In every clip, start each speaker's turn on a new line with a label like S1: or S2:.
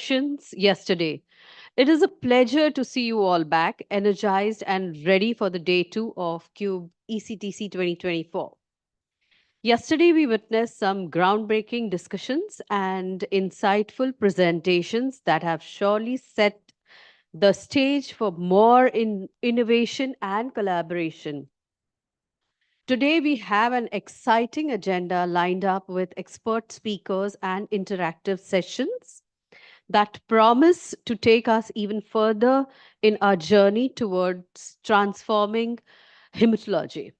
S1: sessions yesterday. It is a pleasure to see you all back, energized and ready for the day two of CUBE ECTC 2024. Yesterday, we witnessed some groundbreaking discussions and insightful presentations that have surely set the stage for more innovation and collaboration. Today, we have an exciting agenda lined up with expert speakers and interactive sessions that promise to take us even further in our journey towards transforming hematology.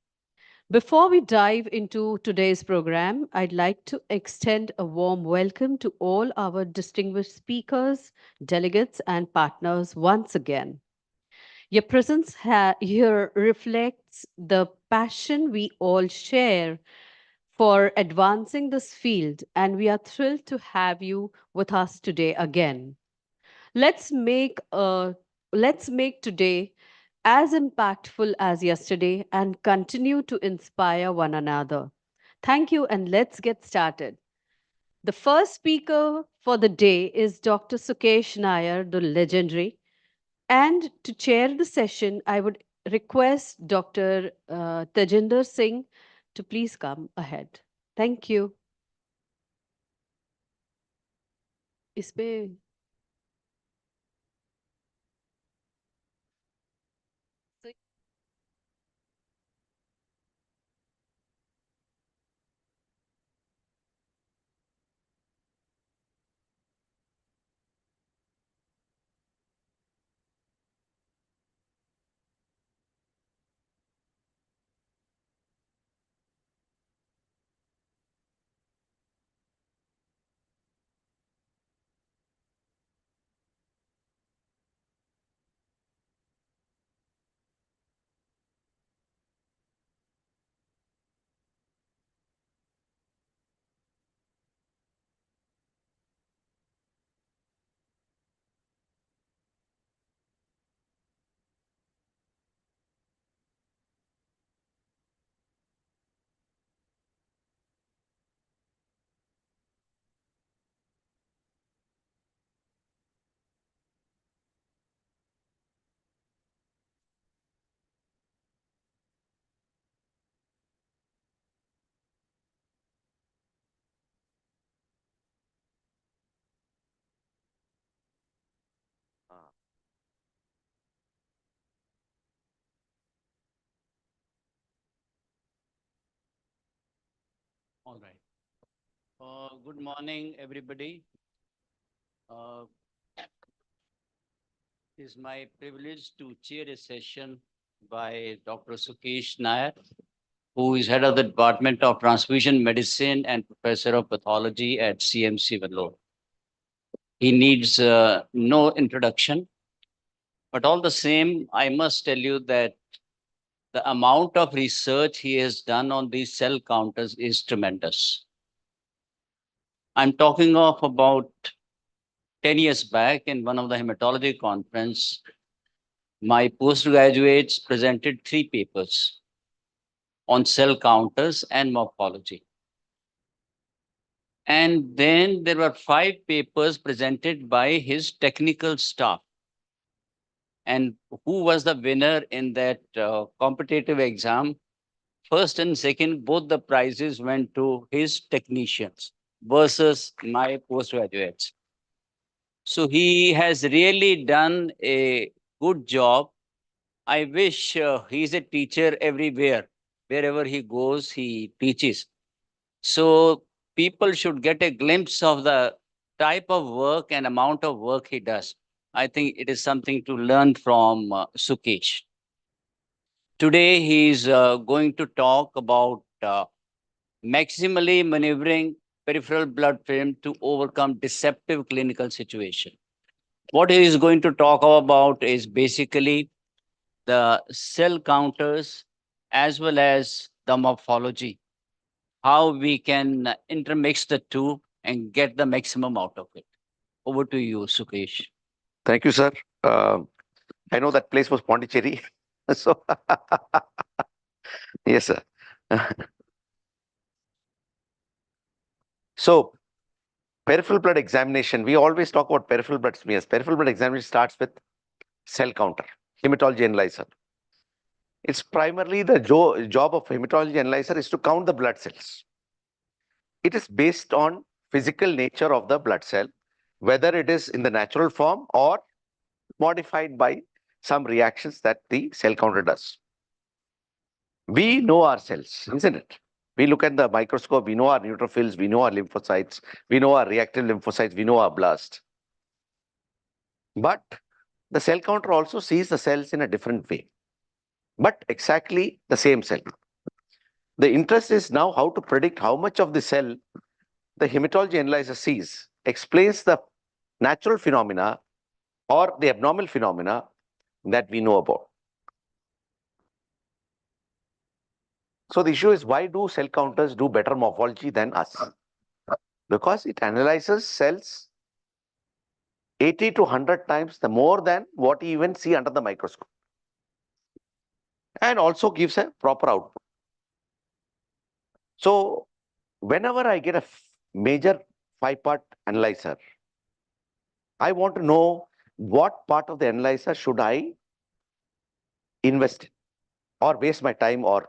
S1: Before we dive into today's program, I'd like to extend a warm welcome to all our distinguished speakers, delegates, and partners once again. Your presence here reflects the passion we all share for advancing this field, and we are thrilled to have you with us today again. Let's make a let's make today as impactful as yesterday and continue to inspire one another. Thank you, and let's get started. The first speaker for the day is Dr. Sukesh Nair, the legendary. And to chair the session, I would request Dr. Tejinder Singh to please come ahead. Thank you. इसपे
S2: Uh,
S3: All right. Good morning, everybody. Uh, it is my privilege to chair a session by Dr. Sukesh Nair, who is head of the Department of Transfusion Medicine and professor of pathology at CMC Vellore. He needs no introduction, but all the same, I must tell you that the amount of research he has done on these cell counters is tremendous. I'm talking of about 10 years back in one of the hematology conference, my postgraduates presented 3 papers on cell counters and morphology. And then there were 5 papers presented by his technical staff. And who was the winner in that competitive exam? First and second, both the prizes went to his technicians versus my postgraduates. So he has really done a good job. I wish he's a teacher everywhere. Wherever he goes, he teaches. So people should get a glimpse of the type of work and amount of work he does. I think it is something to learn from Sukesh. Today, he's going to talk about maximally maneuvering peripheral blood film to overcome deceptive clinical situation. What he is going to talk about is basically the cell counters as well as the morphology, how we can intermix the two and get the maximum out of it. Over to you, Sukesh.
S2: Thank you, sir. Uh, I know that place was Pondicherry. So, yes, sir. So, peripheral blood examination, we always talk about peripheral blood smears. Peripheral blood examination starts with cell counter, hematology analyzer. It's primarily the job of hematology analyzer is to count the blood cells. It is based on physical nature of the blood cell, whether it is in the natural form or modified by some reactions that the cell counter does. We know our cells, isn't it? We look at the microscope, we know our neutrophils, we know our lymphocytes, we know our reactive lymphocytes, we know our blast. But the cell counter also sees the cells in a different way, but exactly the same cell. The interest is now how to predict how much of the cell the hematology analyzer sees explains the natural phenomena or the abnormal phenomena that we know about. So the issue is, why do cell counters do better morphology than us? Because it analyzes cells 80 to 100 times the more than what you even see under the microscope, and also gives a proper output. So whenever I get a major 5-part analyzer, I want to know what part of the analyzer should I invest in or waste my time or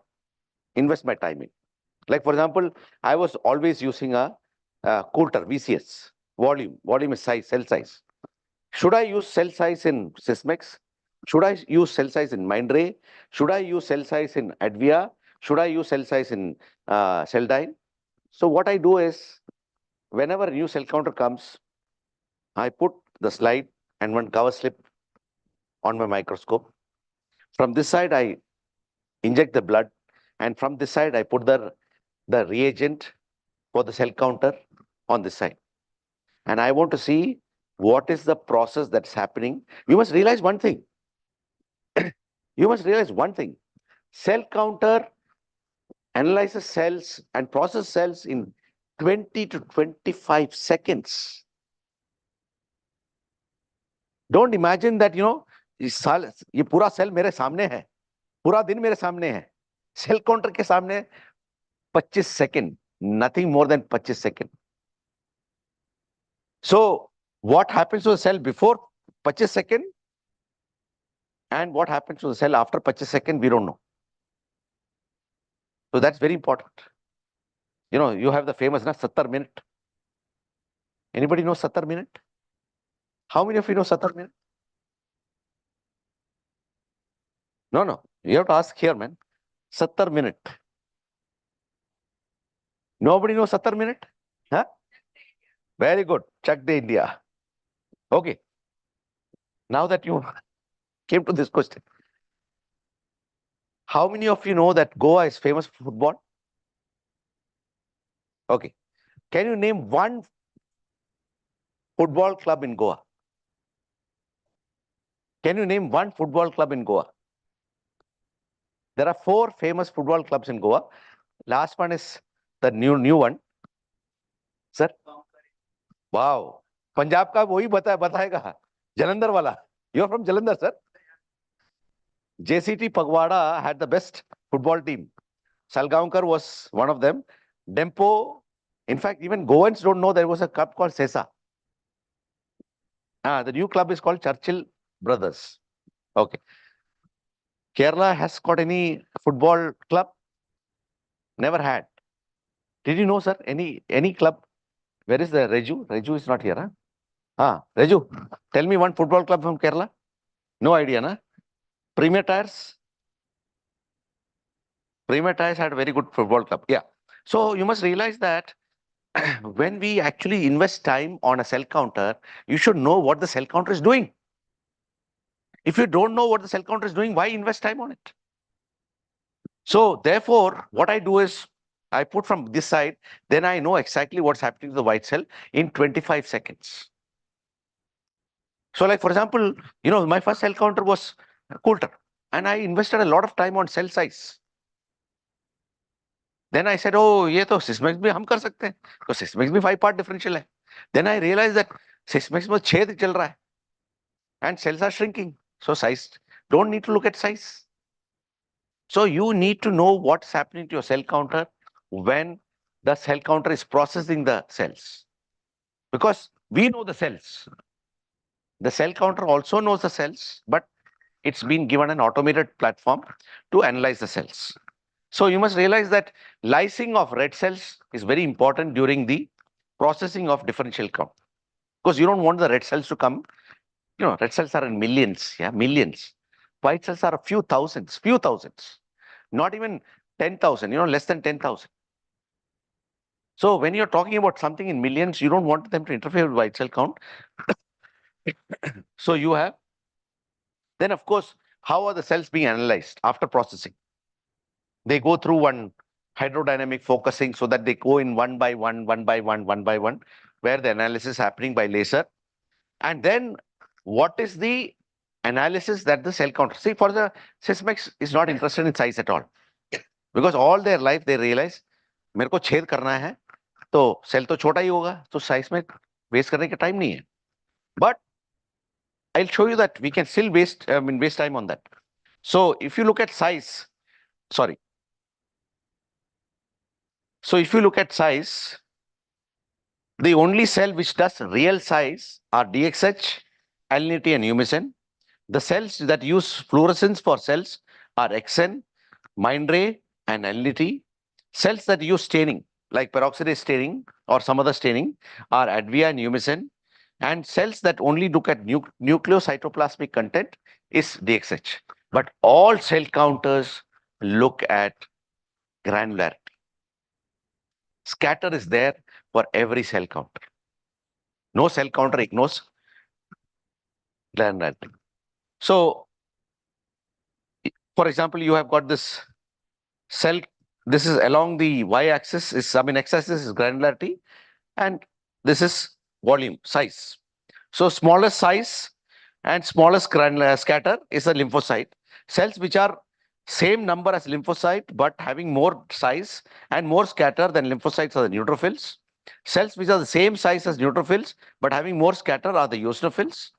S2: invest my time in. Like for example, I was always using a Coulter VCS, volume is size, cell size. Should I use cell size in Sysmex? Should I use cell size in Mindray? Should I use cell size in Advia? Should I use cell size in Celldyne? So what I do is, whenever a new cell counter comes, I put the slide and one cover slip on my microscope. From this side, I inject the blood, and from this side, I put the reagent for the cell counter on this side. And I want to see what is the process that's happening. You must realize one thing. You must realize one thing. Cell counter analyzes cells and processes cells in 20 to 25 seconds. Don't imagine that, ये पूरा cell मेरे सामने है, पूरा दिन मेरे सामने है. सेल काउंटर के सामने 25 second, nothing more than 25 seconds. So what happens to the cell before 25 seconds and what happens to the cell after 25 seconds, we don't know. So that's very important. You have the famous 70 minute. Anybody know 70 minute? How many of you know 70 minute? No. You have to ask here, man. 70 minute. Nobody knows 70 minute? Huh? Very good. Check the India. Okay. Now that you came to this question, how many of you know that Goa is famous for football? Okay. Can you name one football club in Goa? Can you name one football club in Goa? There are 4 famous football clubs in Goa. Last one is the new one. Sir? Wow. Punjab ka wohi batayega. Jalandhar wala. You are from Jalandhar, sir? JCT Pagwada had the best football team. Salgaonkar was one of them. Dempo, in fact, even Goans don't know there was a club called Sesa. The new club is called Churchill Brothers. Okay. Kerala has got any football club? Never had. Did you know, sir, any club? Where is the Reju? Reju is not here, huh? Reju, tell me one football club from Kerala. No idea, na? Premier Tires? Premier Tires had a very good football club. Yeah. So you must realize that when we actually invest time on a cell counter, you should know what the cell counter is doing. If you don't know what the cell counter is doing, why invest time on it? So therefore, what I do is I put from this side, then I know exactly what's happening to the white cell in 25 seconds. So like, for example, my first cell counter was Coulter, and I invested a lot of time on cell size. Then I said, oh, ये तो Sysmex भी हम कर सकते हैं. तो Sysmex भी 5-part differential है. Then I realized that Sysmex में छेद चल रहा है, and cells are shrinking. So size, don't need to look at size. So you need to know what's happening to your cell counter when the cell counter is processing the cells. because we know the cells. The cell counter also knows the cells, but it's been given an automated platform to analyze the cells. So you must realize that lysing of red cells is very important during the processing of differential count, because you don't want the red cells to come. Red cells are in millions, yeah, millions. White cells are a few thousands, not even 10,000, less than 10,000. So when you're talking about something in millions, you don't want them to interfere with white cell count. So you have, then of course, how are the cells being analyzed after processing? They go through one hydrodynamic focusing, so that they go in one by one, one by one, one by one, where the analysis is happening by laser. And then what is the analysis that the cell counter? See, for the Sysmex is not interested in size at all, because all their life they realize मेरे को छेद करना है तो cell तो छोटा ही होगा, तो साइज में वेस्ट करने का टाइम नहीं है. But I'll show you that we can still waste time on that. So if you look at size, sorry. So if you look at size, the only cell which does real size are DXH, alinity, and humicin. The cells that use fluorescence for cells are XN, Mindray, and alinity. Cells that use staining, like peroxidase staining or some other staining, are Advia and humicin. And cells that only look at nucleocytoplasmic content is DXH. But all cell counters look at granularity. Scatter is there for every cell counter. No cell counter ignores granularity. So, for example, you have got this cell. This is along the y-axis, x-axis is granularity, and this is volume, size. So smallest size and smallest granular scatter is a lymphocyte. Cells which are same number as lymphocyte but having more size and more scatter than lymphocytes are the neutrophils. Cells which are the same size as neutrophils but having more scatter are the eosinophils,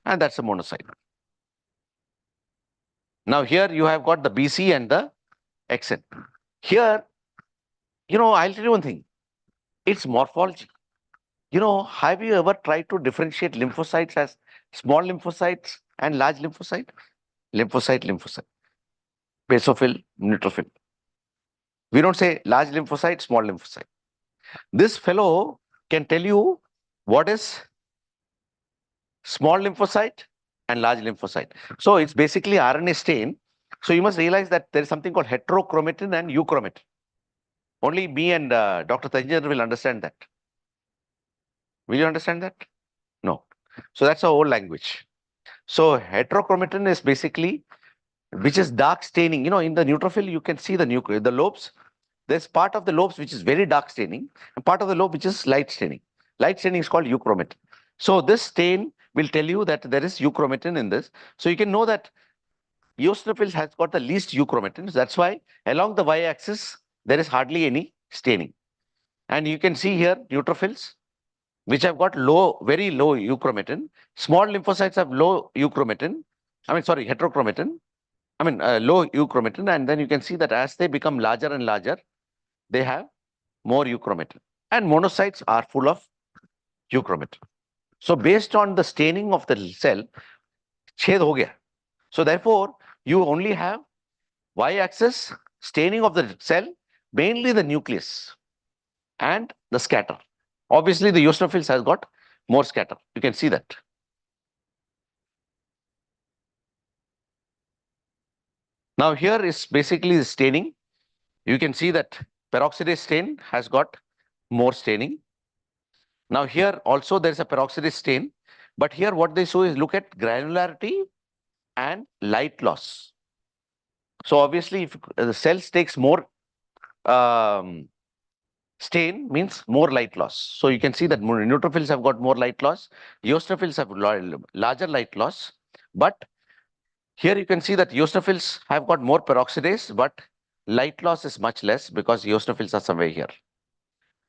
S2: and that's a monocyte. Now here you have got the BC and the XN. Here, I'll tell you one thing. It's morphology. Have you ever tried to differentiate lymphocytes as small lymphocytes and large lymphocyte? Lymphocyte. Basophil, neutrophil. We don't say large lymphocyte, small lymphocyte. This fellow can tell you what is small lymphocyte and large lymphocyte. So it's basically RNA stain. So you must realize that there is something called heterochromatin and euchromatin. Only me and Dr. Tanjan will understand that. Will you understand that? No. So that's our old language. So heterochromatin is basically, which is dark staining. In the neutrophil, you can see the lobes. There's part of the lobes which is very dark staining, and part of the lobe which is light staining. Light staining is called euchromatin. So this stain will tell you that there is euchromatin in this. So you can know that eosinophils has got the least euchromatin. So that's why along the y-axis, there is hardly any staining. And you can see here neutrophils, which have got very low euchromatin. Small lymphocytes have low euchromatin. Heterochromatin. Low euchromatin. And then you can see that as they become larger and larger, they have more euchromatin. And monocytes are full of euchromatin. So based on the staining of the cell, छेद हो गया. So therefore, you only have y-axis staining of the cell, mainly the nucleus and the scatter. Obviously, the eosinophils has got more scatter. You can see that. Now here is basically the staining. You can see that peroxidase stain has got more staining. Now here also there is a peroxidase stain, but here what they show is look at granularity and light loss. So obviously if the cells takes more stain means more light loss. So you can see that neutrophils have got more light loss, eosinophils have larger light loss, but here you can see that eosinophils have got more peroxidase, but light loss is much less because eosinophils are somewhere here.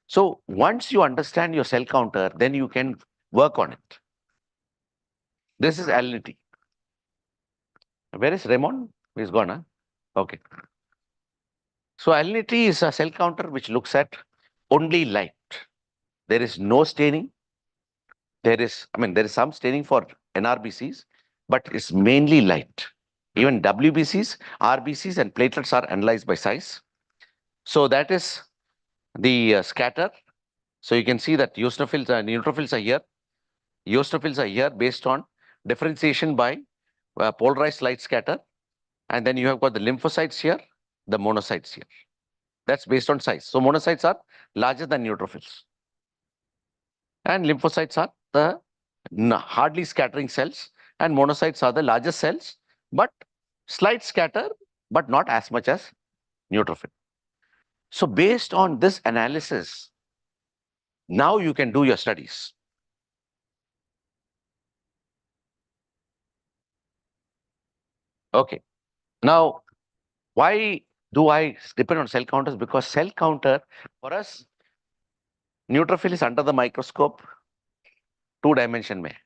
S2: So once you understand your cell counter, then you can work on it. This is alinity. Where is Raymond? He's gone, huh? Okay. So alinity is a cell counter which looks at only light. There is no staining. there is some staining for NRBCs, but it's mainly light. Even WBCs, RBCs, and platelets are analyzed by size. So that is the scatter. So you can see that eosinophils and neutrophils are here. Eosinophils are here based on differentiation by polarized light scatter. And then you have got the lymphocytes here, the monocytes here. That's based on size. So monocytes are larger than neutrophils. And lymphocytes are the hardly scattering cells. And monocytes are the largest cells, but slight scatter, but not as much as neutrophil. So based on this analysis, now you can do your studies. Okay. Now, why do I depend on cell counters? Because cell counter, for us, neutrophil is under the microscope, 2 dimension mein.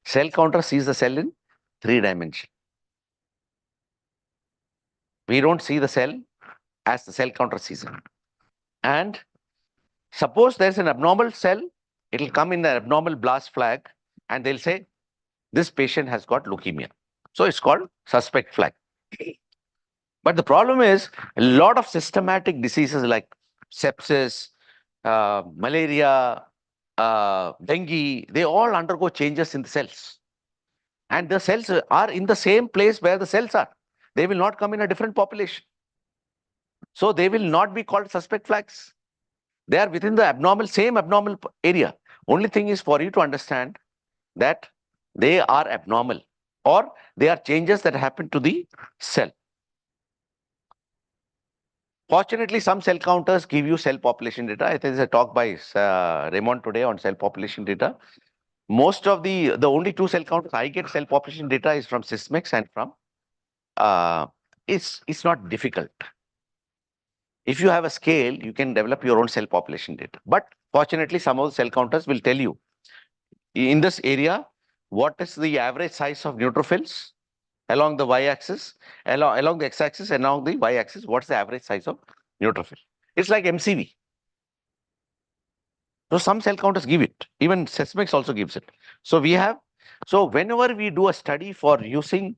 S2: Cell counter sees the cell in 3 dimension. We don't see the cell as the cell counter sees it. And suppose there's an abnormal cell, it'll come in the abnormal blast flag, and they'll say, this patient has got leukemia. So it's called suspect flag. But the problem is, a lot of systematic diseases like sepsis, malaria, dengue, they all undergo changes in the cells. And the cells are in the same place where the cells are. They will not come in a different population. So they will not be called suspect flags. They are within the same abnormal area. Only thing is for you to understand that they are abnormal or they are changes that happen to the cell. Fortunately, some cell counters give you cell population data. I think there's a talk by Raymond today on cell population data. Most of the only 2 cell counters I get cell population data is from Sysmex and from it's not difficult. If you have a scale, you can develop your own cell population data. But fortunately, some of the cell counters will tell you in this area what is the average size of neutrophils along the y-axis, along the x-axis, and along the y-axis. What's the average size of neutrophil? It's like MCV. So some cell counters give it. Even Sysmex also gives it. So whenever we do a study for using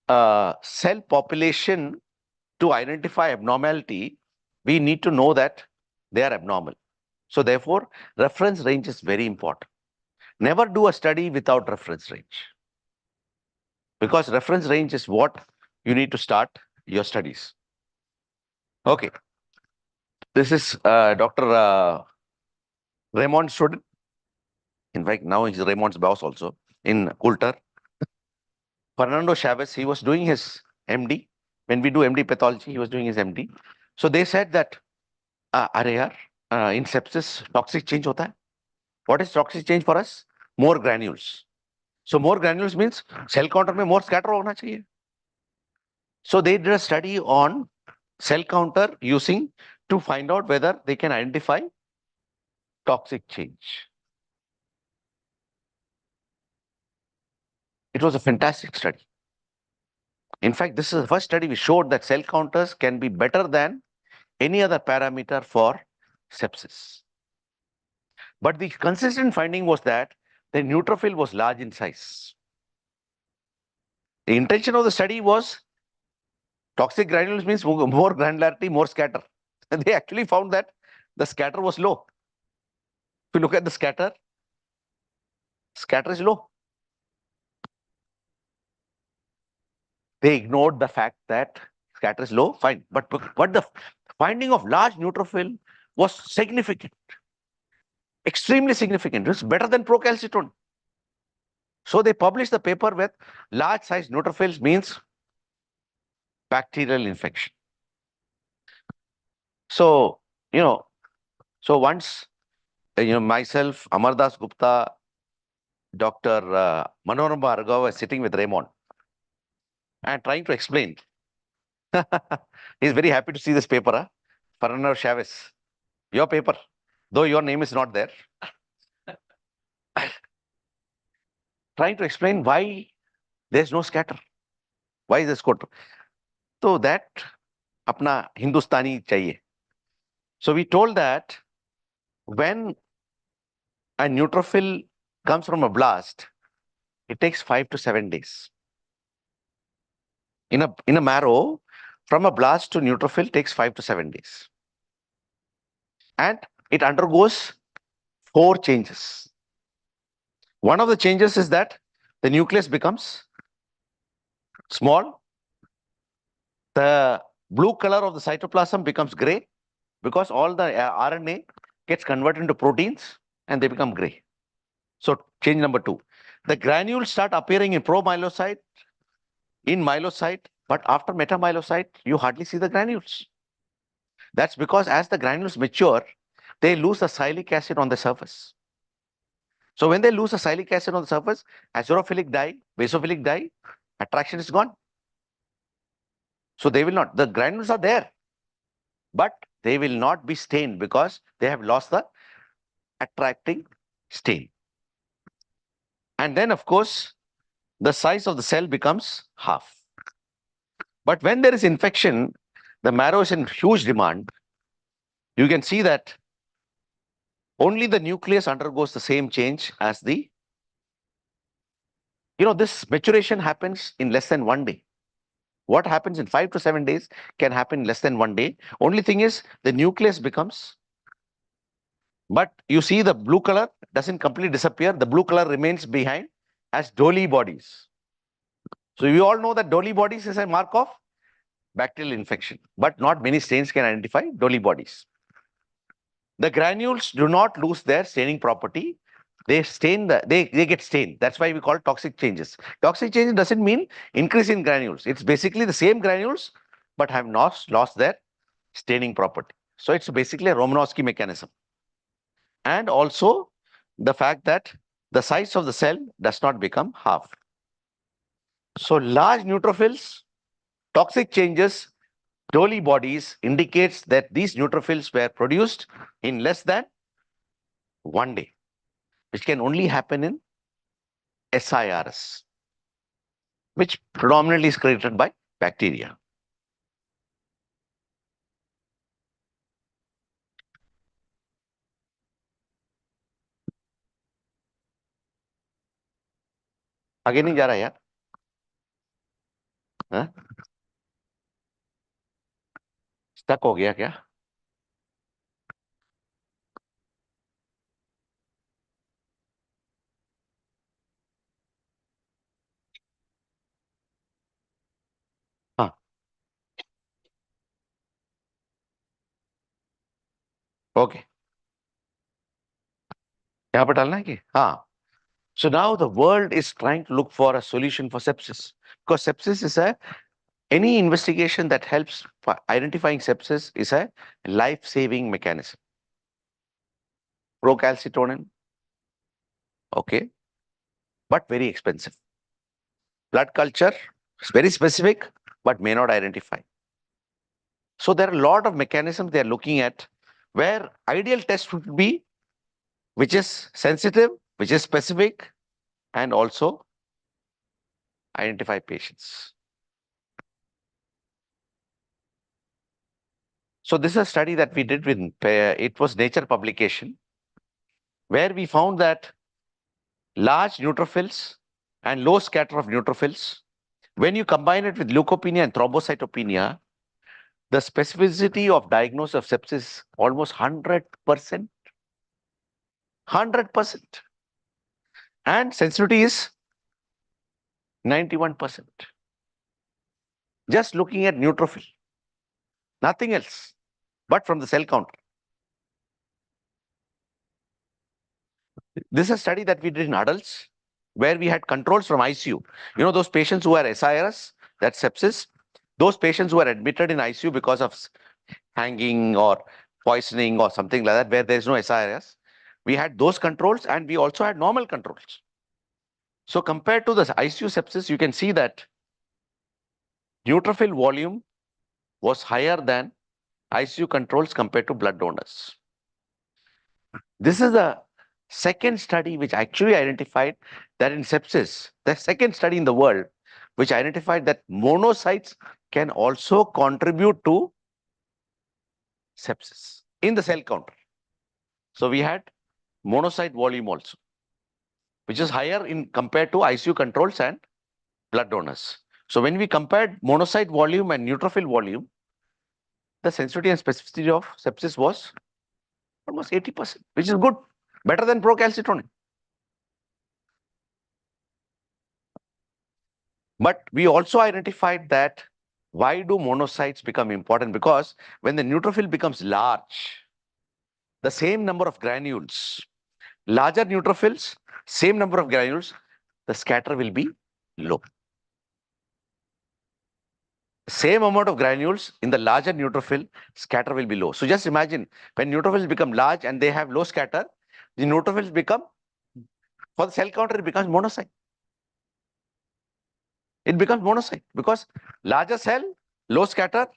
S2: cell population to identify abnormality, we need to know that they are abnormal. So therefore, reference range is very important. Never do a study without reference range, because reference range is what you need to start your studies. Okay. This is Dr. Raymond student. In fact, now he's Raymond's boss also in Coulter. Fernando Chavez, he was doing his MD. When we do MD pathology, he was doing his MD. So they said that, अरे यार, in sepsis, toxic change hota hai. What is toxic change for us? More granules. So more granules means cell counter mein more scatter hona chahiye. So they did a study on cell counter using to find out whether they can identify toxic change. It was a fantastic study. In fact, this is the first study we showed that cell counters can be better than any other parameter for sepsis. But the consistent finding was that the neutrophil was large in size. The intention of the study was toxic granules means more granularity, more scatter. And they actually found that the scatter was low. If you look at the scatter is low. They ignored the fact that scatter is low, fine. But the finding of large neutrophil was significant, extremely significant. It's better than procalcitone. So they published the paper with large size neutrophils means bacterial infection. So, so once, myself, Amardas Gupta, Dr. Manorama Bhargava was sitting with Raymond and trying to explain. He's very happy to see this paper, huh? Fernando Chavez, your paper, though your name is not there. Trying to explain why there's no scatter. Why is there scatter? So that apna Hindustani chahiye. So we told that when a neutrophil comes from a blast, it takes 5 to 7 days. In a marrow, from a blast to neutrophil takes 5 to 7 days. And it undergoes 4 changes. One of the changes is that the nucleus becomes small. The blue color of the cytoplasm becomes gray because all the RNA gets converted into proteins and they become gray. So change number 2. The granules start appearing in promyelocyte, in myelocyte, but after metamyelocyte, you hardly see the granules. That's because as the granules mature, they lose the sialic acid on the surface. So when they lose the sialic acid on the surface, azurophilic dye, basophilic dye, attraction is gone. So they will not, the granules are there, but they will not be stained because they have lost the attracting stain. And then, of course, the size of the cell becomes half. But when there is infection, the marrow is in huge demand. You can see that only the nucleus undergoes the same change as the, this maturation happens in less than 1 day. What happens in 5 to 7 days can happen in less than 1 day. Only thing is the nucleus becomes, but you see the blue color doesn't completely disappear. The blue color remains behind as Dolly bodies. So you all know that Dolly bodies is a mark of bacterial infection, but not many stains can identify Dolly bodies. The granules do not lose their staining property. They get stained. That's why we call it toxic changes. Toxic changes doesn't mean increase in granules. It's basically the same granules, but have not lost their staining property. So it's basically a Romanowski mechanism. And also the fact that the size of the cell does not become half. So large neutrophils, toxic changes, Dolly bodies indicates that these neutrophils were produced in less than 1 day, which can only happen in SIRS, which predominantly is created by bacteria. आगे नहीं जा रहा यार, stuck हो गया क्या? हाँ, okay, यहाँ पर डालना है कि हाँ. So now the world is trying to look for a solution for sepsis, because sepsis is any investigation that helps for identifying sepsis is a life-saving mechanism. Procalcitonin, okay, but very expensive. Blood culture is very specific, but may not identify. So there are a lot of mechanisms they are looking at where ideal test would be which is sensitive, which is specific, and also identify patients. So this is a study that we did with, it was Nature publication, where we found that large neutrophils and low scatter of neutrophils, when you combine it with leukopenia and thrombocytopenia, the specificity of diagnosis of sepsis is almost 100%. 100%. And sensitivity is 91%. Just looking at neutrophil, nothing else, but from the cell count. This is a study that we did in adults, where we had controls from ICU. You know, those patients who are SIRS, that's sepsis, those patients who are admitted in ICU because of hanging or poisoning or something like that, where there is no SIRS, we had those controls and we also had normal controls. So compared to the ICU sepsis, you can see that neutrophil volume was higher than ICU controls compared to blood donors. This is the second study which actually identified that in sepsis, the second study in the world, which identified that monocytes can also contribute to sepsis in the cell counter. So we had monocyte volume also. which is higher in compared to ICU controls and blood donors. So when we compared monocyte volume and neutrophil volume, the sensitivity and specificity of sepsis was almost 80%, which is good, better than procalcitonin. But we also identified that why do monocytes become important? Because when the neutrophil becomes large, the same number of granules, larger neutrophils, same number of granules, the scatter will be low. Same amount of granules in the larger neutrophil, scatter will be low. So just imagine when neutrophils become large and they have low scatter, the neutrophils become, for the cell counter, it becomes monocyte. It becomes monocyte because larger cell, low scatter,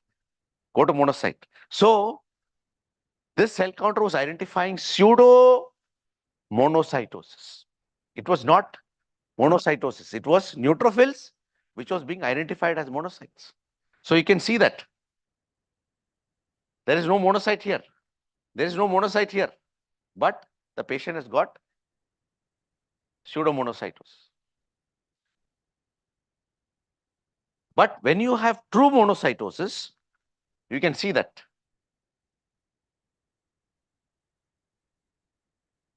S2: go to monocyte. So this cell counter was identifying pseudo monocytosis. It was not monocytosis. It was neutrophils which was being identified as monocytes. So you can see that there is no monocyte here. There is no monocyte here. But the patient has got pseudomonocytosis. But when you have true monocytosis, you can see that.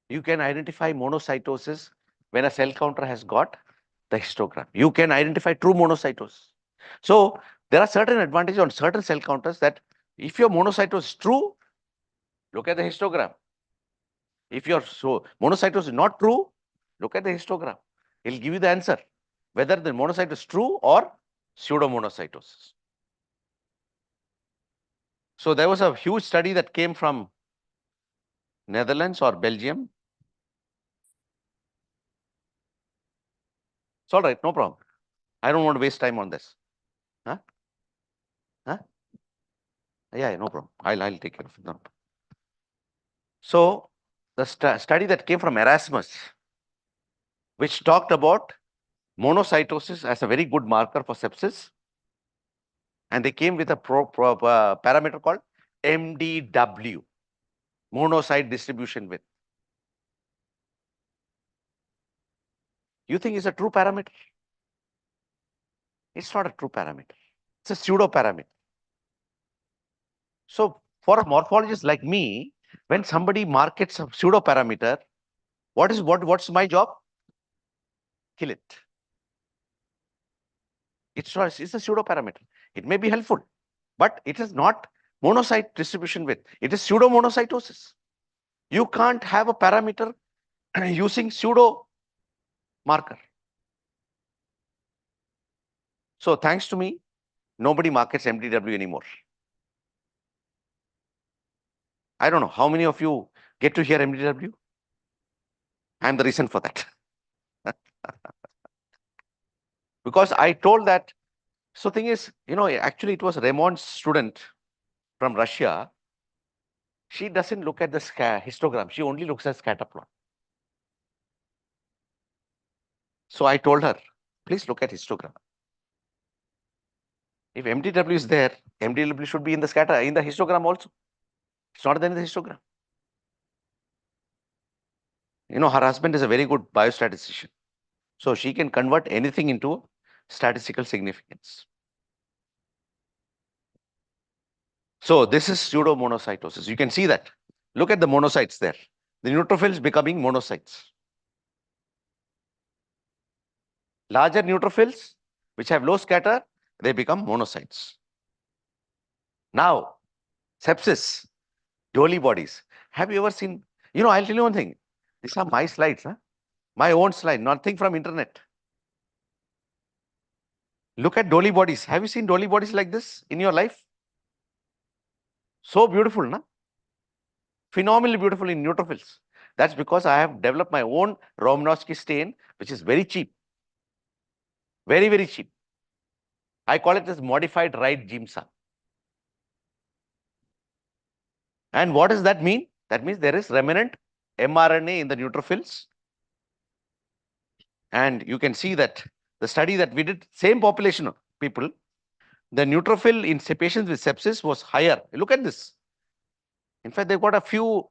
S2: You can identify monocytosis when a cell counter has got the histogram. You can identify true monocytosis. So there are certain advantages on certain cell counters that if your monocytosis is true, look at the histogram. If your monocytosis is not true, look at the histogram. It will give you the answer whether the monocyte is true or pseudomonocytosis. So there was a huge study that came from Netherlands or Belgium. It's all right, no problem. I don't want to waste time on this. Huh? Huh? Yeah, no problem. I'll take care of it. No. So the study that came from Erasmus, which talked about monocytosis as a very good marker for sepsis, and they came with a parameter called MDW, monocyte distribution width. You think it's a true parameter? It's not a true parameter. It's a pseudo parameter. So for a morphologist like me, when somebody markets a pseudo parameter, what's my job? Kill it. It's a pseudo parameter. It may be helpful, but it is not monocyte distribution width. It is pseudomonocytosis. You can't have a parameter using pseudo marker. So thanks to me, nobody markets MDW anymore. I don't know how many of you get to hear MDW. I'm the reason for that. Because I told that. So thing is, actually it was Raymond's student from Russia. She doesn't look at the histogram. She only looks at scatter plot. So I told her, please look at histogram. If MDW is there, MDW should be in the histogram also. It's not there in the histogram. Her husband is a very good biostatistician. So she can convert anything into statistical significance. So this is pseudomonocytosis. You can see that. Look at the monocytes there. The neutrophils becoming monocytes. Larger neutrophils, which have low scatter, they become monocytes. Now, sepsis, Dolly bodies. Have you ever seen? I'll tell you one thing. These are my slides, huh? My own slide, nothing from internet. Look at Dolly bodies. Have you seen Dolly bodies like this in your life? So beautiful, na? Phenomenally beautiful in neutrophils. That's because I have developed my own Romanowski stain, which is very cheap. Very, very cheap. I call it as modified right GIMSA. And what does that mean? That means there is remnant mRNA in the neutrophils. And you can see that the study that we did, same population of people, the neutrophil in patients with sepsis was higher. Look at this. In fact, they've got a few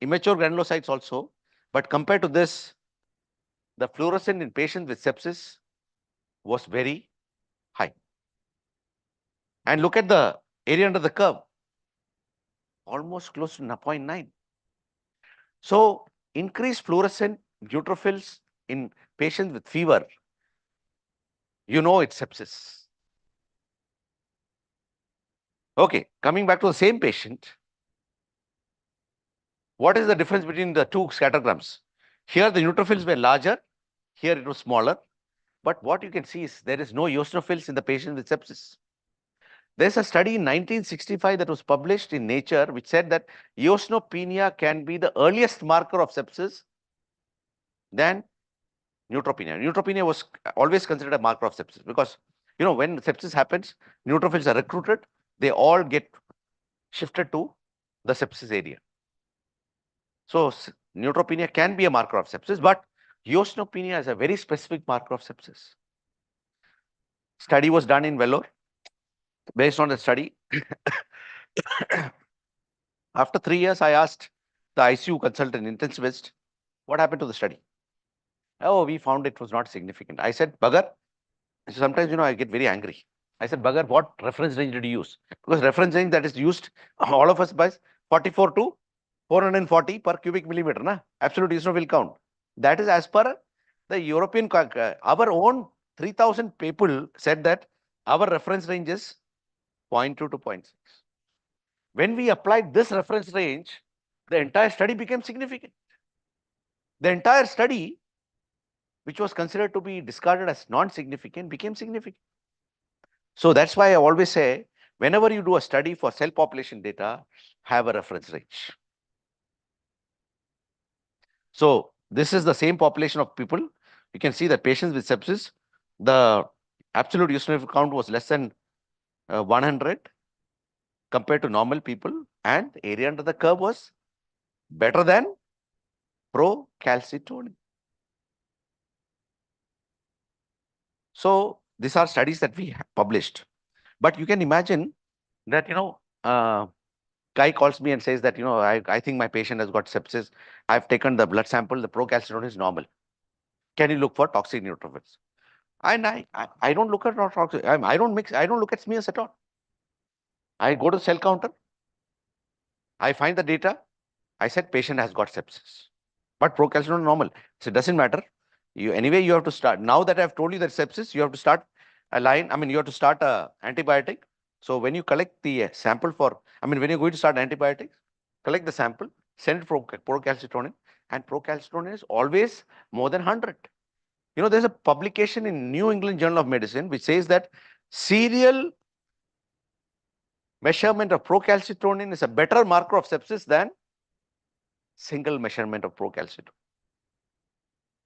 S2: immature granulocytes also. But compared to this, the fluorescence in patients with sepsis was very high. And look at the area under the curve, almost close to 0.9. So increased fluorescent neutrophils in patients with fever, you know it's sepsis. Okay, coming back to the same patient, what is the difference between the two scattergrams? Here the neutrophils were larger, here it was smaller. But what you can see is there is no eosinophils in the patient with sepsis. There's a study in 1965 that was published in Nature which said that eosinopenia can be the earliest marker of sepsis than neutropenia. Neutropenia was always considered a marker of sepsis because, you know, when sepsis happens, neutrophils are recruited, they all get shifted to the sepsis area. So neutropenia can be a marker of sepsis, but eosinopenia is a very specific marker of sepsis. Study was done in Vellore. Based on the study, after 3 years, I asked the ICU consultant, intensivist, what happened to the study? Oh, we found it was not significant. I said, Bhagar, sometimes, you know, I get very angry. I said, Bhagar, what reference range did you use? Because reference range that is used, all of us by 44 to 440 per cubic millimeter, na? Absolute eosinophil count. That is as per the European, our own 3000 people said that our reference range is 0.2 to 0.6. When we applied this reference range, the entire study became significant. The entire study, which was considered to be discarded as non-significant, became significant. So that's why I always say, whenever you do a study for cell population data, have a reference range. So this is the same population of people. You can see that patients with sepsis, the absolute eosinophil count was less than 100 compared to normal people, and the area under the curve was better than procalcitonin. So these are studies that we published. But you can imagine that, you know, guy calls me and says that, you know, I think my patient has got sepsis. I've taken the blood sample, the procalcitonin is normal. Can you look for toxic neutrophils? And I don't look at toxic. I don't look at smears at all. I go to the cell counter. I find the data. I said patient has got sepsis. But procalcitonin normal. So it doesn't matter. Anyway, you have to start. Now that I've told you that sepsis, you have to start a line. I mean, you have to start a antibiotic. So when you collect the sample for, I mean, when you're going to start antibiotics, collect the sample, send it for procalcitonin, and procalcitonin is always more than 100. You know, there's a publication in New England Journal of Medicine which says that serial measurement of procalcitonin is a better marker of sepsis than single measurement of procalcitonin.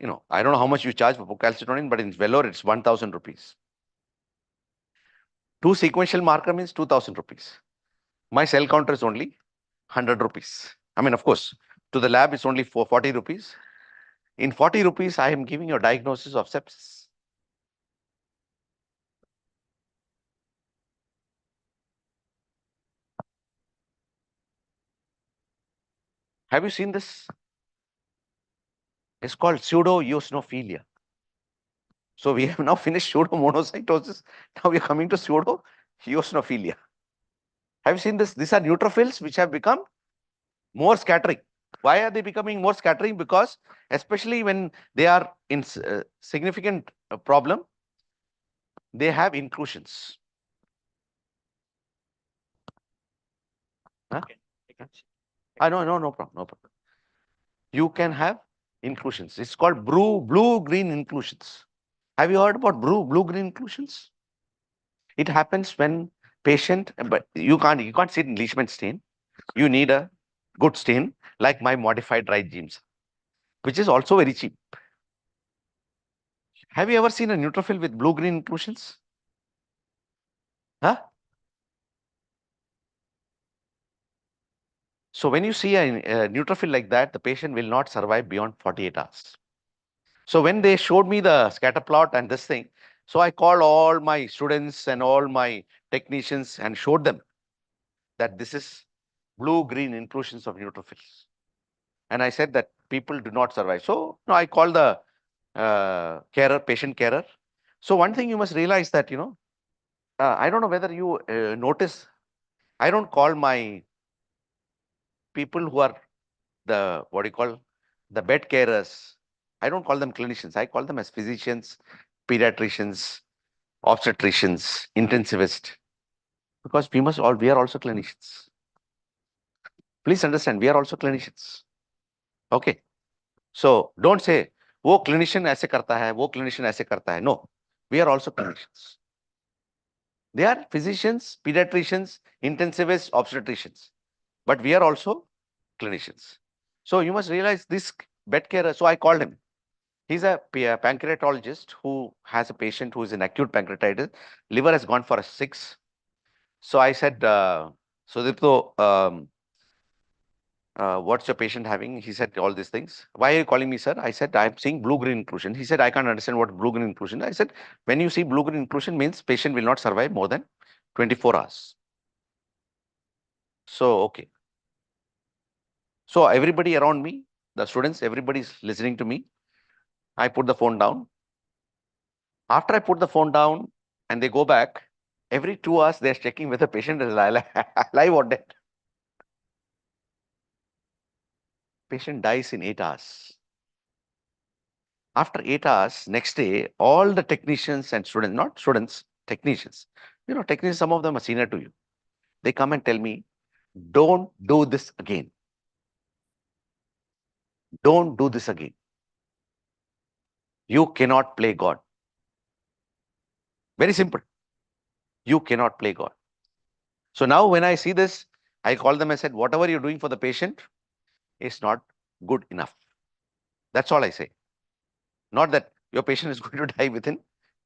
S2: You know, I don't know how much you charge for procalcitonin, but in Vellore, it's 1,000 rupees. 2 sequential marker means 2,000 rupees. My cell counter is only 100 rupees. I mean, of course, to the lab, it's only for 40 rupees. In 40 rupees, I am giving you a diagnosis of sepsis. Have you seen this? It's called pseudo-eosinophilia. So we have now finished pseudomonocytosis. Now we are coming to pseudo-eosinophilia. Have you seen this? These are neutrophils which have become more scattering. Why are they becoming more scattering? Because especially when they are in significant problem, they have inclusions. Huh? No problem, no problem. You can have inclusions. It's called blue-green inclusions. Have you heard about blue-green inclusions? It happens when patient, but you can't see it in Leishman stain. You need a good stain like my modified right genes, which is also very cheap. Have you ever seen a neutrophil with blue-green inclusions? Huh? So when you see a neutrophil like that, the patient will not survive beyond 48 hours. So when they showed me the scatter plot and this thing, so I called all my students and all my technicians and showed them that this is blue-green inclusions of neutrophils. And I said that people do not survive. So no, I called the patient carer. So one thing you must realize that, I don't know whether you notice, I don't call my people who are the, what do you call, the bed carers. I don't call them clinicians. I call them as physicians, pediatricians, obstetricians, intensivists, because we are also clinicians. Please understand, we are also clinicians. Okay. So don't say, वो clinician ऐसे करता है, वो clinician ऐसे करता है. No, we are also clinicians. They are physicians, pediatricians, intensivists, obstetricians, but we are also clinicians. So you must realize this bed carer. So I called him. He's a pancreatologist who has a patient who is in acute pancreatitis. Liver has gone for a 6. So I said, Sudipto, what's your patient having? He said all these things. Why are you calling me, sir? I said, I'm seeing blue-green inclusion. He said, I can't understand what blue-green inclusion. I said, when you see blue-green inclusion means patient will not survive more than 24 hours. So, okay. So everybody around me, the students, everybody is listening to me. I put the phone down. After I put the phone down and they go back, every 2 hours they're checking whether the patient is alive or dead. Patient dies in 8 hours. After 8 hours, next day, all the technicians and students, not students, technicians, technicians, some of them are senior to you. They come and tell me, don't do this again. Don't do this again. You cannot play God. Very simple. You cannot play God. So now when I see this, I call them and said, whatever you're doing for the patient is not good enough. That's all I say. Not that your patient is going to die within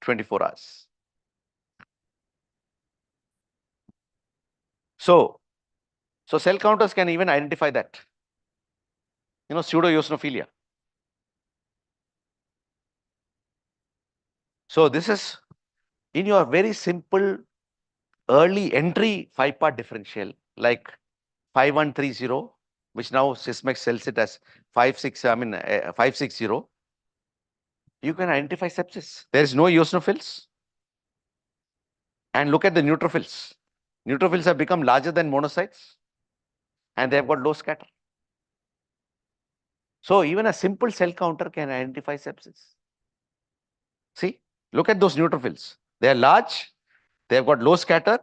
S2: 24 hours. So cell counters can even identify that. Pseudo-eosinophilia. So this is in your very simple early entry 5-part differential, like 5130, which now Sysmex sells it as 560. You can identify sepsis. There is no eosinophils. And look at the neutrophils. Neutrophils have become larger than monocytes and they have got low scatter. So even a simple cell counter can identify sepsis. See, look at those neutrophils. They are large, they have got low scatter,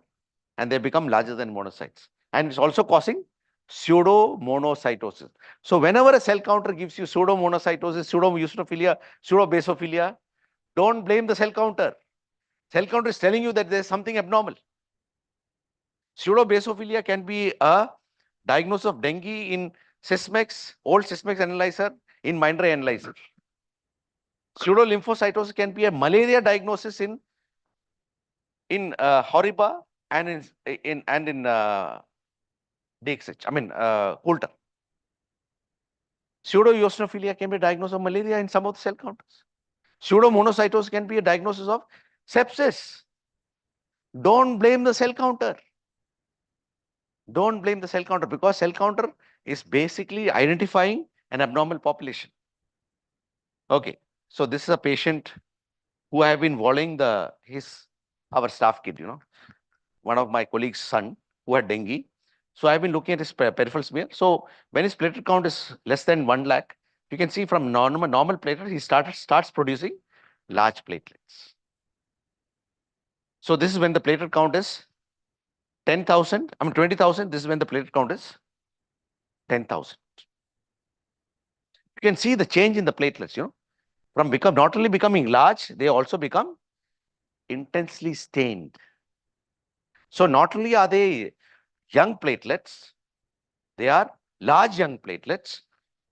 S2: and they become larger than monocytes. And it's also causing pseudomonocytosis. So whenever a cell counter gives you pseudomonocytosis, pseudoeosinophilia, pseudobasophilia, don't blame the cell counter. Cell counter is telling you that there's something abnormal. Pseudobasophilia can be a diagnosis of dengue in Sysmex, old Sysmex analyzer, in Mindray analyzer. Pseudolymphocytosis can be a malaria diagnosis in Horiba and in DXH, Coulter. Pseudoeosinophilia can be a diagnosis of malaria in some of the cell counters. Pseudomonocytosis can be a diagnosis of sepsis. Don't blame the cell counter. Don't blame the cell counter, because cell counter is basically identifying an abnormal population. Okay, so this is a patient who I have been following our staff kid, one of my colleagues' son who had dengue. So I've been looking at his peripheral smear. So when his platelet count is less than 1 lakh, you can see from normal platelet, he starts producing large platelets. So this is when the platelet count is 10,000, 20,000. This is when the platelet count is 10,000. You can see the change in the platelets, from not only becoming large, they also become intensely stained. So not only are they young platelets, they are large young platelets,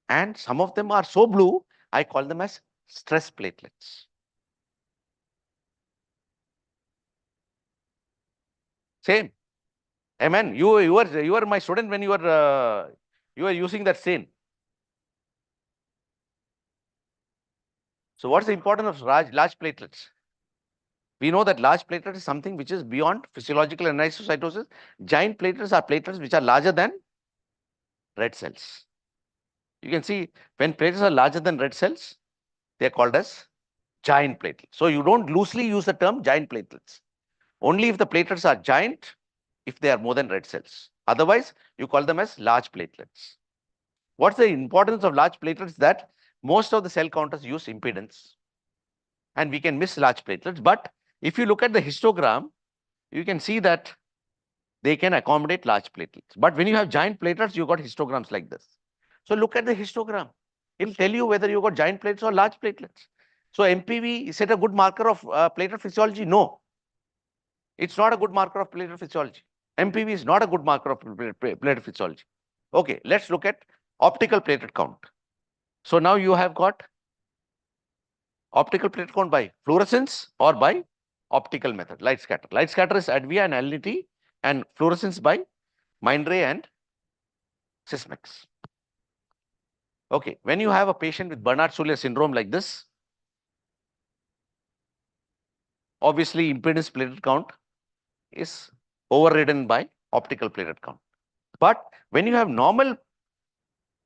S2: and some of them are so blue, I call them as stress platelets. Same. Amen. You were my student when you were using that stain. So what's the importance of large platelets? We know that large platelet is something which is beyond physiological anisocytosis. Giant platelets are platelets which are larger than red cells. You can see when platelets are larger than red cells, They're called as giant platelets. So you don't loosely use the term giant platelets. Only if the platelets are giant, if they are more than red cells. Otherwise, you call them as large platelets. What's the importance of large platelets? That most of the cell counters use impedance, and we can miss large platelets. But if you look at the histogram, you can see that they can accommodate large platelets. But when you have giant platelets, you got histograms like this. So look at the histogram. It'll tell you whether you got giant platelets or large platelets. So MPV, is it a good marker of platelet physiology? No. It's not a good marker of platelet physiology. MPV is not a good marker of platelet physiology. Okay, let's look at optical platelet count. So now you have got optical platelet count by fluorescence or by optical method, light scatter. Light scatter is ADVIA and alnity, and fluorescence by Mindray and Sysmex. Okay, when you have a patient with Bernard-Soulier syndrome like this, obviously impedance platelet count is overridden by optical platelet count. But when you have normal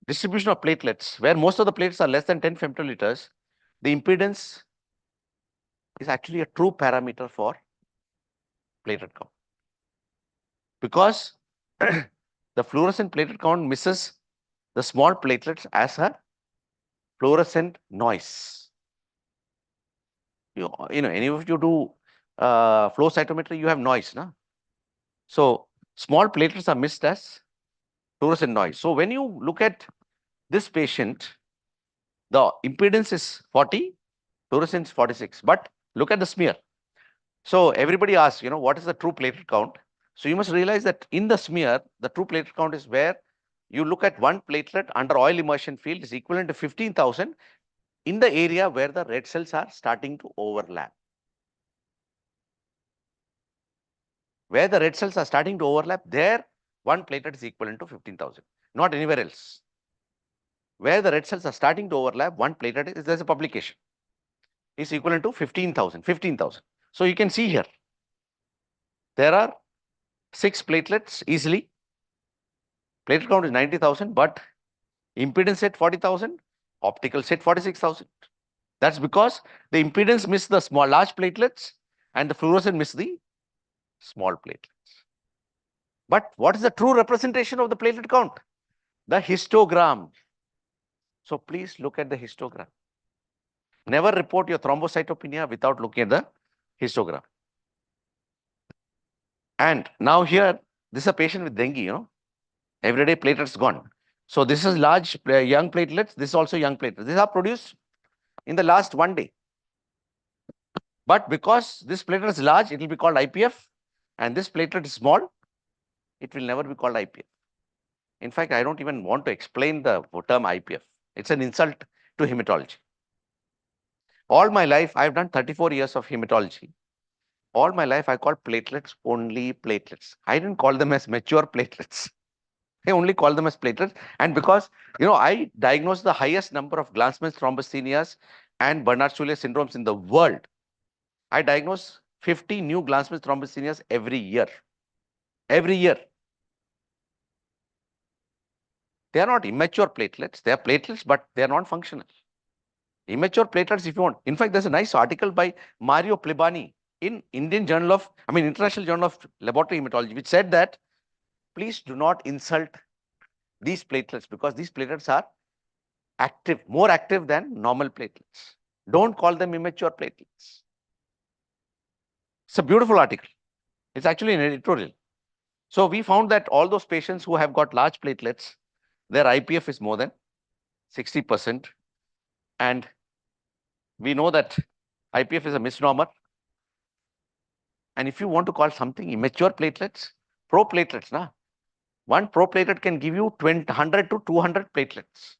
S2: distribution of platelets, where most of the platelets are less than 10 femtoliters, the impedance is actually a true parameter for platelet count. Because the fluorescent platelet count misses the small platelets as a fluorescent noise. You know, any of you do flow cytometry, you have noise, no? So small platelets are missed as fluorescent noise. So when you look at this patient, the impedance is 40, fluorescence 46. But look at the smear. So everybody asks, what is the true platelet count? So you must realize that in the smear, the true platelet count is where you look at one platelet under oil immersion field is equivalent to 15,000 in the area where the red cells are starting to overlap. Where the red cells are starting to overlap, there one platelet is equivalent to 15,000, not anywhere else. Where the red cells are starting to overlap, one platelet is, there's a publication, is equivalent to 15,000. So you can see here, there are 6 platelets easily. Platelet count is 90,000, but impedance at 40,000, optical set 46,000. That's because the impedance missed the large platelets and the fluorescent missed the small platelets. But what is the true representation of the platelet count? The histogram. So please look at the histogram. Never report your thrombocytopenia without looking at the histogram. And now here, this is a patient with dengue, everyday platelets gone. So this is large young platelets. This is also young platelets. These are produced in the last 1 day. But because this platelet is large, it will be called IPF. And this platelet is small, it will never be called IPF. In fact, I don't even want to explain the term IPF. It's an insult to hematology. All my life, I've done 34 years of hematology. All my life, I called platelets only platelets. I didn't call them as mature platelets. I only call them as platelets. And because, I diagnosed the highest number of Glanzmann's thrombocythemias and Bernard-Soulier syndromes in the world. I diagnose 50 new Glanzmann's thrombocythemias every year. Every year. They are not immature platelets. They are platelets, but they are not functional. Immature platelets, if you want. In fact, there's a nice article by Mario Plebani in International Journal of Laboratory Hematology, which said that please do not insult these platelets because these platelets are active, more active than normal platelets. Don't call them immature platelets. It's a beautiful article. It's actually an editorial. So we found that all those patients who have got large platelets, their IPF is more than 60%. And we know that IPF is a misnomer. And if you want to call something immature platelets, proplatelets, one proplatelet can give you 100 to 200 platelets.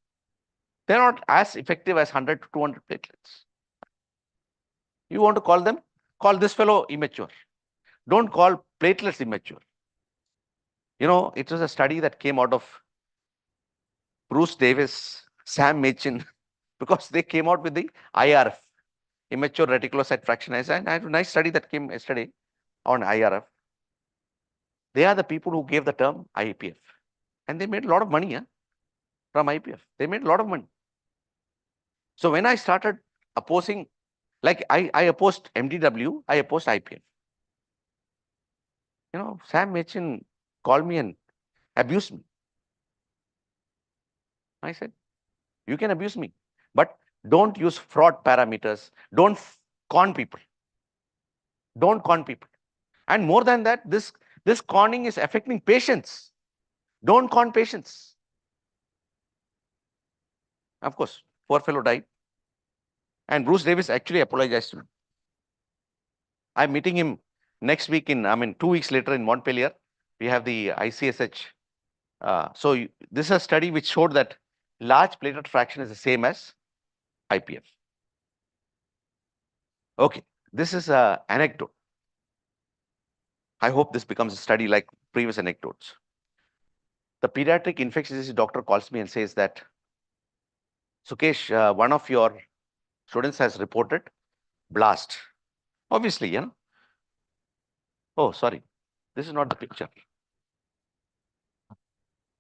S2: They're not as effective as 100 to 200 platelets. You want to call them, call this fellow immature. Don't call platelets immature. It was a study that came out of Bruce Davis, Sam Machin, because they came out with the IRF, immature reticulocyte fractionation. And I have a nice study that came yesterday on IRF. They are the people who gave the term IPF. And they made a lot of money from IPF. They made a lot of money. So when I started opposing, like I opposed MDW, I opposed IPF. Sam Machin called me and abused me. I said, you can abuse me, but don't use fraud parameters. Don't con people. Don't con people. And more than that, this conning is affecting patients. Don't con patients. Of course, poor fellow died. And Bruce Davis actually apologized to me. I'm meeting him next week 2 weeks later in Montpellier. We have the ICSH. This is a study which showed that large platelet fraction is the same as IPF. Okay, this is an anecdote. I hope this becomes a study like previous anecdotes. The pediatric infectious disease doctor calls me and says that, Sukesh, one of your students has reported blast. Obviously, Oh, sorry. This is not the picture.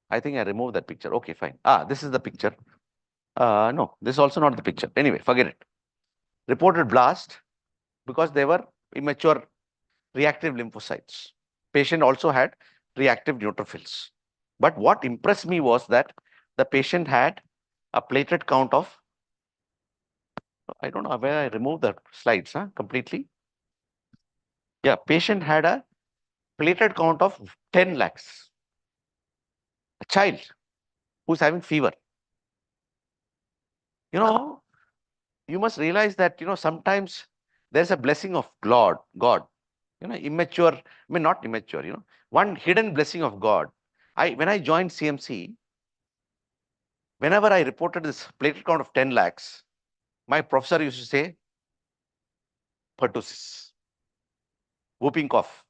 S2: I think I removed that picture. Okay, fine. This is the picture. No, this is also not the picture. Anyway, forget it. Reported blast because they were immature reactive lymphocytes. Patient also had reactive neutrophils. But what impressed me was that the patient had a platelet count of, I don't know where I removed the slides completely. Yeah, patient had a platelet count of 10 lakhs. A child who's having fever. You must realize that, sometimes there's a blessing of God, immature, not immature, one hidden blessing of God. When I joined CMC, whenever I reported this platelet count of 10 lakhs, my professor used to say, pertussis, whooping cough.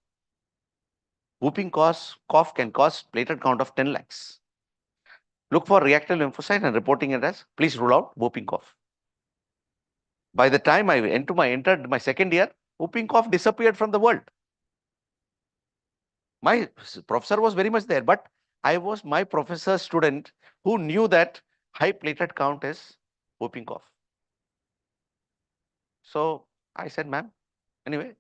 S2: Whooping cough can cause platelet count of 10 lakhs. Look for reactive lymphocyte and reporting it as, please rule out whooping cough. By the time I entered my second year, whooping cough disappeared from the world. My professor was very much there, but I was my professor's student who knew that high platelet count is whooping cough. So I said, ma'am, anyway,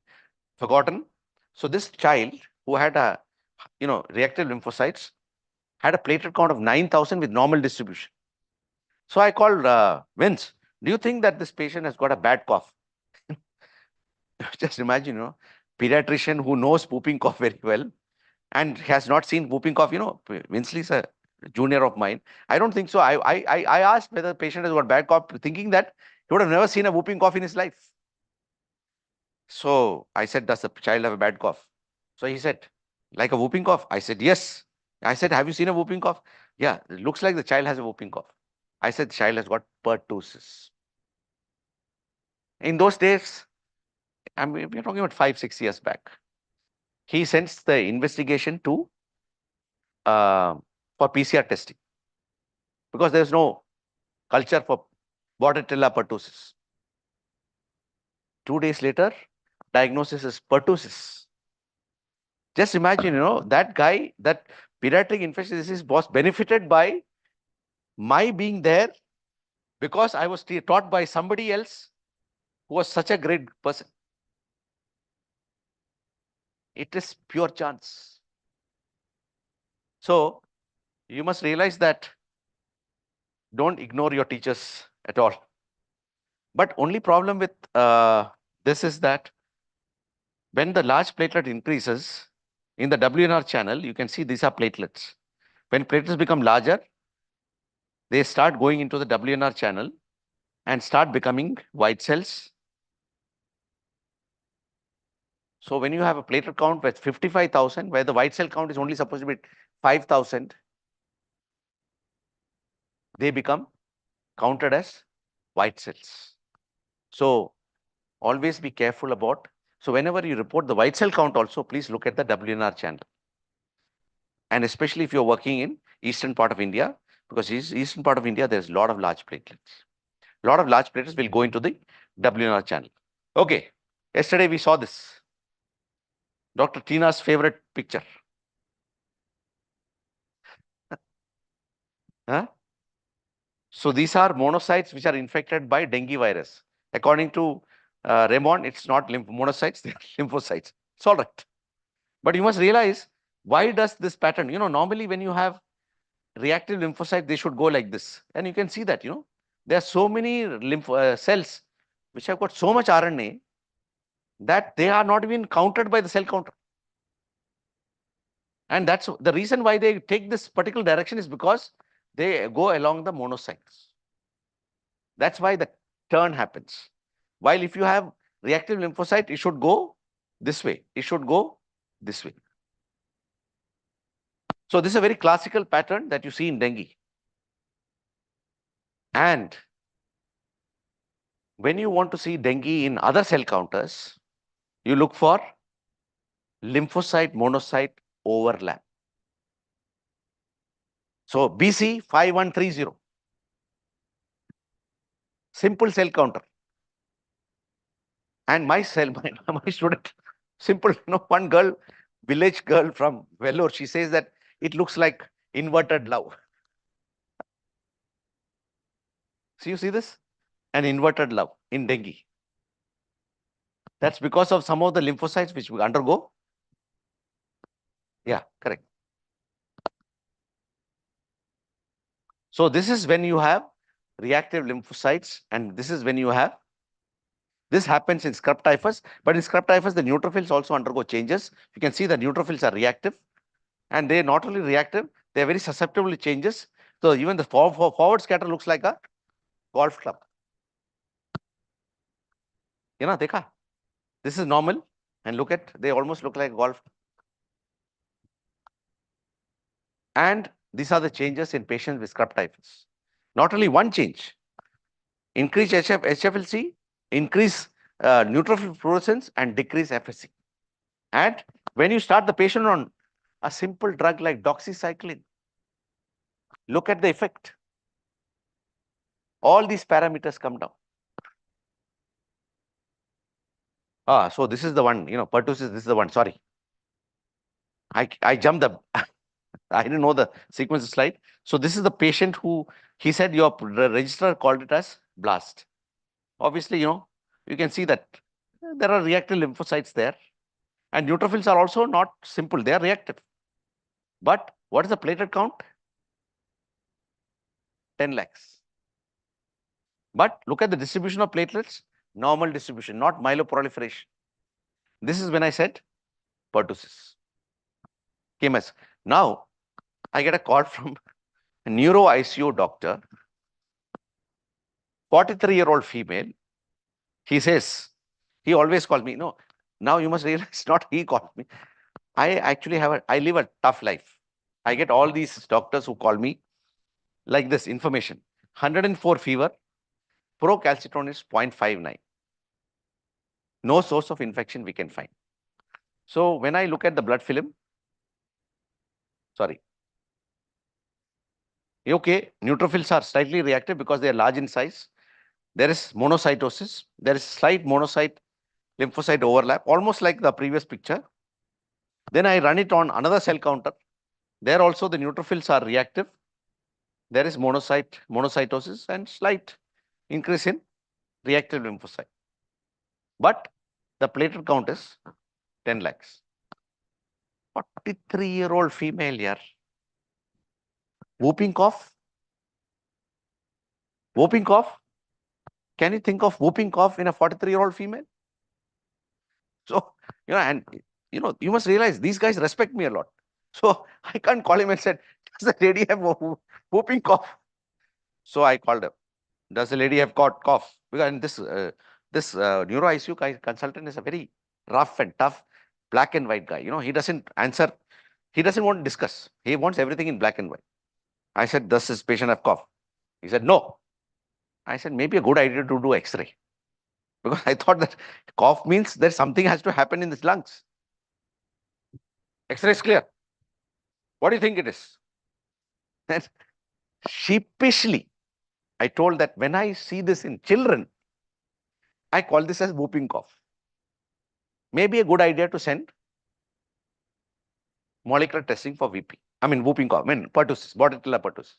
S2: forgotten. So this child who had reactive lymphocytes had a platelet count of 9,000 with normal distribution. So I called Vince. Do you think that this patient has got a bad cough? Just imagine, pediatrician who knows whooping cough very well and has not seen whooping cough. Winsley is a junior of mine. I don't think so. I asked whether the patient has got bad cough, thinking that he would have never seen a whooping cough in his life. So I said, does the child have a bad cough? So he said, like a whooping cough? I said, yes. I said, have you seen a whooping cough? Yeah, it looks like the child has a whooping cough. I said, the child has got pertussis. In those days, we're talking about 5-6 years back. He sends the investigation to for PCR testing because there's no culture for Bordetella pertussis. 2 days later, diagnosis is pertussis. Just imagine, that guy, that pediatric infectious disease was benefited by my being there because I was taught by somebody else who was such a great person. It is pure chance. So you must realize that don't ignore your teachers at all. But only problem with this is that when the large platelet increases in the WNR channel, you can see these are platelets. When platelets become larger, they start going into the WNR channel and start becoming white cells. So when you have a platelet count with 55,000, where the white cell count is only supposed to be 5,000, they become counted as white cells. So always be careful about. So whenever you report the white cell count also, please look at the WNR channel. And especially if you're working in eastern part of India, because eastern part of India, there's a lot of large platelets. A lot of large platelets will go into the WNR channel. Okay, yesterday we saw this. Dr. Tina's favorite picture. Huh? So these are monocytes which are infected by dengue virus. According to Raymond, it's not monocytes, they are lymphocytes. It's all right. But you must realize, why does this pattern? Normally when you have reactive lymphocyte, they should go like this. And you can see that, there are so many cells which have got so much RNA that they are not even counted by the cell counter. And that's the reason why they take this particular direction, is because they go along the monocytes. That's why the turn happens. While if you have reactive lymphocyte, it should go this way. It should go this way. So this is a very classical pattern that you see in dengue. And when you want to see dengue in other cell counters, you look for lymphocyte monocyte overlap. So BC 5130, simple cell counter. And my student, simple, one girl, village girl from Vellore, she says that it looks like inverted love. So you see this? An inverted love in dengue. That's because of some of the lymphocytes which we undergo. Yeah, correct. So this is when you have reactive lymphocytes, and this is when you have, this happens in scrub typhus, but in scrub typhus, the neutrophils also undergo changes. You can see the neutrophils are reactive, and they not only reactive, they are very susceptible to changes. So even the forward scatter looks like a golf club. Dekha? This is normal, and look at, they almost look like golf. And these are the changes in patients with scrub typhus. Not only one change, increase HFLC, increase neutrophil fluorescence, and decrease FSC. And when you start the patient on a simple drug like doxycycline, look at the effect. All these parameters come down. So this is the one, pertussis, this is the one, sorry. I jumped the, I didn't know the sequence slide. So this is the patient who, he said your registrar called it as blast. Obviously, you can see that there are reactive lymphocytes there. And neutrophils are also not simple, they are reactive. But what is the platelet count? 10 lakhs. But look at the distribution of platelets, normal distribution, not myeloproliferation. This is when I said pertussis. KMS. Now, I get a call from a neuro ICU doctor, 43-year-old female. He says, he always called me. No, now you must realize, not he called me. I actually I live a tough life. I get all these doctors who call me like this information. 104 fever, procalcitron is 0.59. No source of infection we can find. So when I look at the blood film, sorry. Okay, neutrophils are slightly reactive because they are large in size. There is monocytosis. There is slight monocyte lymphocyte overlap, almost like the previous picture. Then I run it on another cell counter. There also the neutrophils are reactive. There is monocytosis and slight increase in reactive lymphocyte. But the platelet count is 10 lakhs. 43-year-old female here. Whooping cough. Whooping cough. Can you think of whooping cough in a 43-year-old female? So, and you must realize these guys respect me a lot. So I can't call him and said, does the lady have whooping cough? So I called him. Does the lady have cough? Because this neuro ICU consultant is a very rough and tough black and white guy. He doesn't answer. He doesn't want to discuss. He wants everything in black and white. I said, does this patient have cough? He said, no. I said, maybe a good idea to do X-ray. Because I thought that cough means that something has to happen in his lungs. X-ray is clear. What do you think it is? And sheepishly, I told that when I see this in children, I call this as whooping cough. Maybe a good idea to send molecular testing for VP. I mean, whooping cough, pertussis, Bordetella pertussis.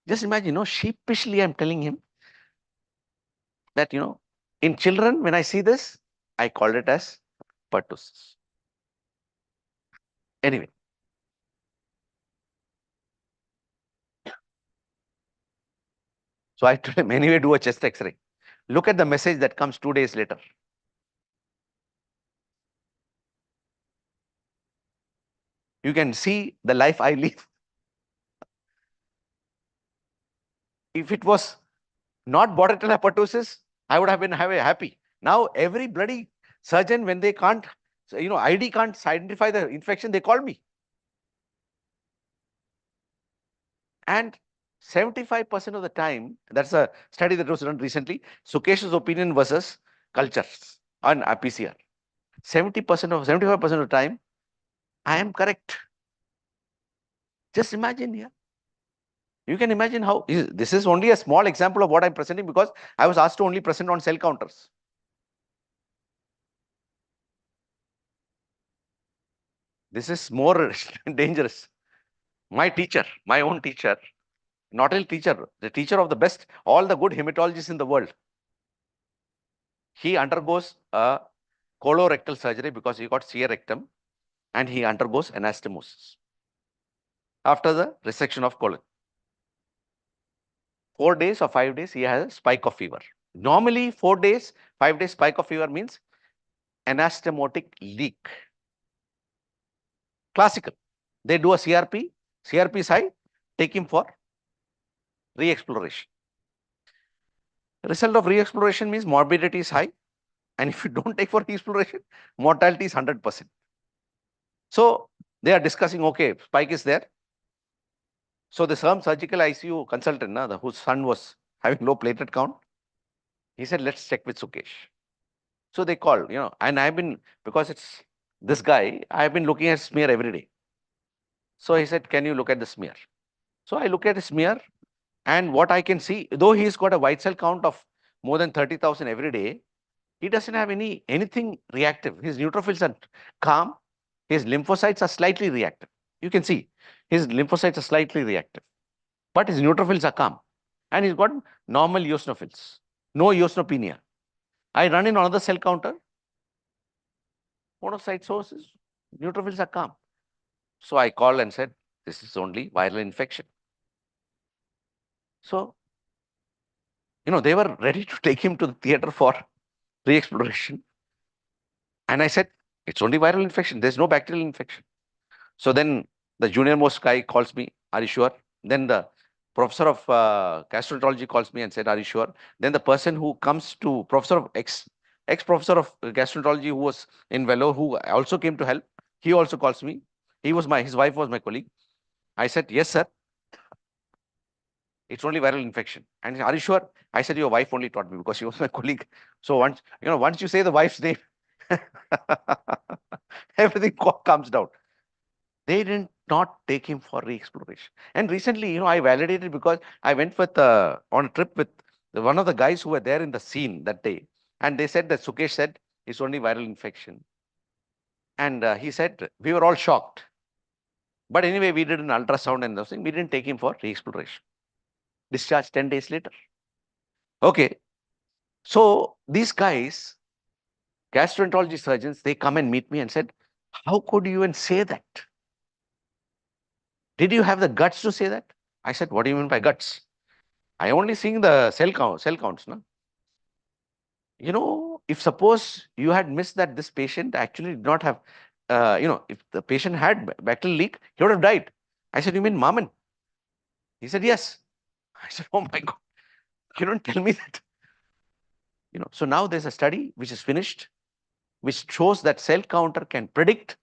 S2: Just imagine, sheepishly I'm telling him that, In children, when I see this, I call it as pertussis. Anyway, so I told him, anyway, do a chest X-ray. Look at the message that comes 2 days later. You can see the life I live. If it was not Bordetella pertussis, I would have been happy. Now every bloody surgeon, when they can't, ID can't identify the infection, they call me. And 75% of the time, that's a study that was done recently, Sukesh's opinion versus cultures on PCR. 75% of the time, I am correct. Just imagine here. You can imagine how this is only a small example of what I'm presenting because I was asked to only present on cell counters. This is more dangerous. My teacher, my own teacher, not only teacher, the teacher of the best, all the good hematologists in the world, he undergoes a colorectal surgery because he got clear rectum and he undergoes anastomosis after the resection of colon. 4 days or 5 days, he has a spike of fever. Normally, 4 days, 5 days spike of fever means anastomotic leak. Classical. They do a CRP, CRP is high, take him for re-exploration. Result of re-exploration means morbidity is high, and if you don't take for re-exploration, mortality is 100%. So they are discussing, okay, spike is there. So the some surgical ICU consultant, whose son was having low platelet count, he said, let's check with Sukesh. So they called, and I've been, because it's this guy, I've been looking at smear every day. So he said, can you look at the smear? So I look at the smear, and what I can see, though he's got a white cell count of more than 30,000 every day, he doesn't have anything reactive. His neutrophils are calm. His lymphocytes are slightly reactive. You can see his lymphocytes are slightly reactive, but his neutrophils are calm. And he's got normal eosinophils, no eosinopenia. I run in another cell counter, monocyte sources, neutrophils are calm. So I called and said, this is only viral infection. So, they were ready to take him to the theater for re-exploration. And I said, it's only viral infection. There's no bacterial infection. So then the junior most guy calls me, are you sure? Then the professor of gastroenterology calls me and said, are you sure? Then the person who comes to ex-professor of gastroenterology who was in Vellore, who also came to help, he also calls me. His wife was my colleague. I said, yes, sir. It's only viral infection. And he said, are you sure? I said, your wife only taught me because she was my colleague. So once you say the wife's name, everything comes down. They did not take him for re-exploration. And recently, I validated because I went on a trip with one of the guys who were there in the scene that day. And they said that Sukesh said it's only viral infection. And he said, we were all shocked. But anyway, we did an ultrasound and those things. We didn't take him for re-exploration. Discharged 10 days later. Okay. So these guys, gastroenterology surgeons, they come and meet me and said, how could you even say that? Did you have the guts to say that? I said, what do you mean by guts? I only seeing the cell counts. No? If suppose you had missed that this patient actually did not have, if the patient had bacterial leak, he would have died. I said, you mean Maman? He said, yes. I said, oh my God, you don't tell me that. So now there's a study which is finished, which shows that cell counter can predict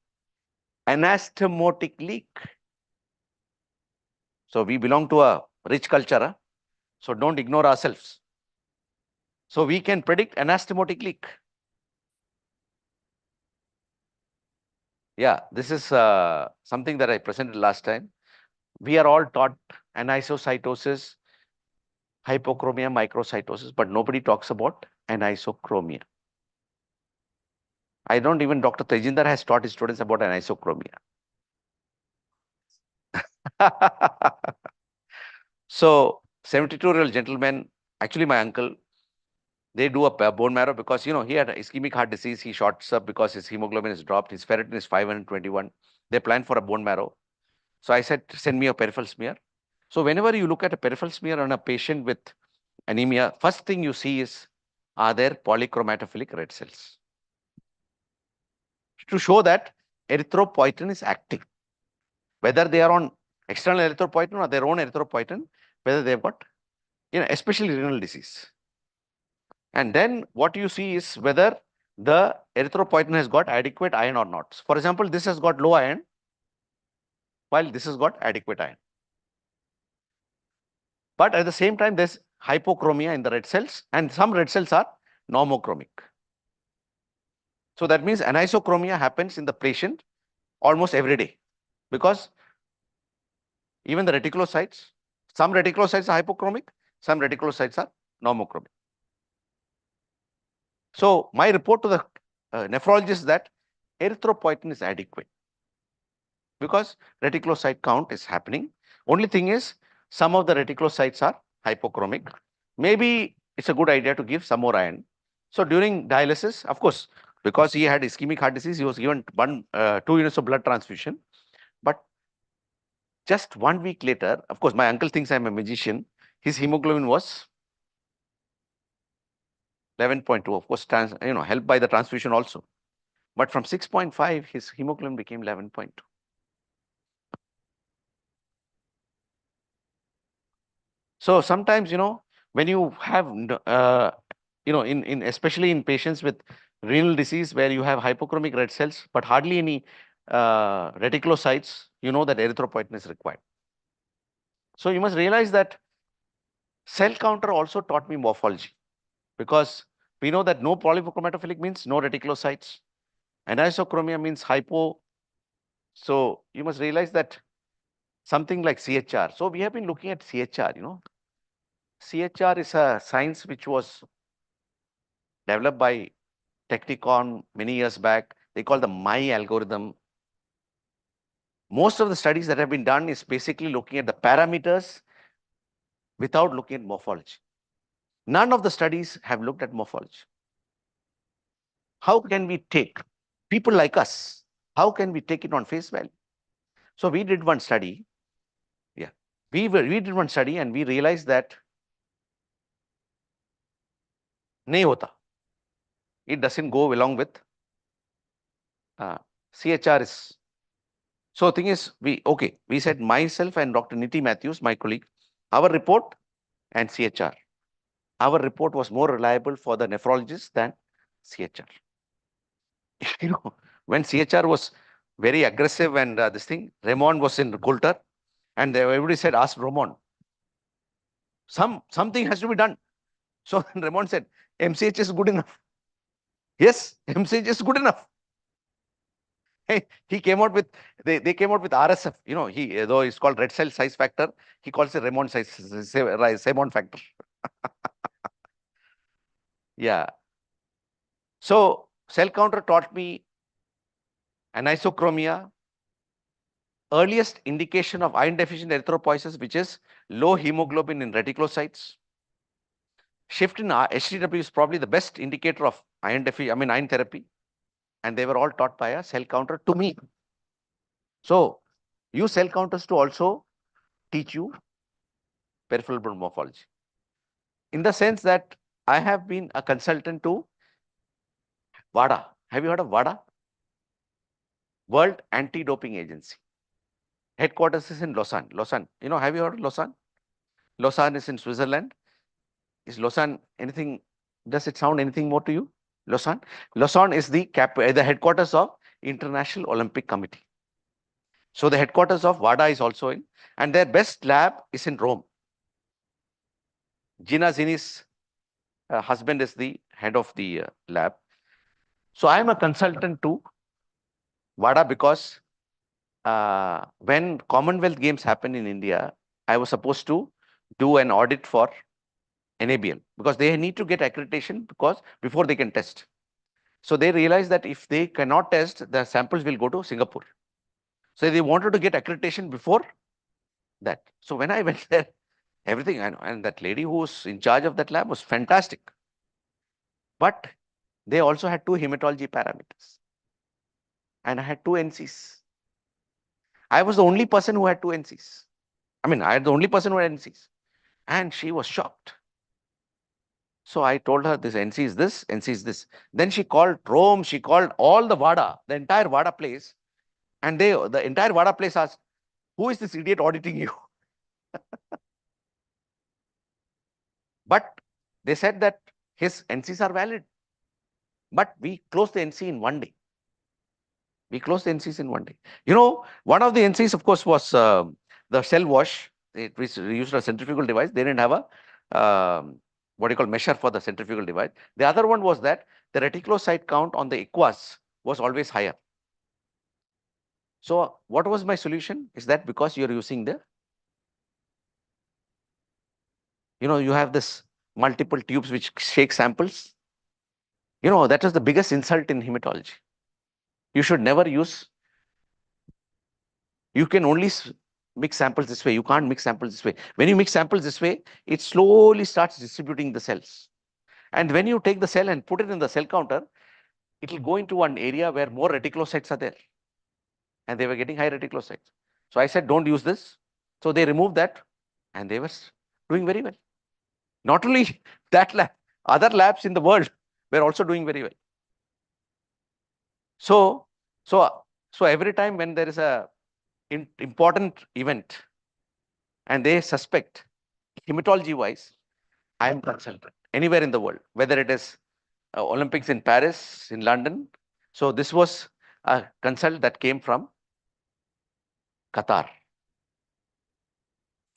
S2: anastomotic leak. So we belong to a rich culture, huh? So don't ignore ourselves. So we can predict anastomotic leak. Yeah, this is something that I presented last time. We are all taught anisocytosis, hypochromia, microcytosis, but nobody talks about anisochromia. I don't even Dr. Tejinder has taught his students about anisochromia. So 72-year-old gentleman, actually my uncle, They do a bone marrow because, he had ischemic heart disease. He shorts up because his hemoglobin is dropped. His ferritin is 521. They planned for a bone marrow. So I said, send me a peripheral smear. So whenever you look at a peripheral smear on a patient with anemia, first thing you see is, are there polychromatophilic red cells? To show that erythropoietin is active, whether they are on external erythropoietin or their own erythropoietin, whether they've got, especially renal disease. And then what you see is whether the erythropoietin has got adequate iron or not. For example, this has got low iron, while this has got adequate iron. But at the same time, there's hypochromia in the red cells, and some red cells are normochromic. So that means anisochromia happens in the patient almost every day, because even the reticulocytes, some reticulocytes are hypochromic, some reticulocytes are normochromic. So my report to the nephrologist is that erythropoietin is adequate because reticulocyte count is happening. Only thing is, some of the reticulocytes are hypochromic. Maybe it's a good idea to give some more iron. So during dialysis, of course, because he had ischemic heart disease, he was given 2 units of blood transfusion. But just 1 week later, of course, my uncle thinks I'm a magician. His hemoglobin was 11.2, of course, helped by the transfusion also. But from 6.5, his hemoglobin became 11.2. So sometimes, when you have, especially in patients with renal disease where you have hypochromic red cells, but hardly any reticulocytes, you know that erythropoietin is required. So you must realize that cell counter also taught me morphology, because we know that no polychromatophilic means no reticulocytes. Anisochromia means hypo. So you must realize that something like CHR. So we have been looking at CHR, CHR is a science which was developed by Technicon many years back. They call the my algorithm. Most of the studies that have been done is basically looking at the parameters without looking at morphology. None of the studies have looked at morphology. How can we take people like us? How can we take it on face value? So we did one study. Yeah, we did one study and we realized that nahi hota. It doesn't go along with CHR is. So thing is, we said myself and Dr. Niti Matthews, my colleague, our report and CHR. Our report was more reliable for the nephrologist than CHR. When CHR was very aggressive and this thing, Raymond was in Coulter, and everybody said, ask Ramon. Something has to be done. So Raymond said, MCH is good enough. Yes, MCH is good enough. He came out with, they came out with RSF, though it's called red cell size factor, he calls it Raymond Raymond factor. Yeah. So cell counter taught me anisochromia, earliest indication of iron deficient erythropoiesis, which is low hemoglobin in reticulocytes. Shift in HTW is probably the best indicator of iron therapy. And they were all taught by a cell counter to me. So use cell counters to also teach you peripheral blood morphology. In the sense that I have been a consultant to WADA. Have you heard of WADA? World Anti-Doping Agency. Headquarters is in Lausanne. Lausanne. Have you heard of Lausanne? Lausanne is in Switzerland. Is Lausanne anything? Does it sound anything more to you? Lausanne. Lausanne is the headquarters of International Olympic Committee. So the headquarters of WADA is also in, and their best lab is in Rome. Gina Zini's husband is the head of the lab. So I am a consultant to WADA because when Commonwealth Games happen in India, I was supposed to do an audit for NABL because they need to get accreditation before they can test. So they realized that if they cannot test, the samples will go to Singapore. So they wanted to get accreditation before that. So when I went there, everything I know, and that lady who was in charge of that lab was fantastic. But they also had two hematology parameters. And I had two NCs. I was the only person who had two NCs. I mean, I had the only person who had NCs. And she was shocked. So I told her this NC is this, NC is this. Then she called Rome, she called all the VADA, the entire VADA place. And the entire VADA place asked, who is this idiot auditing you? But they said that his NCs are valid. But we closed the NC in one day. We closed the NCs in one day. One of the NCs, of course, was the cell wash. It was used a centrifugal device. They didn't have a what do you call measure for the centrifugal device. The other one was that the reticulocyte count on the aqueous was always higher. So what was my solution? Is that because you're using you have this multiple tubes which shake samples. That was the biggest insult in hematology. You should never use. You can only mix samples this way. You can't mix samples this way. When you mix samples this way, it slowly starts distributing the cells. And when you take the cell and put it in the cell counter, it will go into one area where more reticulocytes are there. And they were getting high reticulocytes. So I said, don't use this. So they removed that and they were doing very well. Not only that lab, other labs in the world were also doing very well. So every time when there is a important event and they suspect hematology wise, I am consulted anywhere in the world, whether it is Olympics in Paris, in London. So this was a consult that came from Qatar.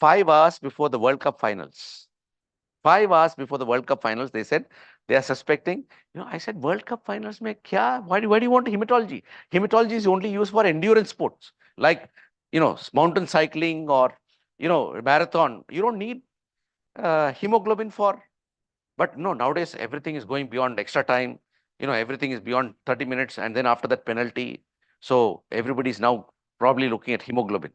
S2: 5 hours before the World Cup finals. 5 hours before the World Cup finals, they said they are suspecting. I said, World Cup finals, mein kya? Why do you want hematology? Hematology is only used for endurance sports, like, mountain cycling or, marathon. You don't need hemoglobin for. But no, nowadays everything is going beyond extra time. Everything is beyond 30 minutes and then after that penalty. So everybody is now probably looking at hemoglobin.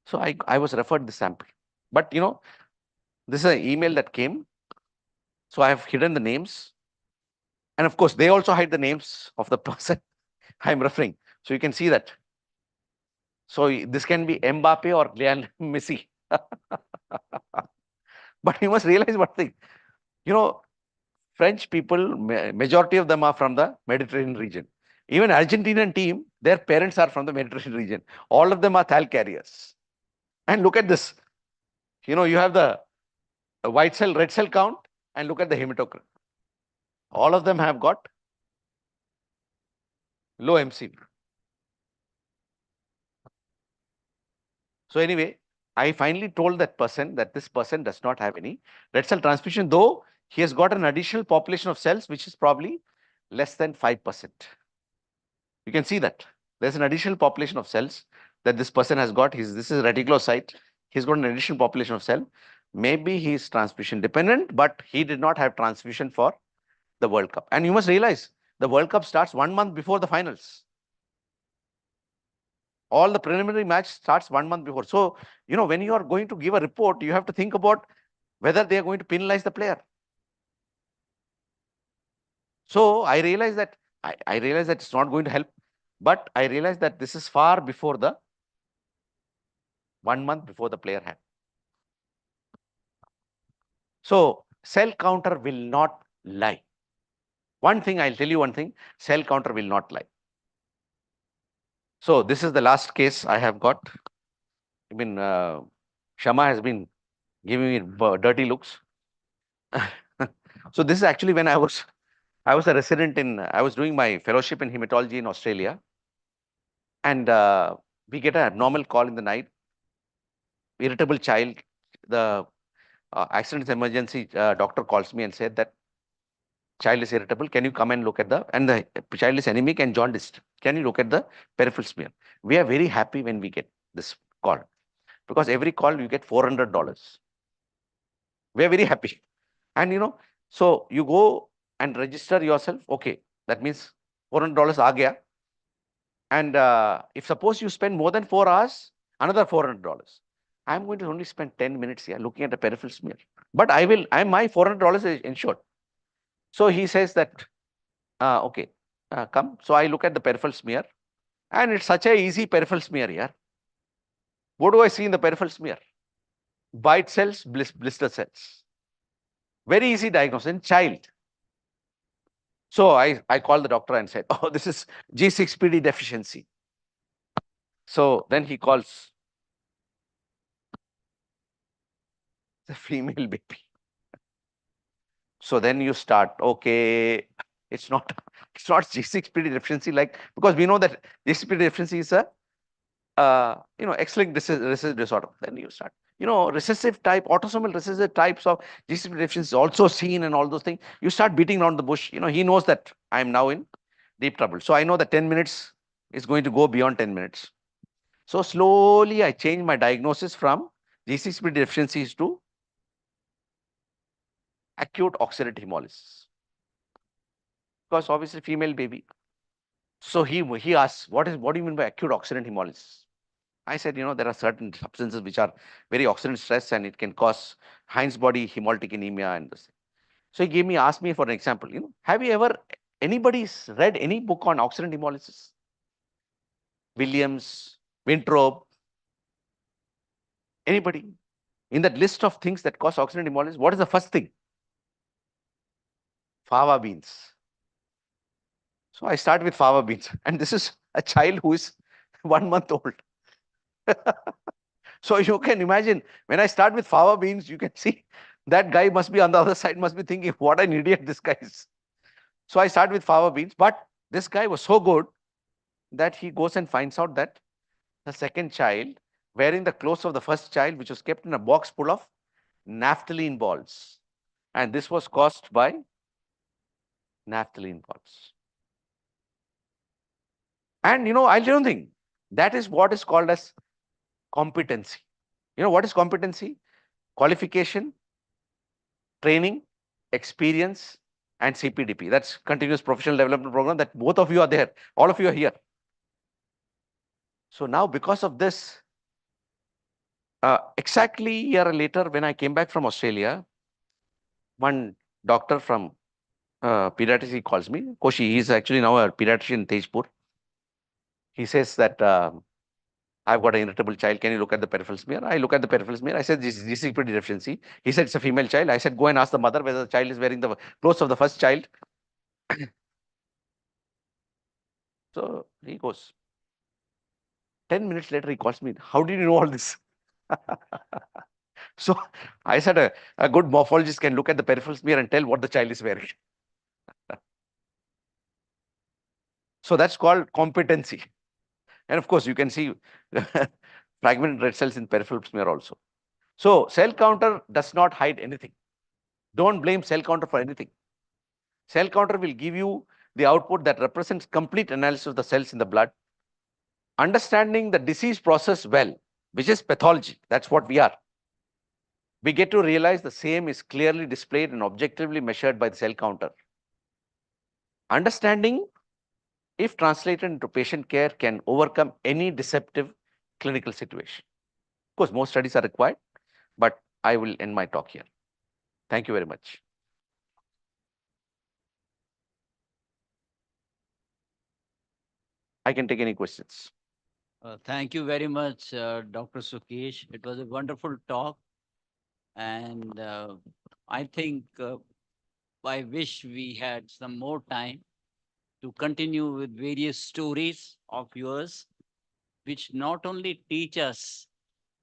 S2: So I was referred the sample. But this is an email that came. So I have hidden the names. And of course, they also hide the names of the person I'm referring. So you can see that. So this can be Mbappe or Lionel Messi. But you must realize one thing. French people, majority of them are from the Mediterranean region. Even Argentinian team, their parents are from the Mediterranean region. All of them are thal carriers. And look at this. You have the white cell, red cell count, and look at the hematocrit. All of them have got low MCV. So anyway, I finally told that person that this person does not have any red cell transfusion, though he has got an additional population of cells, which is probably less than 5%. You can see that there's an additional population of cells that this person has got. This is reticulocyte. He's got an additional population of cell. Maybe he's transfusion dependent, but he did not have transfusion for the World Cup. And you must realize the World Cup starts 1 month before the finals. All the preliminary match starts 1 month before. So, when you are going to give a report, you have to think about whether they are going to penalize the player. So I realized that it's not going to help, but I realized that this is far before the 1 month before the player had. So cell counter will not lie. One thing, I'll tell you one thing, cell counter will not lie. So this is the last case I have got. I mean, Shama has been giving me dirty looks. So this is actually when I was a resident I was doing my fellowship in hematology in Australia. And we get an abnormal call in the night, irritable child. The accident emergency doctor calls me and said that child is irritable. Can you come and look at and the child is anemic and jaundiced. Can you look at the peripheral smear? We are very happy when we get this call because every call you get $400. We are very happy. And so you go and register yourself. Okay, that means $400 aa gaya. And if suppose you spend more than 4 hours, another $400. I'm going to only spend 10 minutes here looking at the peripheral smear. But my $400 is insured. So he says that, okay, come. So I look at the peripheral smear, and it's such a easy peripheral smear here. What do I see in the peripheral smear? Bite cells, blister cells. Very easy diagnosis in child. So I called the doctor and said, oh, this is G6PD deficiency. So then he calls the female baby. So then you start, okay, it's not it's not G6PD deficiency, like, because we know that G6PD deficiency is a X-linked recessive disorder. Then you start, recessive type, autosomal recessive types of G6PD deficiency also seen, and all those things. You start beating around the bush. He knows that I'm now in deep trouble. So I know that 10 minutes is going to go beyond 10 minutes. So slowly I change my diagnosis from G6PD deficiencies to acute oxidant hemolysis, because obviously female baby. So he asks, what do you mean by acute oxidant hemolysis? I said, there are certain substances which are very oxidant stress, and it can cause Heinz body hemolytic anemia and this. So he asked me for an example. Have you ever anybody's read any book on oxidant hemolysis? Williams, Winthrop, anybody? In that list of things that cause oxidant hemolysis, what is the first thing? Fava beans. So I start with fava beans, and this is a child who is 1 month old. So you can imagine, when I start with fava beans, you can see that guy must be on the other side, must be thinking, what an idiot this guy is. So I start with fava beans, but this guy was so good that he goes and finds out that the second child wearing the clothes of the first child, which was kept in a box full of naphthalene balls. And this was caused by naphthalene balls. And I'll tell you one thing, that is what is called as competency. What is competency? Qualification, training, experience, and CPDP. That's continuous professional development program, that both of you are there. All of you are here. So now, because of this, exactly a year later, when I came back from Australia, one doctor from pediatrics, he calls me. Koshi, he's actually now a pediatrician in Tejpur. He says that, I've got an irritable child. Can you look at the peripheral smear? I look at the peripheral smear. I said, this is pretty deficiency. He said, it's a female child. I said, go and ask the mother whether the child is wearing the clothes of the first child. So he goes. 10 minutes later, he calls me. How did you know all this? So I said, a good morphologist can look at the peripheral smear and tell what the child is wearing. So that's called competency. And of course, you can see fragmented red cells in peripheral smear also. So cell counter does not hide anything. Don't blame cell counter for anything. Cell counter will give you the output that represents complete analysis of the cells in the blood. Understanding the disease process well, which is pathology, that's what we are. We get to realize the same is clearly displayed and objectively measured by the cell counter. Understanding, if translated into patient care, can overcome any deceptive clinical situation. Of course, more studies are required, but I will end my talk here. Thank you very much. I can take any questions.
S3: Thank you very much, Dr. Sukesh. It was a wonderful talk. And I think I wish we had some more time to continue with various stories of yours, which not only teach us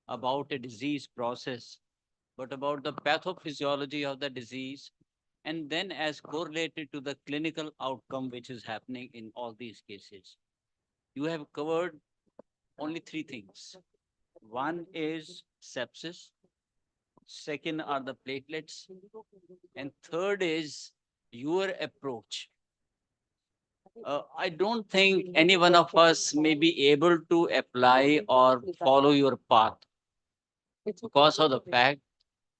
S3: about a disease process, but about the pathophysiology of the disease, and then as correlated to the clinical outcome which is happening in all these cases. You have covered only three things. One is sepsis, second are the platelets, and third is your approach. I don't think any one of us may be able to apply or follow your path because of the fact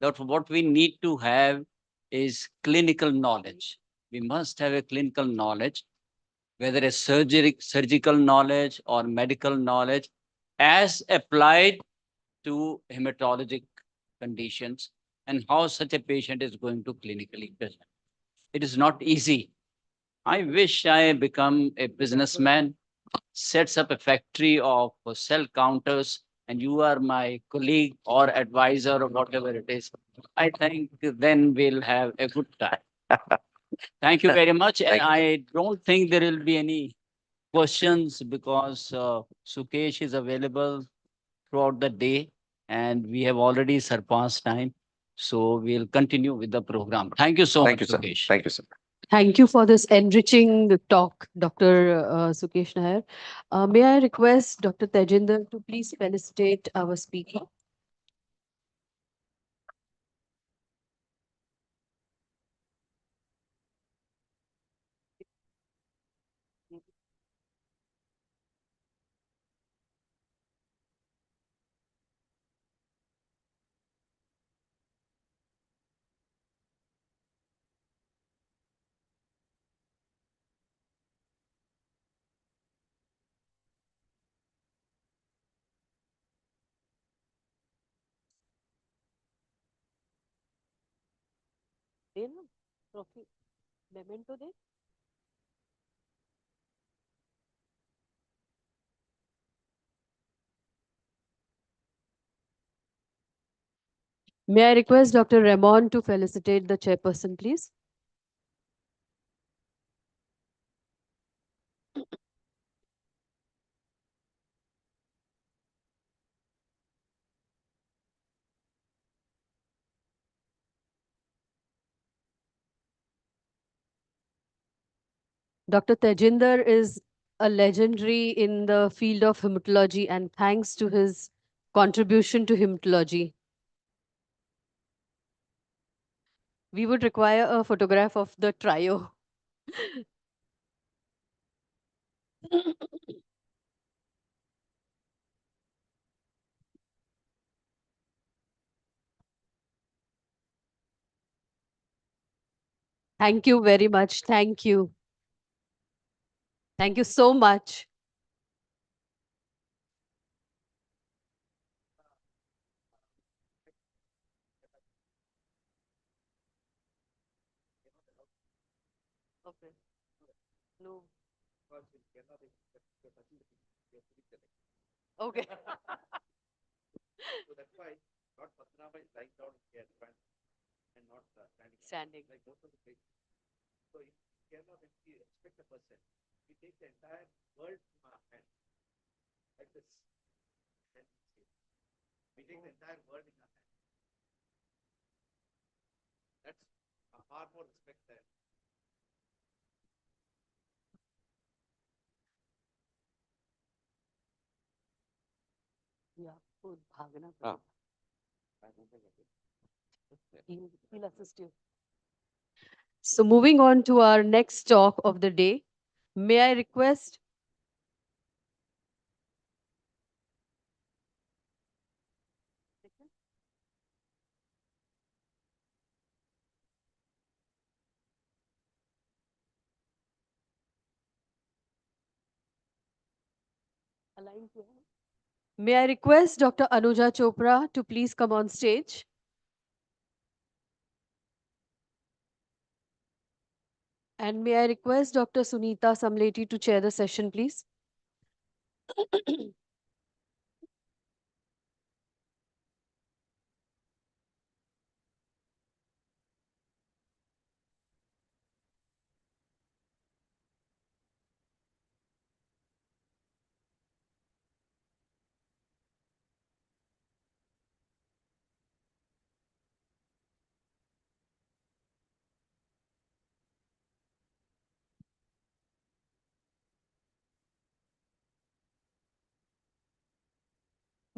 S3: that what we need to have is clinical knowledge. We must have a clinical knowledge, whether a surgical knowledge or medical knowledge, as applied to hematologic conditions and how such a patient is going to clinically present. It is not easy. I wish I become a businessman, sets up a factory of cell counters, and you are my colleague or advisor or whatever it is. I think then we'll have a good time. Thank you very much. And
S2: Thank you.
S3: I don't think there will be any questions because Sukesh is available throughout the day and we have already surpassed time. So we'll continue with the program. Thank you so
S2: Thank
S3: much,
S2: you, sir.
S3: Sukesh.
S2: Thank you, sir.
S1: Thank you for this enriching talk, Dr. Sukesh Nair. May I request Dr. Tejinder to please felicitate our speaker? देना trophy memento they May I request Dr. Ramon to felicitate the chairperson, please? Dr. Tejinder is a legendary in the field of hematology, and thanks to his contribution to hematology, we would require a photograph of the trio. Thank you very much. Thank you. Thank you so much. Okay. No. Okay.
S2: So that's why Lord Padmanabha is lying down here and not standing.
S1: Standing.
S2: Like most of the places. So in Kerala, when we respect a person, we take the entire world from our hand, like this. We take the entire world in our hand. That's a far more respect than.
S1: Yeah, food bhagna.
S2: Ah.
S1: He'll assist you. So moving on to our next talk of the day, may I request May I request Dr. Anuja Chopra to please come on stage? And may I request Dr. Sunita Samleti to chair the session, please?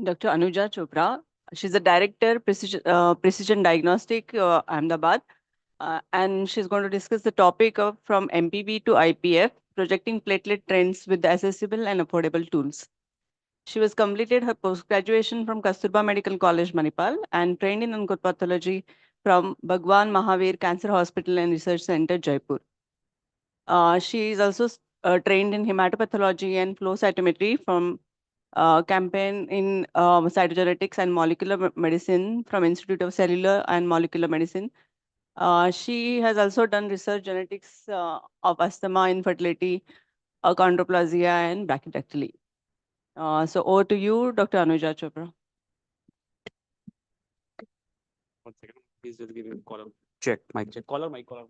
S4: Dr. Anuja Chopra. She's the director, Precision Diagnostic, Ahmedabad. And she's going to discuss the topic of from MPV to IPF, projecting platelet trends with accessible and affordable tools. She was completed her post-graduation from Kasturba Medical College, Manipal, and trained in oncopathology from Bhagwan Mahavir Cancer Hospital and Research Center, Jaipur. She is also trained in hematopathology and flow cytometry from campaign in cytogenetics and molecular medicine from Institute of Cellular and Molecular Medicine, She has also done research genetics of asthma, infertility, achondroplasia, and brachydactyly. So over to you, Dr. Anuja Chopra.
S5: 1 second. Please just give me a caller. Check. Mic check. Caller, mic caller.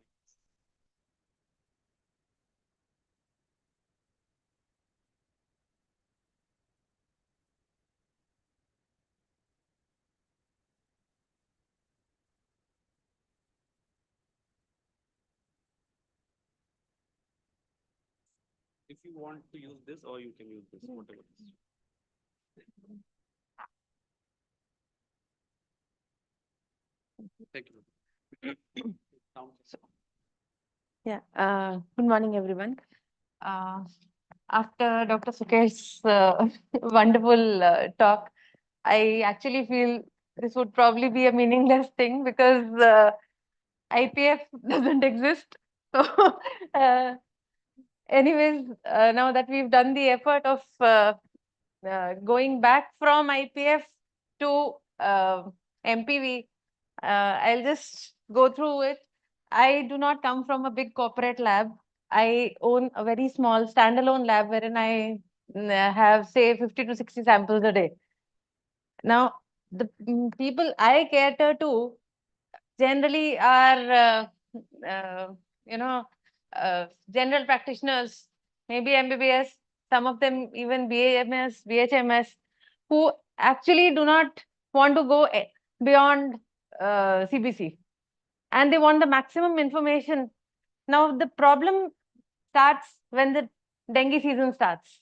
S5: If you want to use this, or you can use this, whatever it is. Thank you.
S6: Yeah, good morning, everyone. Uh, After Dr. Sukesh's wonderful talk, I actually feel this would probably be a meaningless thing because IPF doesn't exist. So, anyways, now that we've done the effort of going back from IPF to MPV, I'll just go through it. I do not come from a big corporate lab. I own a very small standalone lab wherein I have, say, 50 to 60 samples a day. Now, the people I cater to generally are, you know, general practitioners, maybe MBBS, some of them even BAMS, BHMS, who actually do not want to go beyond CBC, and they want the maximum information. Now, the problem starts when the dengue season starts.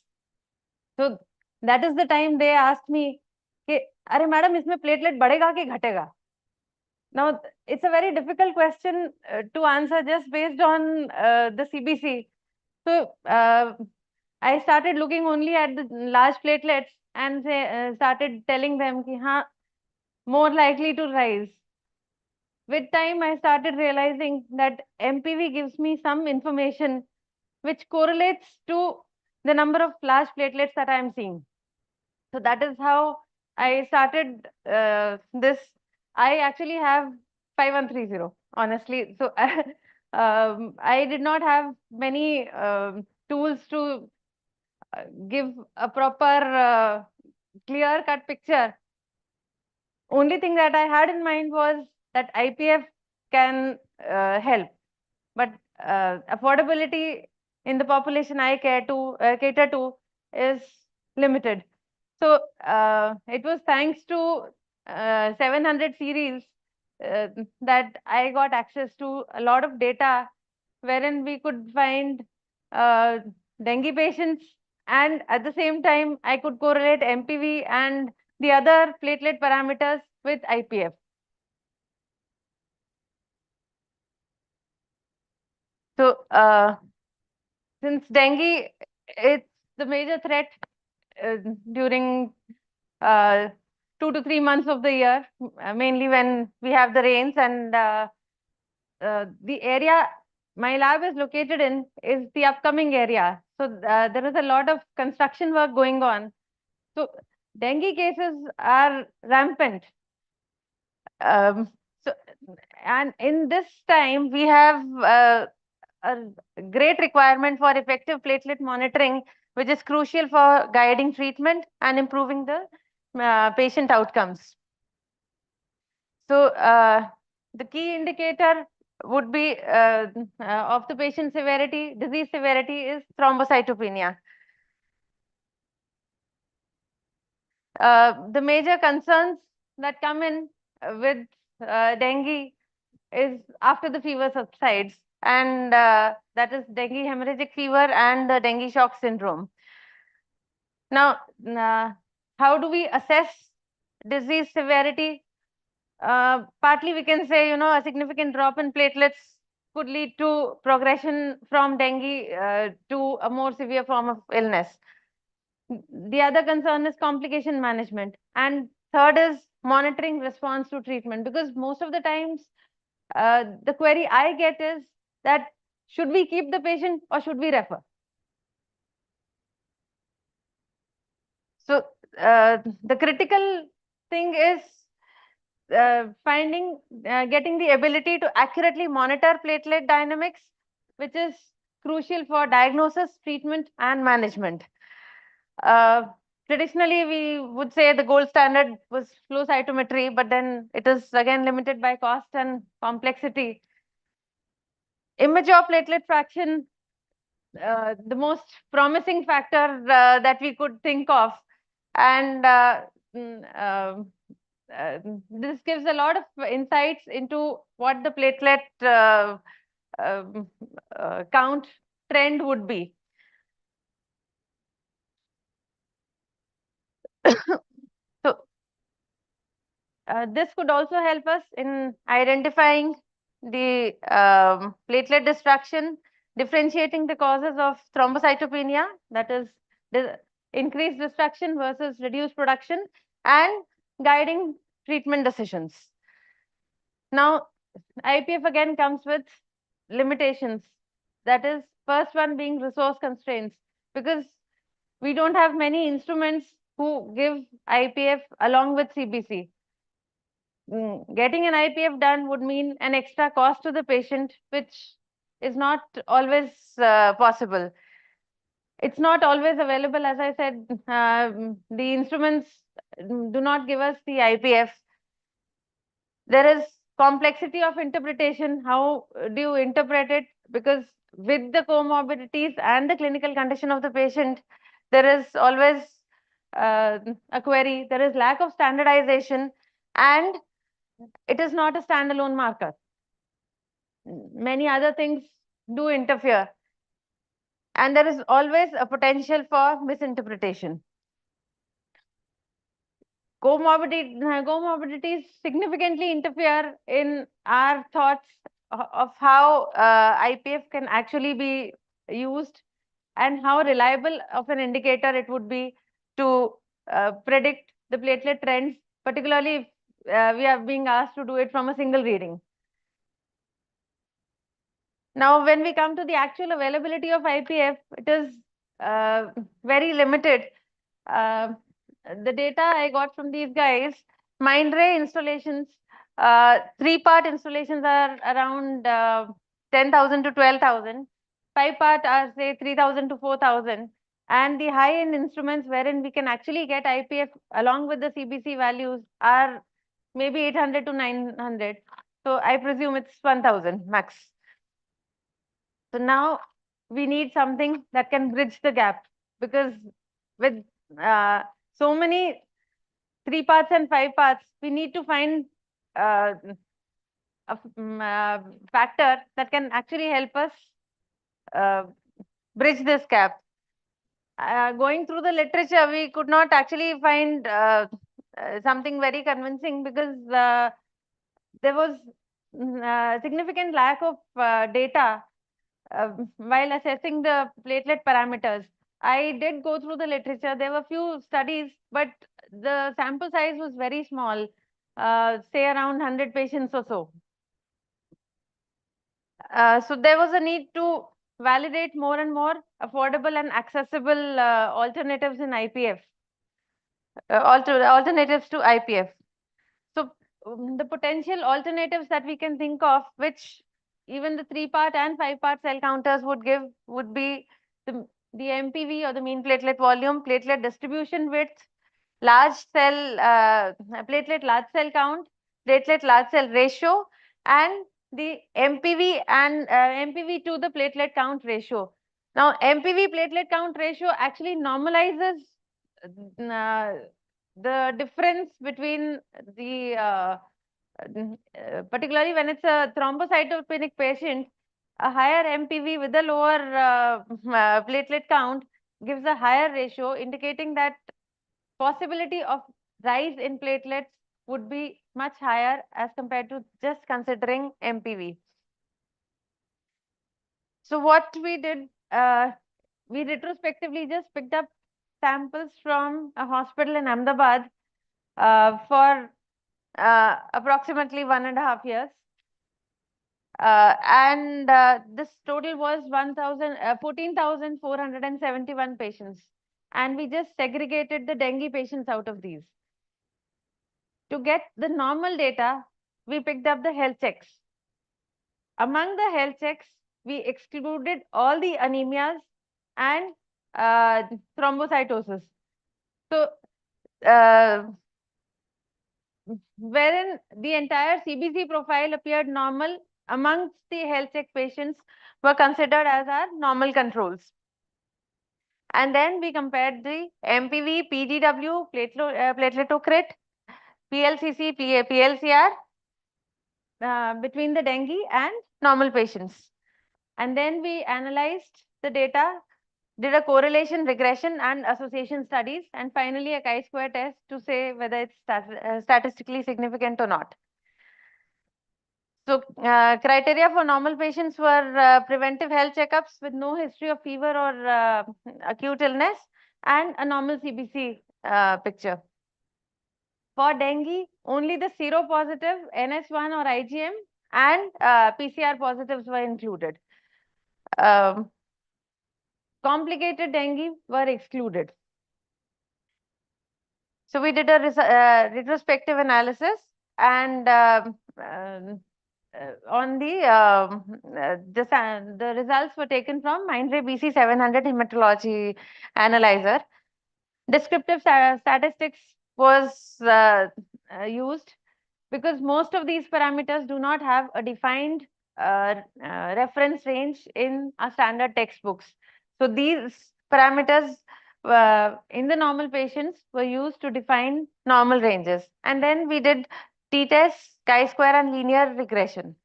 S6: So that is the time they asked me, कि, अरे madam इसमें platelet बढ़ेगा कि घटेगा? Now, it's a very difficult question to answer just based on the CBC. So, I started looking only at the large platelets and started telling them कि हाँ, more likely to rise. With time, I started realizing that MPV gives me some information which correlates to the number of large platelets that I am seeing. So that is how I started this. I actually have 5130, honestly. So I did not have many tools to give a proper clear cut picture. Only thing that I had in mind was that IPF can help, but affordability in the population I cater to is limited. So it was thanks to 700 series that I got access to a lot of data wherein we could find uh, dengue patients, and at the same time I could correlate MPV and the other platelet parameters with IPF. So since dengue, it's the major threat during 2 to 3 months of the year, mainly when we have the rains, and the area my lab is located in is the upcoming area. So there is a lot of construction work going on. So dengue cases are rampant. So, and in this time, we have a great requirement for effective platelet monitoring, which is crucial for guiding treatment and improving the patient outcomes. So the key indicator would be of the patient severity, disease severity, is thrombocytopenia. The major concerns that come in with dengue is after the fever subsides, and that is dengue hemorrhagic fever and the dengue shock syndrome. Now, how do we assess disease severity? Partly we can say, a significant drop in platelets could lead to progression from dengue to a more severe form of illness. The other concern is complication management. And third is monitoring response to treatment, because most of the times the query I get is that should we keep the patient or should we refer? So the critical thing is getting the ability to accurately monitor platelet dynamics, which is crucial for diagnosis, treatment, and management. Uh, Traditionally, we would say the gold standard was flow cytometry, but then it is again limited by cost and complexity. Immature platelet fraction, the most promising factor that we could think of. And this gives a lot of insights into what the platelet um, count trend would be. So this could also help us in identifying the platelet destruction, differentiating the causes of thrombocytopenia, that is increased destruction versus reduced production, and guiding treatment decisions. Now, IPF again comes with limitations. That is, first one being resource constraints, because we don't have many instruments who give IPF along with CBC. Getting an IPF done would mean an extra cost to the patient, which is not always possible. It's not always available, as I said. The instruments do not give us the IPF. There is complexity of interpretation. How do you interpret it? Because with the comorbidities and the clinical condition of the patient, there is always a query. There is lack of standardization, and it is not a standalone marker. Many other things do interfere, and there is always a potential for misinterpretation. Comorbidities significantly interfere in our thoughts of how IPF can actually be used and how reliable of an indicator it would be to predict the platelet trends, particularly if we are being asked to do it from a single reading. Now, when we come to the actual availability of IPF, it is very limited. The data I got from these guys, Mindray installations, 3-part installations are around 10,000 to 12,000. 5-part are say 3,000 to 4,000. And the high-end instruments wherein we can actually get IPF along with the CBC values are maybe 800 to 900. So I presume it's 1,000 max. So now we need something that can bridge the gap, because with so many 3 parts and 5 parts, we need to find a factor that can actually help us bridge this gap. Going through the literature, we could not actually find something very convincing, because there was significant lack of data while assessing the platelet parameters. I did go through the literature. There were few studies, but the sample size was very small, say around 100 patients or so. So there was a need to validate more and more affordable and accessible alternatives in IPF, alternatives to IPF. So the potential alternatives that we can think of, which even the 3-part and 5-part cell counters would give, would be the MPV, or the mean platelet volume, platelet distribution width, large cell platelet large cell count, platelet large cell ratio, and the MPV and MPV to the platelet count ratio. Now, MPV platelet count ratio actually normalizes the difference between the particularly when it's a thrombocytopenic patient. A higher MPV with a lower platelet count gives a higher ratio, indicating that possibility of rise in platelets would be much higher as compared to just considering MPV. So what we did, we retrospectively just picked up samples from a hospital in Ahmedabad for approximately 1.5 years. And this total was 14,471 patients. And we just segregated the dengue patients out of these. To get the normal data, we picked up the health checks. Among the health checks, we excluded all the anemias and thrombocytosis. So, wherein the entire CBC profile appeared normal amongst the health check patients were considered as our normal controls. And then we compared the MPV, PGW, plateletocrit, PLCC, PLCR between the dengue and normal patients. And then we analyzed the data, did a correlation, regression, and association studies, and finally a chi-square test to say whether it's statistically significant or not. So, criteria for normal patients were preventive health checkups with no history of fever or acute illness and a normal CBC picture. For dengue, only the seropositive NS1 or IgM and PCR positives were included. Complicated dengue were excluded. So we did a retrospective analysis, and on the results were taken from Mindray BC 700 hematology analyzer. Descriptive statistics was used because most of these parameters do not have a defined reference range in our standard textbooks. So these parameters in the normal patients were used to define normal ranges. And then we did t-test, chi-square, and linear regression.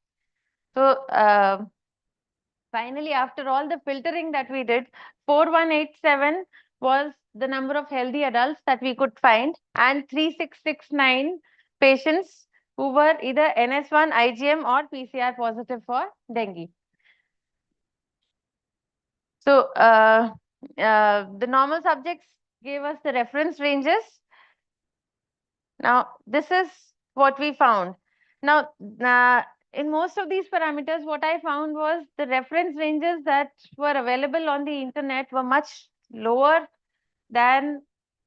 S6: So finally, after all the filtering that we did, 4187 was the number of healthy adults that we could find, and 3669 patients who were either NS1, IgM, or PCR positive for dengue. So the normal subjects gave us the reference ranges. Now, this is what we found. Now, in most of these parameters, what I found was the reference ranges that were available on the internet were much lower than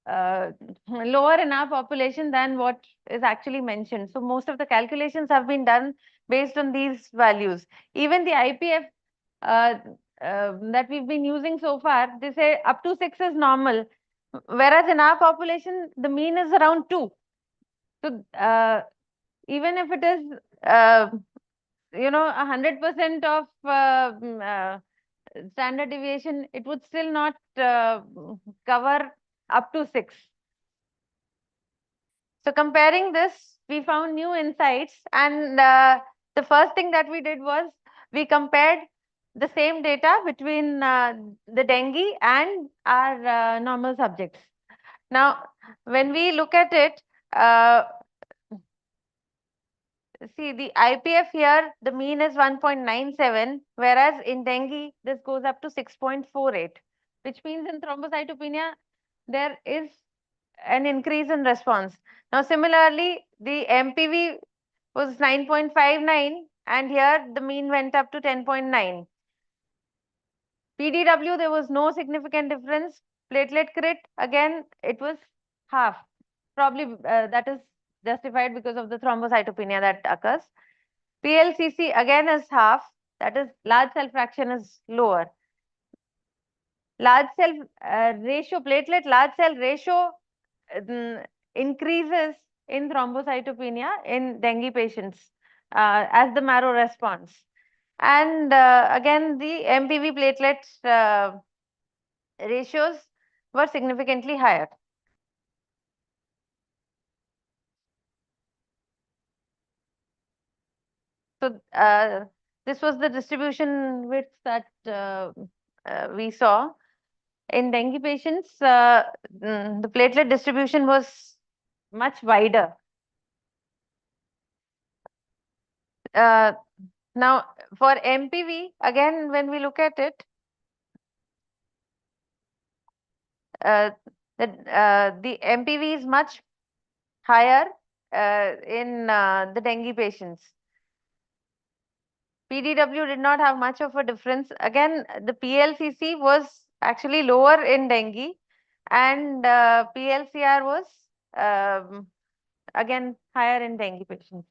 S6: lower in our population than what is actually mentioned. So most of the calculations have been done based on these values. Even the IPF that we've been using so far, they say up to 6 is normal, whereas in our population, the mean is around 2. So even if it is, 100% of standard deviation, it would still not cover up to 6. So comparing this, we found new insights, and the first thing that we did was we compared the same data between the dengue and our normal subjects. Now, when we look at it, see the IPF here, the mean is 1.97, whereas in dengue, this goes up to 6.48, which means in thrombocytopenia, there is an increase in response. Now, similarly, the MPV was 9.59, and here the mean went up to 10.9. PDW, there was no significant difference. Platelet crit, again, it was half. Probably that is justified because of the thrombocytopenia that occurs. PLCC again is half, that is large cell fraction is lower. Large cell ratio, platelet large cell ratio increases in thrombocytopenia in dengue patients as the marrow responds. And again, the MPV platelet ratios were significantly higher. So this was the distribution width that we saw. In dengue patients, the platelet distribution was much wider. Now, for MPV, again, when we look at it, the MPV is much higher in the dengue patients. PDW did not have much of a difference. Again, the PLCC was actually lower in dengue, and PLCR was again higher in dengue patients.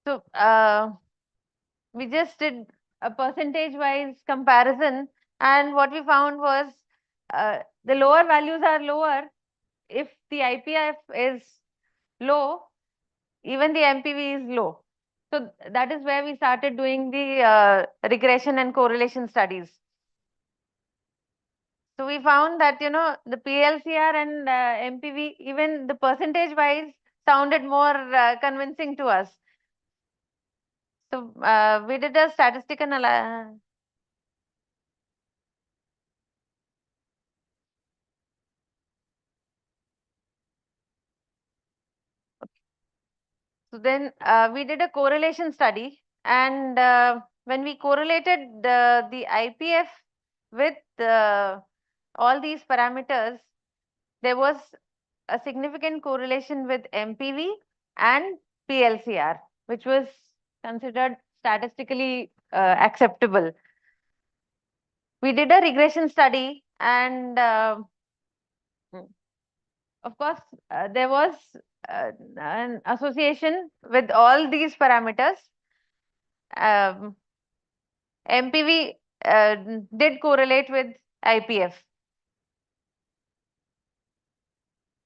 S6: So we just did a percentage-wise comparison, and what we found was the lower values are lower if the IPF is low, even the MPV is low. So that is where we started doing the regression and correlation studies. So we found that, you know, the PLCR and MPV, even the percentage-wise, sounded more convincing to us. So we did a statistical So then we did a correlation study, and when we correlated the IPF with all these parameters, there was a significant correlation with MPV and PLCR, which was considered statistically acceptable. We did a regression study, and of course, there was an association with all these parameters. MPV did correlate with IPF.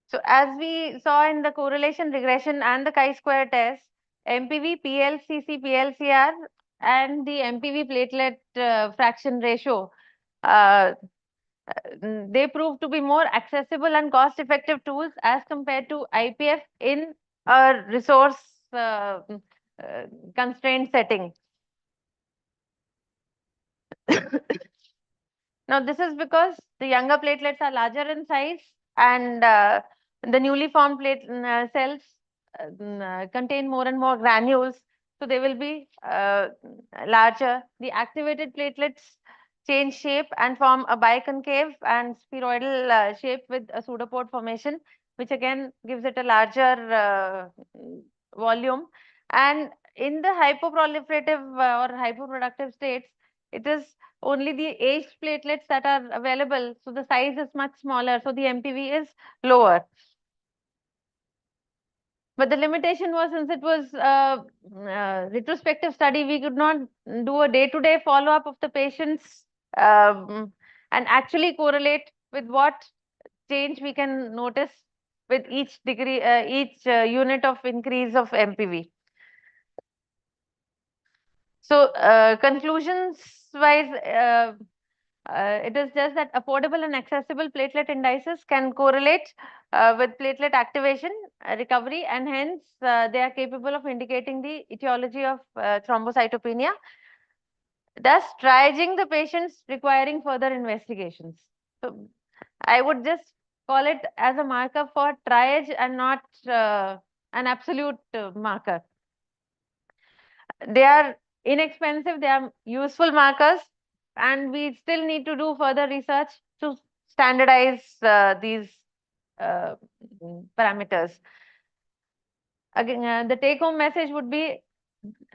S6: So as we saw in the correlation, regression and the chi-square test, MPV, PLCC, PLCR and the MPV platelet fraction ratio, they proved to be more accessible and cost-effective tools as compared to IPF in a resource constrained setting. Now, this is because the younger platelets are larger in size, and the newly formed cells contain more and more granules, so they will be larger. The activated platelets change shape and form a biconcave and spheroidal shape with a pseudopod formation, which again gives it a larger volume. And in the hypoproliferative or hypoproductive states, it is only the aged platelets that are available. So the size is much smaller. So the MPV is lower. But the limitation was, since it was a retrospective study, we could not do a day-to-day follow-up of the patients and actually correlate with what change we can notice with each degree, each unit of increase of MPV. So conclusions wise, it is just that affordable and accessible platelet indices can correlate with platelet activation, recovery, and hence they are capable of indicating the etiology of thrombocytopenia, thus triaging the patients requiring further investigations. So I would just call it as a marker for triage and not an absolute marker. They are inexpensive, they are useful markers, and we still need to do further research to standardize these parameters. Again, the take-home message would be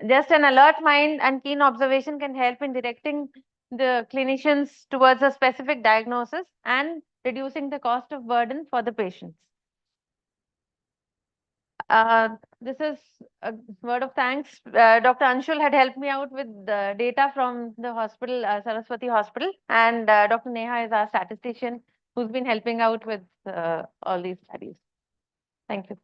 S6: just an alert mind and keen observation can help in directing the clinicians towards a specific diagnosis and reducing the cost of burden for the patients. This is a word of thanks. Dr. Anshul had helped me out with the data from the hospital, Saraswati Hospital, and Dr. Neha is our statistician who's been helping out with all these studies. Thank you.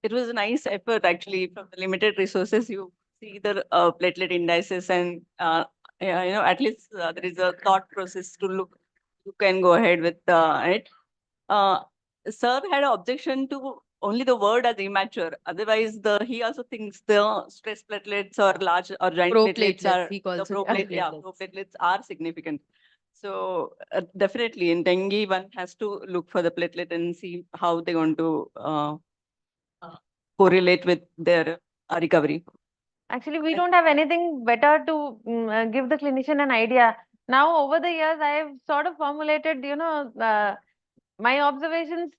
S4: It was a nice effort, actually, from the limited resources. You see the platelet indices, and yeah, you know, at least there is a thought process to look. You can go ahead with it. Sir had an objection to only the word as immature. Otherwise, he also thinks the stress platelets or large or giant platelets
S1: Proplatelets,
S4: are
S1: he calls it.
S4: yeah,
S1: Proplatelets.
S4: proplatelets are significant. So definitely in dengue, one has to look for the platelet and see how they're going to correlate with their recovery.
S6: Actually, we don't have anything better to give the clinician an idea. Now, over the years, I have sort of formulated, you know, my observations.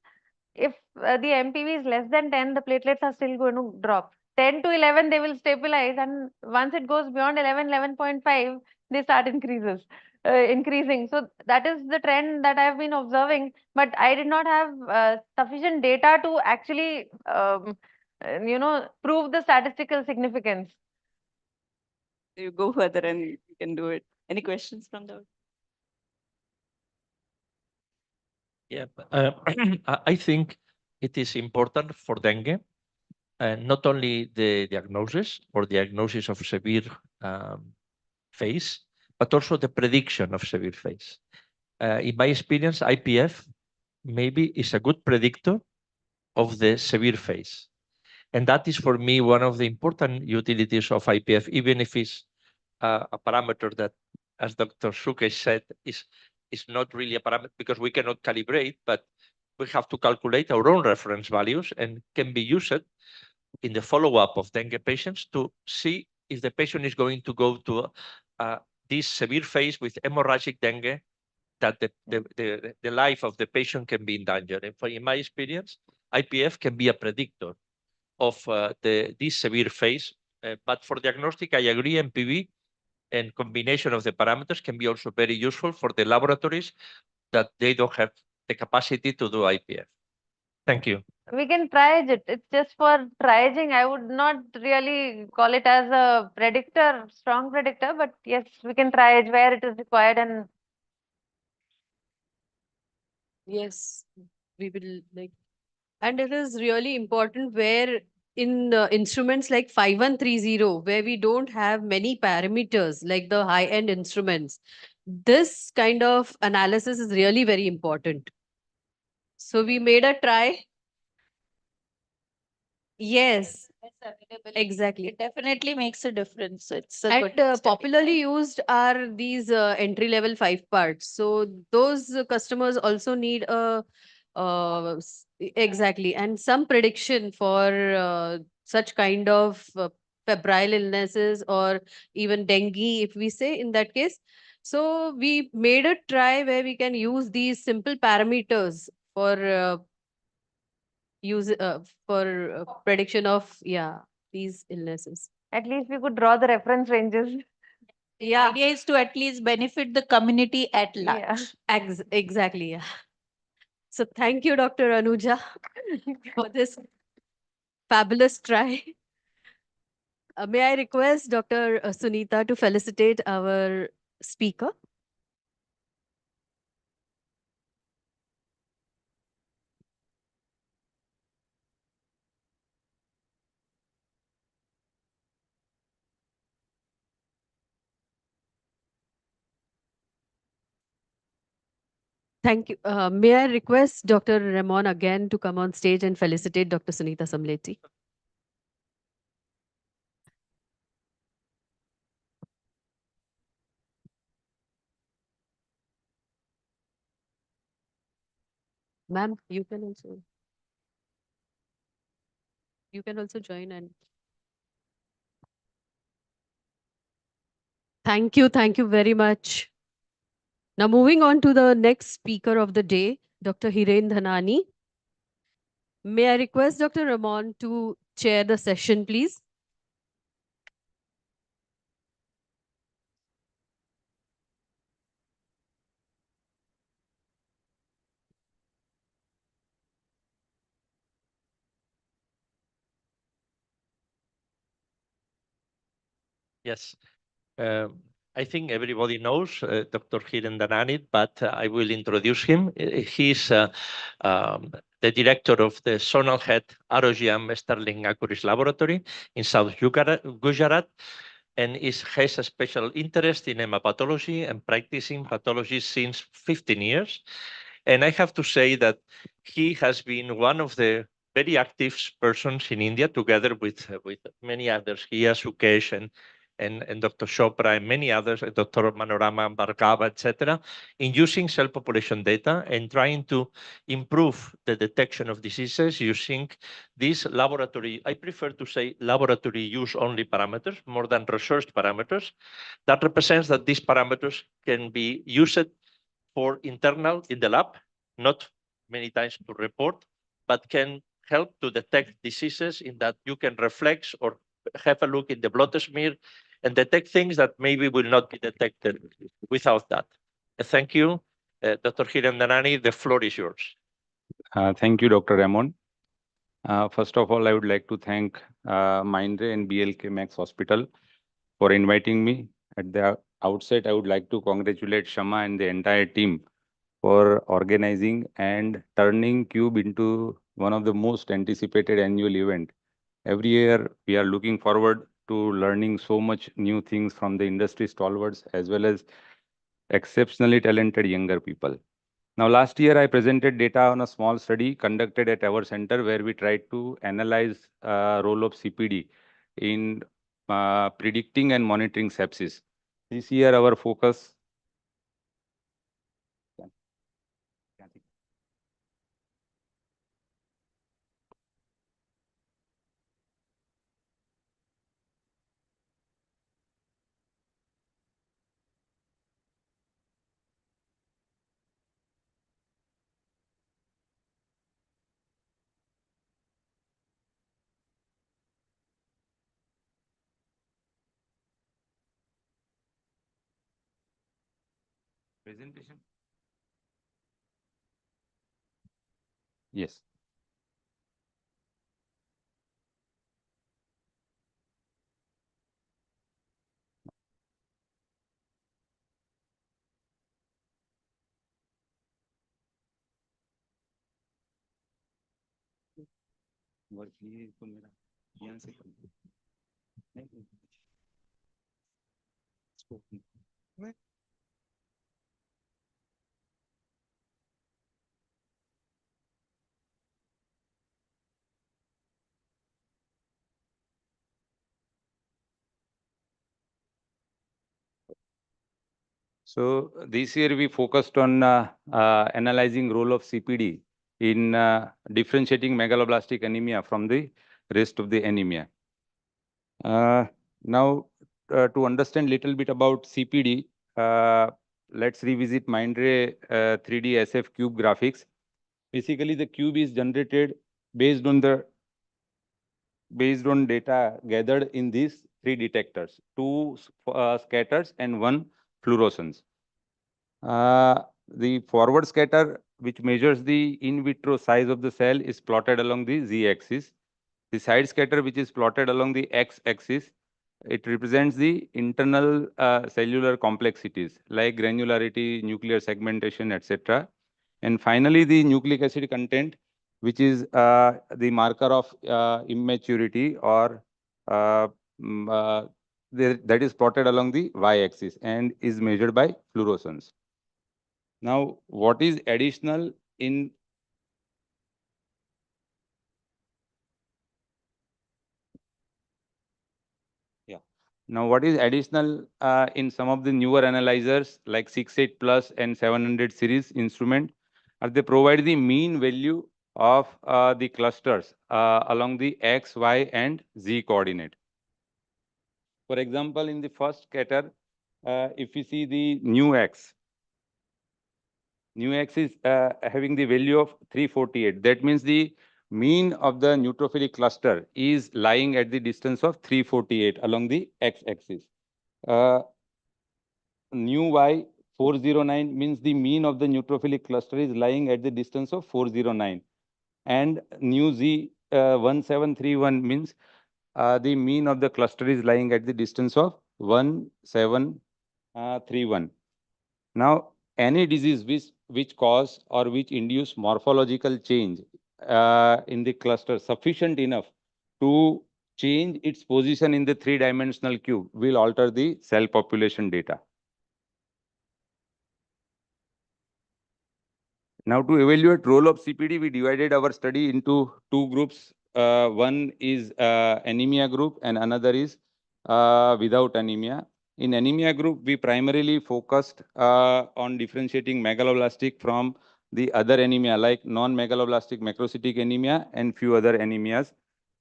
S6: If the MPV is less than 10, the platelets are still going to drop. 10 to 11, they will stabilize. And once it goes beyond 11, 11.5, they start increasing. So that is the trend that I've been observing. But I did not have sufficient data to actually, prove the statistical significance.
S4: You go further and you can do it. Any questions from the?
S7: Yeah, I think it is important for dengue, not only the diagnosis or diagnosis of severe phase, but also the prediction of severe phase. In my experience, IPF maybe is a good predictor of the severe phase. And that is for me one of the important utilities of IPF, even if it's a parameter that, as Dr. Sukesh said, is not really a parameter because we cannot calibrate, but we have to calculate our own reference values and can be used in the follow-up of dengue patients to see if the patient is going to go to this severe phase with hemorrhagic dengue, that the life of the patient can be in danger. And in my experience, IPF can be a predictor of this severe phase. But for diagnostic, I agree, MPV and combination of the parameters can be also very useful for the laboratories that they don't have the capacity to do IPF. Thank you.
S6: We can triage it. It's just for triaging. I would not really call it as a predictor, strong predictor, but yes, we can triage where it is required. And
S1: Yes, we will like, and it is really important where in instruments like 5130, where we don't have many parameters like the high-end instruments, this kind of analysis is really very important. So we made a try. Yes, exactly.
S8: It definitely makes a difference. It's a
S1: And
S8: good stepping
S1: popularly
S8: stone.
S1: used are these entry-level 5 parts. So those customers also need a exactly, and some prediction for such kind of febrile illnesses or even dengue, if we say in that case. So we made a try where we can use these simple parameters for use for prediction of these illnesses.
S6: at least we could draw the reference ranges.
S8: The idea is to at least benefit the community at large.
S6: Yeah.
S1: Exactly. Yeah. So thank you, Dr. Anuja, for this fabulous try. May I request Dr. Sunita to felicitate our speaker? Thank you. May I request Dr. Ramon again to come on stage and felicitate Dr. Sunita Samleti? Ma'am, you can also join. And thank you very much. Now moving on to the next speaker of the day, Dr. Hiren Dhanani. May I request Dr. Ramon to chair the session, please?
S7: Yes. I think everybody knows Dr. Hiren Dhanani, but I will introduce him. He's the director of the Sonal Head ROGM Sterling Accuracy Laboratory in South Gujarat, and has a special interest in hemapathology and practicing pathology since 15 years. And I have to say that he has been one of the very active persons in India, together with many others here, Sukesh and Dr. Chopra and many others, Dr. Manorama Bhargava, etc., in using cell population data and trying to improve the detection of diseases using these laboratory, I prefer to say laboratory use only parameters, more than research parameters. That represents that these parameters can be used for internal in the lab, not many times to report, but can help to detect diseases in that you can reflex or have a look in the blood smear and detect things that maybe will not be detected without that. Thank you. Dr. Hirandanani, the floor is yours.
S9: Thank you, Dr. Ramon. First of all, I would like to thank Mindray and BLK Max Hospital for inviting me. At the outset, I would like to congratulate Shama and the entire team for organizing and turning CUBE into one of the most anticipated annual event. Every year, we are looking forward to learning so much new things from the industry stalwarts as well as exceptionally talented younger people. Now, last year, I presented data on a small study conducted at our center where we tried to analyze role of CPD in predicting and monitoring sepsis. This year, our focus presentation. Yes. So this year we focused on analyzing role of CPD in differentiating megaloblastic anemia from the rest of the anemia. Now, to understand little bit about CPD, let's revisit Mindray 3D SF cube graphics. Basically, the cube is generated based on data gathered in these three detectors, two scatters and one fluorescence. The forward scatter, which measures the in vitro size of the cell, is plotted along the z-axis. The side scatter, which is plotted along the x-axis, it represents the internal cellular complexities like granularity, nuclear segmentation, etc. And finally, the nucleic acid content, which is the marker of immaturity or that is plotted along the y-axis and is measured by fluorescence. Now, what is additional in Now, what is additional in some of the newer analyzers like 68 Plus and 700 series instrument are they provide the mean value of the clusters along the x, y, and z coordinate. For example, in the first scatter, if we see the nu x is having the value of 348. That means the mean of the neutrophilic cluster is lying at the distance of 348 along the x-axis. Nu y 409 means the mean of the neutrophilic cluster is lying at the distance of 409. And nu z 1731 means the mean of the cluster is lying at the distance of 1731. Now, any disease which cause or which induce morphological change in the cluster sufficient enough to change its position in the three-dimensional cube will alter the cell population data. Now, to evaluate role of CPD, we divided our study into two groups. One is anemia group and another is without anemia. In anemia group, we primarily focused on differentiating megaloblastic from the other anemia like non-megaloblastic macrocytic anemia and few other anemias.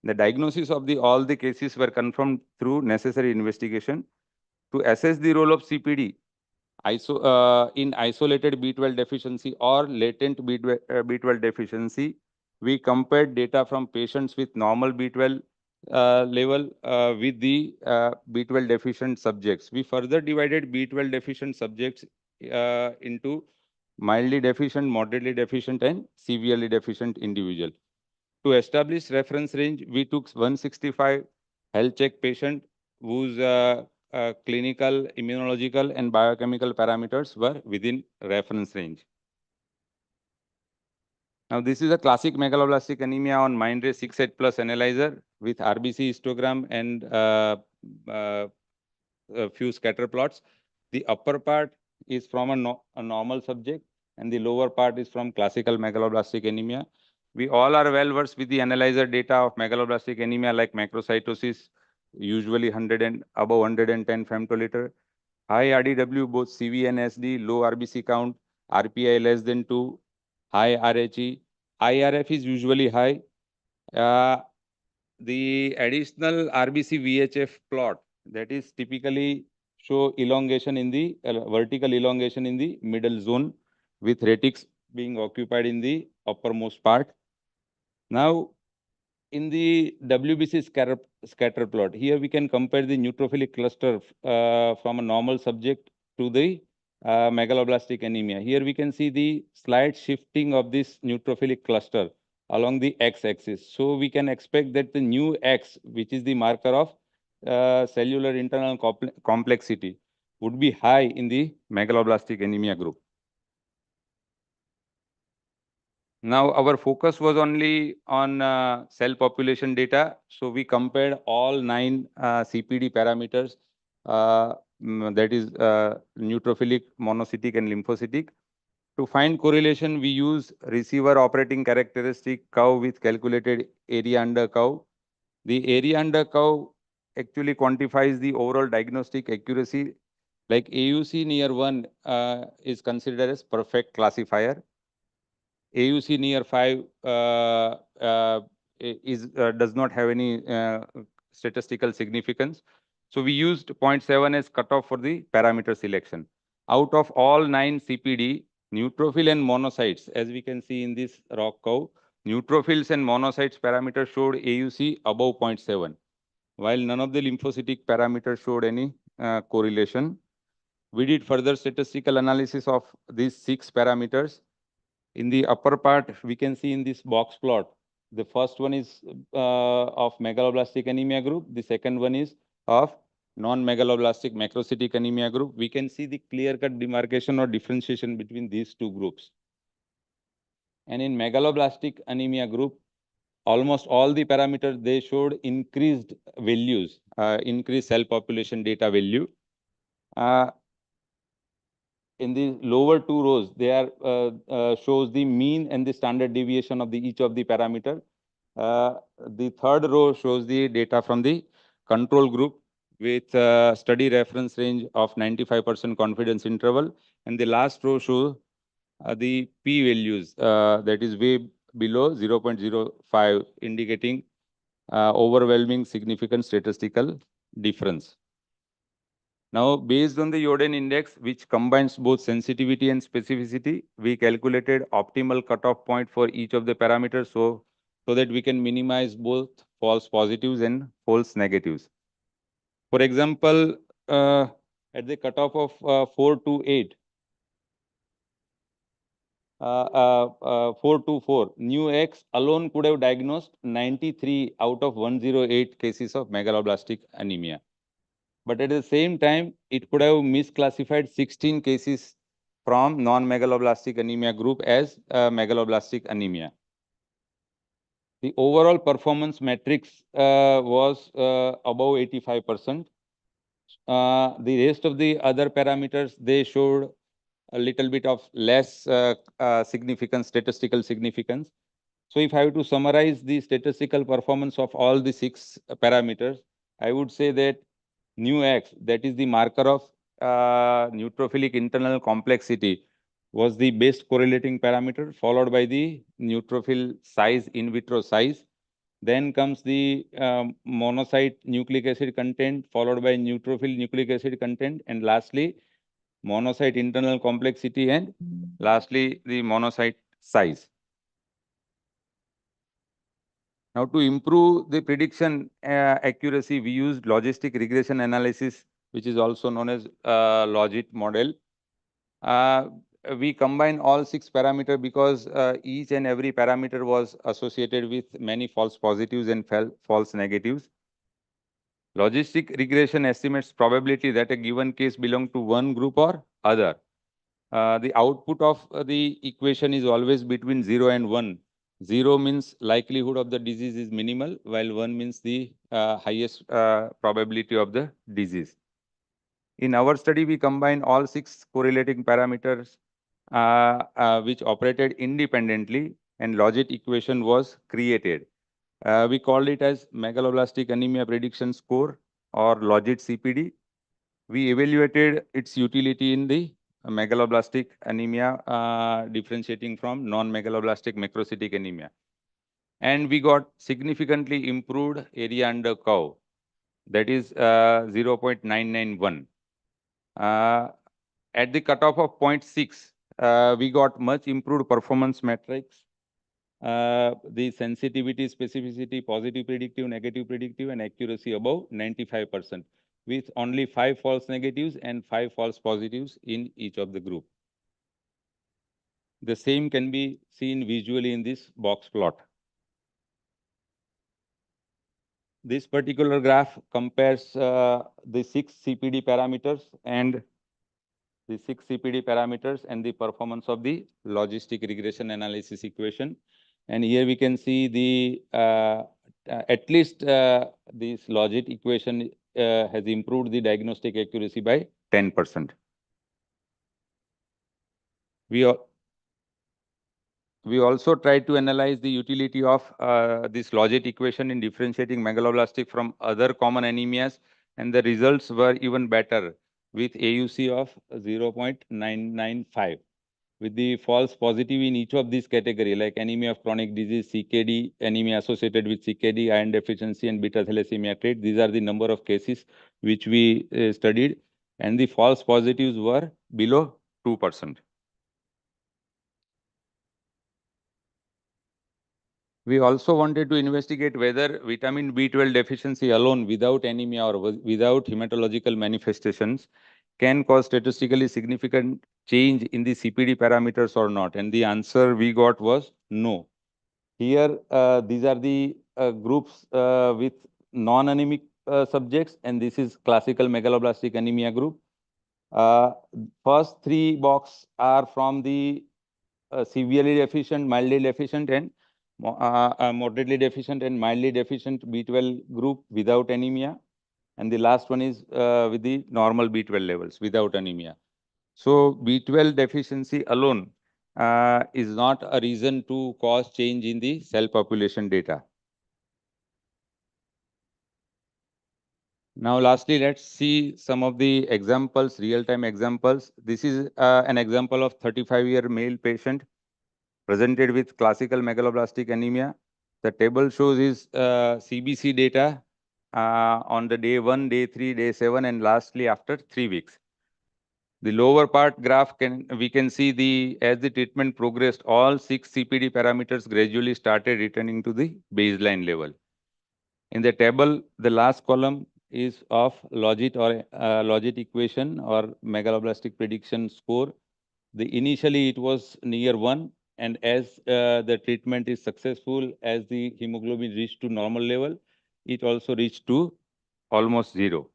S9: The diagnosis of all the cases were confirmed through necessary investigation. To assess the role of CPD, in isolated B12 deficiency or latent B12 deficiency, We compared data from patients with normal B12 level with the B12 deficient subjects. We further divided B12 deficient subjects into mildly deficient, moderately deficient, and severely deficient individual. To establish reference range, we took 165 health check patient whose clinical, immunological, and biochemical parameters were within reference range. Now, this is a classic megaloblastic anemia on Mindray 6-8 plus analyzer with RBC histogram and a few scatter plots. The upper part is from a normal subject, and the lower part is from classical megaloblastic anemia. We all are well versed with the analyzer data of megaloblastic anemia like macrocytosis, usually 100 and above 110 femtoliter, high RDW, both CV and SD, low RBC count, RPI less than 2, high RHE. IRF is usually high. The additional RBC VHF plot that is typically show elongation in the vertical elongation in the middle zone with retics being occupied in the uppermost part. Now, in the WBC scatter plot, here we can compare the neutrophilic cluster from a normal subject to the megaloblastic anemia. Here we can see the slight shifting of this neutrophilic cluster along the x-axis. So we can expect that the new x, which is the marker of cellular internal complexity, would be high in the megaloblastic anemia group. Now, our focus was only on cell population data. So we compared all 9 CPD parameters, that is neutrophilic, monocytic, and lymphocytic. To find correlation, we use receiver operating characteristic curve with calculated area under curve. The area under curve actually quantifies the overall diagnostic accuracy. Like AUC near 1 is considered as perfect classifier. AUC near 5 does not have any statistical significance. So we used 0.7 as cutoff for the parameter selection. Out of all 9 CPD, neutrophil and monocytes, as we can see in this rock curve, neutrophils and monocytes parameter showed AUC above 0.7, while none of the lymphocytic parameters showed any correlation. We did further statistical analysis of these 6 parameters. In the upper part, we can see in this box plot, the first one is of megaloblastic anemia group. The second one is of non-megaloblastic macrocytic anemia group. We can see the clear-cut demarcation or differentiation between these two groups. And in megaloblastic anemia group, almost all the parameters, they showed increased values, increased cell population data value. In the lower 2 rows, they are shows the mean and the standard deviation of each of the parameter. The third row shows the data from the control group with study reference range of 95% confidence interval. And the last row shows the p values that is way below 0.05, indicating overwhelming significant statistical difference. Now, based on the Jordan index, which combines both sensitivity and specificity, we calculated optimal cutoff point for each of the parameters so that we can minimize both false positives and false negatives. For example, at the cutoff of 4 to 8, 4 to 4, nu X alone could have diagnosed 93 out of 108 cases of megaloblastic anemia. But at the same time, it could have misclassified 16 cases from non-megaloblastic anemia group as megaloblastic anemia. The overall performance metrics was above 85%. The rest of the other parameters, they showed a little bit of less significance, statistical significance. So if I have to summarize the statistical performance of all the 6 parameters, I would say that nu X, that is the marker of neutrophilic internal complexity, was the best correlating parameter, followed by the neutrophil size, in vitro size. Then comes the monocyte nucleic acid content, followed by neutrophil nucleic acid content, and lastly, monocyte internal complexity, and lastly, the monocyte size. Now, to improve the prediction accuracy, we used logistic regression analysis, which is also known as logit model. We combine all 6 parameters because each and every parameter was associated with many false positives and false negatives. Logistic regression estimates probability that a given case belongs to one group or other. The output of the equation is always between 0 and 1. 0 means likelihood of the disease is minimal, while 1 means the highest probability of the disease. In our study, we combine all 6 correlating parameters which operated independently, and logit equation was created. We called it as Megaloblastic Anemia Prediction Score, or logit CPD. We evaluated its utility in the megaloblastic anemia differentiating from non-megaloblastic macrocytic anemia. And we got significantly improved area under curve, that is 0.991. At the cutoff of 0.6, we got much improved performance metrics. The sensitivity, specificity, positive predictive, negative predictive, and accuracy above 95%, with only 5 false negatives and 5 false positives in each of the group. The same can be seen visually in this box plot. This particular graph compares the 6 CPD parameters and the performance of the logistic regression analysis equation. And here we can see the at least this logit equation has improved the diagnostic accuracy by 10%. We also tried to analyze the utility of this logit equation in differentiating megaloblastic from other common anemias, and the results were even better with AUC of 0.995. With the false positive in each of these categories, like anemia of chronic disease, CKD, anemia associated with CKD, iron deficiency, and beta thalassemia trait. These are the number of cases which we studied, and the false positives were below 2%. We also wanted to investigate whether vitamin B12 deficiency alone without anemia or without hematological manifestations can cause statistically significant change in the CPD parameters or not. And the answer we got was no. Here, these are the groups with non-anemic subjects, and this is classical megaloblastic anemia group. First 3 boxes are from the severely deficient, mildly deficient, and moderately deficient and mildly deficient B12 group without anemia. And the last one is with the normal B12 levels without anemia. So B12 deficiency alone is not a reason to cause change in the cell population data. Now, lastly, let's see some of the examples, real-time examples. This is an example of 35-year male patient presented with classical megaloblastic anemia. The table shows his CBC data on the day 1, day 3, day 7, and lastly after 3 weeks. The lower part graph we can see as the treatment progressed, all 6 CPD parameters gradually started returning to the baseline level. In the table, the last column is of logit or logit equation or megaloblastic prediction score. Initially it was near 1, and as the treatment is successful, as the hemoglobin reached to normal level, it also reached to almost 0.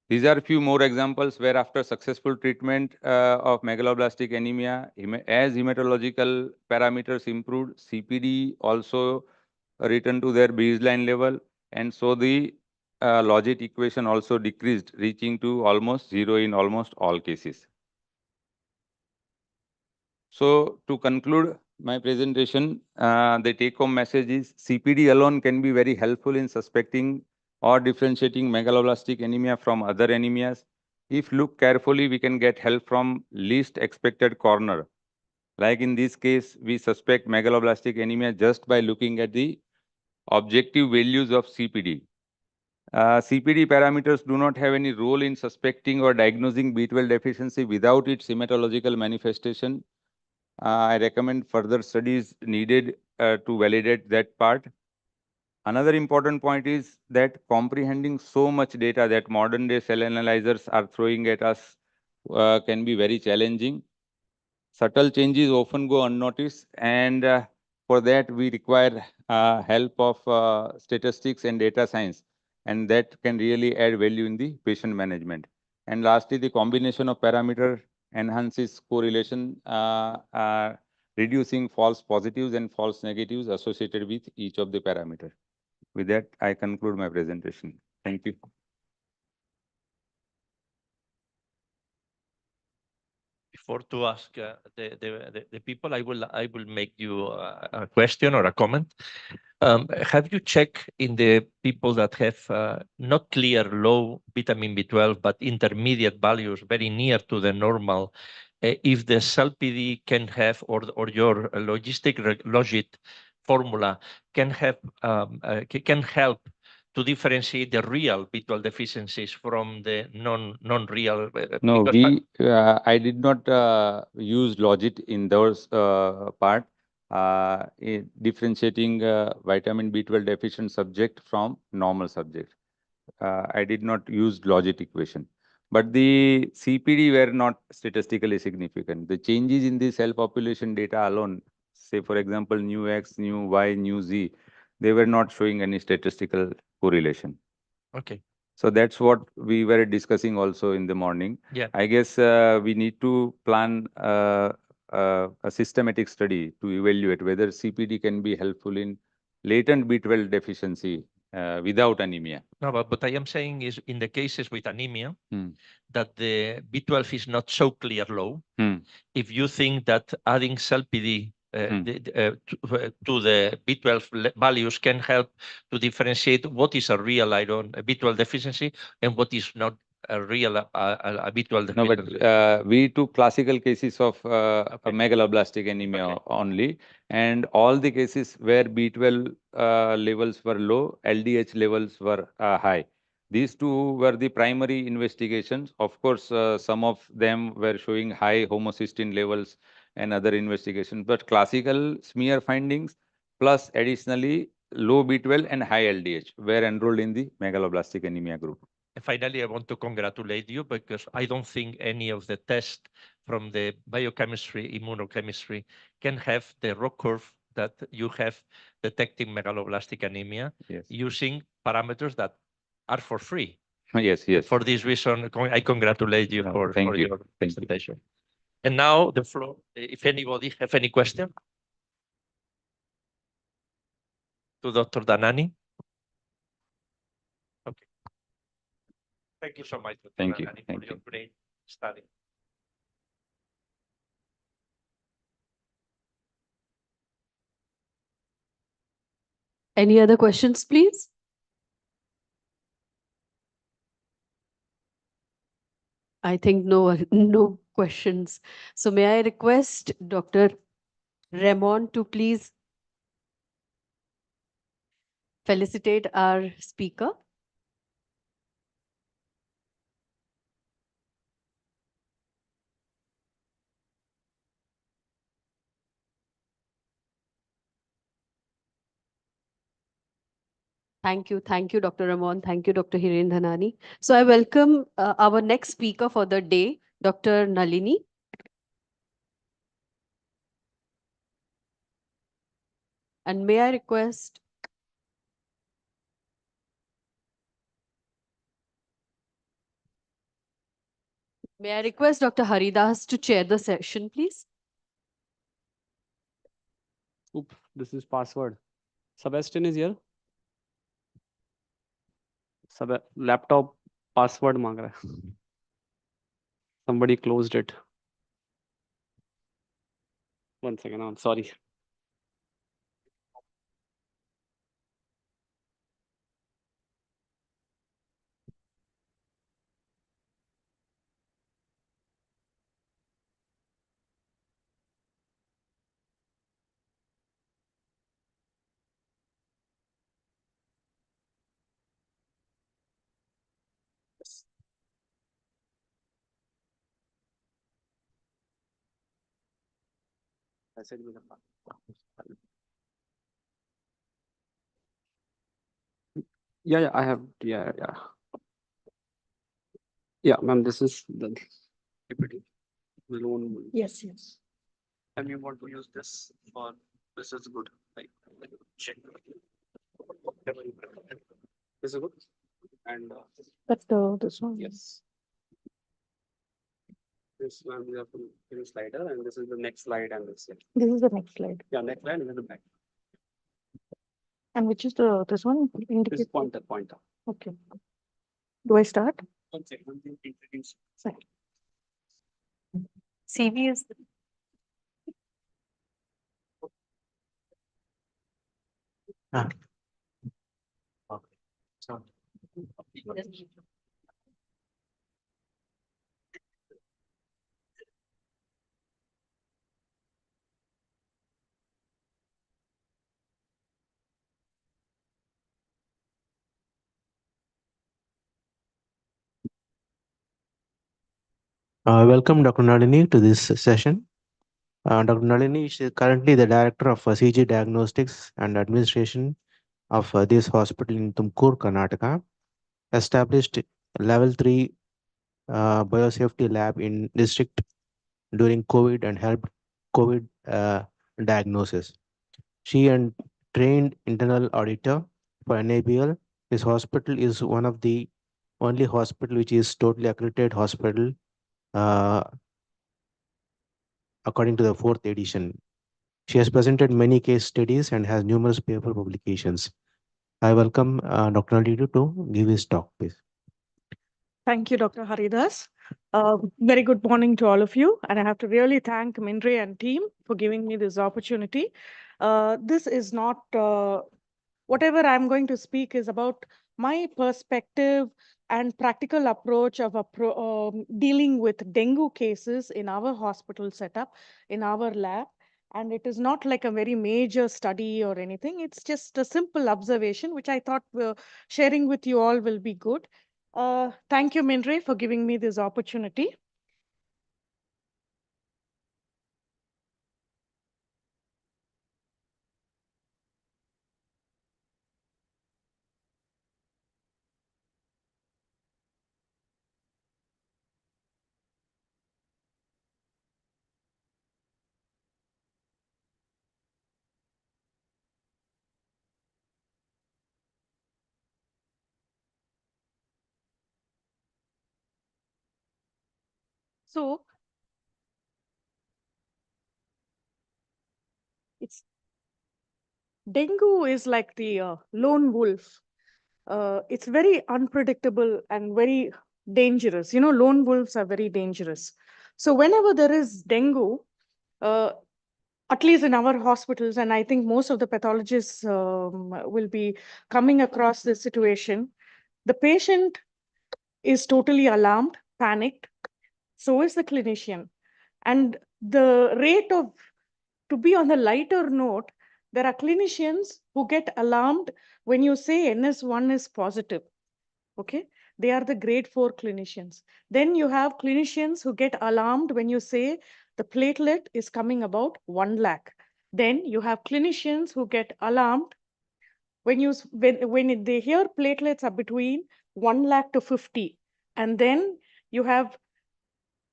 S9: These are a few more examples where after successful treatment of megaloblastic anemia, as hematological parameters improved, CPD also returned to their baseline level, and so the logit equation also decreased, reaching to almost 0 in almost all cases. So to conclude my presentation, the take-home message is CPD alone can be very helpful in suspecting or differentiating megaloblastic anemia from other anemias. If look carefully, we can get help from least expected corner. Like in this case, we suspect megaloblastic anemia just by looking at the objective values of CPD. CPD parameters do not have any role in suspecting or diagnosing B12 deficiency without its hematological manifestation. I recommend further studies needed to validate that part. Another important point is that comprehending so much data that modern day cell analyzers are throwing at us can be very challenging. Subtle changes often go unnoticed, and for that we require help of statistics and data science, and that can really add value in the patient management. And lastly, the combination of parameter enhances correlation, reducing false positives and false negatives associated with each of the parameters. With that, I conclude my presentation. Thank you.
S7: Before to ask the people, I will make you a question or a comment. Have you checked in the people that have not clear low vitamin B12 but intermediate values very near to the normal, if the cell PD can have or your logic formula can have can help to differentiate the real B12 deficiencies from the non-real?
S9: No, I did not use logic in those part, differentiating vitamin B12 deficient subject from normal subject. I did not use logic equation, but the CPD were not statistically significant. The changes in the cell population data alone, say for example, new X, new Y, new Z, they were not showing any statistical correlation.
S7: Okay.
S9: So that's what we were discussing also in the morning.
S7: Yeah.
S9: I guess we need to plan a systematic study to evaluate whether CPD can be helpful in latent B12 deficiency without anemia.
S7: No, but I am saying is in the cases with anemia, that the B12 is not so clear low. If you think that adding cell PD to the B12 values can help to differentiate what is a real iron B12 deficiency and what is not a real a B12 deficiency.
S9: No, but we took classical cases of a megaloblastic anemia only, and all the cases where B12 levels were low, LDH levels were high. These two were the primary investigations. Of course, some of them were showing high homocysteine levels and other investigations, but classical smear findings plus additionally low B12 and high LDH were enrolled in the megaloblastic anemia group.
S7: And finally, I want to congratulate you because I don't think any of the tests from the biochemistry, immunochemistry can have the rock curve that you have detecting megaloblastic anemia using parameters that are for free.
S9: Yes, yes.
S7: For this reason, I congratulate you for your presentation. And now the floor, if anybody have any question to Dr. Danani. Okay. Thank you so much, Dr.
S9: Thank you.
S7: Danani, for your great study.
S1: Any other questions, please? I think no questions. So may I request Dr. Ramon to please felicitate our speaker. Thank you, Dr. Ramon. Thank you, Dr. Hiren Dhanani. So I welcome our next speaker for the day, Dr. Nalini. And may I request Dr. Haridas to chair the session, please?
S5: Oop, this is password. Sebastian is here. Laptop password मांग रहा है. Somebody closed it. One second, I'm sorry. Yeah, I have. Yeah, ma'am, this is the PPT. Loan.
S8: Yes, yes.
S5: And we want to use this for this is good. Like check. This is good. And
S8: That's this one.
S5: yes. This one we have to give a slider, and this is the next slide, and this.
S8: This is the next slide.
S5: Yeah, next slide, and then the back.
S8: And which is this one?
S5: This
S8: Indicate.
S5: pointer.
S8: Okay. Do I start?
S5: One second, introduce.
S8: Second.
S6: CV is
S10: Welcome, Dr. Nalini, to this session. Dr. Nalini is currently the director of CG Diagnostics and Administration of this hospital in Tumkur, Karnataka. Established level 3 biosafety lab in district during COVID and helped COVID diagnosis. She and trained internal auditor for NABL. This hospital is one of the only hospital which is totally accredited hospital uh, according to the fourth edition. She has presented many case studies and has numerous paper publications. I welcome Dr. Nalini to give his talk, please.
S8: Thank you, Dr. Haridas. Very good morning to all of you. And I have to really thank Mindray and team for giving me this opportunity. This is not, whatever I'm going to speak is about my perspective and practical approach of dealing with dengue cases in our hospital setup, in our lab. And it is not like a very major study or anything. It's just a simple observation, which I thought sharing with you all will be good. Thank you, Mindray, for giving me this opportunity. So it's dengue is like the lone wolf. It's very unpredictable and very dangerous. You know, lone wolves are very dangerous. So whenever there is dengue, uh, at least in our hospitals, and I think most of the pathologists will be coming across this situation, the patient is totally alarmed, panicked. So is the clinician. And the rate of, to be on the lighter note, there are clinicians who get alarmed when you say NS1 is positive. Okay, they are the grade 4 clinicians. Then you have clinicians who get alarmed when you say the platelet is coming about 1 lakh. Then you have clinicians who get alarmed when they hear platelets are between 1 lakh to 50. And then you have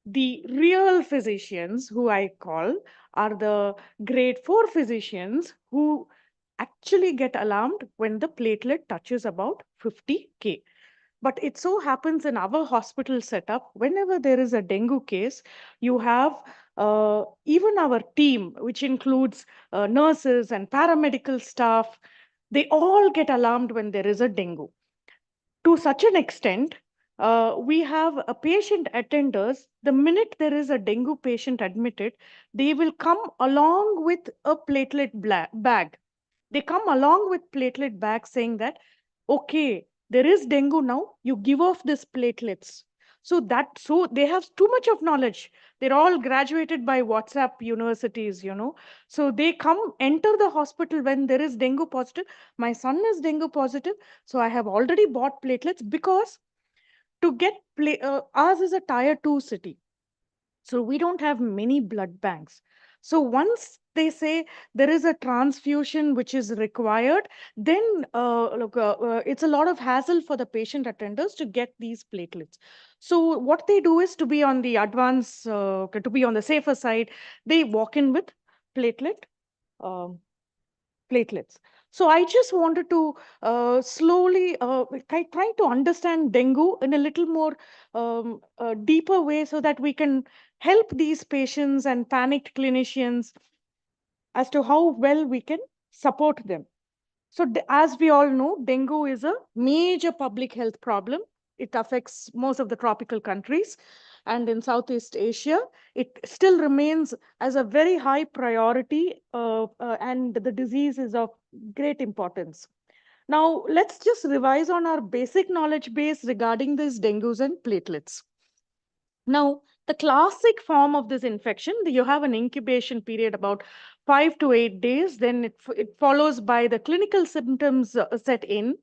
S8: the real physicians, who I call, are the grade 4 physicians who actually get alarmed when the platelet touches about 50K. But it so happens in our hospital setup, whenever there is a dengue case, you have even our team, which includes nurses and paramedical staff, they all get alarmed when there is a dengue. To such an extent, we have a patient attenders. The minute there is a dengue patient admitted, they will come along with a platelet bag. They come along with platelet bag saying that, okay, there is dengue now, you give off this platelets. So they have too much of knowledge. They're all graduated by WhatsApp universities, you know. So they come, enter the hospital when there is dengue positive. My son is dengue positive. So I have already bought platelets because to get ours is a tier 2 city. So we don't have many blood banks. So once they say there is a transfusion which is required, then it's a lot of hassle for the patient attenders to get these platelets. So what they do is, to be on the to be on the safer side, they walk in with platelet. um platelets. So I just wanted to slowly try to understand dengue in a little more deeper way, so that we can help these patients and panicked clinicians as to how well we can support them. So as we all know, dengue is a major public health problem. It affects most of the tropical countries. And in Southeast Asia, it still remains as a very high priority, and the disease is of great importance. Now, let's just revise on our basic knowledge base regarding these dengues and platelets. Now, the classic form of this infection, you have an incubation period about 5 to 8 days, then it follows by the clinical symptoms set in,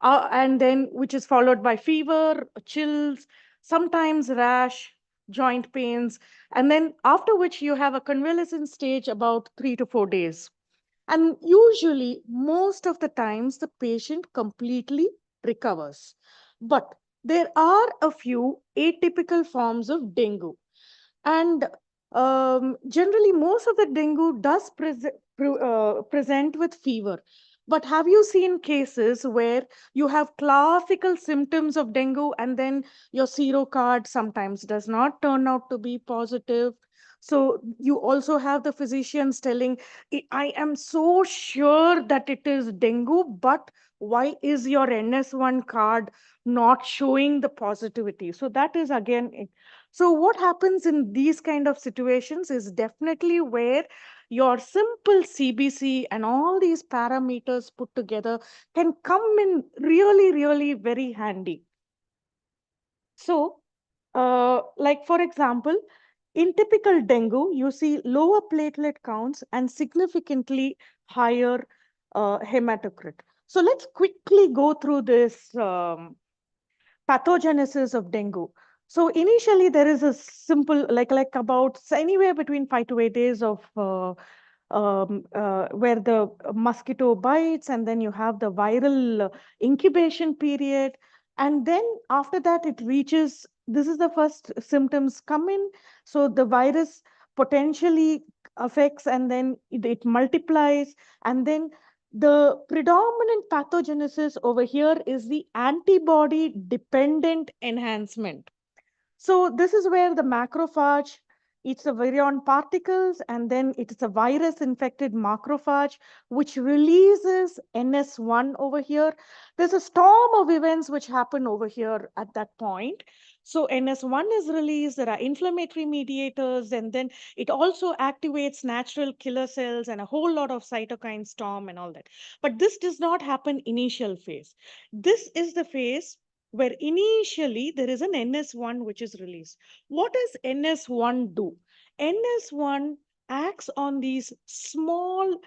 S8: and then which is followed by fever, chills, sometimes rash, joint pains, and then after which you have a convalescent stage about 3 to 4 days. And usually, most of the times, the patient completely recovers. But there are a few atypical forms of dengue. And generally, most of the dengue does present with fever. But have you seen cases where you have classical symptoms of dengue and then your sero card sometimes does not turn out to be positive? So you also have the physicians telling, I am so sure that it is dengue, but why is your NS1 card not showing the positivity? So that is again it. So what happens in these kind of situations is definitely where your simple CBC and all these parameters put together can come in really, really very handy. So, like for example, in typical dengue, you see lower platelet counts and significantly higher hematocrit. So let's quickly go through this pathogenesis of dengue. So initially there is a simple, like about anywhere between 5 to 8 days of where the mosquito bites, and then you have the viral incubation period. And then after that it reaches, this is the first symptoms come in. So the virus potentially affects, and then it multiplies, and then the predominant pathogenesis over here is the antibody dependent enhancement. So this is where the macrophage eats the virion particles, and then it is a virus infected macrophage which releases NS1 over here. There's a storm of events which happen over here at that point. So NS1 is released, there are inflammatory mediators, and then it also activates natural killer cells and a whole lot of cytokine storm and all that. But this does not happen initial phase. This is the phase where initially there is an NS1 which is released. What does NS1 do? NS1 acts on these small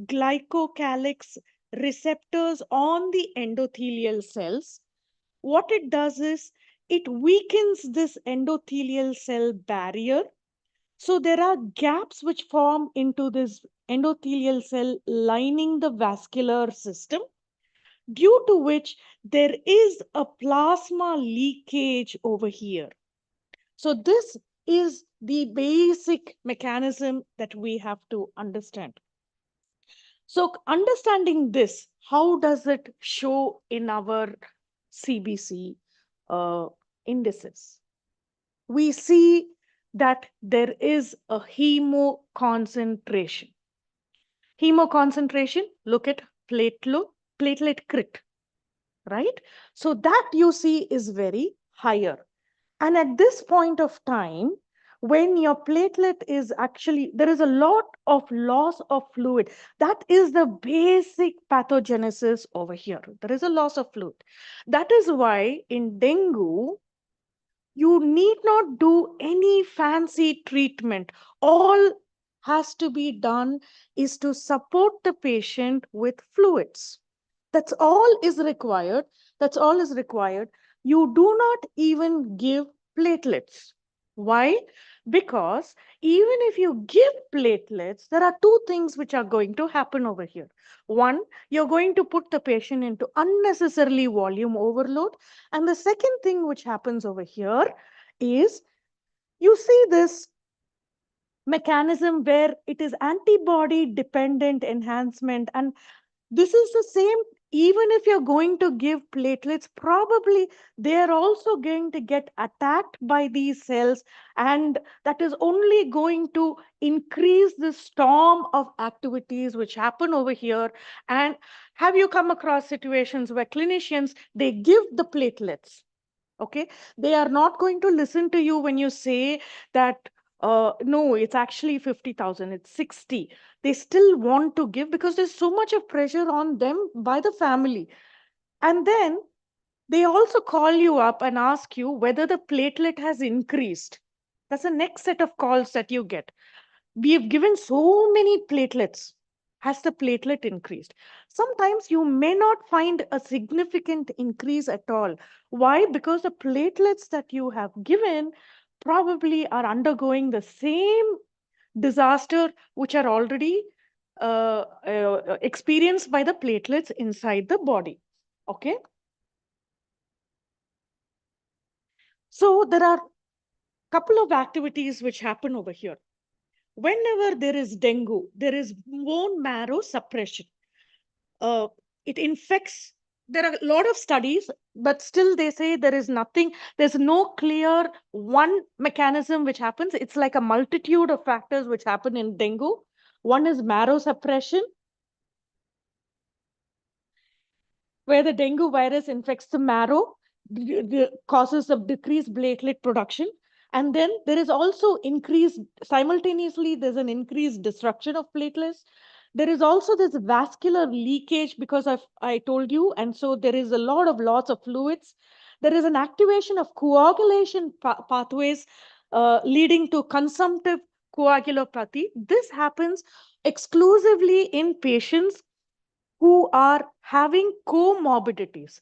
S8: glycocalyx receptors on the endothelial cells. What it does is it weakens this endothelial cell barrier. So there are gaps which form into this endothelial cell lining the vascular system, due to which there is a plasma leakage over here. So this is the basic mechanism that we have to understand. So understanding this, how does it show in our CBC indices? We see that there is a hemoconcentration. Hemoconcentration, look at platelet crit, right? So that you see is very higher. And at this point of time, when your platelet is actually, there is a lot of loss of fluid. That is the basic pathogenesis over here. There is a loss of fluid. That is why in dengue, you need not do any fancy treatment. All has to be done is to support the patient with fluids. That's all is required. That's all is required. You do not even give platelets. Why? Because even if you give platelets, there are two things which are going to happen over here. One, you're going to put the patient into unnecessarily volume overload. And the second thing which happens over here is you see this mechanism where it is antibody dependent enhancement. And this is the same, even if you're going to give platelets, probably they are also going to get attacked by these cells, and that is only going to increase the storm of activities which happen over here. And have you come across situations where clinicians, they give the platelets, okay, they are not going to listen to you when you say that no, it's actually 50,000, it's 60. They still want to give because there's so much of pressure on them by the family. And then they also call you up and ask you whether the platelet has increased. That's the next set of calls that you get. We have given so many platelets. Has the platelet increased? Sometimes you may not find a significant increase at all. Why? Because the platelets that you have given probably are undergoing the same disaster which are already experienced by the platelets inside the body. Okay. So there are a couple of activities which happen over here. Whenever there is dengue, there is bone marrow suppression. It infects. There are a lot of studies, but still they say there is nothing. There's no clear one mechanism which happens. It's like a multitude of factors which happen in dengue. One is marrow suppression, where the dengue virus infects the marrow, causes a decreased platelet production. And then there is also increased, simultaneously, there's an increased destruction of platelets. There is also this vascular leakage because I told you, and so there is a lot of loss of fluids. There is an activation of coagulation pathways leading to consumptive coagulopathy. This happens exclusively in patients who are having comorbidities.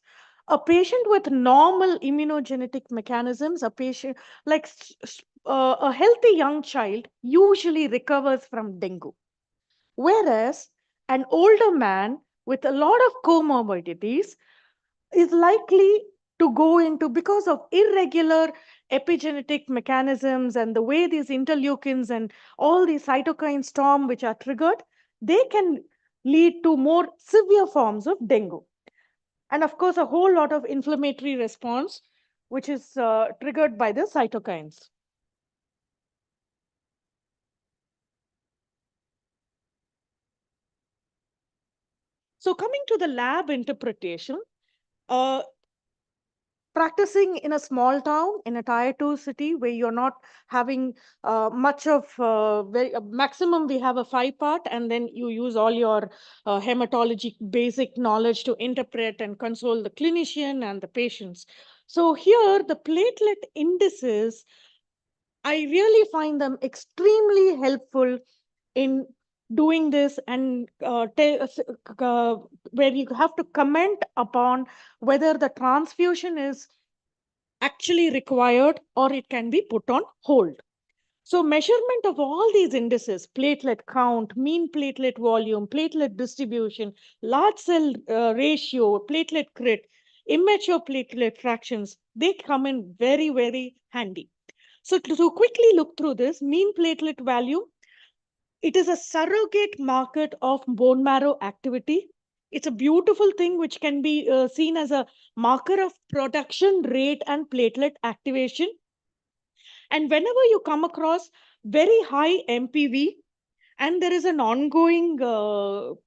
S8: A patient with normal immunogenetic mechanisms, a patient like a healthy young child usually recovers from dengue. Whereas an older man with a lot of comorbidities is likely to go into, because of irregular epigenetic mechanisms and the way these interleukins and all these cytokine storm which are triggered, they can lead to more severe forms of dengue. And of course, a whole lot of inflammatory response, which is triggered by the cytokines. So coming to the lab interpretation, practicing in a small town, in a tier 2 city where you're not having much of, maximum we have a 5-part, and then you use all your hematology basic knowledge to interpret and console the clinician and the patients. So here, the platelet indices, I really find them extremely helpful in doing this, and where you have to comment upon whether the transfusion is actually required or it can be put on hold. So measurement of all these indices, platelet count, mean platelet volume, platelet distribution, large cell ratio, platelet crit, immature platelet fractions, they come in very, very handy. So to quickly look through this, mean platelet value, it is a surrogate marker of bone marrow activity. It's a beautiful thing which can be seen as a marker of production rate and platelet activation. And whenever you come across very high MPV and there is an ongoing peripheral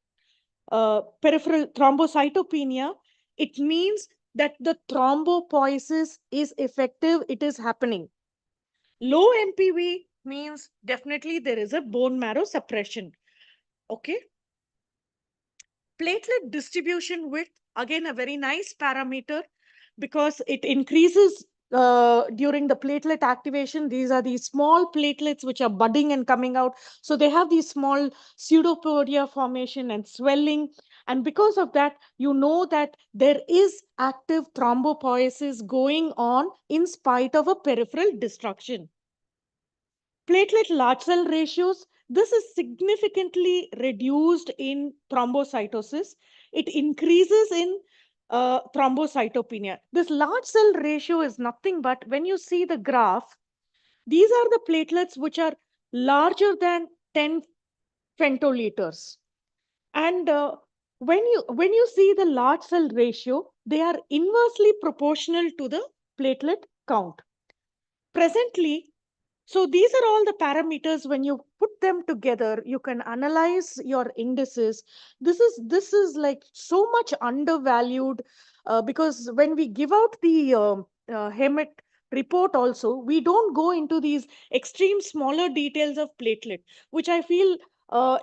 S8: thrombocytopenia, it means that the thrombopoiesis is effective, it is happening. Low MPV means definitely there is a bone marrow suppression. Okay. Platelet distribution width, again, a very nice parameter because it increases during the platelet activation. These are these small platelets which are budding and coming out. So they have these small pseudopodia formation and swelling. And because of that, you know that there is active thrombopoiesis going on in spite of a peripheral destruction. Platelet large cell ratios, this is significantly reduced in thrombocytosis. It increases in thrombocytopenia. This large cell ratio is nothing but, when you see the graph, these are the platelets which are larger than 10 femtoliters. And when you see the large cell ratio, they are inversely proportional to the platelet count. Presently, so these are all the parameters. When you put them together, you can analyze your indices. This is like so much undervalued, because when we give out the HEMET report also, we don't go into these extreme smaller details of platelet, which I feel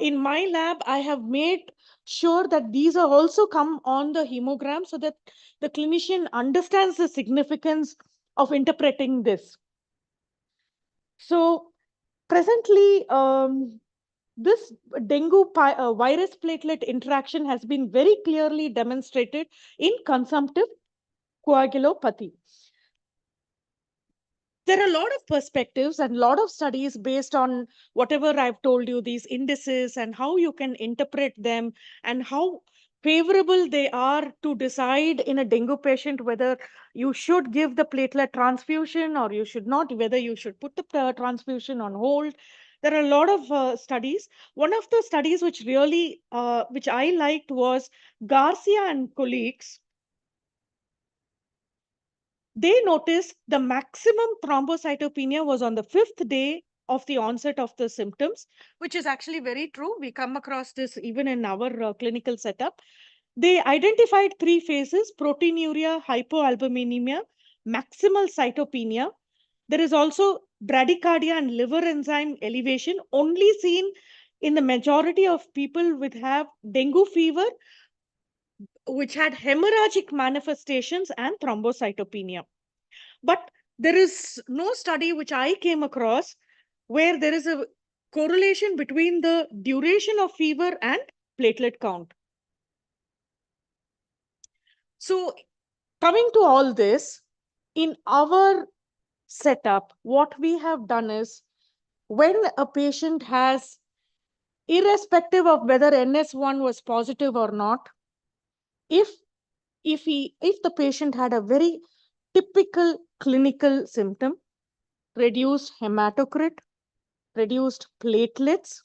S8: in my lab, I have made sure that these are also come on the hemogram so that the clinician understands the significance of interpreting this. So presently, this dengue virus platelet interaction has been very clearly demonstrated in consumptive coagulopathy. There are a lot of perspectives and a lot of studies based on whatever I've told you, these indices and how you can interpret them and how favorable they are to decide in a dengue patient whether you should give the platelet transfusion or you should not, whether you should put the transfusion on hold. There are a lot of studies. One of the studies which really, which I liked was Garcia and colleagues. They noticed the maximum thrombocytopenia was on the 5th day of the onset of the symptoms, which is actually very true. We come across this even in our clinical setup. They identified 3 phases: proteinuria, hypoalbuminemia, maximal cytopenia. There is also bradycardia and liver enzyme elevation, only seen in the majority of people with have dengue fever, which had hemorrhagic manifestations and thrombocytopenia. But there is no study which I came across where there is a correlation between the duration of fever and platelet count. So coming to all this, in our setup, what we have done is, when a patient has, irrespective of whether NS1 was positive or not, if if the patient had a very typical clinical symptom, reduced hematocrit, reduced platelets,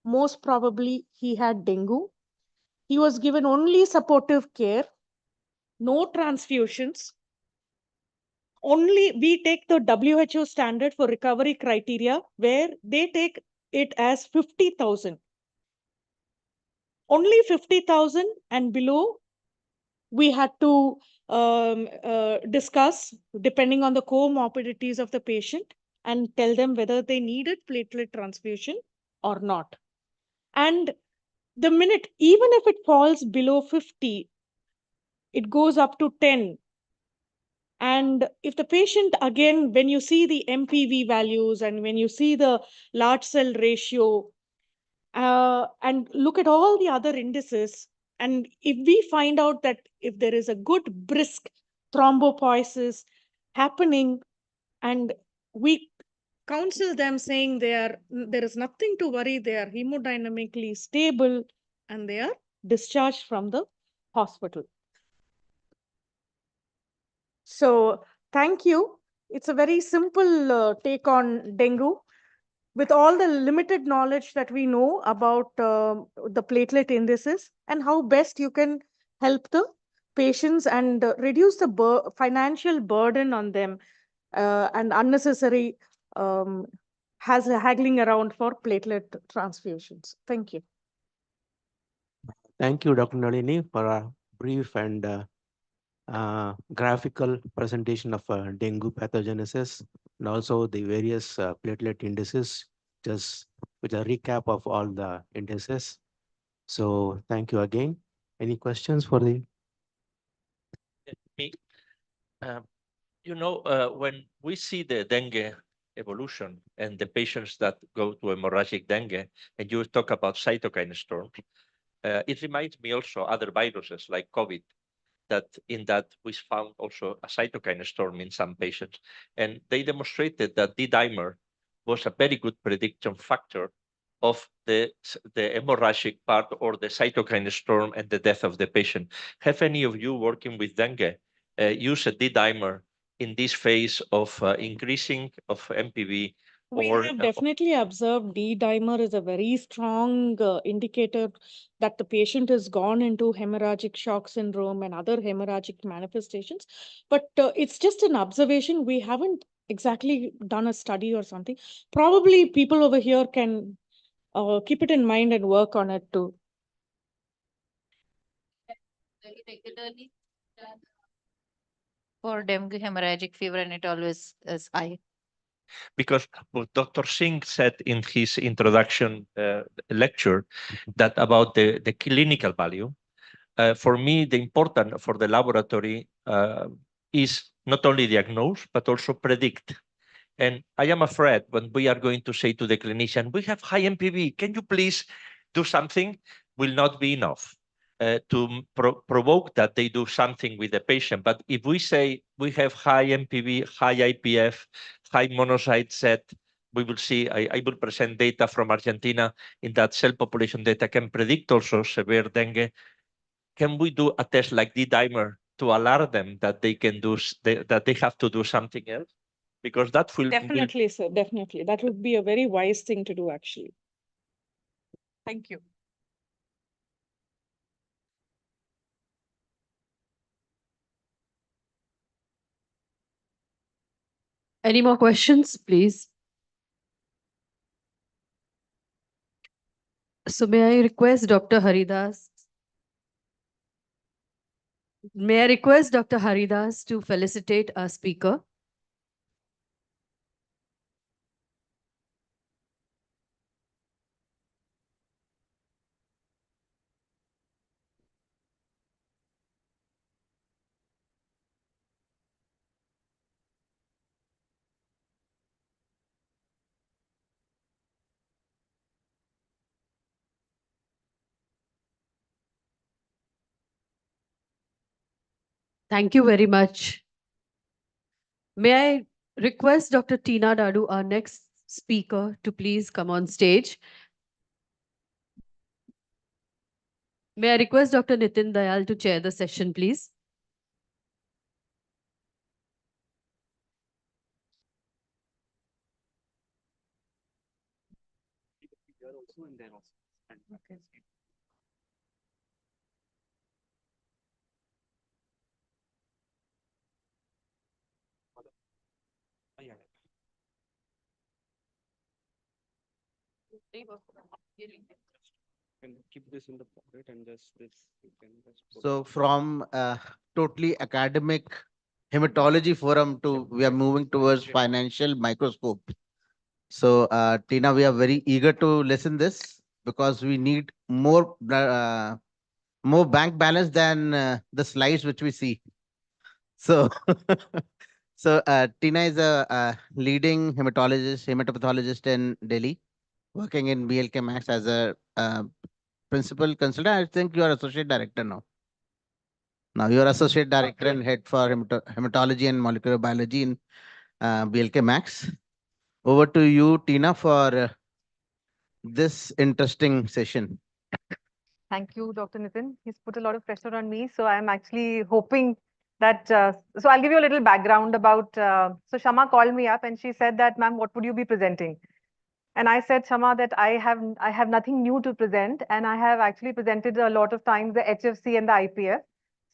S8: most probably he had dengue. He was given only supportive care, no transfusions. Only we take the WHO standard for recovery criteria, where they take it as 50,000. Only 50,000 and below, we had to discuss depending on the comorbidities of the patient and tell them whether they needed platelet transfusion or not. And the minute, even if it falls below 50, it goes up to 10. And if the patient, again, when you see the MPV values and when you see the large cell ratio, and look at all the other indices, and if we find out that if there is a good brisk thrombopoiesis happening, and we counsel them saying there is nothing to worry, they are hemodynamically stable, and they are discharged from the hospital. So thank you. It's a very simple take on dengue. With all the limited knowledge that we know about the platelet indices and how best you can help the patients and reduce the financial burden on them, and unnecessary has haggling around for platelet transfusions. Thank you.
S10: Thank you, Dr. Nalini, for a brief and graphical presentation of dengue pathogenesis and also the various platelet indices, just with a recap of all the indices. So thank you again. Any questions for the?
S7: Me, when we see the dengue evolution and the patients that go to hemorrhagic dengue, and you talk about cytokine storms, it reminds me also other viruses like COVID, that we found also a cytokine storm in some patients. And they demonstrated that D-dimer was a very good prediction factor of the hemorrhagic part or the cytokine storm and the death of the patient. Have any of you working with dengue used a D-dimer in this phase of increasing of MPV?
S8: We have definitely observed D-dimer is a very strong indicator that the patient has gone into hemorrhagic shock syndrome and other hemorrhagic manifestations. But it's just an observation. We haven't exactly done a study or something. Probably people over here can keep it in mind and work on it too.
S6: Very regularly for dengue hemorrhagic fever, and it always is high.
S7: Because what Dr. Singh said in his introduction lecture that about the clinical value, for me, the important for the laboratory is not only diagnose, but also predict. And I am afraid when we are going to say to the clinician, we have high MPV, can you please do something, will not be enough to provoke that they do something with the patient. But if we say we have high MPV, high IPF, high monocyte set, we will see, I will present data from Argentina in that cell population data can predict also severe dengue. Can we do a test like D-dimer to alert them that they can do, that they have to do something else? Because that will
S8: Definitely, sir. Definitely. That would be a very wise thing to do, actually. Thank you.
S1: Any more questions, please? So may I request Dr. Haridas? May I request Dr. Haridas to felicitate our speaker? Thank you very much. May I request Dr. Tina Dadu, our next speaker, to please come on stage? May I request Dr. Nitin Dayal to chair the session, please?
S5: Here also and there also. Okay. Yeah. And keep this in the pocket and just this. You can just put
S11: So from totally academic hematology forum to we are moving towards financial microscope. So Tina, we are very eager to listen this because we need more bank balance than the slides which we see. So so Tina is a leading hematopathologist in Delhi, working in BLK Max as a principal consultant. I think you are associate director now. Now you are associate director and head for hematology and molecular biology in BLK Max. Over to you, Tina, for this interesting session.
S6: Thank you, Dr. Nitin. He's put a lot of pressure on me. So I'm actually hoping that, so I'll give you a little background about, so Shama called me up and she said that, ma'am, what would you be presenting? And I said, Shama, that I have nothing new to present. And I have actually presented a lot of times the HFC and the IPF.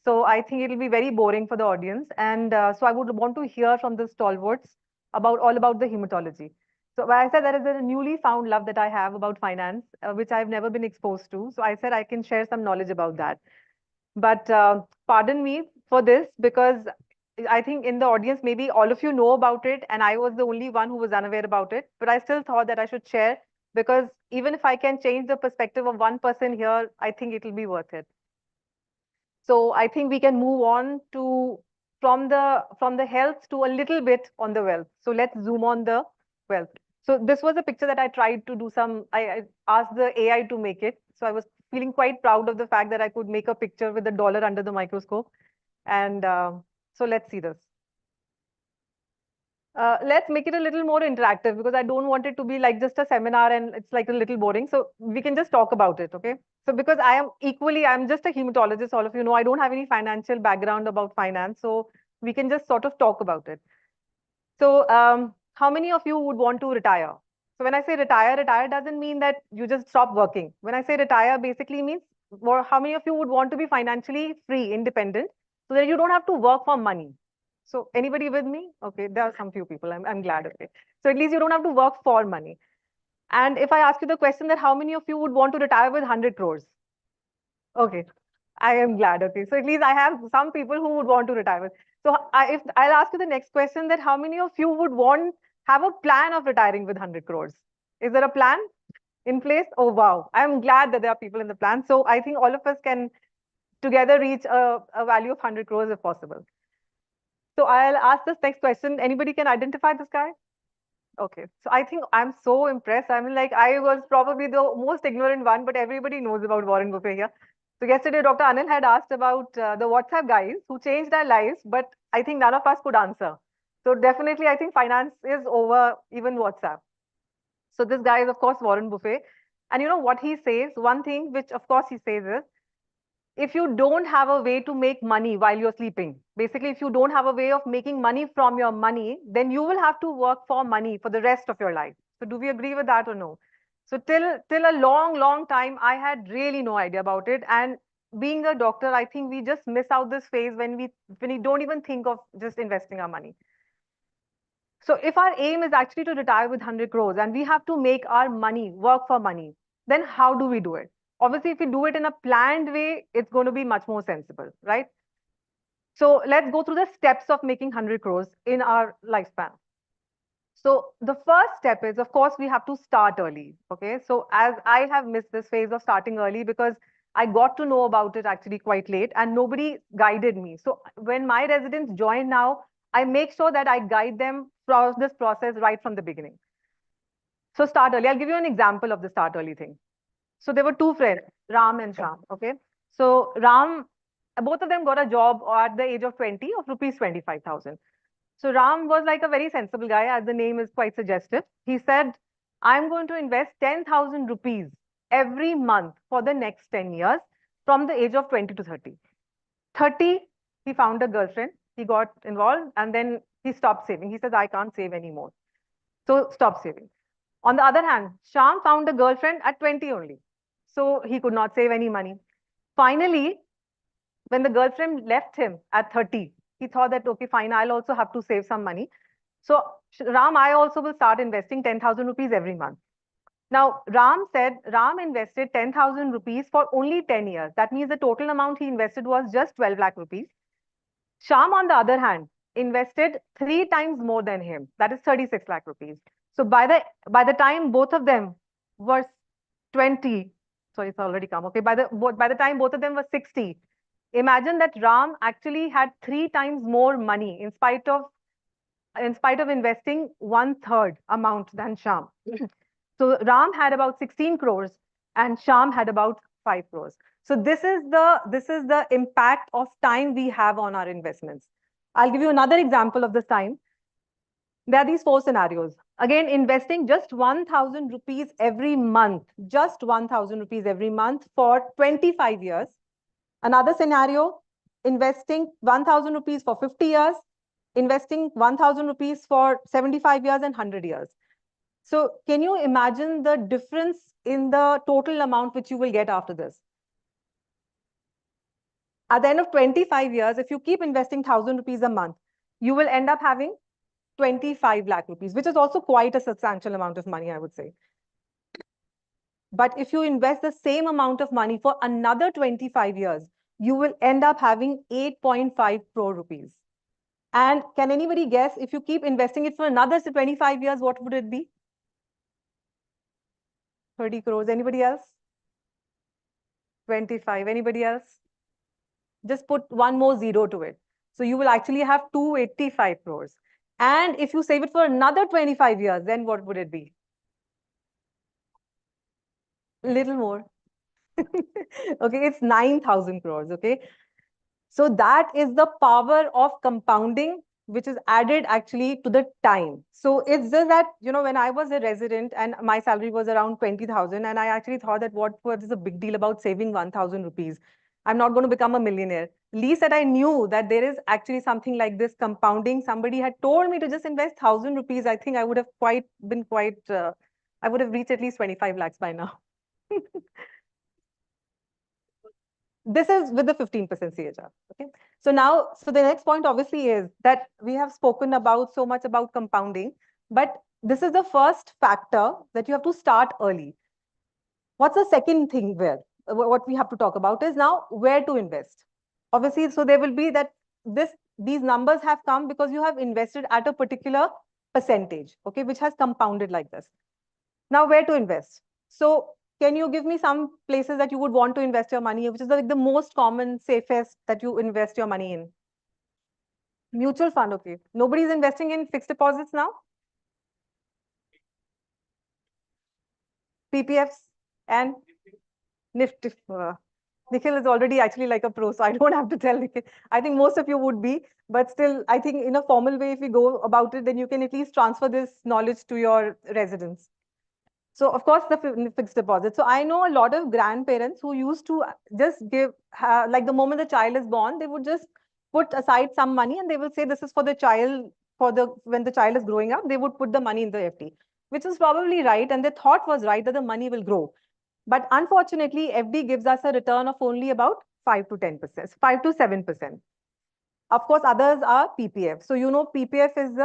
S6: So I think it'll be very boring for the audience. And so I would want to hear from the stalwarts about all about the hematology. So I said there is a newly found love that I have about finance, which I've never been exposed to. So I said I can share some knowledge about that. But pardon me for this because I think in the audience, maybe all of you know about it, and I was the only one who was unaware about it. But I still thought that I should share because even if I can change the perspective of one person here, I think it will be worth it. So I think we can move on to from the health to a little bit on the wealth. So let's zoom on the wealth. So this was a picture that I tried to do I asked the AI to make it. So I was feeling quite proud of the fact that I could make a picture with the dollar under the microscope. And so let's see this. let's make it a little more interactive because I don't want it to be like just a seminar and it's like a little boring. So we can just talk about it, okay? So because I'm just a hematologist, all of you know, I don't have any financial background about finance. So we can just sort of talk about it. So how many of you would want to retire? So when I say retire doesn't mean that you just stop working. When I say retire, basically means how many of you would want to be financially free, independent, so that you don't have to work for money. So anybody with me? Okay, there are some few people. I'm glad. Okay, so at least you don't have to work for money. And if I ask you the question that how many of you would want to retire with 100 crores? Okay, I am glad. Okay, so at least I have some people who would want to retire with. So if I'll ask you the next question, that how many of you would have a plan of retiring with 100 crores? Is there a plan in place? Oh wow, I'm glad that there are people in the plan. So I think all of us can together reach a value of 100 crores if possible. So I'll ask this next question. Anybody can identify this guy? Okay, so I think I'm so impressed. I mean, like I was probably the most ignorant one, but everybody knows about Warren Buffett here. So yesterday, Dr. Anil had asked about the WhatsApp guys who changed our lives, but I think none of us could answer. So definitely, I think finance is over even WhatsApp. So this guy is, of course, Warren Buffett. And you know what he says? One thing which, of course, he says is, if you don't have a way to make money while you're sleeping, basically, if you don't have a way of making money from your money, then you will have to work for money for the rest of your life. So do we agree with that or no? So till a long time, I had really no idea about it. And being a doctor, I think we just miss out this phase when we don't even think of just investing our money. So if our aim is actually to retire with 100 crores and we have to make our money work for money, then how do we do it? Obviously, if we do it in a planned way, it's going to be much more sensible, right? So let's go through the steps of making 100 crores in our lifespan. So the first step is, of course, we have to start early. Okay. So as I have missed this phase of starting early because I got to know about it actually quite late and nobody guided me. So when my residents join now, I make sure that I guide them throughout this process right from the beginning. So start early. I'll give you an example of the start early thing. So there were two friends, Ram and Sham. Okay. So Ram, both of them got a job at the age of 20 of rupees 25,000. So Ram was like a very sensible guy, as the name is quite suggestive. He said, I'm going to invest 10,000 rupees every month for the next 10 years from the age of 20 to 30. 30, he found a girlfriend. He got involved and then he stopped saving. He says, I can't save anymore. So stop saving. On the other hand, Sham found a girlfriend at 20 only. So he could not save any money. Finally, when the girlfriend left him at 30, he thought that, okay, fine, I'll also have to save some money. So Ram, I also will start investing 10,000 rupees every month. Now, Ram said Ram invested 10,000 rupees for only 10 years. That means the total amount he invested was just 12 lakh rupees. Sham, on the other hand, invested 3 times more than him. That is 36 lakh rupees. So by the time both of them were 20, sorry, it's already come. Okay, by the time both of them were 60, imagine that Ram actually had 3 times more money in spite of investing 1/3 amount than Sham. So Ram had about 16 crores and Sham had about 5 crores. So this is the impact of time we have on our investments. I'll give you another example of this time. There are these 4 scenarios. Again, investing just 1,000 rupees every month, just 1,000 rupees every month for 25 years. Another scenario, investing 1,000 rupees for 50 years, investing 1,000 rupees for 75 years and 100 years. So can you imagine the difference in the total amount which you will get after this? At the end of 25 years, if you keep investing 1,000 rupees a month, you will end up having 25 lakh rupees, which is also quite a substantial amount of money, I would say. But if you invest the same amount of money for another 25 years, you will end up having 8.5 crore rupees. And can anybody guess, if you keep investing it for another 25 years, what would it be? 30 crores. Anybody else? 25. Anybody else? Just put one more zero to it. So you will actually have 285 crores. And if you save it for another 25 years, then what would it be? Little more. Okay, it's 9,000 crores. Okay. So that is the power of compounding which is added actually to the time. So it's just that, when I was a resident and my salary was around 20,000, and I actually thought that what is the big deal about saving 1,000 rupees? I'm not going to become a millionaire. Least that I knew that there is actually something like this compounding. Somebody had told me to just invest 1,000 rupees. I think I would have I would have reached at least 25 lakhs by now. This is with the 15% CHR. Okay. So now, the next point obviously is that we have spoken about so much about compounding, but this is the first factor that you have to start early. What's the second thing what we have to talk about is now where to invest. Obviously, so there will be that these numbers have come because you have invested at a particular percentage, okay, which has compounded like this. Now, where to invest? So can you give me some places that you would want to invest your money, which is like the most common, safest that you invest your money in? Mutual fund, okay. Nobody's investing in fixed deposits now? PPFs and Nifty. Nikhil is already actually like a pro, so I don't have to tell Nikhil. I think most of you would be, but still, I think in a formal way, if we go about it, then you can at least transfer this knowledge to your residents. So of course, the fixed deposit. So I know a lot of grandparents who used to just give, like the moment the child is born, they would just put aside some money and they will say this is for the child, when the child is growing up, they would put the money in the FD, which is probably right. And the thought was right that the money will grow. But unfortunately, FD gives us a return of only about 5 to 10%, 5 to 7%. Of course, others are PPF. So, PPF is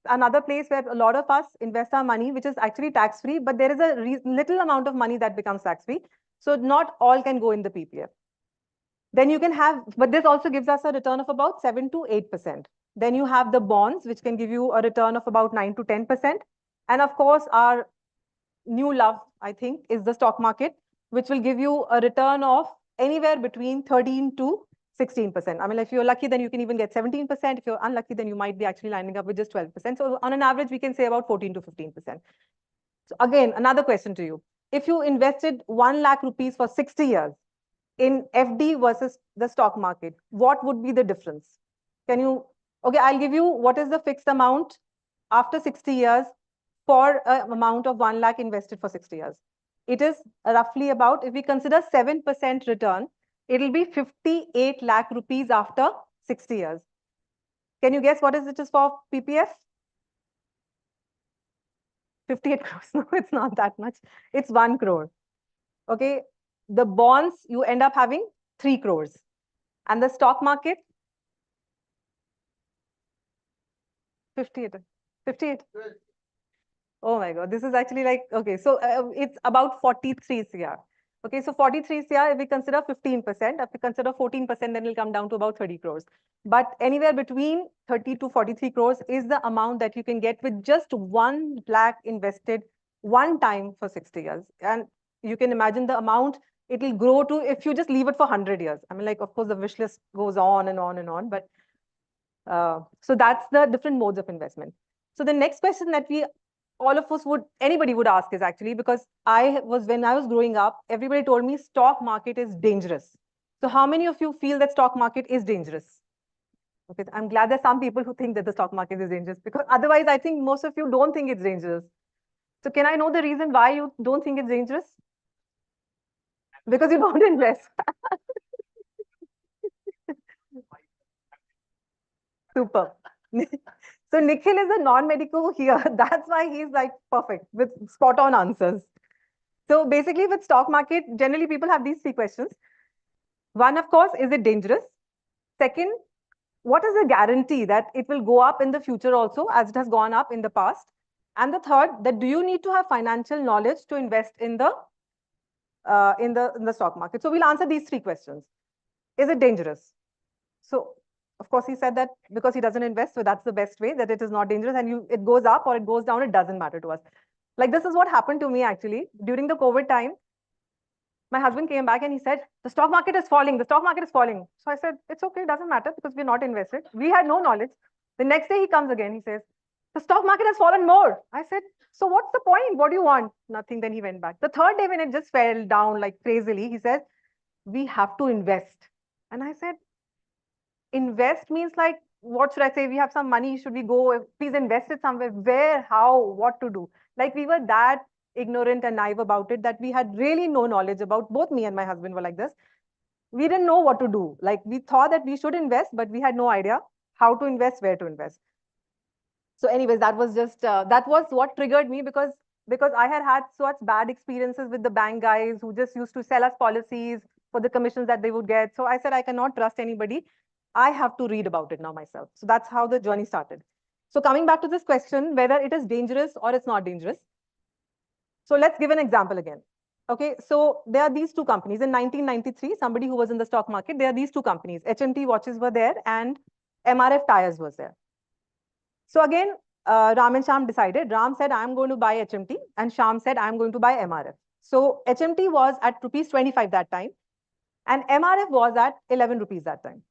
S6: another place where a lot of us invest our money, which is actually tax-free, but there is a little amount of money that becomes tax-free. So not all can go in the PPF. Then you can have, but this also gives us a return of about 7 to 8%. Then you have the bonds, which can give you a return of about 9 to 10%. And of course, our new love, I think, is the stock market, which will give you a return of anywhere between 13 to 16%. I mean, if you're lucky, then you can even get 17%. If you're unlucky, then you might be actually lining up with just 12%. So on an average, we can say about 14 to 15%. So again, another question to you. If you invested 1 lakh rupees for 60 years in FD versus the stock market, what would be the difference? Okay, I'll give you what is the fixed amount after 60 years for an amount of 1 lakh invested for 60 years. It is roughly about, if we consider 7% return, it will be 58 lakh rupees after 60 years. Can you guess what it is for PPF? 58 crores. No, it's not that much. It's 1 crore. Okay. The bonds, you end up having 3 crores. And the stock market? 58. 58. Oh my God, this is actually like, okay, so it's about 43 CR. Okay, so 43 CR, if we consider 15%, if we consider 14%, then it'll come down to about 30 crores. But anywhere between 30 to 43 crores is the amount that you can get with just 1 lakh invested one time for 60 years. And you can imagine the amount it will grow to if you just leave it for 100 years. I mean, like, of course, the wish list goes on and on and on, but so that's the different modes of investment. So the next question that anybody would ask is actually, because when I was growing up, everybody told me stock market is dangerous. So how many of you feel that stock market is dangerous? Okay, I'm glad there's some people who think that the stock market is dangerous, because otherwise I think most of you don't think it's dangerous. So can I know the reason why you don't think it's dangerous? Because you don't invest. Super. So Nikhil is a non-medico here. That's why he's like perfect with spot on answers. So basically with stock market, generally people have these 3 questions. One, of course, is it dangerous? Second, what is the guarantee that it will go up in the future also as it has gone up in the past? And the third, that do you need to have financial knowledge to invest in the stock market? So we'll answer these 3 questions. Is it dangerous? So of course, he said that because he doesn't invest, so that's the best way, that it is not dangerous, and it goes up or it goes down, it doesn't matter to us. Like, this is what happened to me actually during the COVID time. My husband came back and he said, the stock market is falling, the stock market is falling. So I said, it's okay, it doesn't matter because we're not invested. We had no knowledge. The next day he comes again, he says, the stock market has fallen more. I said, so what's the point? What do you want? Nothing. Then he went back. The third day when it just fell down like crazily, he said, we have to invest. And I said, invest means like
S12: what should I say? We have some money. Should we go? Please invest it somewhere. Where? How? What to do? Like we were that ignorant and naive about it that we had really no knowledge about. Both me and my husband were like this. We didn't know what to do. Like we thought that we should invest, but we had no idea how to invest, where to invest. So anyways, that was just that was what triggered me because I had such bad experiences with the bank guys who just used to sell us policies for the commissions that they would get. So I said I cannot trust anybody. I have to read about it now myself. So that's how the journey started. So coming back to this question, whether it is dangerous or it's not dangerous. So let's give an example again. Okay, so there are these two companies. In 1993, somebody who was in the stock market, there are these two companies. HMT watches were there and MRF tires was there. So again, Ram and Sham decided. Ram said, I'm going to buy HMT, and Sham said, I'm going to buy MRF. So HMT was at rupees 25 that time, and MRF was at 11 rupees that time.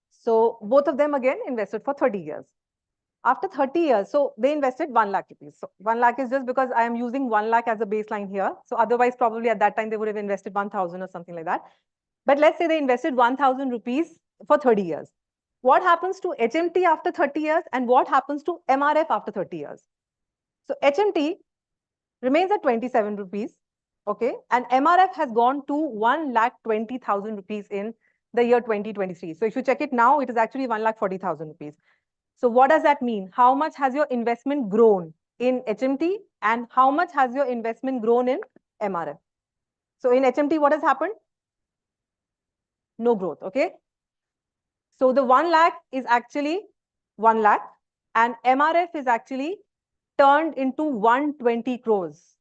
S12: So both of them again invested for 30 years. After 30 years, so they invested 1 lakh rupees. So 1 lakh is just because I am using 1 lakh as a baseline here. So otherwise, probably at that time, they would have invested 1,000 or something like that. But let's say they invested 1,000 rupees for 30 years. What happens to HMT after 30 years and what happens to MRF after 30 years? So HMT remains at 27 rupees, okay? And MRF has gone to 1,20,000 rupees in the year 2023. So if you check it now, it is actually 1,40,000 rupees. So what does that mean? How much has your investment grown in HMT and how much has your investment grown in MRF? So in HMT, what has happened? No growth, okay? So the 1 lakh is actually 1 lakh and MRF is actually turned into 120 crores.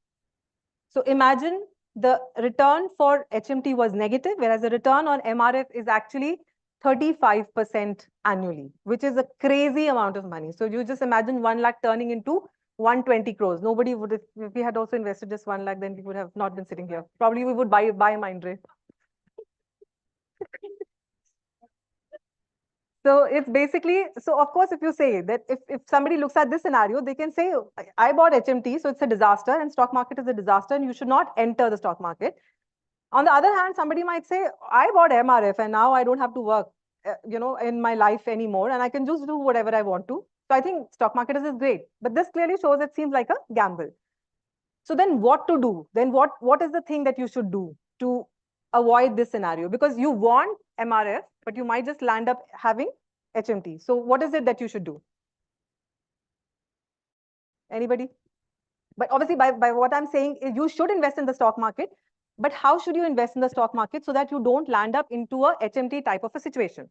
S12: So imagine the return for HMT was negative, whereas the return on MRF is actually 35% annually, which is a crazy amount of money. So you just imagine 1 lakh turning into 120 crores. Nobody would, if we had also invested just 1 lakh, then we would have not been sitting here. Probably we would buy Mindray. So it's basically, so of course, if you say that if somebody looks at this scenario, they can say, I bought HMT, so it's a disaster and stock market is a disaster and you should not enter the stock market. On the other hand, somebody might say, I bought MRF and now I don't have to work, in my life anymore and I can just do whatever I want to. So I think stock market is great, but this clearly shows it seems like a gamble. So then what to do? Then what is the thing that you should do to avoid this scenario? Because you want MRF, but you might just land up having HMT. So what is it that you should do? Anybody? But obviously by what I'm saying is you should invest in the stock market, but how should you invest in the stock market so that you don't land up into a HMT type of a situation?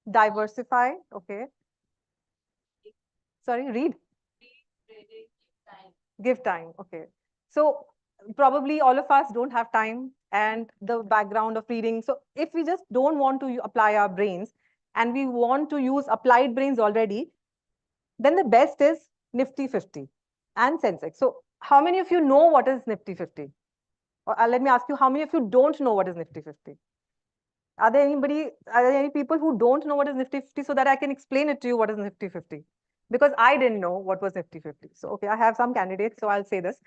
S12: Diversify, okay. Sorry, read. Give time, okay. So probably all of us don't have time and the background of reading. So if we just don't want to apply our brains and we want to use applied brains already, then the best is Nifty 50 and Sensex. So how many of you know what is Nifty 50? Or let me ask you, how many of you don't know what is Nifty 50? Are there any people who don't know what is Nifty 50 so that I can explain it to you what is Nifty 50? Because I didn't know what was Nifty 50. So, okay, I have some candidates, so I'll say this.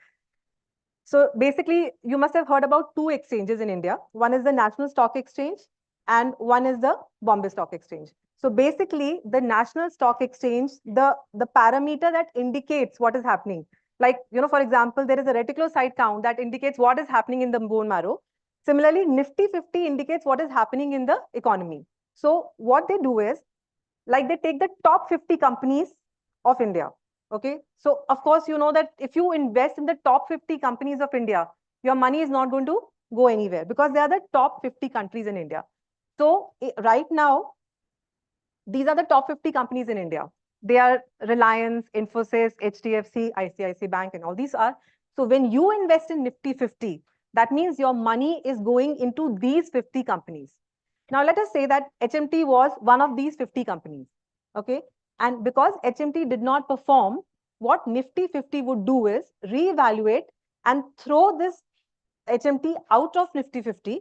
S12: So basically, you must have heard about two exchanges in India. One is the National Stock Exchange and one is the Bombay Stock Exchange. So basically, the National Stock Exchange, the parameter that indicates what is happening, like, for example, there is a reticulocyte count that indicates what is happening in the bone marrow. Similarly, Nifty 50 indicates what is happening in the economy. So what they do is, like they take the top 50 companies of India. Okay. So of course, you know that if you invest in the top 50 companies of India, your money is not going to go anywhere because they are the top 50 countries in India. So right now, these are the top 50 companies in India. They are Reliance, Infosys, HDFC, ICICI Bank, and all these are. So when you invest in Nifty 50, that means your money is going into these 50 companies. Now, let us say that HMT was one of these 50 companies. Okay. And because HMT did not perform, what Nifty 50 would do is reevaluate and throw this HMT out of Nifty 50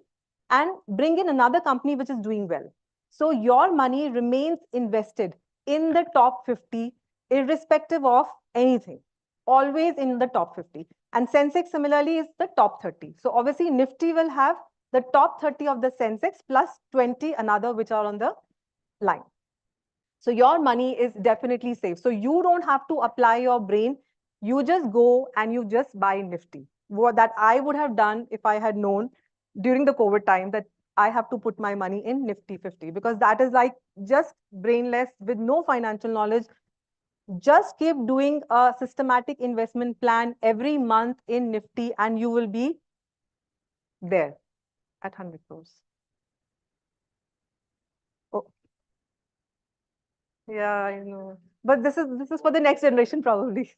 S12: and bring in another company which is doing well. So your money remains invested in the top 50, irrespective of anything, always in the top 50. And Sensex similarly is the top 30. So obviously Nifty will have the top 30 of the Sensex plus 20 another which are on the line. So your money is definitely safe. So you don't have to apply your brain. You just go and you just buy Nifty. What that I would have done if I had known during the COVID time that I have to put my money in Nifty 50, because that is like just brainless with no financial knowledge. Just keep doing a systematic investment plan every month in Nifty and you will be there at 100 crores. Oh, yeah, I know. But this is for the next generation probably.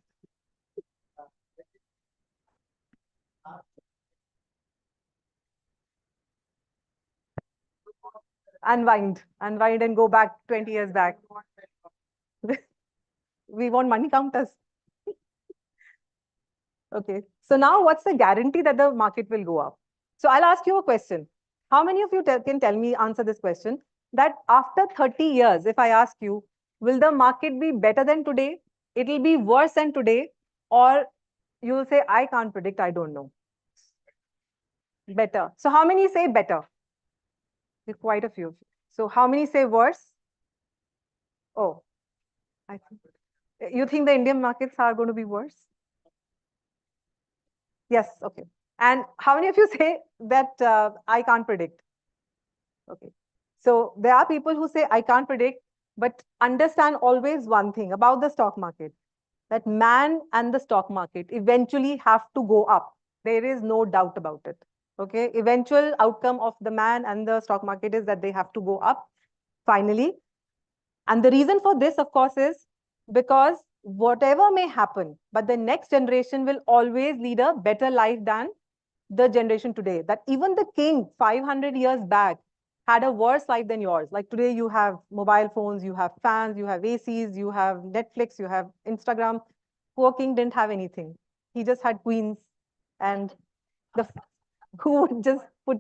S12: Unwind and go back 20 years back. We want money counters. Okay. So now what's the guarantee that the market will go up? So I'll ask you a question. How many of you can tell me, answer this question, that after 30 years, if I ask you, will the market be better than today? It will be worse than today? Or you will say, I can't predict, I don't know. Better. So how many say better? Quite a few. So how many say worse? Oh, I think. You think the Indian markets are going to be worse? Yes, okay. And how many of you say that I can't predict? Okay. So there are people who say I can't predict, but understand always one thing about the stock market, that man and the stock market eventually have to go up. There is no doubt about it. Okay. Eventual outcome of the man and the stock market is that they have to go up finally. And the reason for this, of course, is because whatever may happen, but the next generation will always lead a better life than the generation today. That even the king 500 years back had a worse life than yours. Like today, you have mobile phones, you have fans, you have ACs, you have Netflix, you have Instagram. Poor king didn't have anything. He just had queens and the who would just put.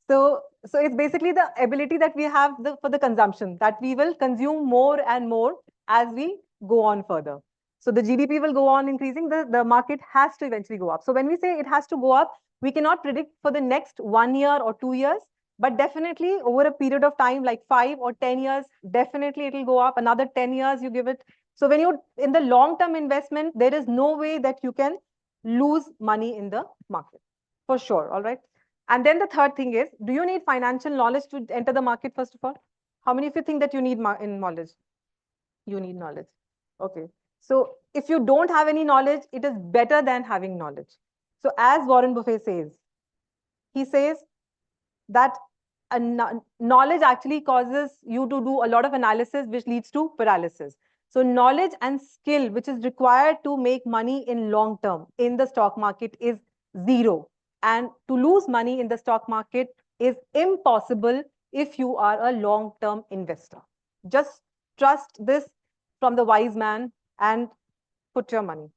S12: So it's basically the ability that we have for the consumption, that we will consume more and more as we go on further. So the GDP will go on increasing, the market has to eventually go up. So when we say it has to go up, we cannot predict for the next 1 year or 2 years, but definitely over a period of time, like 5 or 10 years, definitely it will go up. Another 10 years you give it. So when you're in the long-term investment, there is no way that you can lose money in the market, for sure, all right? And then the third thing is, do you need financial knowledge to enter the market, first of all? How many of you think that you need in knowledge? You need knowledge. Okay. So if you don't have any knowledge, it is better than having knowledge. So as Warren Buffett says, he says that knowledge actually causes you to do a lot of analysis, which leads to paralysis. So knowledge and skill, which is required to make money in long term in the stock market, is zero. And to lose money in the stock market is impossible if you are a long-term investor. Just trust this from the wise man and put your money,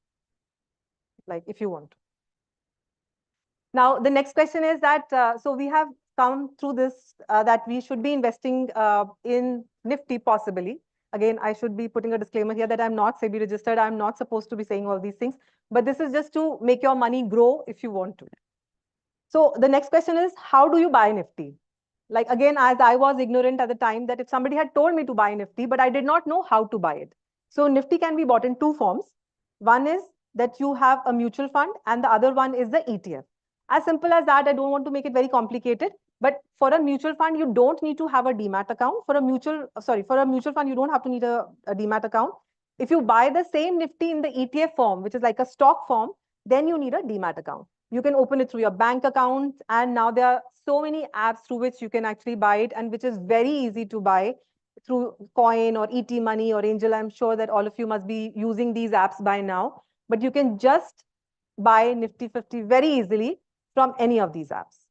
S12: like if you want. Now, the next question is that, so we have come through this, that we should be investing in Nifty possibly. Again, I should be putting a disclaimer here that I'm not SEBI registered. I'm not supposed to be saying all these things, but this is just to make your money grow if you want to. So the next question is, how do you buy Nifty? Like, again, as I was ignorant at the time, that if somebody had told me to buy Nifty, but I did not know how to buy it. So Nifty can be bought in two forms. One is that you have a mutual fund and the other one is the ETF. As simple as that. I don't want to make it very complicated, but for a mutual fund, you don't need to have a demat account. For a mutual fund, you don't have to need a demat account. If you buy the same Nifty in the ETF form, which is like a stock form, then you need a demat account. You can open it through your bank account, and now there are so many apps through which you can actually buy it, and which is very easy to buy through Coin or ET Money or Angel. I'm sure that all of you must be using these apps by now, but you can just buy Nifty 50 very easily from any of these apps.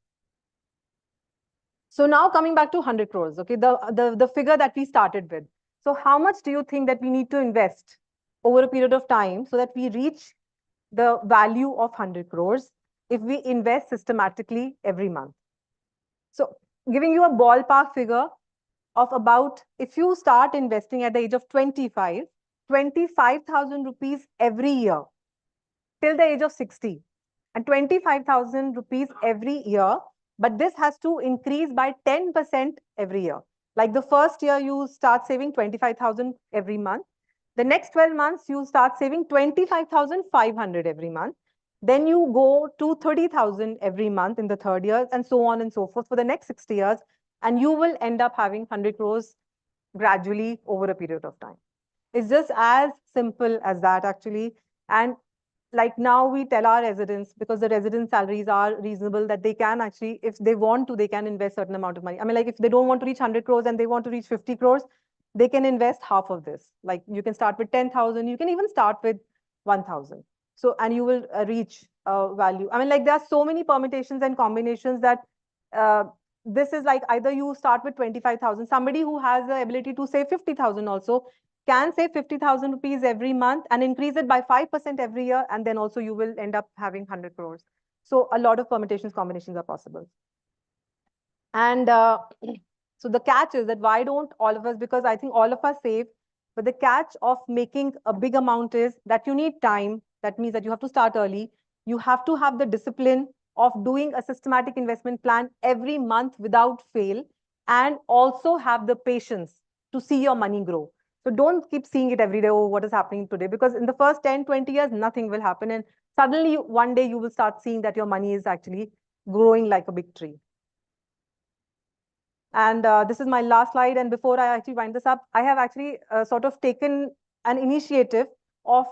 S12: So now coming back to 100 crores, okay, the figure that we started with. So how much do you think that we need to invest over a period of time so that we reach the value of 100 crores if we invest systematically every month? So giving you a ballpark figure of about, if you start investing at the age of 25,000 rupees every year till the age of 60, and 25,000 rupees every year. But this has to increase by 10% every year. Like the first year, you start saving 25,000 every month. The next 12 months, you start saving 25,500 every month. Then you go to 30,000 every month in the third year, and so on and so forth for the next 60 years. And you will end up having 100 crores gradually over a period of time. It's just as simple as that, actually. And like now we tell our residents, because the resident salaries are reasonable, that they can actually, if they want to, they can invest certain amount of money. I mean, like if they don't want to reach 100 crores and they want to reach 50 crores, they can invest half of this. Like you can start with 10,000, you can even start with 1,000. So, and you will reach value. I mean, like there are so many permutations and combinations that this is like either you start with 25,000, somebody who has the ability to save 50,000 also can save 50,000 rupees every month and increase it by 5% every year. And then also you will end up having 100 crores. So a lot of permutations, combinations are possible. And so the catch is that why don't all of us, because I think all of us save, but the catch of making a big amount is that you need time. That means that you have to start early. You have to have the discipline of doing a systematic investment plan every month without fail, and also have the patience to see your money grow. So don't keep seeing it every day, oh, what is happening today? Because in the first 10, 20 years, nothing will happen. And suddenly one day you will start seeing that your money is actually growing like a big tree. And this is my last slide. And before I actually wind this up, I have actually sort of taken an initiative of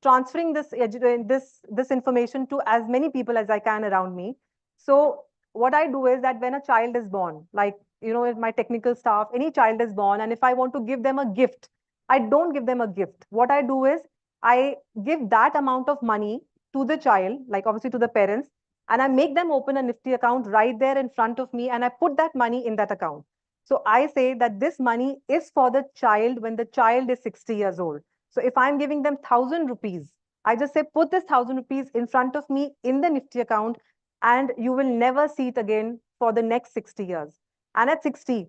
S12: transferring this information to as many people as I can around me. So what I do is that when a child is born, like, you know, if my technical staff, any child is born, and if I want to give them a gift, I don't give them a gift. What I do is I give that amount of money to the child, like obviously to the parents, and I make them open a Nifty account right there in front of me, and I put that money in that account. So I say that this money is for the child when the child is 60 years old. So if I'm giving them 1,000 rupees, I just say, put this 1,000 rupees in front of me in the Nifty account, and you will never see it again for the next 60 years. And at 60,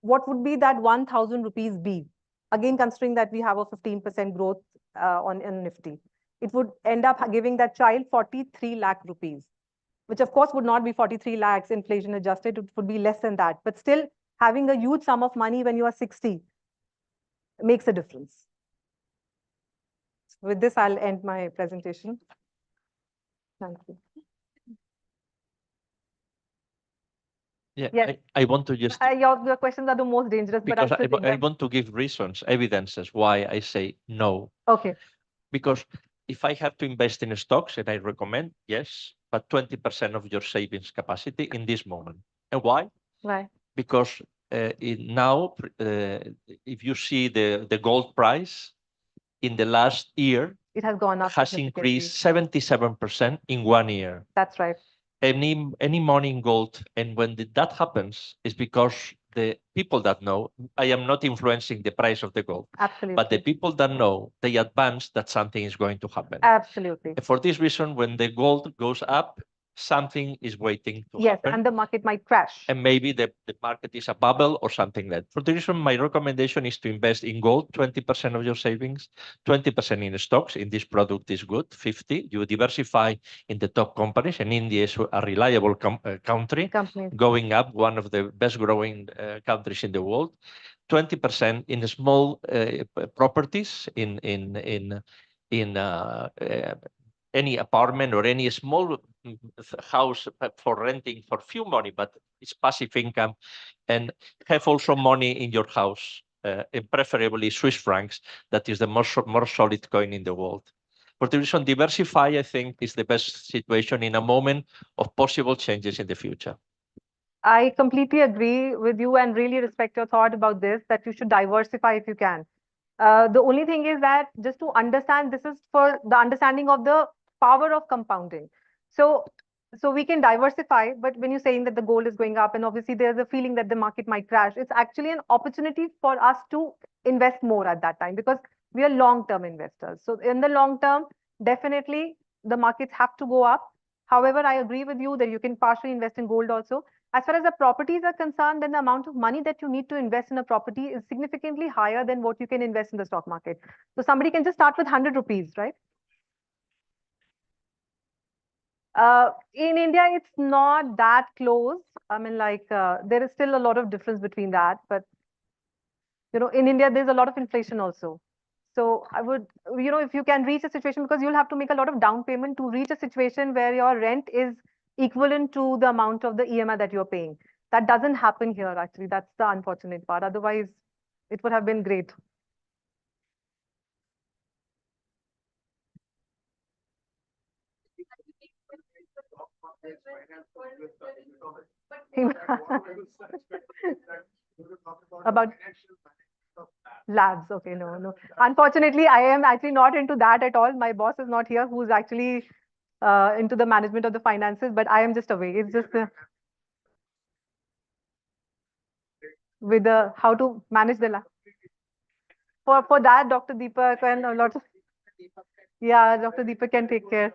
S12: what would be that 1,000 rupees be? Again, considering that we have a 15% growth on in Nifty, it would end up giving that child 43 lakh rupees, which of course would not be 43 lakhs inflation adjusted. It would be less than that. But still, having a huge sum of money when you are 60 makes a difference. With this, I'll end my presentation. Thank you.
S7: Yeah,
S12: Yes.
S7: I want to just
S12: Your questions are the most dangerous, but
S7: because
S12: I'm sitting
S7: I
S12: here.
S7: want to give reasons, evidences why I say no.
S12: Okay.
S7: Because if I have to invest in stocks, and I recommend, yes, but 20% of your savings capacity in this moment. And why?
S12: Why?
S7: Because now, if you see the gold price in the last year,
S12: it has gone up,
S7: has increased 77% in 1 year.
S12: That's right.
S7: Any money in gold, and when that happens, is because the people that know, I am not influencing the price of the gold.
S12: Absolutely.
S7: But the people that know, they advance that something is going to happen.
S12: Absolutely.
S7: And for this reason, when the gold goes up, something is waiting to
S12: Yes,
S7: happen.
S12: and the market might crash.
S7: And maybe the market is a bubble or something like that. For the reason, my recommendation is to invest in gold, 20% of your savings, 20% in stocks. In this product is good, 50. You diversify in the top companies, and India is a reliable country, going up, one of the best growing countries in the world. 20% in small properties in any apartment or any small house for renting for few money, but it's passive income, and have also money in your house, and preferably Swiss francs. That is the more solid coin in the world. For the reason, diversify, I think, is the best situation in a moment of possible changes in the future.
S12: I completely agree with you and really respect your thought about this, that you should diversify if you can. The only thing is that just to understand, this is for the understanding of the power of compounding. So we can diversify, but when you're saying that the gold is going up and obviously there's a feeling that the market might crash, it's actually an opportunity for us to invest more at that time, because we are long-term investors. So in the long term, definitely the markets have to go up. However, I agree with you that you can partially invest in gold also. As far as the properties are concerned, then the amount of money that you need to invest in a property is significantly higher than what you can invest in the stock market. So somebody can just start with 100 rupees, right? In India, it's not that close. I mean, like, there is still a lot of difference between that. But, in India, there's a lot of inflation also. So I would, if you can reach a situation, because you'll have to make a lot of down payment to reach a situation where your rent is equivalent to the amount of the EMI that you're paying. That doesn't happen here, actually. That's the unfortunate part. Otherwise, it would have been great. About labs. Okay, no, no. Unfortunately, I am actually not into that at all. My boss is not here, who's actually into the management of the finances, but I am just away. It's just with the how to manage the lab. For that, Dr. Deepak and a lot of yeah, Dr. Deepak can take care.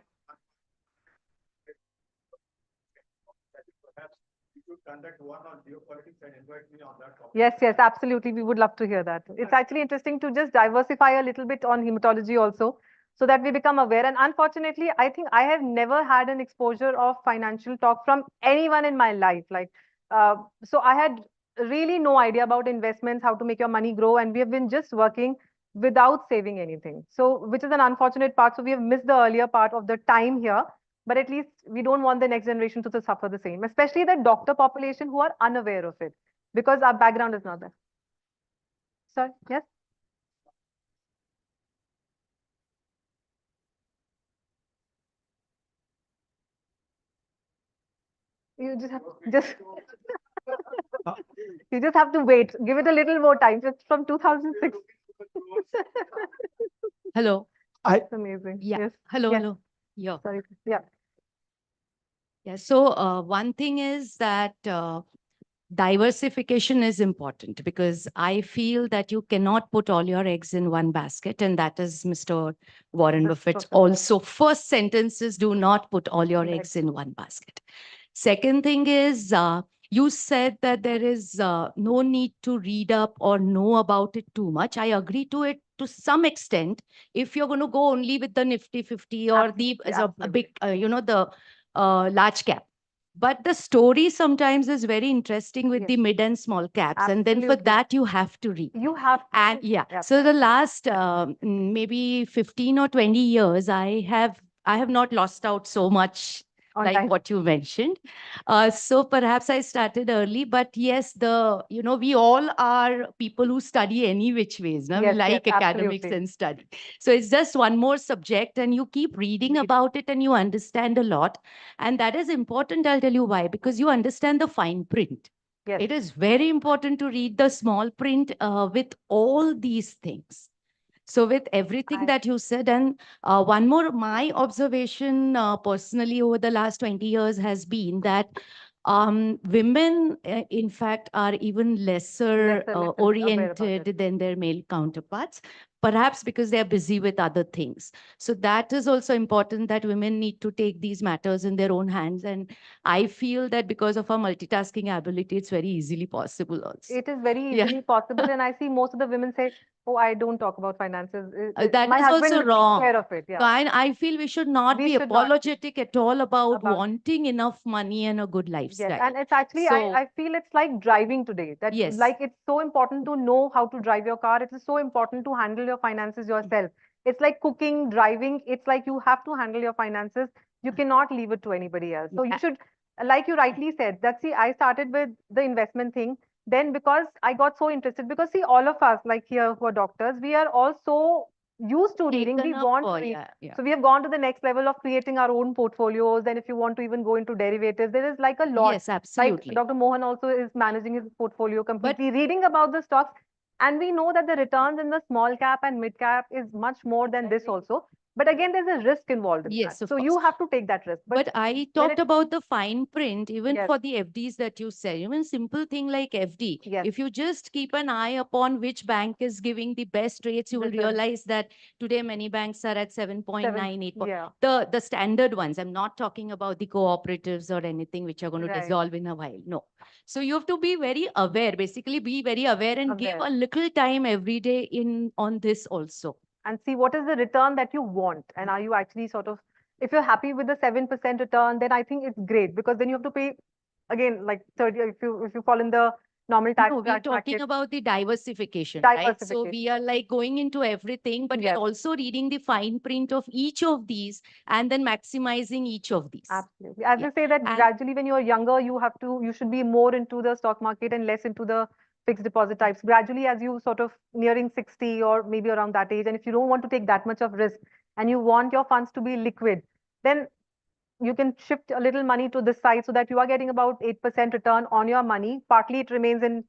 S12: Yes, yes, absolutely. We would love to hear that. It's actually interesting to just diversify a little bit on hematology also, so that we become aware. And unfortunately, I think I have never had an exposure of financial talk from anyone in my life. Like, so I had really no idea about investments, how to make your money grow, and we have been just working without saving anything. So, which is an unfortunate part. So we have missed the earlier part of the time here, but at least we don't want the next generation to suffer the same, especially the doctor population who are unaware of it, because our background is not there. Sorry, yes? You just have you just have to wait. Give it a little more time. It's from 2006.
S13: Hello.
S12: That's amazing.
S13: Yeah.
S12: Yes.
S13: Hello.
S12: Yes.
S13: Hello. Yeah.
S12: Sorry. Yeah.
S13: Yeah. So one thing is that diversification is important, because I feel that you cannot put all your eggs in one basket. And that is Mr. Warren
S12: That's
S13: Buffett's
S12: totally right.
S13: also first sentences: do not put all your eggs in one basket. Second thing is, you said that there is no need to read up or know about it too much. I agree to it to some extent. If you're going to go only with the Nifty 50 or the as a big, the large cap. But the story sometimes is very interesting with the mid and small caps. And then for
S12: Absolutely.
S13: that, you have to read.
S12: You have to.
S13: And yeah,
S12: Yep.
S13: so the last maybe 15 or 20 years, I have not lost out so much
S12: On
S13: like
S12: time.
S13: what you mentioned. So perhaps I started early, but yes, we all are people who study any which ways. No? We
S12: Yes,
S13: like
S12: yes,
S13: academics
S12: absolutely.
S13: and study. So it's just one more subject, and you keep reading about it and you understand a lot. And that is important. I'll tell you why, because you understand the fine print.
S12: Yes.
S13: It is very important to read the small print with all these things. So with everything that you said, and one more, my observation personally over the last 20 years has been that women, in fact, are even lesser
S12: aware about
S13: oriented than their male counterparts, perhaps because they're busy with other things. So that is also important, that women need to take these matters in their own hands. And I feel that because of our multitasking ability, it's very easily possible also.
S12: It is very
S13: Yeah.
S12: easily possible. And I see most of the women say, oh, I don't talk about finances.
S13: That
S12: My
S13: is
S12: husband
S13: also
S12: takes
S13: wrong.
S12: care of it.
S13: So
S12: Yeah.
S13: I feel we should not
S12: We
S13: be
S12: should not.
S13: apologetic at all about
S12: About-
S13: wanting enough money and a good
S12: Yes,
S13: lifestyle.
S12: and it's actually,
S13: So-
S12: I feel it's like driving today. That
S13: Yes.
S12: like it's so important to know how to drive your car. It is so important to handle your finances yourself. It's like cooking, driving. It's like you have to handle your finances. You cannot leave it to anybody else. So you should, like you rightly said, that see, I started with the investment thing. Then because I got so interested, because see, all of us like here who are doctors, we are also used to reading. We
S13: Taken up
S12: want to
S13: for-
S12: read.
S13: yeah, yeah.
S12: So we have gone to the next level of creating our own portfolios. Then if you want to even go into derivatives, there is like a lot.
S13: Yes, absolutely.
S12: Like Dr. Mohan also is managing his portfolio completely, reading about the stocks. And we know that the returns in the small cap and mid cap is much more than this also. But again, there's a risk involved in
S13: Yes,
S12: that.
S13: of
S12: So
S13: course.
S12: you have to take that risk.
S13: But I
S12: when
S13: talked
S12: it-
S13: about the fine print, even
S12: Yes.
S13: for the FDs that you said, even simple thing like FD.
S12: Yes.
S13: If you just keep an eye upon which bank is giving the best rates, you will
S12: Return.
S13: realize that today many banks are at 7.98.
S12: Yeah.
S13: The standard ones. I'm not talking about the cooperatives or anything which are going to
S12: Right.
S13: dissolve in a while. No. So you have to be very aware, basically be very aware and give
S12: Aware.
S13: a little time every day on this also.
S12: And see what is the return that you want, and are you actually sort of If you're happy with the 7% return, then I think it's great, because then you have to pay again like 30 if you fall in the normal tax
S13: No, we're
S12: bracket.
S13: talking about the diversification, right? So we are like going into everything, but
S12: Yes.
S13: we're also reading the fine print of each of these and then maximizing each of these.
S12: Absolutely. As
S13: Yeah.
S12: they say that
S13: And-
S12: gradually when you're younger, you should be more into the stock market and less into the fixed deposit types. Gradually, as you sort of nearing 60 or maybe around that age, and if you don't want to take that much of risk and you want your funds to be liquid, then you can shift a little money to this side so that you are getting about 8% return on your money. Partly it remains in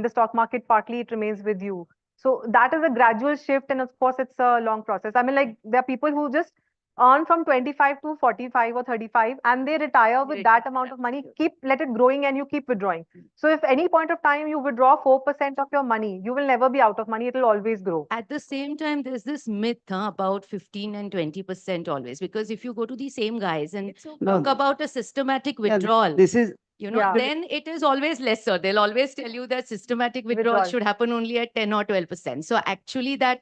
S12: the stock market, partly it remains with you. So that is a gradual shift, and of course it's a long process. I mean, like there are people who just earn from 25 to 45 or 35 and they retire with that amount of money, let it growing, and you keep withdrawing. So if any point of time you withdraw 4% of your money, you will never be out of money, it will always grow.
S13: At the same time, there's this myth about 15 and 20% always, because if you go to the same guys and talk about a systematic withdrawal,
S14: This is
S13: then it is always lesser. They'll always tell you that systematic withdrawal should happen only at 10 or 12%. So actually that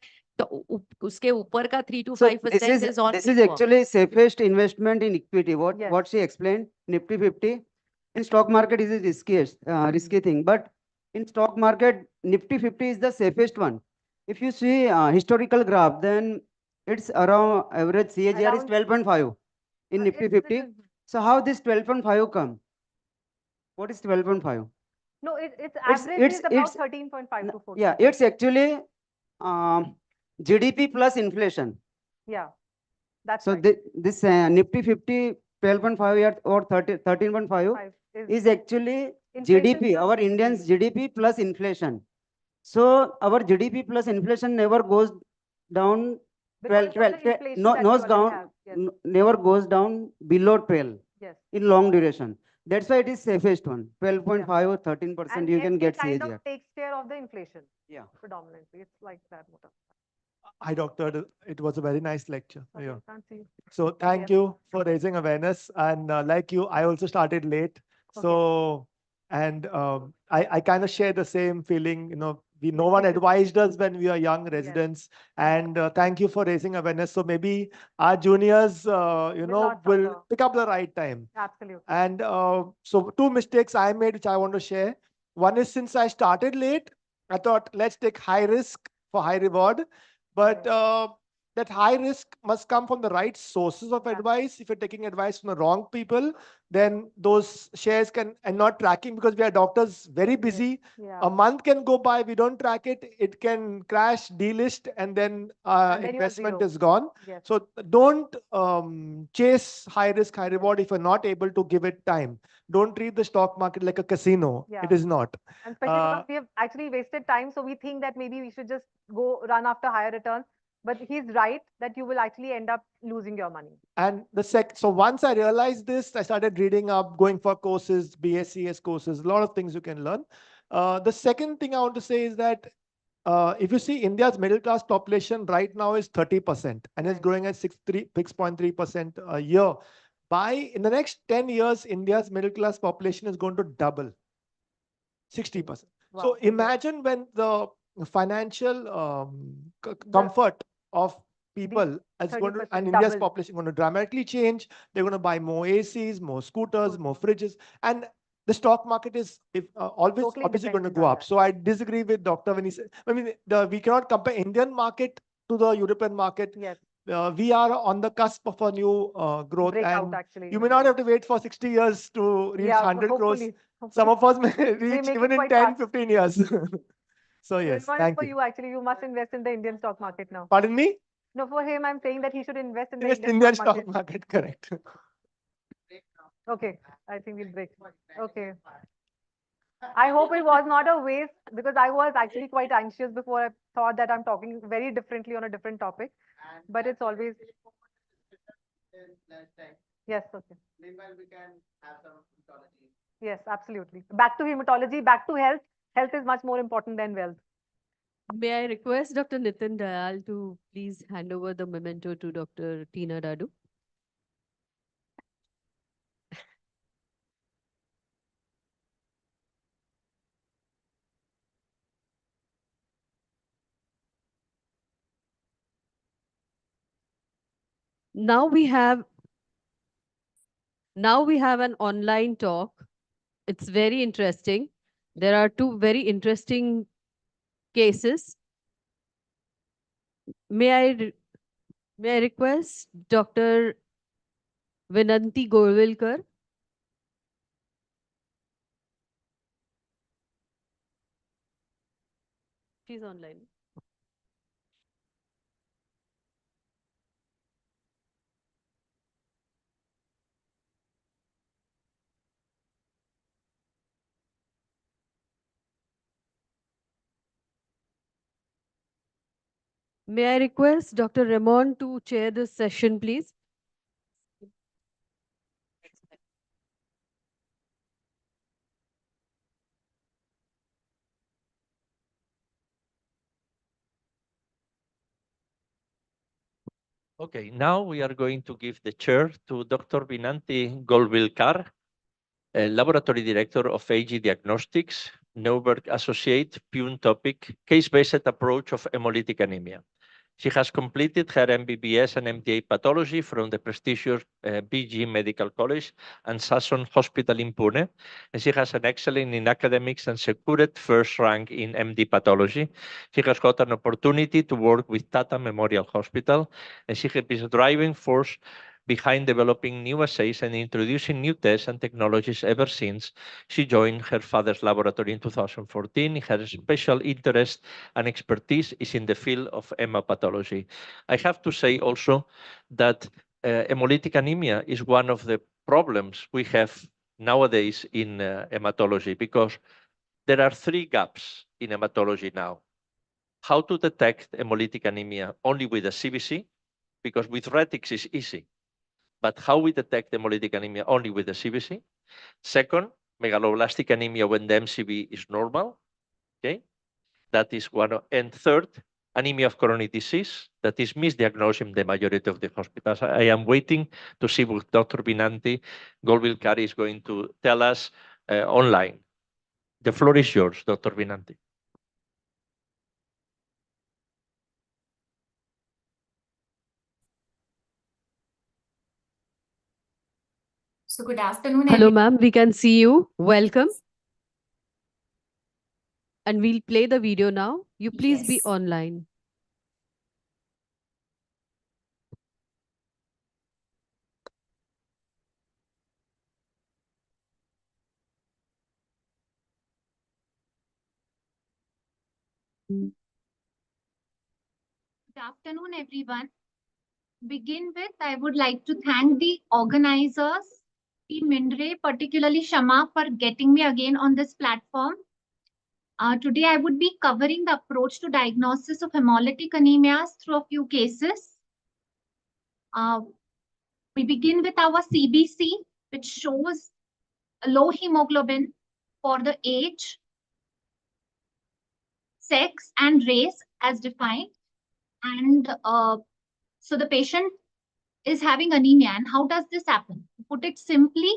S13: uske upar ka 3 to 5% is on
S14: this is
S13: paper.
S14: actually safest investment in equity. What
S12: Yes.
S14: what she explained, Nifty 50. In stock market is a risky thing, but in stock market Nifty 50 is the safest one. If you see historical graph, then it's around average CAGR is 12.5 in Nifty 50. So how this 12.5 come? What is 12.5?
S12: No, its average is about 13.5 to 14.
S14: Yeah, it's actually GDP plus inflation.
S12: Yeah, that's
S14: So
S12: right.
S14: this Nifty 50 12.5 or 13.5 is actually
S12: Inflation
S14: GDP,
S12: plus
S14: our Indians GDP plus inflation. So our GDP plus inflation never goes down
S12: Because of the
S14: 12,
S12: inflation
S14: no,
S12: that
S14: goes
S12: we already
S14: down,
S12: have. Yes.
S14: never goes down below 12
S12: Yes.
S14: in long duration. That's why it is safest one. 12.5 or 13%
S12: And
S14: you can get
S12: kind
S14: CAGR.
S12: of takes care of the inflation.
S14: Yeah.
S12: Predominantly. It's like that.
S15: Hi, doctor. It was a very nice lecture.
S12: Okay,
S15: Yeah.
S12: can't see you.
S15: So thank you for raising awareness. And like you, I also started late. So, and I kind of share the same feeling, no one advised us when we were young residents. And thank you for raising awareness. So maybe our juniors, will pick up the right time.
S12: Absolutely.
S15: And so 2 mistakes I made, which I want to share. One is, since I started late, I thought, let's take high risk for high reward. But that high risk must come from the right sources of advice. If you're taking advice from the wrong people, then those shares and not tracking, because we are doctors very busy. A month can go by, we don't track it, it can crash, delist, and then investment is gone.
S12: Yes.
S15: So don't chase high risk, high reward if you're not able to give it time. Don't treat the stock market like a casino.
S12: Yeah.
S15: It is not.
S12: And especially because we have actually wasted time, so we think that maybe we should just go run after higher returns. But he's right that you will actually end up losing your money.
S15: And so once I realized this, I started reading up, going for courses, BScs courses, a lot of things you can learn. The second thing I want to say is that if you see, India's middle class population right now is 30% and it's growing at 6.3% a year. In the next 10 years, India's middle class population is going to double, 60%.
S12: Wow.
S15: So imagine when the financial comfort of people is going to, and India's population going to dramatically change. They're going to buy more ACs, more scooters, more fridges, and the stock market is always
S12: Totally
S15: obviously going to
S12: dependent
S15: go
S12: on
S15: up.
S12: that.
S15: So I disagree with Doctor when he said, we cannot compare Indian market to the European market.
S12: Yes.
S15: We are on the cusp of a new growth,
S12: Breakout,
S15: and
S12: actually.
S15: you may not have to wait for 60 years to reach 100 crores.
S12: Hopefully.
S15: Some of us may
S12: They
S15: reach
S12: make
S15: even
S12: it
S15: in
S12: quite
S15: 10,
S12: fast.
S15: 15 years. So yes,
S12: This one is
S15: thank
S12: for
S15: you.
S12: you actually. You must invest in the Indian stock market now.
S15: Pardon me?
S12: No, for him, I'm saying that he should invest in the
S15: Yes,
S12: Indian
S15: Indian
S12: stock
S15: stock
S12: market.
S15: market, correct.
S12: Okay, I think we'll break. Okay. I hope it was not a waste, because I was actually quite anxious before. I thought that I'm talking very differently on a different topic, but it's always. Yes, okay.
S11: Meanwhile, we can have some hematology.
S12: Yes, absolutely. Back to hematology, back to health. Health is much more important than wealth.
S1: May I request Dr. Nitin Dayal to please hand over the memento to Dr. Tina Dadu? Now we have Now we have an online talk. It's very interesting. There are two very interesting cases. May I may I request Dr. Vinanti Golwilkar? She's online. May I request Dr. Ramon to chair this session, please?
S7: Okay, now we are going to give the chair to Dr. Vinanti Golwilkar, Laboratory Director of AG Diagnostics, Neuberg Associate, Pune topic, case-based approach of hemolytic anemia. She has completed her MBBS and MDA pathology from the prestigious BG Medical College and Sasson Hospital in Pune, and she has an excellent in academics and secured first rank in MD pathology. She has got an opportunity to work with Tata Memorial Hospital, and she has been a driving force behind developing new assays and introducing new tests and technologies ever since she joined her father's laboratory in 2014. Her special interest and expertise is in the field of hemapathology. I have to say also that hemolytic anemia is one of the problems we have nowadays in hematology, because there are three gaps in hematology now. How to detect hemolytic anemia only with a CBC, because with retics is easy, but how we detect hemolytic anemia only with the CBC. Second, megaloblastic anemia when the MCV is normal. Okay, that is one. And third, anemia of chronic disease that is misdiagnosed in the majority of the hospitals. I am waiting to see what Dr. Vinanti Golwilkar is going to tell us online. The floor is yours, Dr. Vinanti.
S16: So good afternoon,
S1: Hello,
S16: everyone.
S1: ma'am. We can see you. Welcome. And we'll play the video now. You please be
S16: Yes.
S1: online.
S16: Good afternoon, everyone. Begin with, I would like to thank the organizers, Team Mindray, particularly Shama, for getting me again on this platform. Today, I would be covering the approach to diagnosis of hemolytic anemias through a few cases. We begin with our CBC, which shows a low hemoglobin for the age, sex, and race as defined. And so the patient is having anemia. And how does this happen? To put it simply,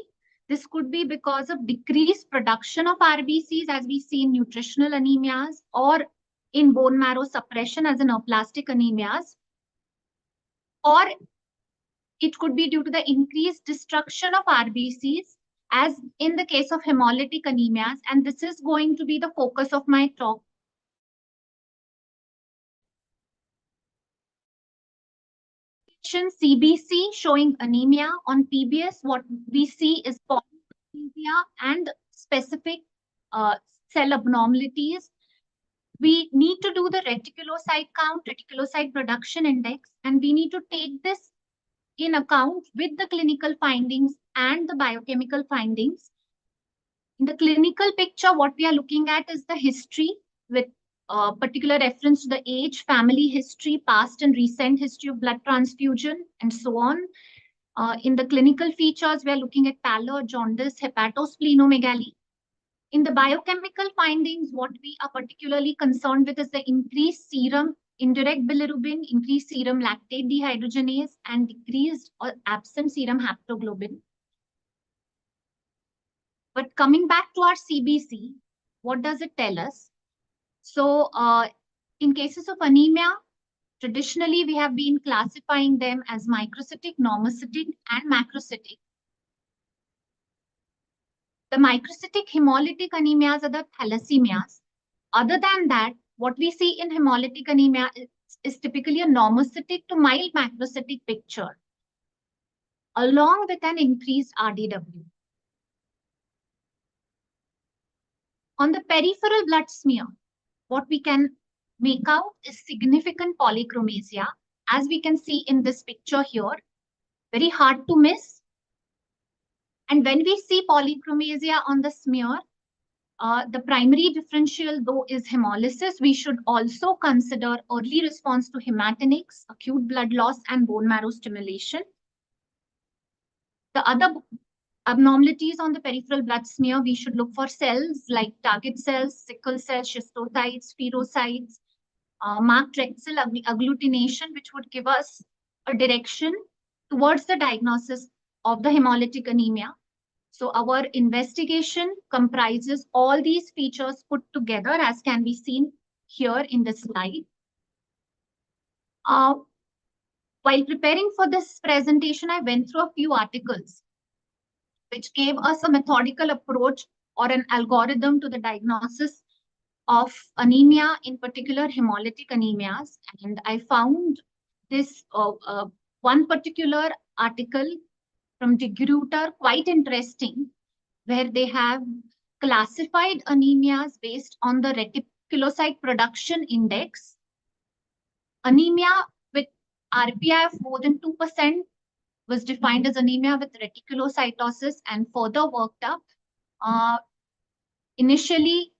S16: this could be because of decreased production of RBCs, as we see in nutritional anemias, or in bone marrow suppression as in neoplastic anemias, or it could be due to the increased destruction of RBCs, as in the case of hemolytic anemias. And this is going to be the focus of my talk. CBC showing anemia. On PBS, what we see is polycythemia and specific cell abnormalities. We need to do the reticulocyte count, reticulocyte production index, and we need to take this in account with the clinical findings and the biochemical findings. In the clinical picture, what we are looking at is the history with particular reference to the age, family history, past and recent history of blood transfusion, and so on. In the clinical features, we are looking at pallor, jaundice, hepatosplenomegaly. In the biochemical findings, what we are particularly concerned with is the increased serum indirect bilirubin, increased serum lactate dehydrogenase, and decreased or absent serum haptoglobin. But coming back to our CBC, what does it tell us? So in cases of anemia, traditionally we have been classifying them as microcytic, normocytic, and macrocytic. The microcytic hemolytic anemias are the thalassemias. Other than that, what we see in hemolytic anemia is typically a normocytic to mild macrocytic picture, along with an increased RDW. On the peripheral blood smear, what we can make out is significant polychromasia, as we can see in this picture here. Very hard to miss. And when we see polychromasia on the smear, the primary differential, though, is hemolysis. We should also consider early response to hematinics, acute blood loss, and bone marrow stimulation. The other abnormalities on the peripheral blood smear, we should look for cells like target cells, sickle cells, schistocytes, spherocytes, marked red cell agglutination, which would give us a direction towards the diagnosis of the hemolytic anemia. So our investigation comprises all these features put together, as can be seen here in the slide. While preparing for this presentation, I went through a few articles which gave us a methodical approach or an algorithm to the diagnosis of anemia, in particular hemolytic anemias. And I found this one particular article from De Gruyter quite interesting, where they have classified anemias based on the reticulocyte production index. Anemia with RPI of more than 2% was defined as anemia with reticulocytosis and further worked up. Initially,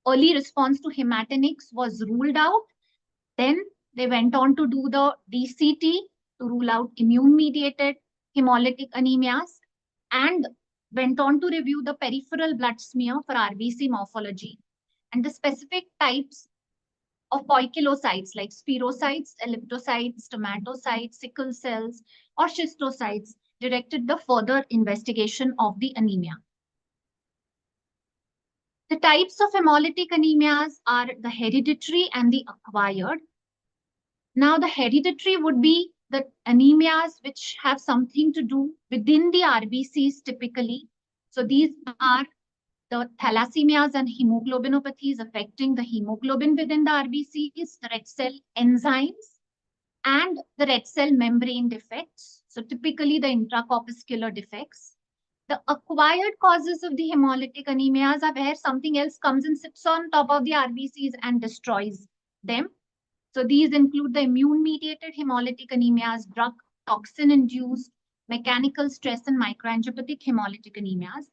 S16: early response to hematinics was ruled out. Then they went on to do the DCT to rule out immune-mediated hemolytic anemias and went on to review the peripheral blood smear for RBC morphology and the specific types of poikilocytes like spherocytes, elliptocytes, stomatocytes, sickle cells, or schistocytes directed the further investigation of the anemia. The types of hemolytic anemias are the hereditary and the acquired. Now, the hereditary would be the anemias which have something to do within the RBCs typically. So these are the thalassemias and hemoglobinopathies affecting the hemoglobin within the RBCs, the red cell enzymes, and the red cell membrane defects. So typically the intracorpuscular defects. The acquired causes of the hemolytic anemias are where something else comes and sits on top of the RBCs and destroys them. So these include the immune-mediated hemolytic anemias, drug toxin-induced, mechanical stress, and microangiopathic hemolytic anemias.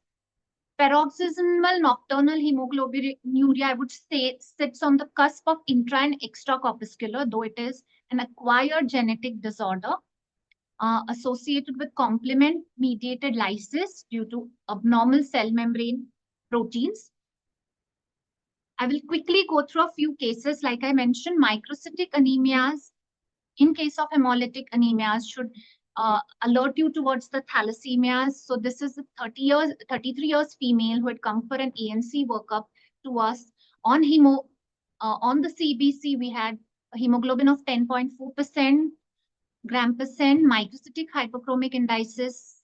S16: Paroxysmal nocturnal hemoglobinuria, I would say, sits on the cusp of intra and extracorpuscular, though it is an acquired genetic disorder associated with complement-mediated lysis due to abnormal cell membrane proteins. I will quickly go through a few cases. Like I mentioned, microcytic anemias, in case of hemolytic anemias, should alert you towards the thalassemias. So this is a 33 years female who had come for an ANC workup to us on the CBC. We had a hemoglobin of 10.4%, gram%, microcytic hypochromic indices,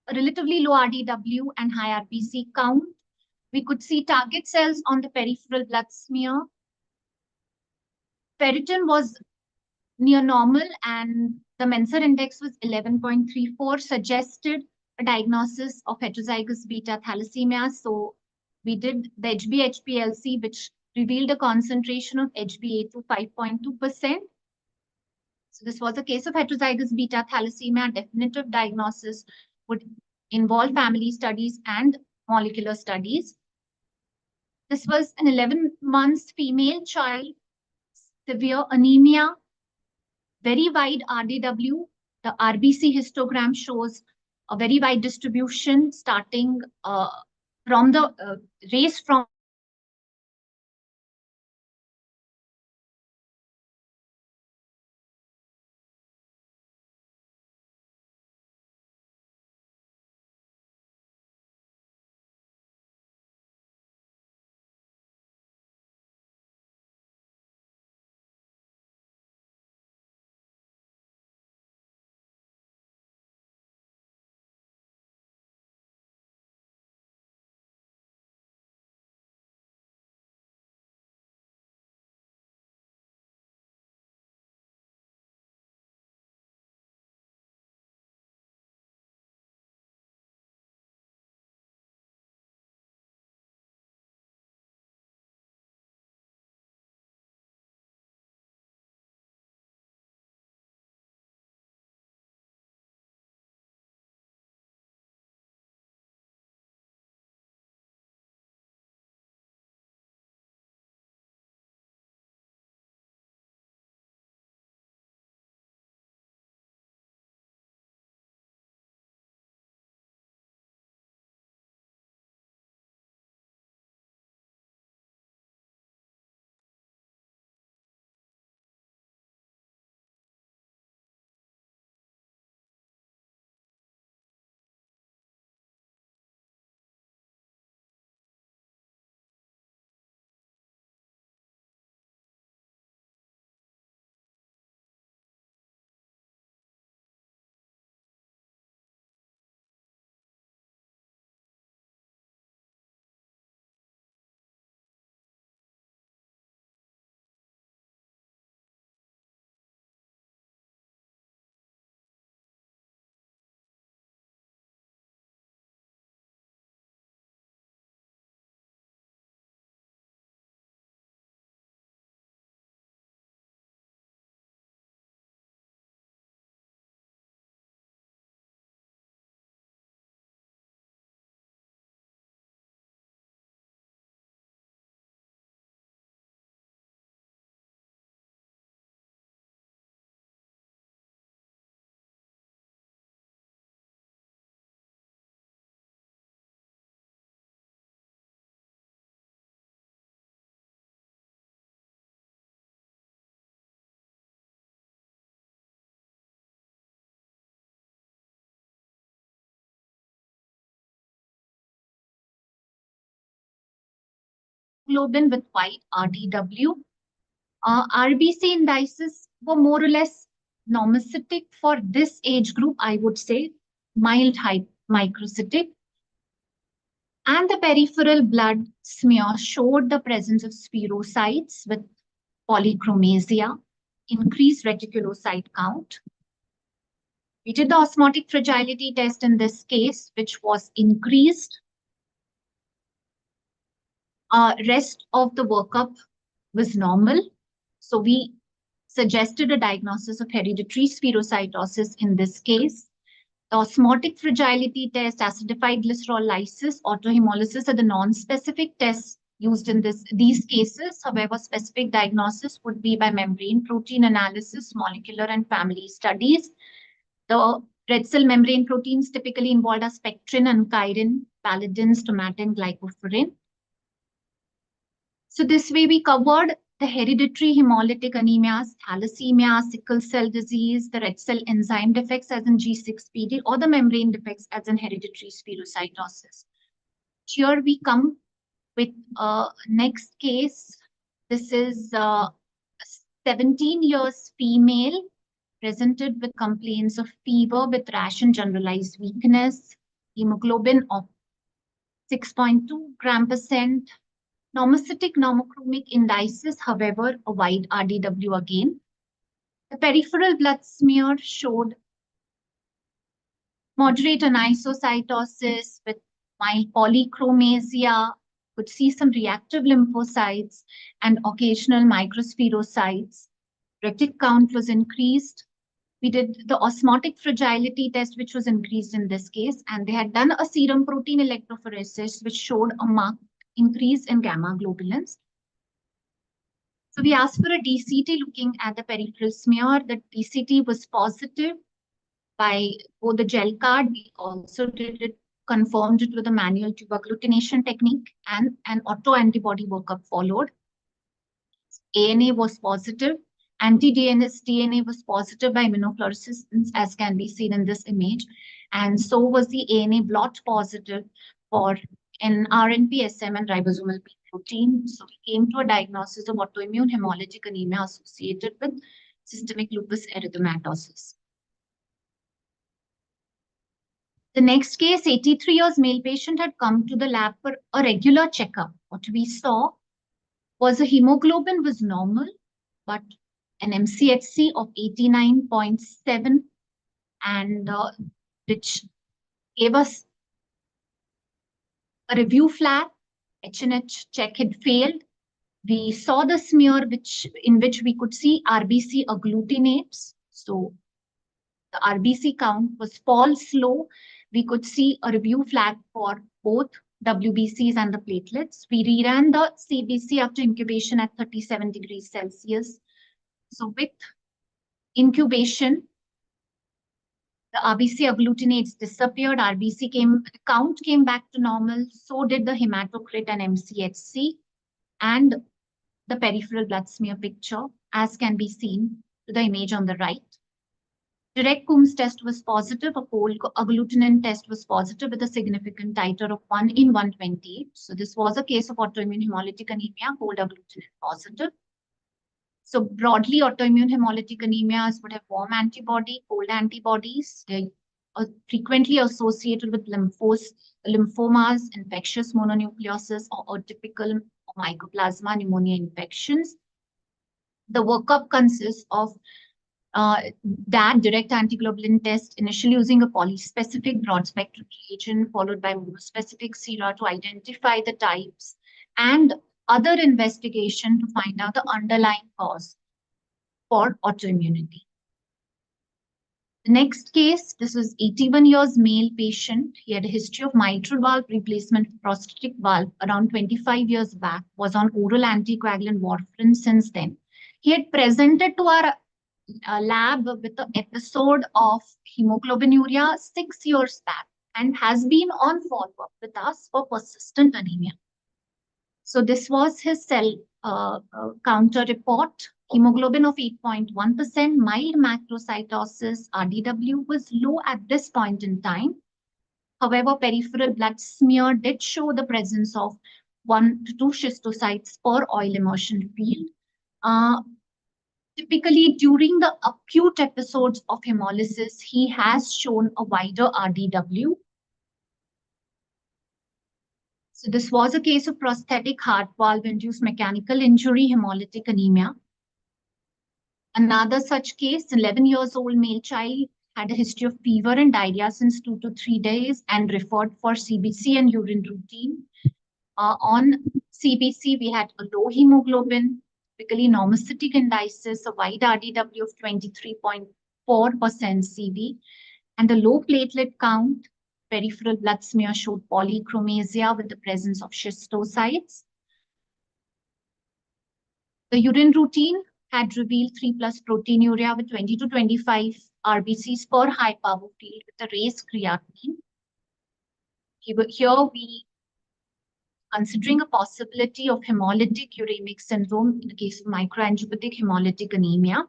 S16: a relatively low RDW and high RBC count. We could see target cells on the peripheral blood smear. Ferritin was near normal and the Menser index was 11.34, suggested a diagnosis of heterozygous beta thalassemia. So we did the HB-HPLC, which revealed a concentration of HbA to 5.2%. So this was a case of heterozygous beta thalassemia. Definitive diagnosis would involve family studies and molecular studies. This was an 11 months female child, severe anemia, very wide RDW. The RBC histogram shows a very wide distribution starting from the race from hemoglobin with white RDW. RBC indices were more or less normocytic for this age group, I would say, mild microcytic. And the peripheral blood smear showed the presence of spherocytes with polychromasia, increased reticulocyte count. We did the osmotic fragility test in this case, which was increased. Rest of the workup was normal. So we suggested a diagnosis of hereditary spherocytosis in this case. The osmotic fragility test, acidified glycerolysis, autohemolysis are the non-specific tests used in these cases. However, specific diagnosis would be by membrane protein analysis, molecular and family studies. The red cell membrane proteins typically involved are spectrin and chirin, pallidin, stromatin, glycophorin. So this way we covered the hereditary hemolytic anemias, thalassemia, sickle cell disease, the red cell enzyme defects as in G6PD, or the membrane defects as in hereditary spherocytosis. Here we come with next case. This is 17 years female, presented with complaints of fever with rash and generalized weakness, hemoglobin of 6.2 gram%, normocytic normochromic indices, however, a wide RDW again. The peripheral blood smear showed moderate anisocytosis with mild polychromasia, could see some reactive lymphocytes and occasional microspherocytes. Retic count was increased. We did the osmotic fragility test, which was increased in this case, and they had done a serum protein electrophoresis, which showed a marked increase in gamma globulins. So we asked for a DCT looking at the peripheral smear. The DCT was positive by both the gel card. We also confirmed it with a manual tube agglutination technique, and an autoantibody workup followed. ANA was positive. Anti-DNS DNA was positive by immunofluorescence, as can be seen in this image. And so was the ANA blot positive for an RNP, SM, and ribosomal P protein. So we came to a diagnosis of autoimmune hemolytic anemia associated with systemic lupus erythematosus. The next case, 83 years male patient, had come to the lab for a regular checkup. What we saw was a hemoglobin was normal, but an MCHC of 89.7, and which gave us a review flag. H&H check had failed. We saw the smear in which we could see RBC agglutinates. So the RBC count was false low. We could see a review flag for both WBCs and the platelets. We reran the CBC after incubation at 37 degrees Celsius. So with incubation, the RBC agglutinates disappeared, count came back to normal, so did the hematocrit and MCHC, and the peripheral blood smear picture, as can be seen to the image on the right. Direct Coombs test was positive, a cold agglutinin test was positive with a significant titer of 1 in 128. So this was a case of autoimmune hemolytic anemia, cold agglutinin positive. So broadly, autoimmune hemolytic anemias would have warm antibody, cold antibodies. They are frequently associated with lymphomas, infectious mononucleosis, or atypical mycoplasma pneumonia infections. The workup consists of that direct antiglobulin test, initially using a polyspecific broad-spectrum reagent, followed by monospecific sera to identify the types, and other investigation to find out the underlying cause for autoimmunity. The next case, this was 81 years male patient. He had a history of mitral valve replacement, prosthetic valve around 25 years back, was on oral anticoagulant warfarin since then. He had presented to our lab with an episode of hemoglobinuria 6 years back and has been on follow-up with us for persistent anemia. So this was his cell counter report. Hemoglobin of 8.1%, mild macrocytosis, RDW was low at this point in time. However, peripheral blood smear did show the presence of 1 to 2 schistocytes per oil immersion field. Typically, during the acute episodes of hemolysis, he has shown a wider RDW. So this was a case of prosthetic heart valve-induced mechanical injury, hemolytic anemia. Another such case, 11 years old male child, had a history of fever and diarrhea since 2 to 3 days and referred for CBC and urine routine. On CBC, we had a low hemoglobin, typically normocytic indices, a wide RDW of 23.4% CV, and a low platelet count. Peripheral blood smear showed polychromasia with the presence of schistocytes. The urine routine had revealed 3+ proteinuria with 20 to 25 RBCs per high power field with a raised creatinine. Here we considering a possibility of hemolytic uremic syndrome in the case of microangiopathic hemolytic anemia.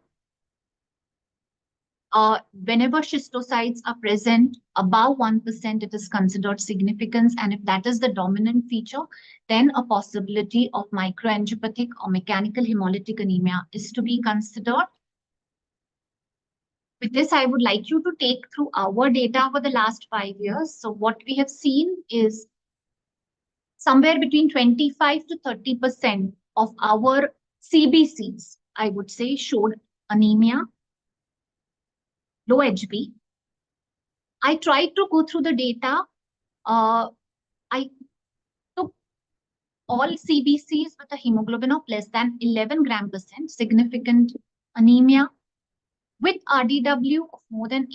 S16: Whenever schistocytes are present above 1%, it is considered significance. And if that is the dominant feature, then a possibility of microangiopathic or mechanical hemolytic anemia is to be considered. With this, I would like you to take through our data over the last 5 years. So what we have seen is somewhere between 25 to 30% of our CBCs, I would say, showed anemia, low HB. I tried to go through the data. I took all CBCs with a hemoglobin of less than 11 gram percent, significant anemia, with RDW of more than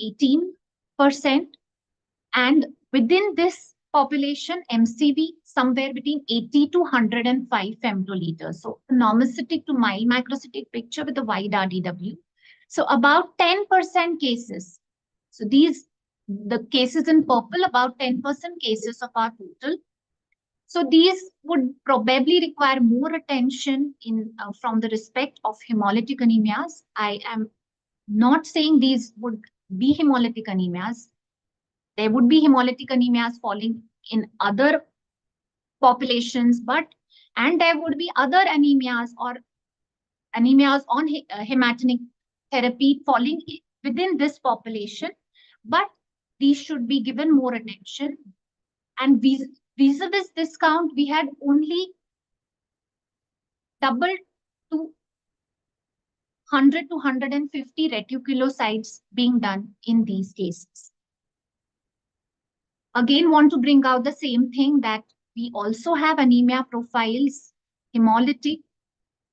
S16: 18%. And within this population, MCV somewhere between 80 to 105 femtoliters. So normocytic to mild macrocytic picture with a wide RDW. So about 10% cases. So the cases in purple, about 10% cases of our total. So these would probably require more attention from the respect of hemolytic anemias. I am not saying these would be hemolytic anemias. There would be hemolytic anemias falling in other populations, and there would be other anemias or anemias on hematinic therapy falling within this population, but these should be given more attention. And vis-a-vis this count, we had only doubled to 100 to 150 reticulocytes being done in these cases. Again, want to bring out the same thing that we also have anemia profiles, hemolytic,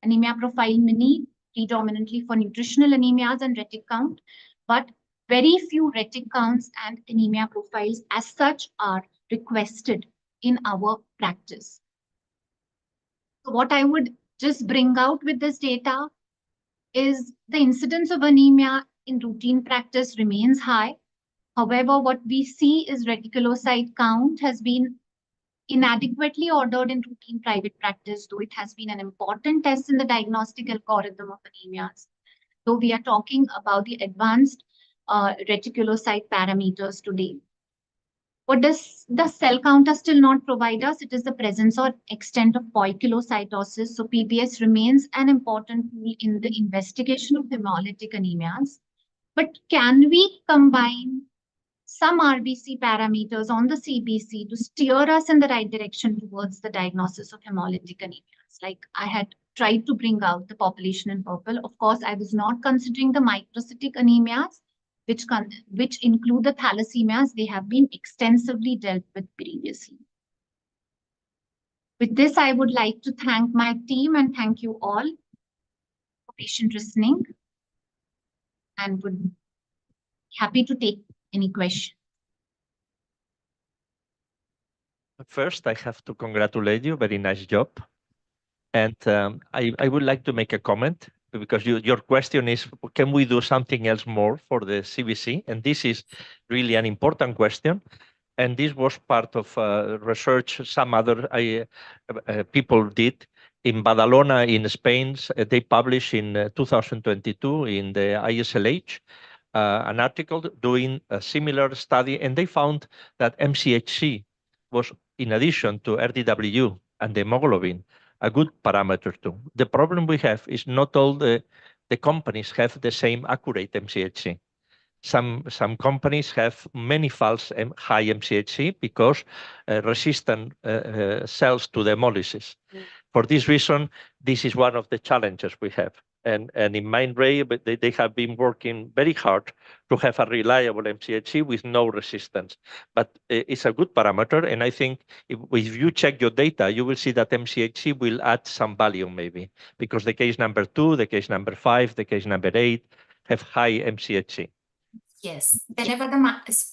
S16: anemia profile mini, predominantly for nutritional anemias and retic count, but very few retic counts and anemia profiles as such are requested in our practice. So what I would just bring out with this data is the incidence of anemia in routine practice remains high. However, what we see is reticulocyte count has been inadequately ordered in routine private practice, though it has been an important test in the diagnostic algorithm of anemias. Though we are talking about the advanced reticulocyte parameters today. What does the cell counter still not provide us? It is the presence or extent of poikilocytosis. So PBS remains an important tool in the investigation of hemolytic anemias. But can we combine some RBC parameters on the CBC to steer us in the right direction towards the diagnosis of hemolytic anemias? Like I had tried to bring out the population in purple. Of course, I was not considering the microcytic anemias, which include the thalassemias. They have been extensively dealt with previously. With this, I would like to thank my team and thank you all for patient listening, and would be happy to take any question.
S7: First, I have to congratulate you. Very nice job. And I would like to make a comment because your question is, can we do something else more for the CBC? And this is really an important question. And this was part of research some other people did. In Badalona, in Spain, they published in 2022 in the ISLH an article doing a similar study, and they found that MCHC was, in addition to RDW, and the hemoglobin a good parameter too. The problem we have is not all the companies have the same accurate MCHC. Some companies have many false high MCHC because resistant cells to the hemolysis. For this reason, this is one of the challenges we have. And in Mindray, but they have been working very hard to have a reliable MCHC with no resistance. But it's a good parameter, and I think if you check your data, you will see that MCHC will add some value maybe, because the case number 2, the case number 5, the case number 8 have high MCHC.
S16: Yes, whenever the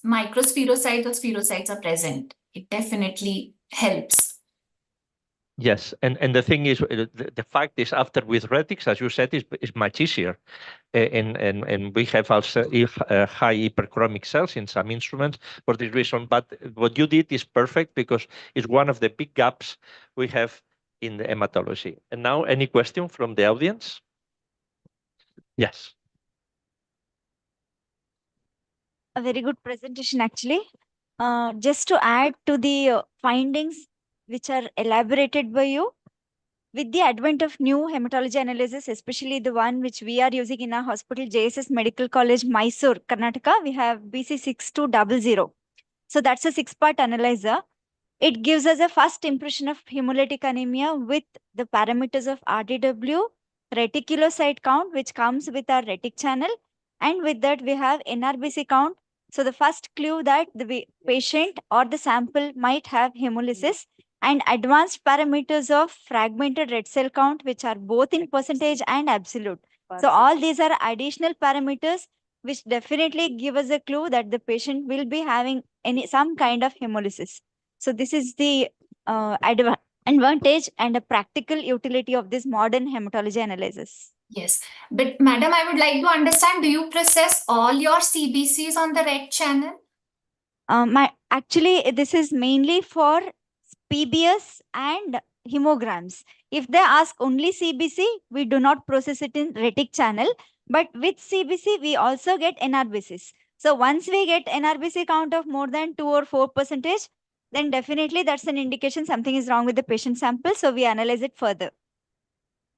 S16: microspherocytes or spherocytes are present, it definitely helps.
S7: Yes, and the thing is, the fact is, after with retics, as you said, is much easier, and we have also high hyperchromic cells in some instruments for this reason. But what you did is perfect because it's one of the big gaps we have in the hematology. And now, any question from the audience? Yes.
S17: A very good presentation, actually. Just to add to the findings which are elaborated by you, with the advent of new hematology analysis, especially the one which we are using in our hospital, JSS Medical College, Mysore, Karnataka, we have BC6200. So that's a 6-part analyzer. It gives us a first impression of hemolytic anemia with the parameters of RDW, reticulocyte count, which comes with our retic channel. And with that, we have NRBC count. So the first clue that the patient or the sample might have hemolysis, and advanced parameters of fragmented red cell count, which are both in percentage and absolute. So all these are additional parameters which definitely give us a clue that the patient will be having some kind of hemolysis. So this is the advantage and a practical utility of this modern hematology analysis.
S16: Yes, but madam, I would like to understand, do you process all your CBCs on the red channel?
S17: Actually, this is mainly for PBS and hemograms. If they ask only CBC, we do not process it in retic channel. But with CBC, we also get NRBCs. So once we get NRBC count of more than 2 or 4%, then definitely that's an indication something is wrong with the patient sample. So we analyze it further.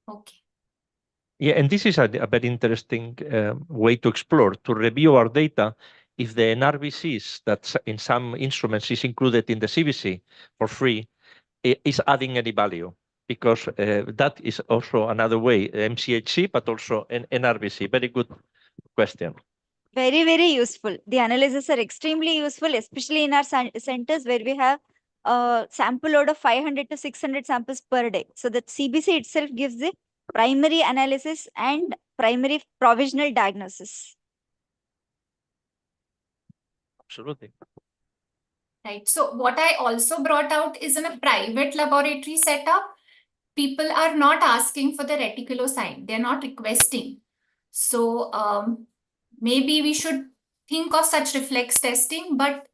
S16: Okay.
S7: Yeah, and this is a very interesting way to explore, to review our data. If the NRBCs that in some instruments is included in the CBC for free, is adding any value, because that is also another way, MCHC, but also an NRBC. Very good question.
S17: Very, very useful. The analyses are extremely useful, especially in our centers where we have a sample load of 500 to 600 samples per day. So that CBC itself gives the primary analysis and primary provisional diagnosis.
S7: Absolutely.
S16: Right. So what I also brought out is in a private laboratory setup, people are not asking for the reticulocyte. They're not requesting. So maybe we should think of such reflex testing, but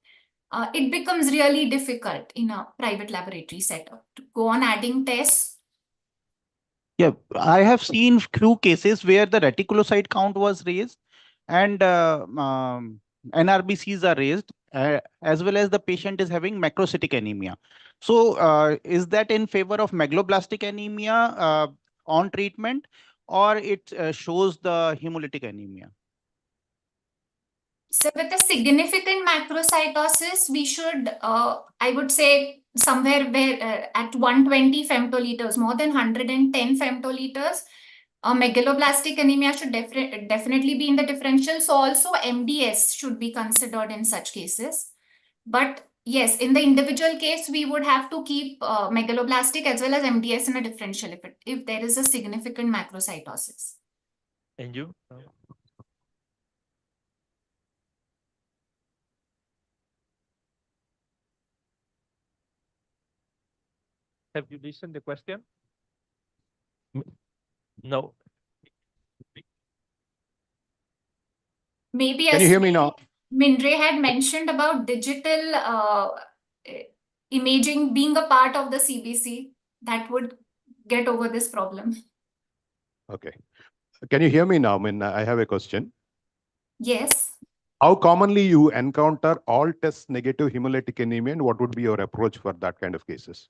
S16: it becomes really difficult in a private laboratory setup to go on adding tests.
S18: Yeah, I have seen few cases where the reticulocyte count was raised and NRBCs are raised, as well as the patient is having macrocytic anemia. So is that in favor of megaloblastic anemia on treatment, or it shows the hemolytic anemia?
S16: So with a significant macrocytosis, we should, I would say, somewhere where at 120 femtoliters, more than 110 femtoliters, megaloblastic anemia should definitely be in the differential. So also MDS should be considered in such cases. But yes, in the individual case, we would have to keep megaloblastic as well as MDS in a differential if there is a significant macrocytosis.
S7: And you? Have you listened to the question? No.
S16: Maybe
S15: Can you hear me now?
S16: Mindray had mentioned about digital imaging being a part of the CBC, that would get over this problem.
S19: Okay. Can you hear me now? I mean, I have a question.
S16: Yes.
S19: How commonly you encounter all test negative hemolytic anemia, and what would be your approach for that kind of cases?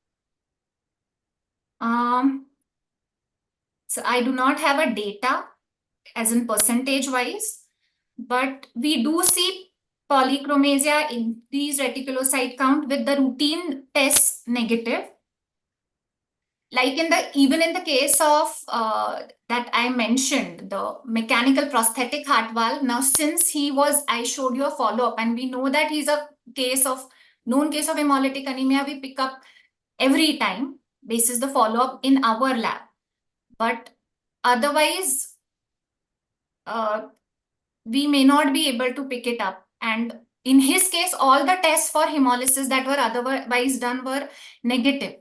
S16: So I do not have a data as in percentage wise, but we do see polychromasia increased reticulocyte count with the routine tests negative. Like even in the case of that I mentioned, the mechanical prosthetic heart valve. Now, since I showed you a follow-up, and we know that he's a known case of hemolytic anemia, we pick up every time basis the follow-up in our lab. But otherwise, we may not be able to pick it up. And in his case, all the tests for hemolysis that were otherwise done were negative.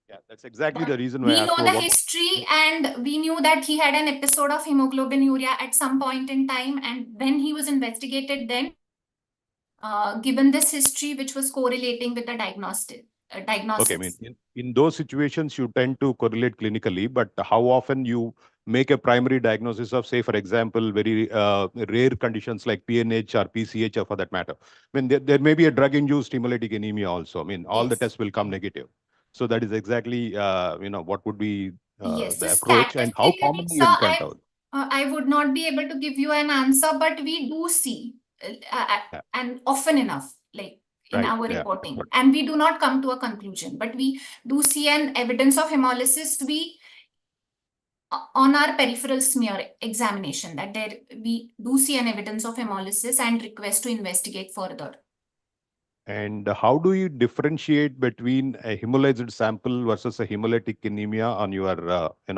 S19: Yeah, that's exactly the reason why
S16: We
S19: I asked
S16: know
S19: about
S16: the
S19: what.
S16: history, and we knew that he had an episode of hemoglobinuria at some point in time. And when he was investigated, then given this history, which was correlating with the diagnosis.
S19: Okay, I mean, in those situations, you tend to correlate clinically, but how often you make a primary diagnosis of, say, for example, very rare conditions like PNH or PCH, or for that matter. I mean, there may be a drug-induced hemolytic anemia also. I mean, all the tests will come negative. So that is exactly, what would be
S16: Yes,
S19: the
S16: so
S19: approach and how
S16: statistically,
S19: commonly
S16: sir,
S19: you encounter.
S16: I would not be able to give you an answer, but we do see, and often enough, like in
S19: Right,
S16: our
S19: yeah.
S16: reporting, and we do not come to a conclusion, but we do see an evidence of hemolysis. On our peripheral smear examination, that we do see an evidence of hemolysis and request to investigate further.
S19: And how do you differentiate between a hemolyzed sample versus a hemolytic anemia on your,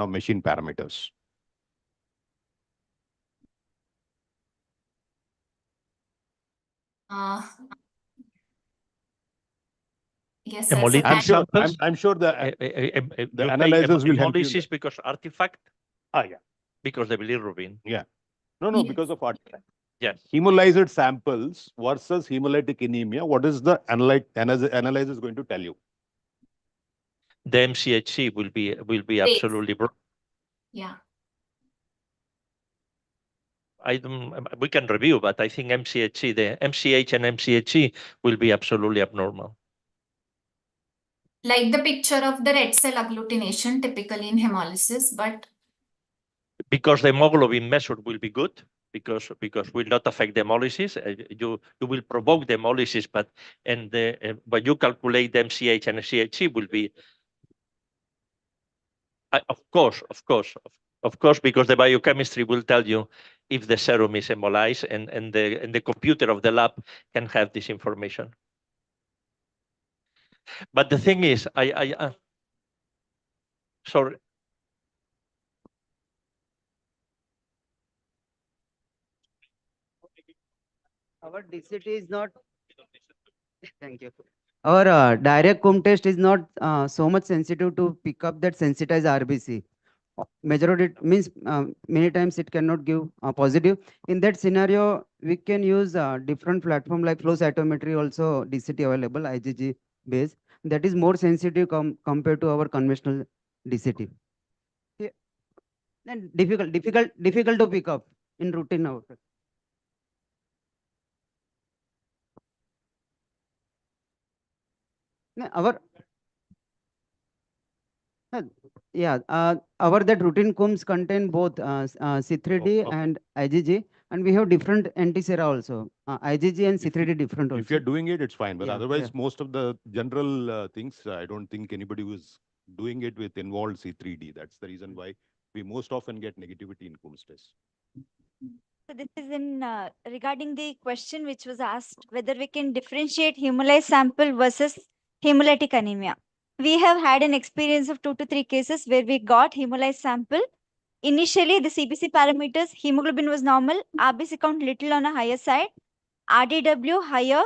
S19: machine parameters?
S16: Yes, sir. So
S19: I'm sure.
S7: samples,
S19: I'm sure the
S7: you say
S19: analyzers will help you.
S7: hemolysis because artifact,
S19: Yeah.
S7: because the bilirubin.
S19: Yeah. No, because of artifact.
S7: Yes.
S19: Hemolyzed samples versus hemolytic anemia. What is the analyzer going to tell you?
S7: The MCHC will be absolutely broad.
S16: Yeah.
S7: We can review, but I think MCHC, the MCH and MCHC will be absolutely abnormal.
S16: Like the picture of the red cell agglutination typically in hemolysis, but
S7: because the hemoglobin measure will be good, because will not affect the hemolysis. You will provoke the hemolysis, but when you calculate the MCH and CHC will be, of course, because the biochemistry will tell you if the serum is hemolyzed, and the computer of the lab can have this information. But the thing is, sorry.
S14: Our DCT is not. Thank you. Our direct comb test is not so much sensitive to pick up that sensitized RBC. Majority means many times it cannot give positive. In that scenario, we can use different platform like flow cytometry, also DCT available, IgG base. That is more sensitive compared to our conventional DCT. Yeah. And difficult to pick up in routine output. Our yeah, our that routine combs contain both C3D and IgG, and we have different anti-sera also. IgG and C3D different also.
S19: If you're doing it, it's fine. But
S14: Yeah,
S19: otherwise, most of the general things, I don't think anybody was doing it with involved C3D. That's the reason why we most often get negativity in Coombs test.
S17: So this is in regarding the question which was asked whether we can differentiate hemolyzed sample versus hemolytic anemia. We have had an experience of 2 to 3 cases where we got hemolyzed sample. Initially, the CBC parameters, hemoglobin was normal, RBC count little on a higher side, RDW higher,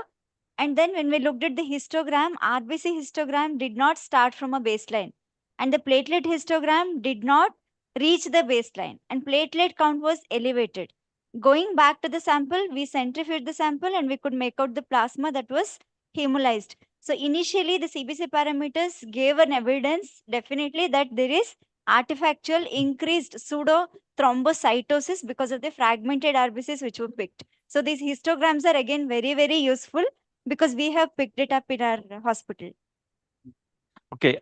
S17: and then when we looked at the histogram, RBC histogram did not start from a baseline, and the platelet histogram did not reach the baseline, and platelet count was elevated. Going back to the sample, we centrifuged the sample and we could make out the plasma that was hemolyzed. So initially, the CBC parameters gave an evidence definitely that there is artifactual increased pseudo thrombocytosis because of the fragmented RBCs which were picked. So these histograms are again very, very useful because we have picked it up in our hospital.
S7: Okay,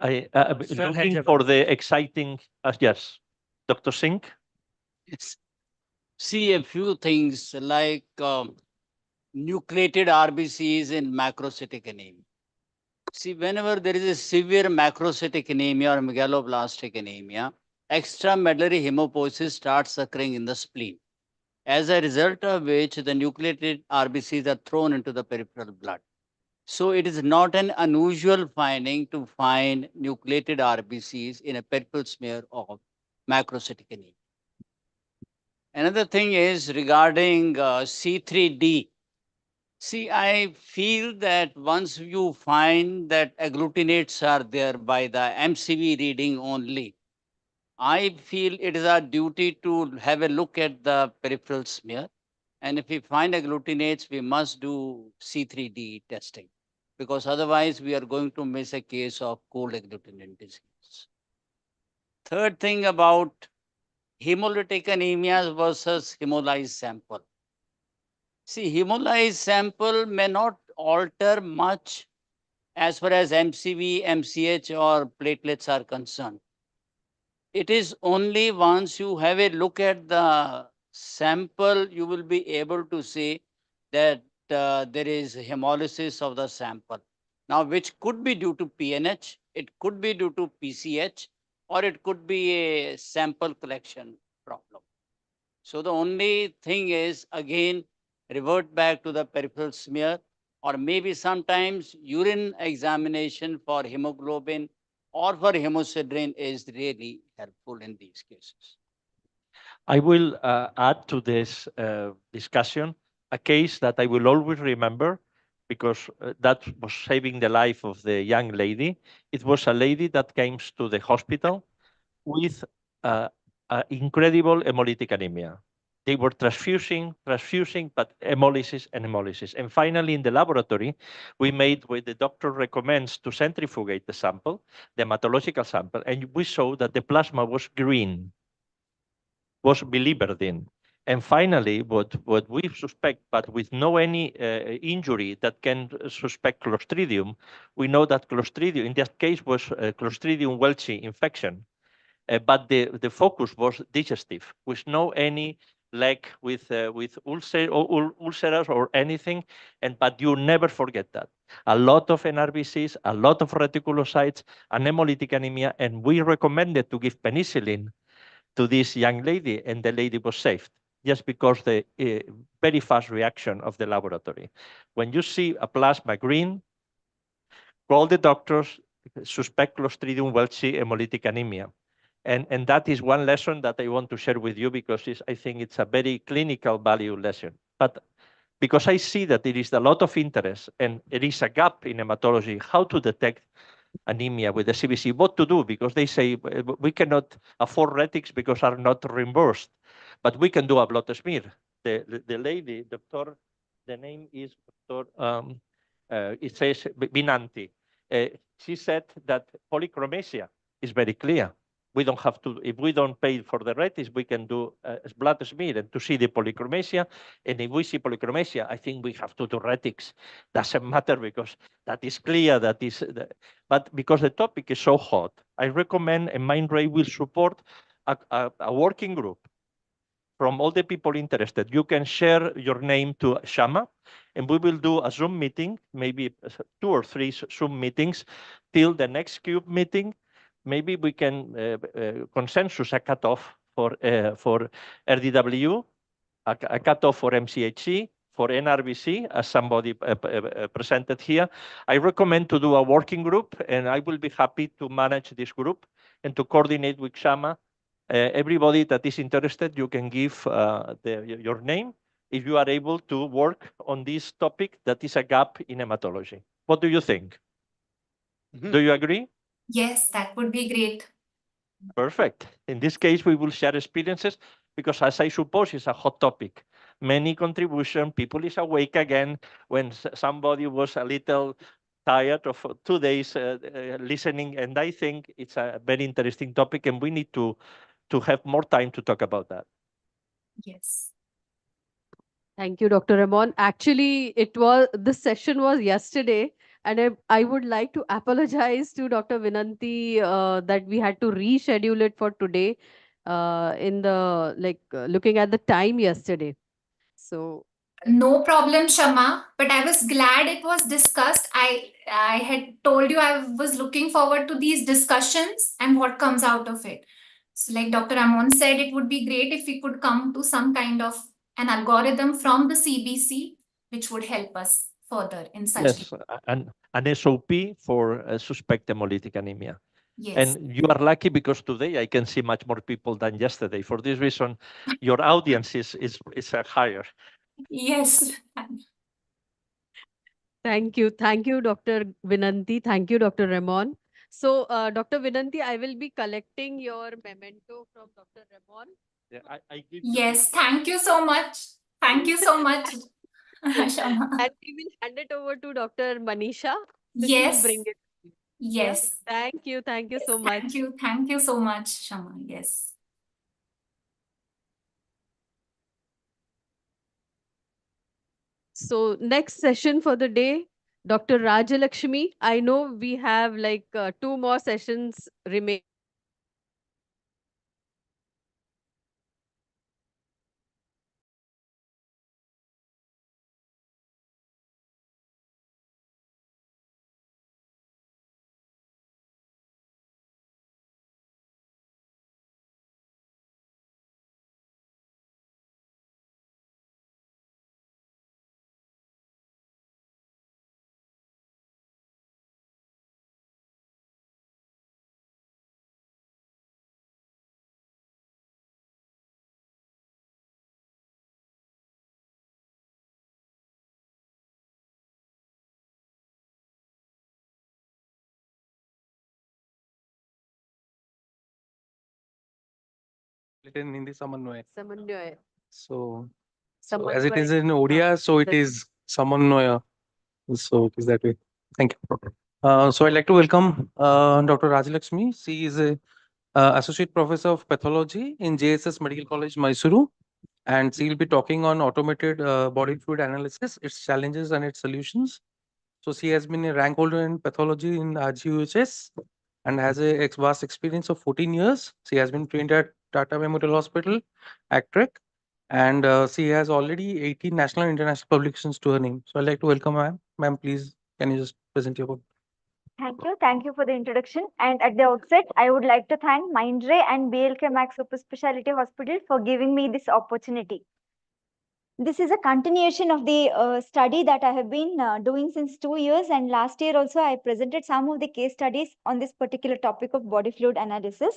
S3: Sir,
S7: looking for the exciting, yes, Dr. Singh.
S3: Yes. See a few things like nucleated RBCs in macrocytic anemia. See, whenever there is a severe macrocytic anemia or megaloblastic anemia, extramedullary hemopoiesis starts occurring in the spleen, as a result of which the nucleated RBCs are thrown into the peripheral blood. So it is not an unusual finding to find nucleated RBCs in a peripheral smear of macrocytic anemia. Another thing is regarding C3D. See, I feel that once you find that agglutinates are there by the MCV reading only, I feel it is our duty to have a look at the peripheral smear. And if we find agglutinates, we must do C3D testing, because otherwise we are going to miss a case of cold agglutinin disease. Third thing about hemolytic anemias versus hemolyzed sample. See, hemolyzed sample may not alter much as far as MCV, MCH, or platelets are concerned. It is only once you have a look at the sample, you will be able to say that there is hemolysis of the sample. Now, which could be due to PNH, it could be due to PCH, or it could be a sample collection problem. So the only thing is, again, revert back to the peripheral smear, or maybe sometimes urine examination for hemoglobin or for hemosiderin is really helpful in these cases.
S7: I will add to this discussion a case that I will always remember because that was saving the life of the young lady. It was a lady that came to the hospital with incredible hemolytic anemia. They were transfusing, but hemolysis and hemolysis. And finally, in the laboratory, we made what the doctor recommends to centrifugate the sample, the hematological sample, and we saw that the plasma was green, was biliverdin. And finally, what we suspect, but with no any injury that can suspect Clostridium, we know that Clostridium, in that case, was Clostridium welchi infection. But the focus was digestive, with no any leg with ulcers or anything. But you never forget that. A lot of NRBCs, a lot of reticulocytes, and hemolytic anemia, and we recommended to give penicillin to this young lady, and the lady was saved just because the very fast reaction of the laboratory. When you see a plasma green, call the doctors, suspect Clostridium welchi hemolytic anemia. And that is one lesson that I want to share with you because I think it's a very clinical value lesson. But because I see that there is a lot of interest and there is a gap in hematology, how to detect anemia with the CBC, what to do, because they say we cannot afford retics because are not reimbursed, but we can do a blood smear. The lady, doctor, the name is Dr. It says Binanti. She said that polychromasia is very clear. We don't have to, if we don't pay for the retics, we can do a blood smear and to see the polychromasia. And if we see polychromasia, I think we have to do retics. Doesn't matter because that is clear, that is, but because the topic is so hot, I recommend, and Mindray will support a working group from all the people interested. You can share your name to Shama, and we will do a Zoom meeting, maybe 2 or 3 Zoom meetings till the next CUBE meeting. Maybe we can consensus a cutoff for RDW, a cutoff for MCHC, for NRBC, as somebody presented here. I recommend to do a working group, and I will be happy to manage this group and to coordinate with Shama. Everybody that is interested, you can give your name if you are able to work on this topic that is a gap in hematology. What do you think? Do you agree?
S20: Yes, that would be great.
S7: Perfect. In this case, we will share experiences because, as I suppose, it's a hot topic. Many contribution, people is awake again when somebody was a little tired of 2 days listening, and I think it's a very interesting topic, and we need to have more time to talk about that.
S20: Yes.
S1: Thank you, Dr. Ramon. Actually, this session was yesterday, And I would like to apologize to Dr. Vinanti that we had to reschedule it for today in the looking at the time yesterday. So
S20: No problem, Shama. But I was glad it was discussed. I had told you I was looking forward to these discussions and what comes out of it. So, like Dr. Amon said, it would be great if we could come to some kind of an algorithm from the CBC, which would help us further in such.
S7: Yes, an SOP for suspect hemolytic anemia.
S20: Yes.
S7: And you are lucky because today I can see much more people than yesterday. For this reason, your audience is higher.
S20: Yes.
S1: thank you, Dr. Vinanti. Thank you, Dr. Ramon. So, Dr. Vinanti, I will be collecting your memento from Dr. Ramon.
S7: Yeah, I give
S20: Yes, thank you so much. Thank you so much, Shama.
S1: And we will hand it over to Dr. Manisha. So
S20: Yes.
S1: she'll bring it.
S20: Yes.
S1: Thank you. Thank you so much.
S20: Thank you. Thank you so much, Shama. Yes.
S1: So next session for the day, Dr. Rajalakshmi. I know we have two more sessions remaining.
S5: In Hindi, Samanvaya.
S1: Samanvaya.
S5: So as it is in Odia, so it is Samanvaya. So it is that way. Thank you. So I'd like to welcome Dr. Rajalakshmi. She is a Associate Professor of Pathology in JSS Medical College, Mysuru. And she will be talking on automated body fluid analysis, its challenges and its solutions. So she has been a rank holder in pathology in RGUHS and has a vast experience of 14 years. She has been trained at Tata Memorial Hospital, ACTREC, and she has already 18 national and international publications to her name. So I'd like to welcome ma'am. Ma'am, please, can you just present your book?
S17: Thank you. Thank you for the introduction. And at the outset, I would like to thank Mindray and BLK Max Super Speciality Hospital for giving me this opportunity. This is a continuation of the study that I have been doing since 2 years. And last year also, I presented some of the case studies on this particular topic of body fluid analysis.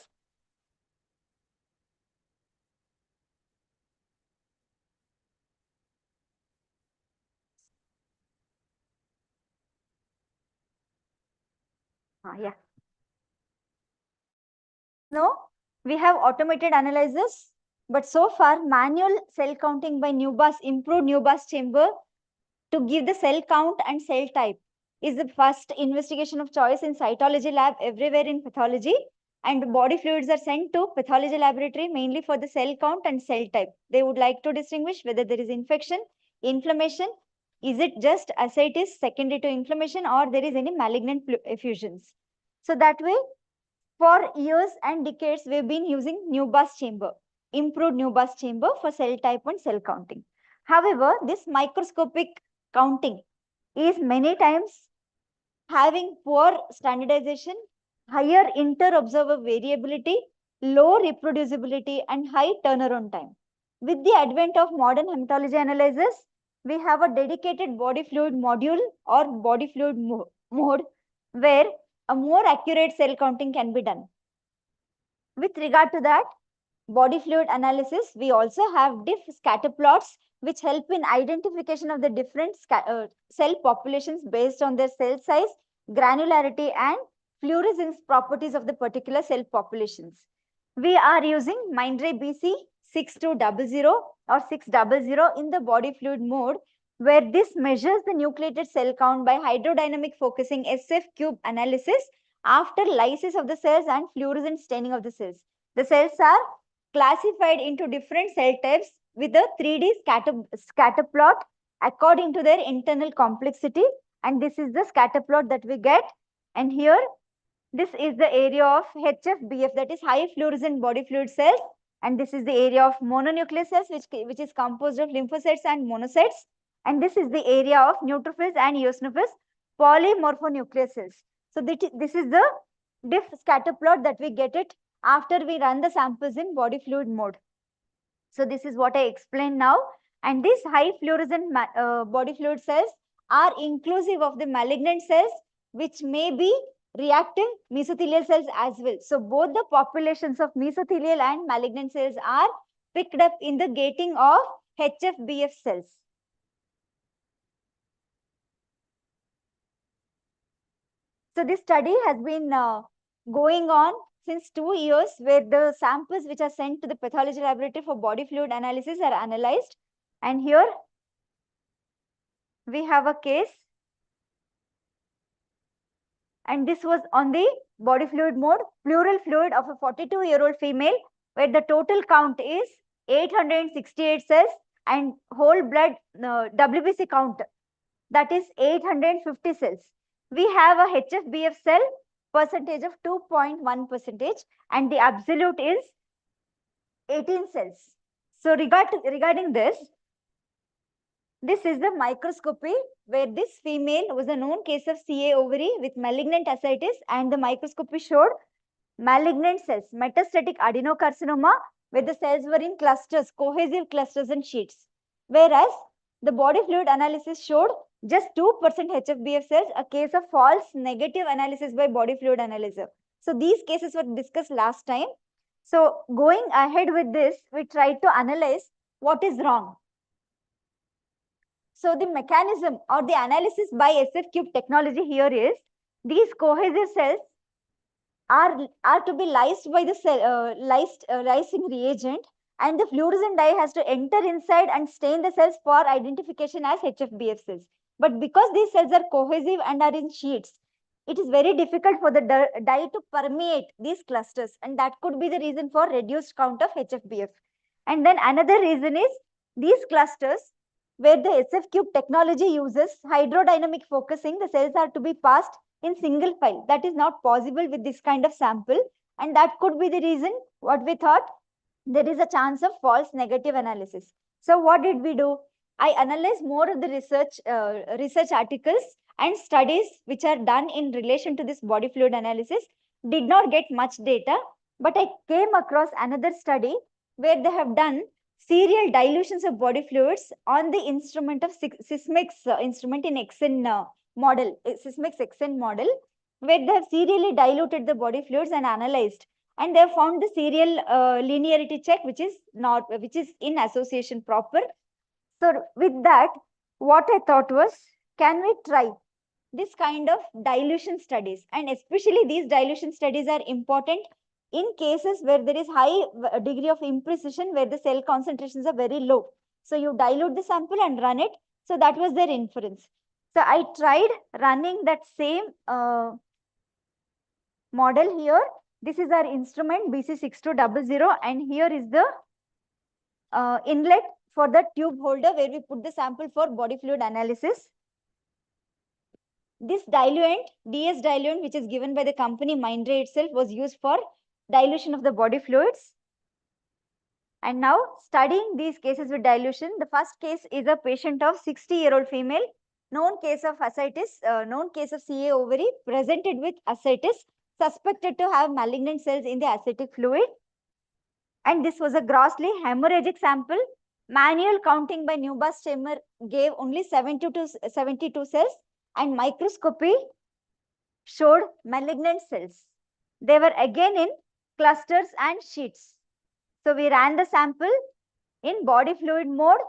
S17: Yeah. No, we have automated analyzers, but so far manual cell counting by Neoplastic improved Neoplastic chamber to give the cell count and cell type is the first investigation of choice in cytology lab everywhere in pathology, and body fluids are sent to pathology laboratory mainly for the cell count and cell type. They would like to distinguish whether there is infection, inflammation, is it just ascites secondary to inflammation, or there is any malignant effusions. So that way, for years and decades, we've been using Neoplastic chamber, improved Neoplastic chamber for cell type and cell counting. However, this microscopic counting is many times having poor standardization, higher inter-observer variability, low reproducibility, and high turnaround time. With the advent of modern hematology analyzers, we have a dedicated body fluid module or body fluid mode where a more accurate cell counting can be done. With regard to that, body fluid analysis, we also have diff scatter plots which help in identification of the different cell populations based on their cell size, granularity, and fluorescence properties of the particular cell populations. We are using Mindray BC 6200 or 600 in the body fluid mode, where this measures the nucleated cell count by hydrodynamic focusing SF cube analysis after lysis of the cells and fluorescent staining of the cells. The cells are classified into different cell types with a 3D scatter plot according to their internal complexity And this is the scatter plot that we get. And here, this is the area of HFBF, that is high fluorescent body fluid cells. And this is the area of mononuclear cells, which is composed of lymphocytes and monocytes. And this is the area of neutrophils and eosinophils, polymorphonuclear cells. So this is the diff scatter plot that we get it after we run the samples in body fluid mode. So this is what I explained now. And these high fluorescent body fluid cells are inclusive of the malignant cells, which may be reactive mesothelial cells as well. So both the populations of mesothelial and malignant cells are picked up in the gating of HFBF cells. So this study has been going on since 2 years, where the samples which are sent to the pathology laboratory for body fluid analysis are analyzed. And here we have a case. And this was on the body fluid mode, pleural fluid of a 42-year-old female, where the total count is 868 cells and whole blood WBC count, that is 850 cells. We have a HFBF cell percentage of 2.1%, and the absolute is 18 cells. So regarding this is the microscopy, where this female was a known case of CA ovary with malignant ascites, and the microscopy showed malignant cells, metastatic adenocarcinoma, where the cells were in clusters, cohesive clusters and sheets. Whereas the body fluid analysis showed just 2% HFBF cells, a case of false negative analysis by body fluid analyzer. So these cases were discussed last time. So going ahead with this, we tried to analyze what is wrong. So the mechanism or the analysis by SF cube technology here is, these cohesive cells are to be lysed by the cell, lysing reagent, and the fluorescent dye has to enter inside and stain the cells for identification as HFBF cells. But because these cells are cohesive and are in sheets, it is very difficult for the dye to permeate these clusters, and that could be the reason for reduced count of HFBF. And then another reason is, these clusters, where the SF cube technology uses hydrodynamic focusing, the cells are to be passed in single file. That is not possible with this kind of sample, and that could be the reason what we thought there is a chance of false negative analysis. So what did we do? I analyzed more of the research articles and studies which are done in relation to this body fluid analysis. Did not get much data, but I came across another study where they have done serial dilutions of body fluids on the instrument of Sysmex instrument in XN model, Sysmex XN model, where they have serially diluted the body fluids and analyzed. And they have found the serial linearity check, which is in association proper. So with that, what I thought was, can we try this kind of dilution studies? And especially these dilution studies are important in cases where there is high degree of imprecision, where the cell concentrations are very low. So you dilute the sample and run it. So that was their inference. So I tried running that same model here. This is our instrument BC6200, and here is the inlet for the tube holder where we put the sample for body fluid analysis. This diluent, DS diluent, which is given by the company Mindray itself, was used for dilution of the body fluids. And now studying these cases with dilution, the first case is a patient of 60-year-old female, known case of ascites, known case of CA ovary, presented with ascites, suspected to have malignant cells in the ascitic fluid. And this was a grossly hemorrhagic sample. Manual counting by Neoplastic chamber gave only 72 cells, and microscopy showed malignant cells. They were again in clusters and sheets. So we ran the sample in body fluid mode.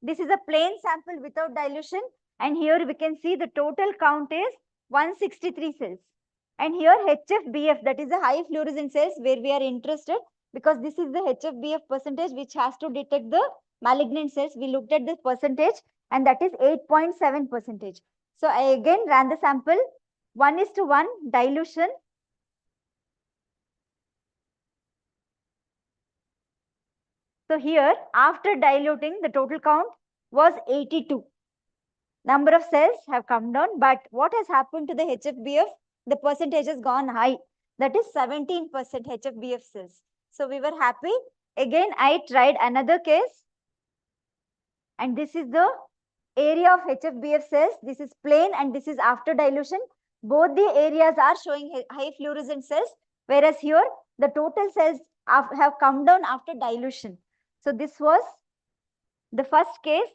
S17: This is a plain sample without dilution, and here we can see the total count is 163 cells. And here HFBF, that is the high fluorescent cells where we are interested, because this is the HFBF percentage which has to detect the malignant cells. We looked at the percentage, and that is 8.7%. So I again ran the sample 1:1 dilution. So here, after diluting, the total count was 82. number of cells have come down, but what has happened to the HFBF? The percentage has gone high. That is 17% HFBF cells. So we were happy. Again, I tried another case, and this is the area of HFBF cells. This is plain and this is after dilution. Both the areas are showing high fluorescent cells, whereas here the total cells have come down after dilution. So this was the first case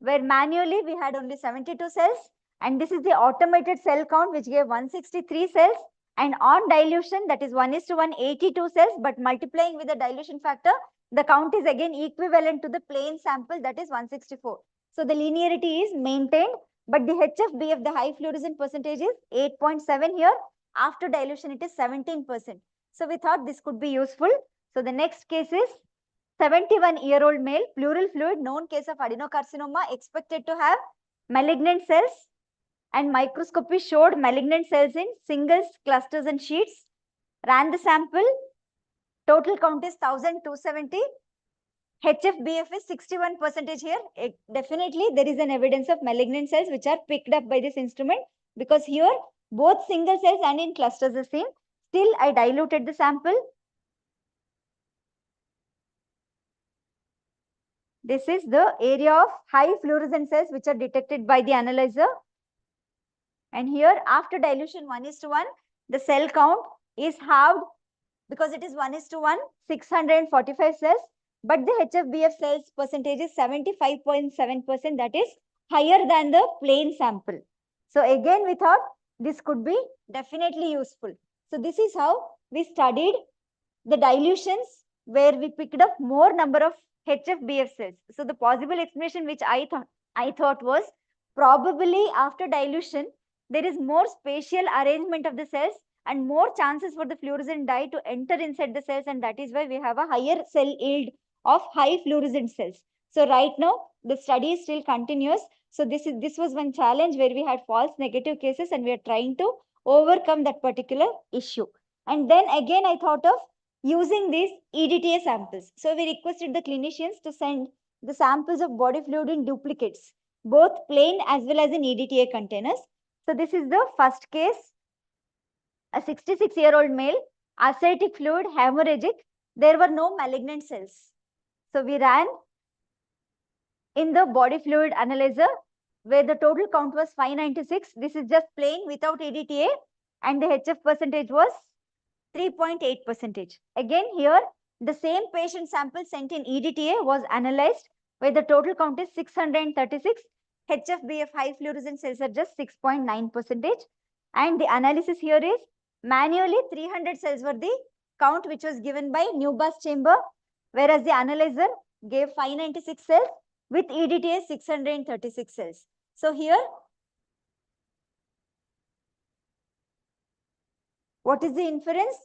S17: where manually we had only 72 cells, and this is the automated cell count which gave 163 cells, and on dilution, that is 1:182 cells, but multiplying with the dilution factor, the count is again equivalent to the plain sample, that is 164. So the linearity is maintained, but the HFBF, the high fluorescent percentage is 8.7 here. After dilution, it is 17%. So we thought this could be useful. So the next case is 71-year-old male, pleural fluid, known case of adenocarcinoma, expected to have malignant cells, and microscopy showed malignant cells in singles, clusters, and sheets. Ran the sample. Total count is 1,270. HFBF is 61% here. Definitely, there is an evidence of malignant cells which are picked up by this instrument, because here both single cells and in clusters are seen. Still, I diluted the sample. This is the area of high fluorescent cells which are detected by the analyzer. And here, after dilution 1:1, the cell count is halved because it is 1:1, 645 cells. But the HFBF cells percentage is 75.7%. That is higher than the plain sample. So again, we thought this could be definitely useful. So this is how we studied the dilutions where we picked up more number of HFBF cells. So the possible explanation which I thought was probably after dilution, there is more spatial arrangement of the cells and more chances for the fluorescent dye to enter inside the cells, and that is why we have a higher cell yield of high fluorescent cells. So right now, the study is still continuous. So this was one challenge where we had false negative cases, and we are trying to overcome that particular issue. And then again, I thought of using these EDTA samples. So we requested the clinicians to send the samples of body fluid in duplicates, both plain as well as in EDTA containers. So this is the first case, a 66-year-old male, ascitic fluid, hemorrhagic. There were no malignant cells. So we ran in the body fluid analyzer where the total count was 596. This is just plain without EDTA, and the HF percentage was 3.8%. Again, here the same patient sample sent in EDTA was analyzed where the total count is 636. HFBF high fluorescent cells are just 6.9%. And the analysis here is manually 300 cells were the count which was given by Neoplastic chamber, whereas the analyzer gave 596 cells with EDTA 636 cells. So here, what is the inference?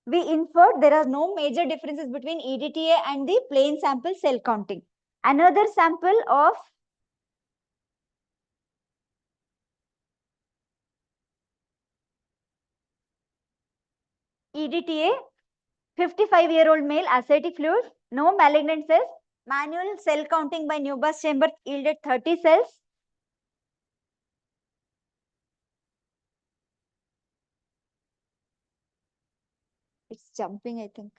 S17: We inferred there are no major differences between EDTA and the plain sample cell counting. Another sample of EDTA, 55-year-old male, ascitic fluid, no malignant cells, manual cell counting by Neoplastic chamber yielded 30 cells. It's jumping, I think.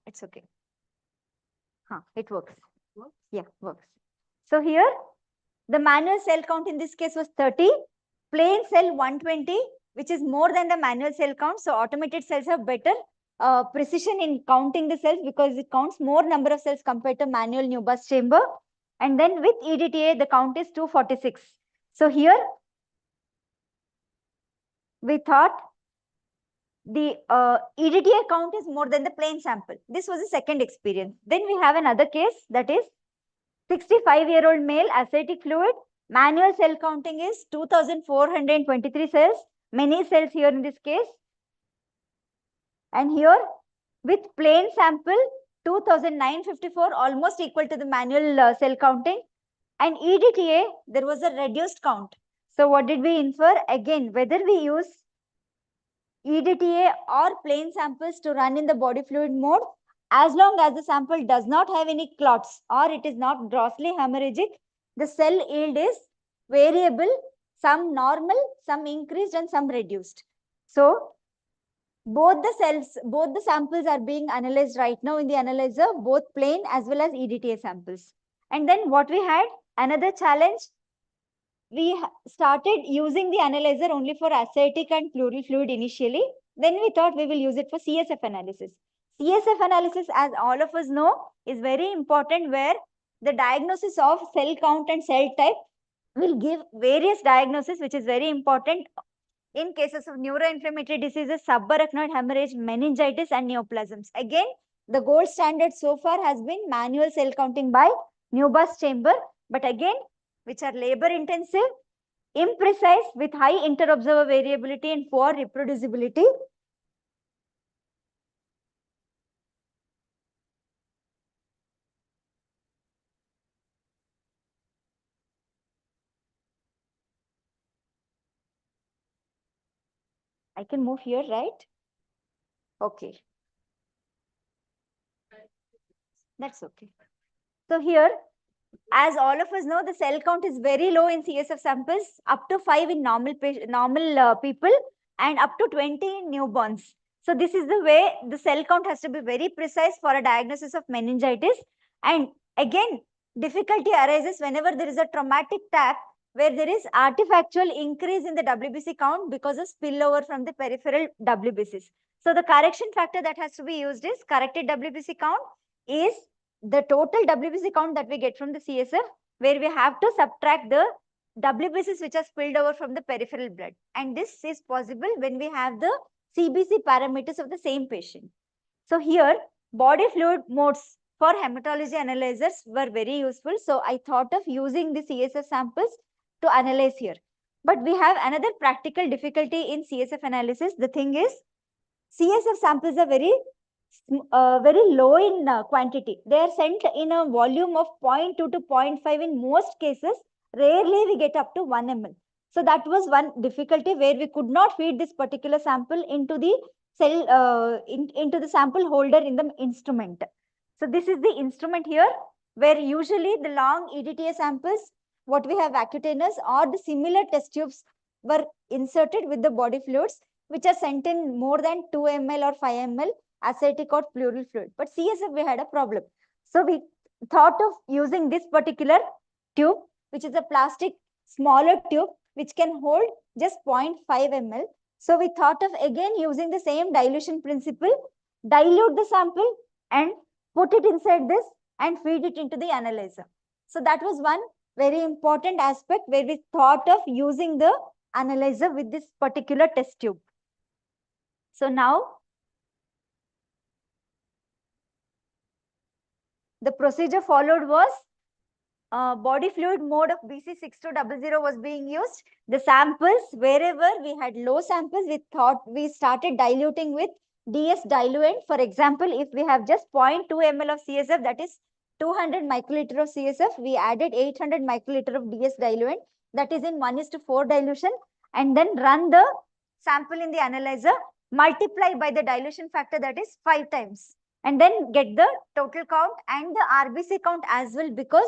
S17: It's okay. It works. Yeah, works. So here, the manual cell count in this case was 30, plain cell 120, which is more than the manual cell count. So automated cells have better precision in counting the cells because it counts more number of cells compared to manual Neoplastic chamber. And then with EDTA, the count is 246. So here, we thought the EDTA count is more than the plain sample. This was the second experience. Then we have another case, that is 65-year-old male, ascitic fluid. Manual cell counting is 2,423 cells. Many cells here in this case. And here, with plain sample, 2,954, almost equal to the manual cell counting. And EDTA, there was a reduced count. So what did we infer? Again, whether we use EDTA or plain samples to run in the body fluid mode, as long as the sample does not have any clots or it is not grossly hemorrhagic, the cell yield is variable, some normal, some increased and some reduced. So both the samples are being analyzed right now in the analyzer, both plain as well as EDTA samples. And then what we had, another challenge, we started using the analyzer only for ascitic and pleural fluid initially. Then we thought we will use it for CSF analysis. CSF analysis, as all of us know, is very important, where the diagnosis of cell count and cell type will give various diagnoses, which is very important in cases of neuroinflammatory diseases, subarachnoid hemorrhage, meningitis, and neoplasms. Again, the gold standard so far has been manual cell counting by Neoplastic chamber, but again, which are labor intensive, imprecise, with high interobserver variability and poor reproducibility. I can move here, right? Okay. That's okay. So here, as all of us know, the cell count is very low in CSF samples, up to 5 in normal people and up to 20 in newborns. So this is the way the cell count has to be very precise for a diagnosis of meningitis. And again, difficulty arises whenever there is a traumatic tap where there is artifactual increase in the WBC count because of spillover from the peripheral WBCs. So the correction factor that has to be used is corrected WBC count is the total WBC count that we get from the CSF, where we have to subtract the WBCs which are spilled over from the peripheral blood. And this is possible when we have the CBC parameters of the same patient. So here, body fluid modes for hematology analyzers were very useful. So I thought of using the CSF samples to analyze here. But we have another practical difficulty in CSF analysis. The thing is, CSF samples are very low in quantity. They are sent in a volume of 0.2 to 0.5 in most cases. Rarely we get up to 1 ml. So that was one difficulty, where we could not feed this particular sample into the cell, into the sample holder in the instrument. So this is the instrument here, where usually the long EDTA samples, what we have vacuoteners or the similar test tubes were inserted with the body fluids, which are sent in more than 2 ml or 5 ml ascitic or pleural fluid. But CSF, we had a problem. So we thought of using this particular tube, which is a plastic smaller tube, which can hold just 0.5 ml. So we thought of again using the same dilution principle, dilute the sample and put it inside this and feed it into the analyzer. So that was one very important aspect, where we thought of using the analyzer with this particular test tube. So now the procedure followed was body fluid mode of BC6200 was being used. The samples, wherever we had low samples, we started diluting with DS diluent. For example, if we have just 0.2 ml of CSF, that is 200 microliter of CSF, we added 800 microliter of DS diluent, that is in 1:4 dilution, and then run the sample in the analyzer, multiply by the dilution factor, that is 5 times, and then get the total count and the RBC count as well, because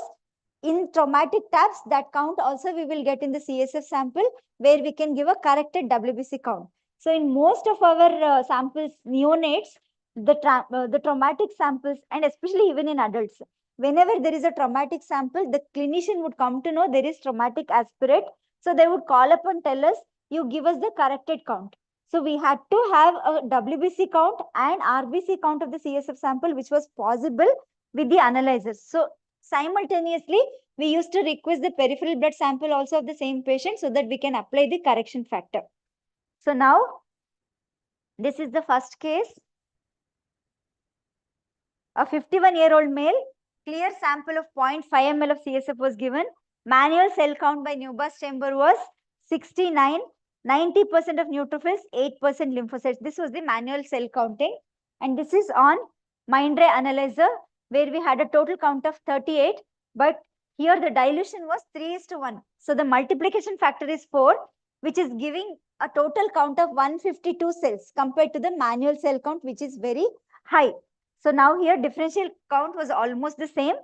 S17: in traumatic taps, that count also we will get in the CSF sample, where we can give a corrected WBC count. So in most of our samples, neonates, the traumatic samples, and especially even in adults, whenever there is a traumatic sample, the clinician would come to know there is traumatic aspirate. So they would call up and tell us, you give us the corrected count. So we had to have a WBC count and RBC count of the CSF sample, which was possible with the analyzers. So simultaneously, we used to request the peripheral blood sample also of the same patient, so that we can apply the correction factor. So now, this is the first case. A 51-year-old male, clear sample of 0.5 ml of CSF was given. Manual cell count by Neoplastic chamber was 69, 90% of neutrophils, 8% lymphocytes. This was the manual cell counting. And this is on Mindray analyzer, where we had a total count of 38, but here the dilution was 3:1. So the multiplication factor is 4, which is giving a total count of 152 cells compared to the manual cell count, which is very high. So now here differential count was almost the same,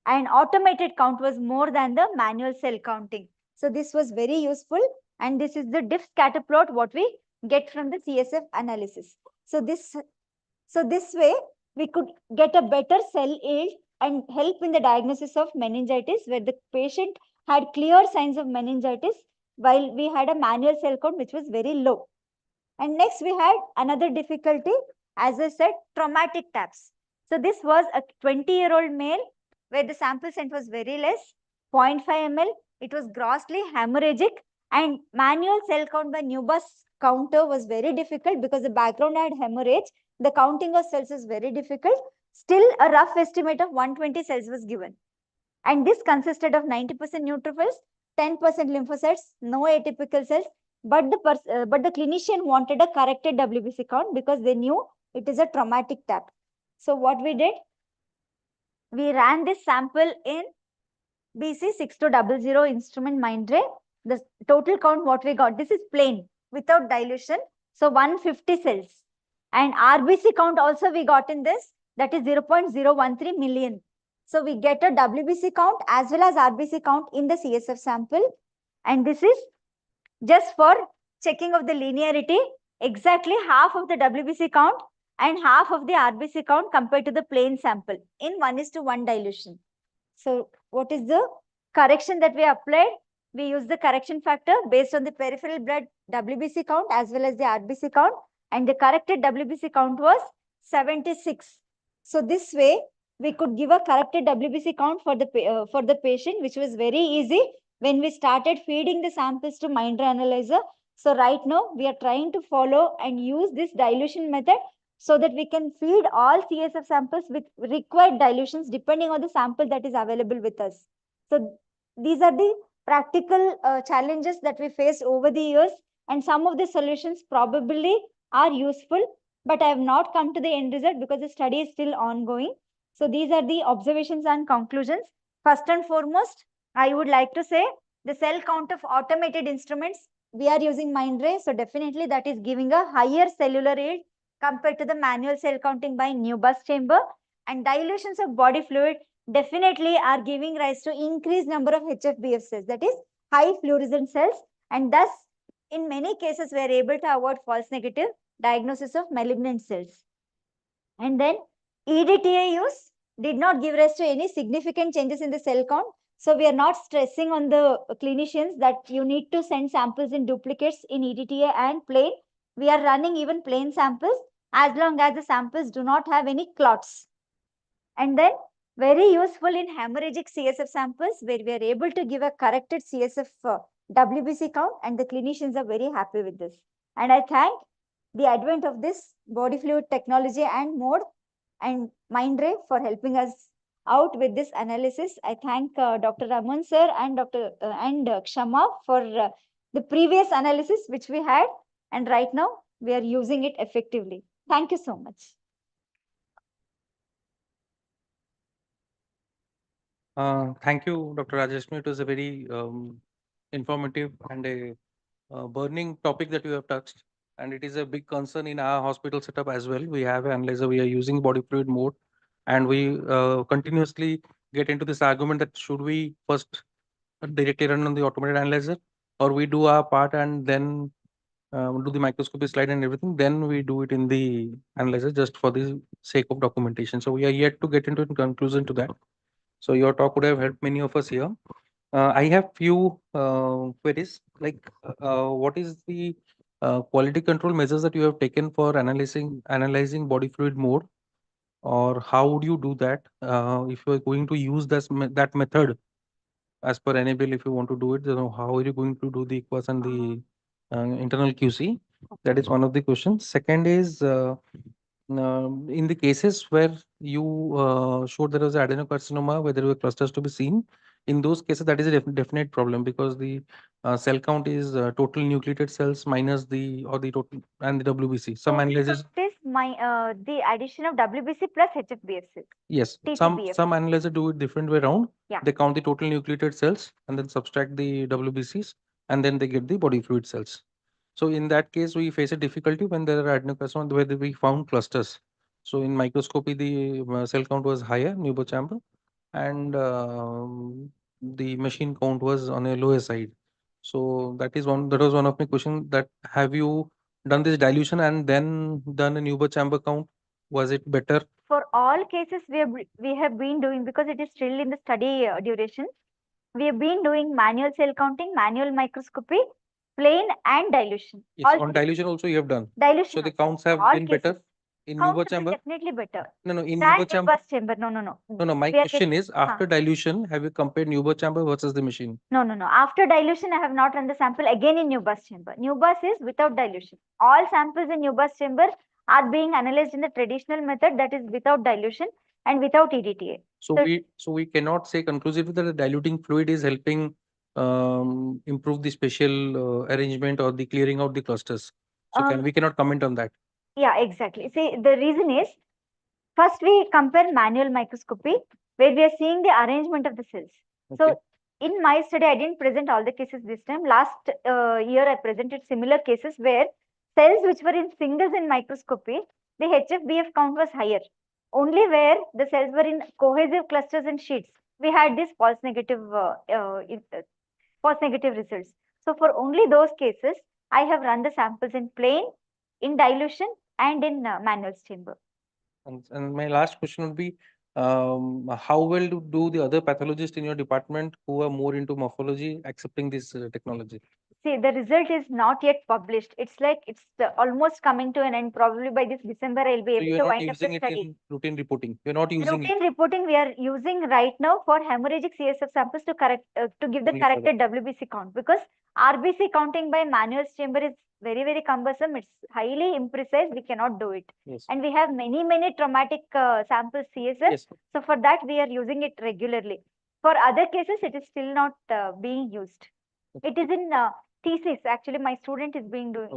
S17: and automated count was more than the manual cell counting. So this was very useful. And this is the diff scatter plot, what we get from the CSF analysis. So this way, we could get a better cell yield and help in the diagnosis of meningitis, where the patient had clear signs of meningitis, while we had a manual cell count which was very low. And next we had another difficulty, as I said, traumatic taps. So this was a 20-year-old male where the sample sent was very less, 0.5 ml. It was grossly hemorrhagic, and manual cell count by Newbus counter was very difficult because the background had hemorrhage. The counting of cells is very difficult. Still, a rough estimate of 120 cells was given. And this consisted of 90% neutrophils, 10% lymphocytes, no atypical cells. But the clinician wanted a corrected WBC count because they knew it is a traumatic tap. So what we did, we ran this sample in BC6200 instrument Mindray. The total count what we got, this is plain without dilution. So 150 cells. And RBC count also we got in this, that is 0.013 million. So we get a WBC count as well as RBC count in the CSF sample. And this is just for checking of the linearity, exactly half of the WBC count and half of the RBC count compared to the plain sample in 1:1 dilution. So what is the correction that we applied? We use the correction factor based on the peripheral blood WBC count as well as the RBC count, and the corrected WBC count was 76. So this way we could give a corrected WBC count for the patient, which was very easy when we started feeding the samples to Mindray analyzer. So right now we are trying to follow and use this dilution method so that we can feed all CSF samples with required dilutions depending on the sample that is available with us. So these are the practical challenges that we faced over the years, and some of the solutions probably are useful, but I have not come to the end result because the study is still ongoing. So these are the observations and conclusions. First and foremost, I would like to say the cell count of automated instruments, we are using Mindray, so definitely that is giving a higher cellular yield compared to the manual cell counting by Newbus chamber. And dilutions of body fluid definitely are giving rise to increased number of HFBF cells, that is high fluorescent cells, and thus in many cases we are able to avoid false negative diagnosis of malignant cells. And then EDTA use did not give rise to any significant changes in the cell count. So we are not stressing on the clinicians that you need to send samples in duplicates in EDTA and plain. We are running even plain samples as long as the samples do not have any clots. And then very useful in hemorrhagic CSF samples where we are able to give a corrected CSF WBC count, and the clinicians are very happy with this. And I thank the advent of this body fluid technology and mode and Mindray for helping us out with this analysis. I thank Dr. Raman sir and Kshama for the previous analysis which we had, and right now we are using it effectively. Thank you so much.
S5: Thank you, Dr. Rajeshmi. It was a very informative and a burning topic that you have touched, and it is a big concern in our hospital setup as well. We have an analyzer, we are using body fluid mode, and we continuously get into this argument that should we first directly run on the automated analyzer, or we do our part and then do the microscopy slide and everything, then we do it in the analyzer just for the sake of documentation. So we are yet to get into a conclusion to that. So your talk would have helped many of us here. I have few queries, like what is the quality control measures that you have taken for analyzing body fluid mode, or how would you do that if you are going to use that method as per NABL? If you want to do it, how are you going to do the equals and the internal QC? That is one of the questions. Second is in the cases where you showed there was adenocarcinoma, where there were clusters to be seen, in those cases that is a definite problem, because the cell count is total nucleated cells minus the total and the WBC. Some analyzes.
S17: This the addition of WBC plus HFBF cells.
S5: Yes, some analyzers do it different way around.
S17: Yeah.
S5: They count the total nucleated cells and then subtract the WBCs, and then they get the body fluid cells. So in that case, we face a difficulty when there are adenocarcinoma where we found clusters. So in microscopy, the cell count was higher, Neubauer chamber, and the machine count was on a lower side. So that was one of my questions, that have you done this dilution and then done a Newber chamber count? Was it better?
S17: For all cases, we have been doing, because it is still in the study duration, we have been doing manual cell counting, manual microscopy, plain and dilution.
S5: Yes, on dilution also you have done.
S17: Dilution
S5: So the
S17: also.
S5: counts have
S17: All
S5: been better
S17: cases.
S5: in
S17: Counts
S5: Newber
S17: will be
S5: chamber?
S17: definitely better.
S5: No, in
S17: Than
S5: Newber chamber.
S17: Newber's chamber. No.
S5: No, my
S17: We are
S5: question
S17: getting-
S5: is, after dilution, have you compared Newber chamber versus the machine?
S17: No. After dilution, I have not run the sample again in Newber's chamber. Newber's is without dilution. All samples in Newber's chamber are being analyzed in the traditional method, that is without dilution and without EDTA.
S5: So we cannot say conclusively that the diluting fluid is helping improve the spatial arrangement or the clearing out the clusters. So we cannot comment on that.
S17: Yeah, exactly. See, the reason is, first we compare manual microscopy, where we are seeing the arrangement of the cells. So in my study, I didn't present all the cases this time. Last year, I presented similar cases where cells which were in singles in microscopy, the HFBF count was higher. Only where the cells were in cohesive clusters and sheets, we had these false negative results. So for only those cases, I have run the samples in plain, in dilution, and in manual chamber.
S5: And my last question would be, how well do the other pathologists in your department who are more into morphology accepting this technology?
S17: See, the result is not yet published. It's like it's almost coming to an end. Probably by this December, I'll be
S5: So
S17: able
S5: you're
S17: to
S5: not
S17: wind up the
S5: using it
S17: study.
S5: in routine reporting. You're not using
S17: Routine reporting we are using right now for hemorrhagic CSF samples to give the
S5: Only for
S17: corrected WBC count, because RBC counting by manual chamber is very cumbersome. It's highly imprecise. We cannot do it.
S5: Yes.
S17: And we have many traumatic samples CSF.
S5: Yes.
S17: So for that, we are using it regularly. For other cases, it is still not being used. It is in thesis. Actually, my student is doing a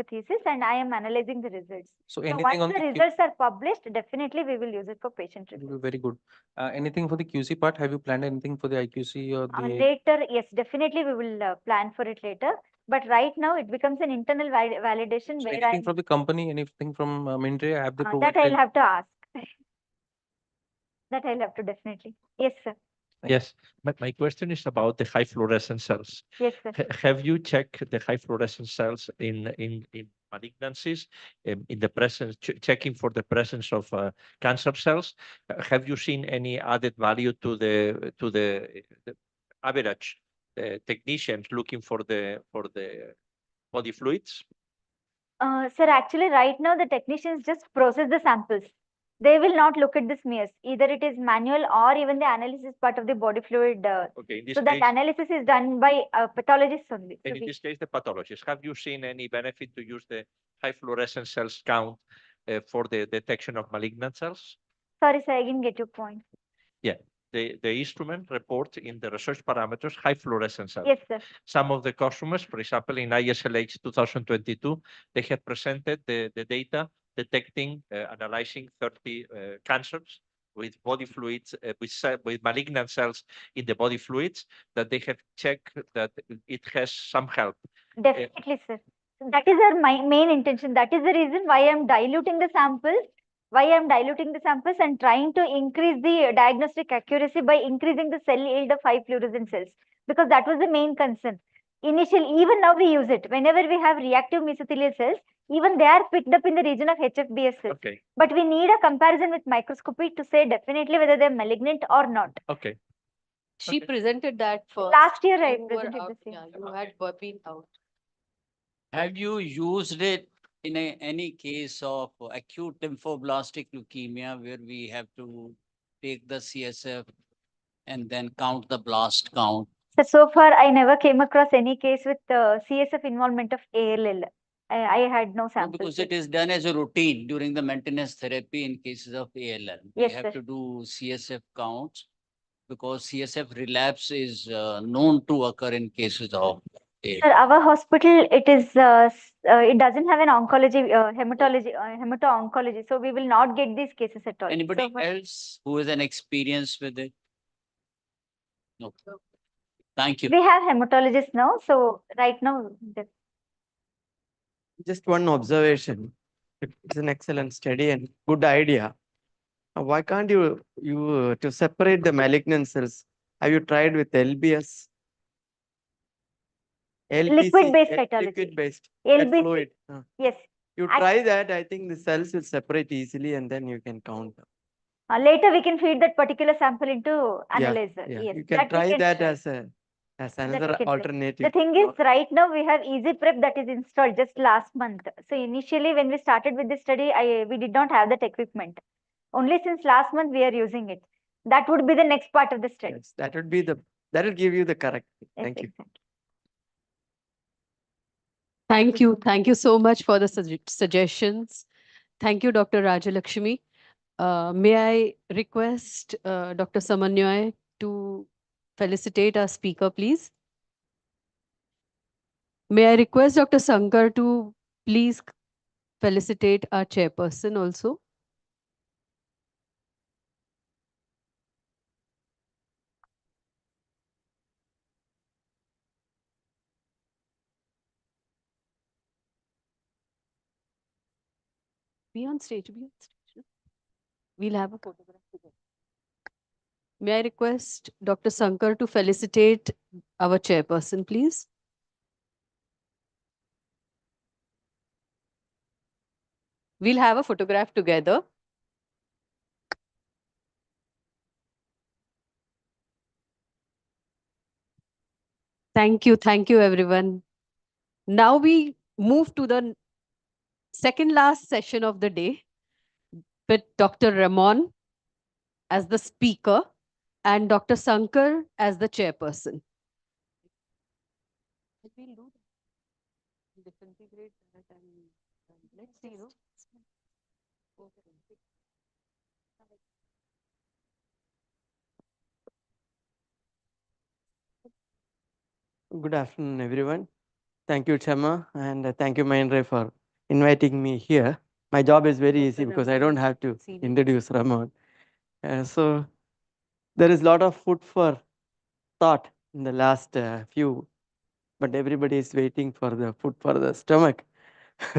S17: thesis, and I am analyzing the results.
S5: So
S17: So
S5: anything
S17: once
S5: on
S17: the
S5: the
S17: results are published, definitely we will use it for patient review.
S5: Very good. Anything for the QC part? Have you planned anything for the IQC or the?
S17: Later, yes, definitely we will plan for it later. But right now, it becomes an internal validation
S5: So
S17: where
S5: anything from the company, anything from Mindray, have they
S17: that
S5: provided?
S17: I'll have to ask. That I'll have to definitely. Yes, sir.
S7: Yes, my question is about the high fluorescent cells.
S17: Yes, sir.
S7: Have you checked the high fluorescent cells in malignancies, in the presence, checking for the presence of cancer cells? Have you seen any added value to the average technicians looking for the body fluids?
S17: Sir, actually, right now the technicians just process the samples. They will not look at the smears. Either it is manual or even the analysis part of the body fluid.
S7: Okay, in this
S17: So
S7: case,
S17: that analysis is done by pathologists only.
S7: and in this case, the pathologists. Have you seen any benefit to use the high fluorescent cells count for the detection of malignant cells?
S17: Sorry, sir, I didn't get your point.
S7: Yeah, the instrument reports in the research parameters high fluorescent cells.
S17: Yes, sir.
S7: Some of the customers, for example, in ISLH 2022, they have presented the data detecting, analyzing 30 cancers with body fluids, with malignant cells in the body fluids, that they have checked that it has some help.
S17: Definitely, sir. That is our main intention. That is the reason why I'm diluting the samples. Why I'm diluting the samples and trying to increase the diagnostic accuracy by increasing the cell yield of high fluorescent cells, because that was the main concern. Initially, even now we use it. Whenever we have reactive mesothelial cells, even they are picked up in the region of HFBS cells.
S7: Okay.
S17: But we need a comparison with microscopy to say definitely whether they're malignant or not.
S7: Okay.
S1: She presented that first.
S17: Last year I
S1: You were
S17: presented
S1: out,
S17: the same.
S1: yeah, you had been out.
S3: Have you used it in any case of acute lymphoblastic leukemia where we have to take the CSF and then count the blast count?
S17: So far, I never came across any case with CSF involvement of ALL. I had no
S3: No,
S17: samples.
S3: because it is done as a routine during the maintenance therapy in cases of ALL. We
S17: Yes,
S3: have
S17: sir.
S3: to do CSF counts because CSF relapse is known to occur in cases of ALL.
S17: Sir, our hospital, it doesn't have an oncology, hemato-oncology, so we will not get these cases at all.
S3: Anybody
S17: So far-
S3: else who has an experience with it? No. Thank you.
S17: We have hematologists now, so right now,
S21: Just one observation. It's an excellent study and good idea. Why can't you to separate the malignant cells? Have you tried with LBS?
S17: Liquid-based cytology.
S21: Liquid-based. That
S17: LBC.
S21: fluid.
S17: Yes.
S21: You try that, I think the cells will separate easily and then you can count them.
S17: Later, we can feed that particular sample into analyzer.
S21: Yeah.
S17: Yes,
S21: You can try
S17: we
S21: that
S17: try.
S21: as
S17: That we
S21: another
S17: can try.
S21: alternative.
S17: The thing is, right now we have Easy Prep that is installed just last month. So initially, when we started with this study, we did not have that equipment. Only since last month we are using it. That would be the next part of the study.
S21: Yes, that will give you the correct. Thank you.
S17: Exactly.
S1: Thank you. Thank you so much for the suggestions. Thank you, Dr. Rajalakshmi. May I request Dr. Samanyoy to felicitate our speaker, please? May I request Dr. Sankar to please felicitate our chairperson also? Be on stage, be on stage. No? We'll have a photograph together. May I request Dr. Sankar to felicitate our chairperson, please? We'll have a photograph together. Thank you, everyone. Now we move to the second last session of the day with Dr. Ramon as the speaker and Dr. Sankar as the chairperson. We'll do that. Disintegrate that and let's see, no?
S21: Good afternoon, everyone. Thank you, Chama, and thank you, Mindray, for inviting me here. My job is very easy because I don't have to introduce Ramon. So there is a lot of food for thought in the last few, but everybody is waiting for the food for the stomach.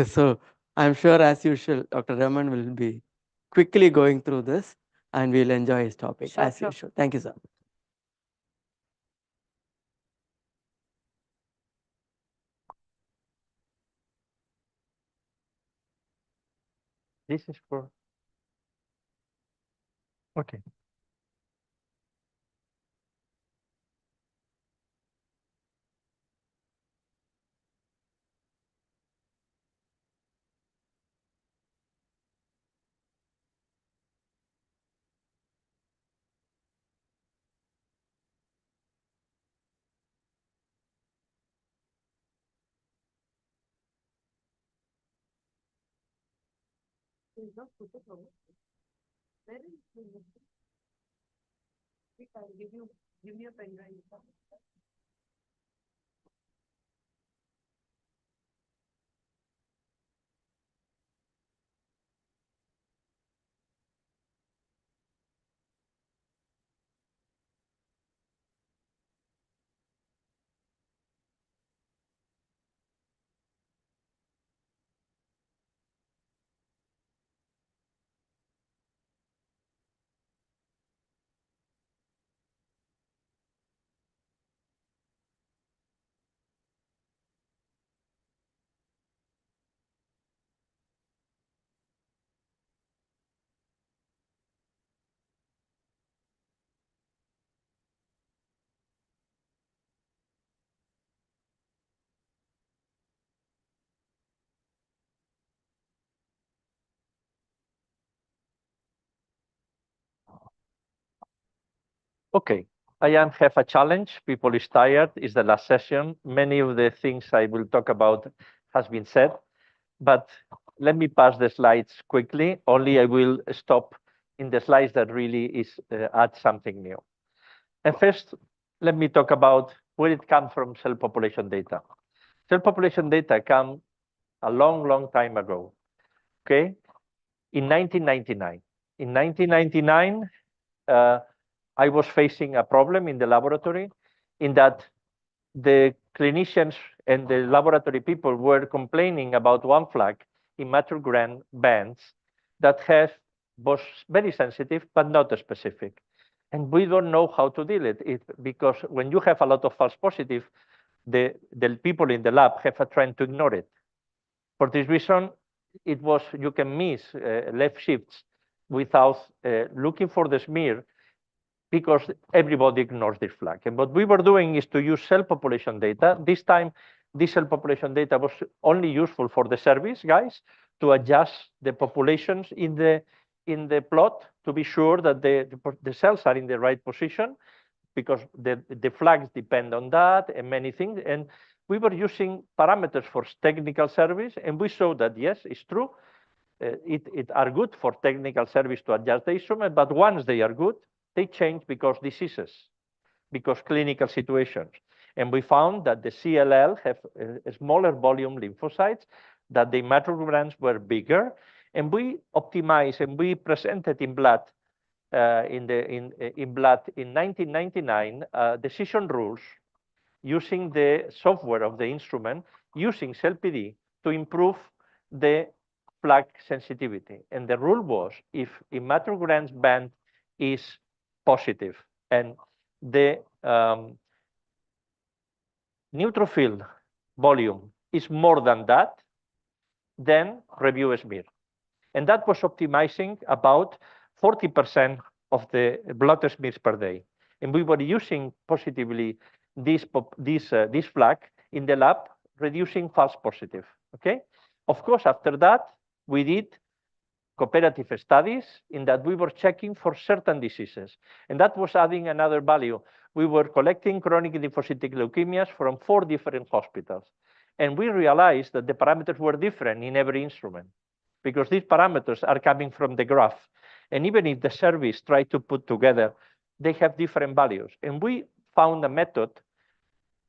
S21: So I'm sure, as usual, Dr. Raman will be quickly going through this and we'll enjoy his topic as usual. Thank you, sir.
S7: This is for. Okay.
S1: Give me a pen drive.
S7: Okay, I have a challenge. People is tired. It's the last session. Many of the things I will talk about has been said, but let me pass the slides quickly. Only I will stop in the slides that really is add something new. And first, let me talk about where it comes from cell population data. Cell population data come a long, long time ago. Okay, in 1999. In 1999. I was facing a problem in the laboratory in that the clinicians and the laboratory people were complaining about one flag in mature bands that have was very sensitive but not specific. And we don't know how to deal with it because when you have a lot of false positive, the people in the lab have a trend to ignore it. For this reason, it was, you can miss left shifts without looking for the smear, because everybody ignores this flag. And what we were doing is to use cell population data. This time, this cell population data was only useful for the service guys to adjust the populations in the plot to be sure that the cells are in the right position, because the flags depend on that and many things. And we were using parameters for technical service, and we saw that, yes, it's true. It are good for technical service to adjust the instrument, but once they are good, they change because diseases, because clinical situations. And we found that the CLL have a smaller volume lymphocytes, that the hematogranums were bigger, and we optimized and we presented in blood in blood in 1999 decision rules using the software of the instrument, using CellPD to improve the flag sensitivity. And the rule was, if hematogram's band is positive and the neutrophil volume is more than that, then review a smear. And that was optimizing about 40% of the blood smears per day. And we were using positively this flag in the lab, reducing false positive. Okay. Of course, after that, we did cooperative studies in that we were checking for certain diseases. And that was adding another value. We were collecting chronic lymphocytic leukemias from 4 different hospitals. And we realized that the parameters were different in every instrument, because these parameters are coming from the graph. And even if the service tried to put together, they have different values. And we found a method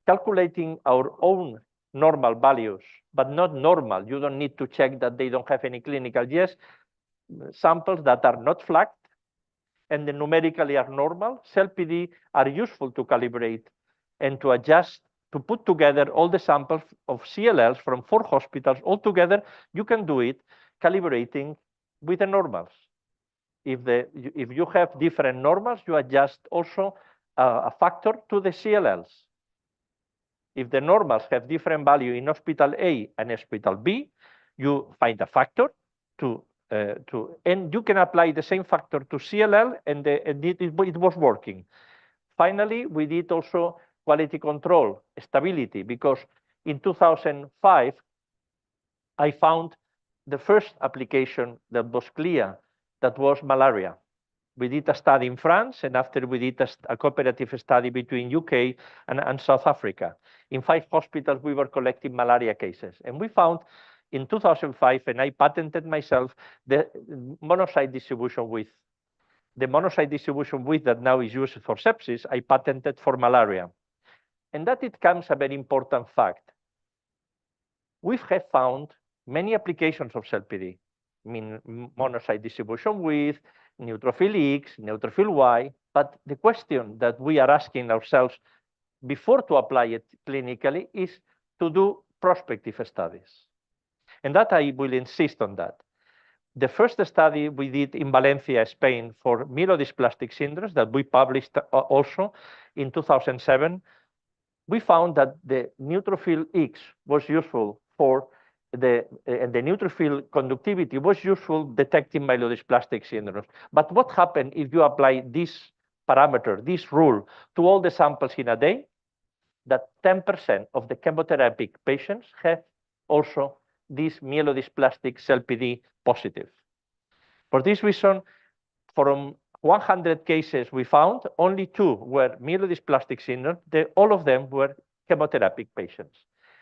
S7: calculating our own normal values, but not normal. You don't need to check that they don't have any clinical. Yes, samples that are not flagged and numerically are normal. CellPD are useful to calibrate and to adjust, to put together all the samples of CLLs from 4 hospitals all together. You can do it calibrating with the normals. If you have different normals, you adjust also a factor to the CLLs. If the normals have different value in hospital A and hospital B, you find a factor and you can apply the same factor to CLL, and it was working. Finally, we did also quality control, stability, because in 2005, I found the first application that was clear, that was malaria. We did a study in France, and after we did a cooperative study between UK and South Africa. In 5 hospitals, we were collecting malaria cases. And we found in 2005, and I patented myself, the monocyte distribution width. The monocyte distribution width that now is used for sepsis, I patented for malaria. And that it comes a very important fact. We have found many applications of CellPD. I mean, monocyte distribution width, neutrophil X, neutrophil Y. But the question that we are asking ourselves before to apply it clinically is to do prospective studies. And that I will insist on that. The first study we did in Valencia, Spain, for myelodysplastic syndromes that we published also in 2007, we found that the neutrophil X was useful for the neutrophil conductivity was useful detecting myelodysplastic syndromes. But what happened if you apply this parameter, this rule, to all the samples in a day? That 10% of the chemotherapeutic patients have also this myelodysplastic CellPD positive. For this reason, from 100 cases we found, only 2 were myelodysplastic syndrome. All of them were chemotherapeutic patients,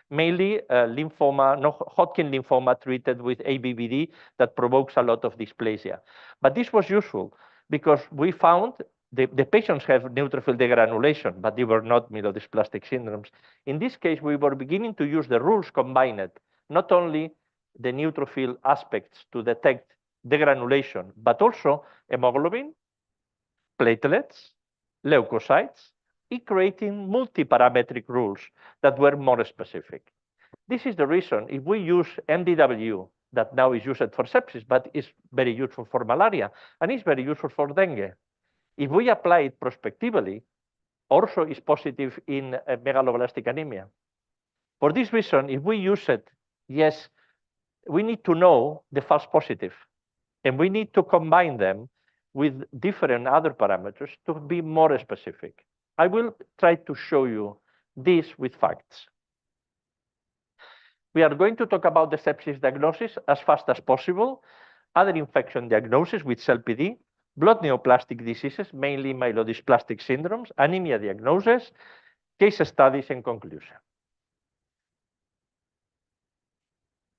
S7: mainly lymphoma, Hodgkin lymphoma treated with ABVD that provokes a lot of dysplasia. But this was useful because we found the patients have neutrophil degranulation, but they were not myelodysplastic syndromes. In this case, we were beginning to use the rules combined, not only the neutrophil aspects to detect degranulation, but also hemoglobin, platelets, leukocytes, creating multi-parametric rules that were more specific. This is the reason if we use MDW, that now is used for sepsis, but is very useful for malaria, and is very useful for dengue. If we apply it prospectively, also is positive in megaloblastic anemia. For this reason, if we use it, yes, we need to know the false positive, and we need to combine them with different other parameters to be more specific. I will try to show you this with facts. We are going to talk about the sepsis diagnosis as fast as possible, other infection diagnosis with cell-PD, blood neoplastic diseases, mainly myelodysplastic syndromes, anemia diagnosis, case studies, and conclusion.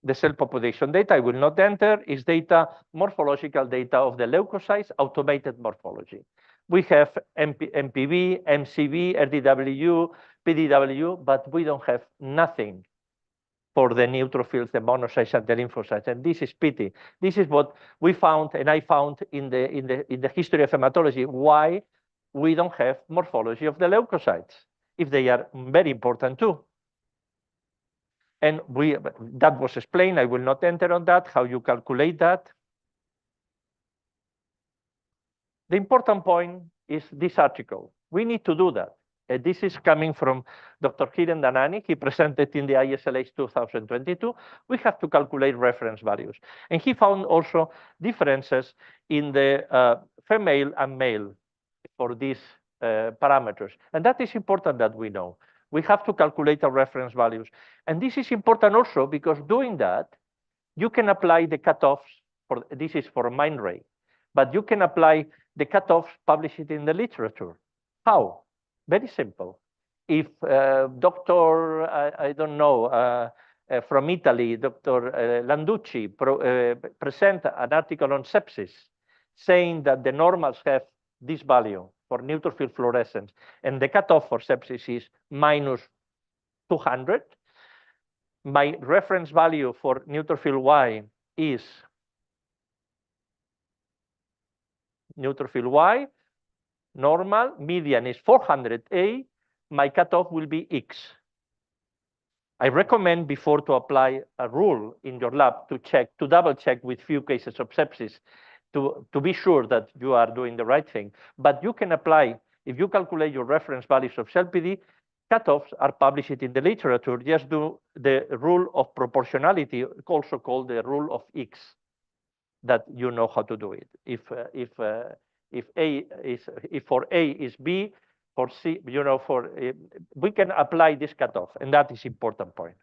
S7: The cell population data I will not enter is data, morphological data of the leukocytes, automated morphology. We have MPV, MCV, RDW, PDW, but we don't have nothing for the neutrophils, the monocytes, and the lymphocytes. And this is pity. This is what we found, and I found in the history of hematology, why we don't have morphology of the leukocytes, if they are very important too. And that was explained. I will not enter on that, how you calculate that. The important point is this article. We need to do that. This is coming from Dr. Hiren Danani. He presented in the ISLH 2022. We have to calculate reference values. And he found also differences in the female and male for these parameters. And that is important that we know. We have to calculate our reference values. And this is important also because doing that, you can apply the cutoffs. This is for Mindray, but you can apply the cutoffs published in the literature. How? Very simple. If Dr. I don't know, from Italy, Dr. Landucci present an article on sepsis saying that the normals have this value for neutrophil fluorescence, and the cutoff for sepsis is minus 200. My reference value for neutrophil Y is neutrophil Y, normal, median is 400A, my cutoff will be X. I recommend before to apply a rule in your lab to check, to double check with few cases of sepsis to be sure that you are doing the right thing. But you can apply, if you calculate your reference values of cell-PD, cutoffs are published in the literature. Just do the rule of proportionality, also called the rule of X, that you know how to do it. If for A is B, for C, you know, we can apply this cutoff, and that is important point.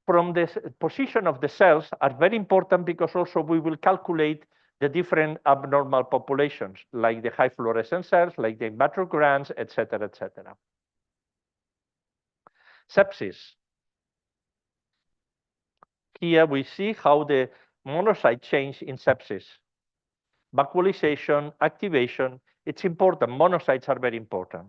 S7: From the position of the cells are very important because also we will calculate the different abnormal populations, like the high fluorescent cells, like the macrogrands, etc., etc. Sepsis. Here we see how the monocyte change in sepsis. Vacuolization, activation, it's important. Monocytes are very important.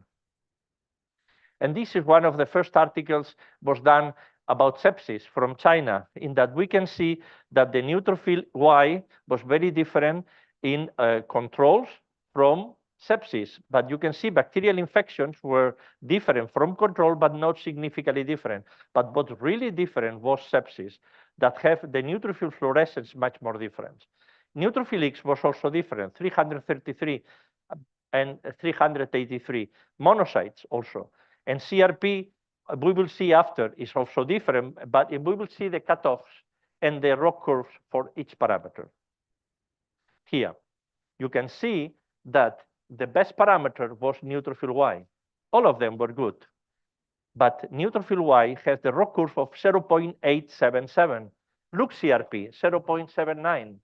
S7: And this is one of the first articles was done about sepsis from China, in that we can see that the neutrophil Y was very different in controls from sepsis. But you can see bacterial infections were different from control, but not significantly different. But what's really different was sepsis, that have the neutrophil fluorescence much more different. Neutrophil X was also different, 333 and 383. Monocytes also. And CRP, we will see after, is also different, but we will see the cutoffs and the ROC curves for each parameter. Here, you can see that the best parameter was neutrophil Y. All of them were good. But neutrophil Y has the ROC curve of 0.877. Look CRP, 0.79.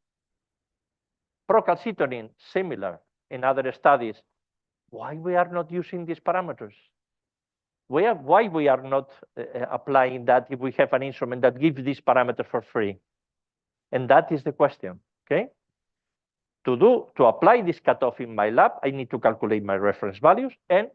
S7: Procalcitonin, similar in other studies. Why we are not using these parameters? Why we are not applying that if we have an instrument that gives these parameters for free? And that is the question, okay? To apply this cutoff in my lab, I need to calculate my reference values, and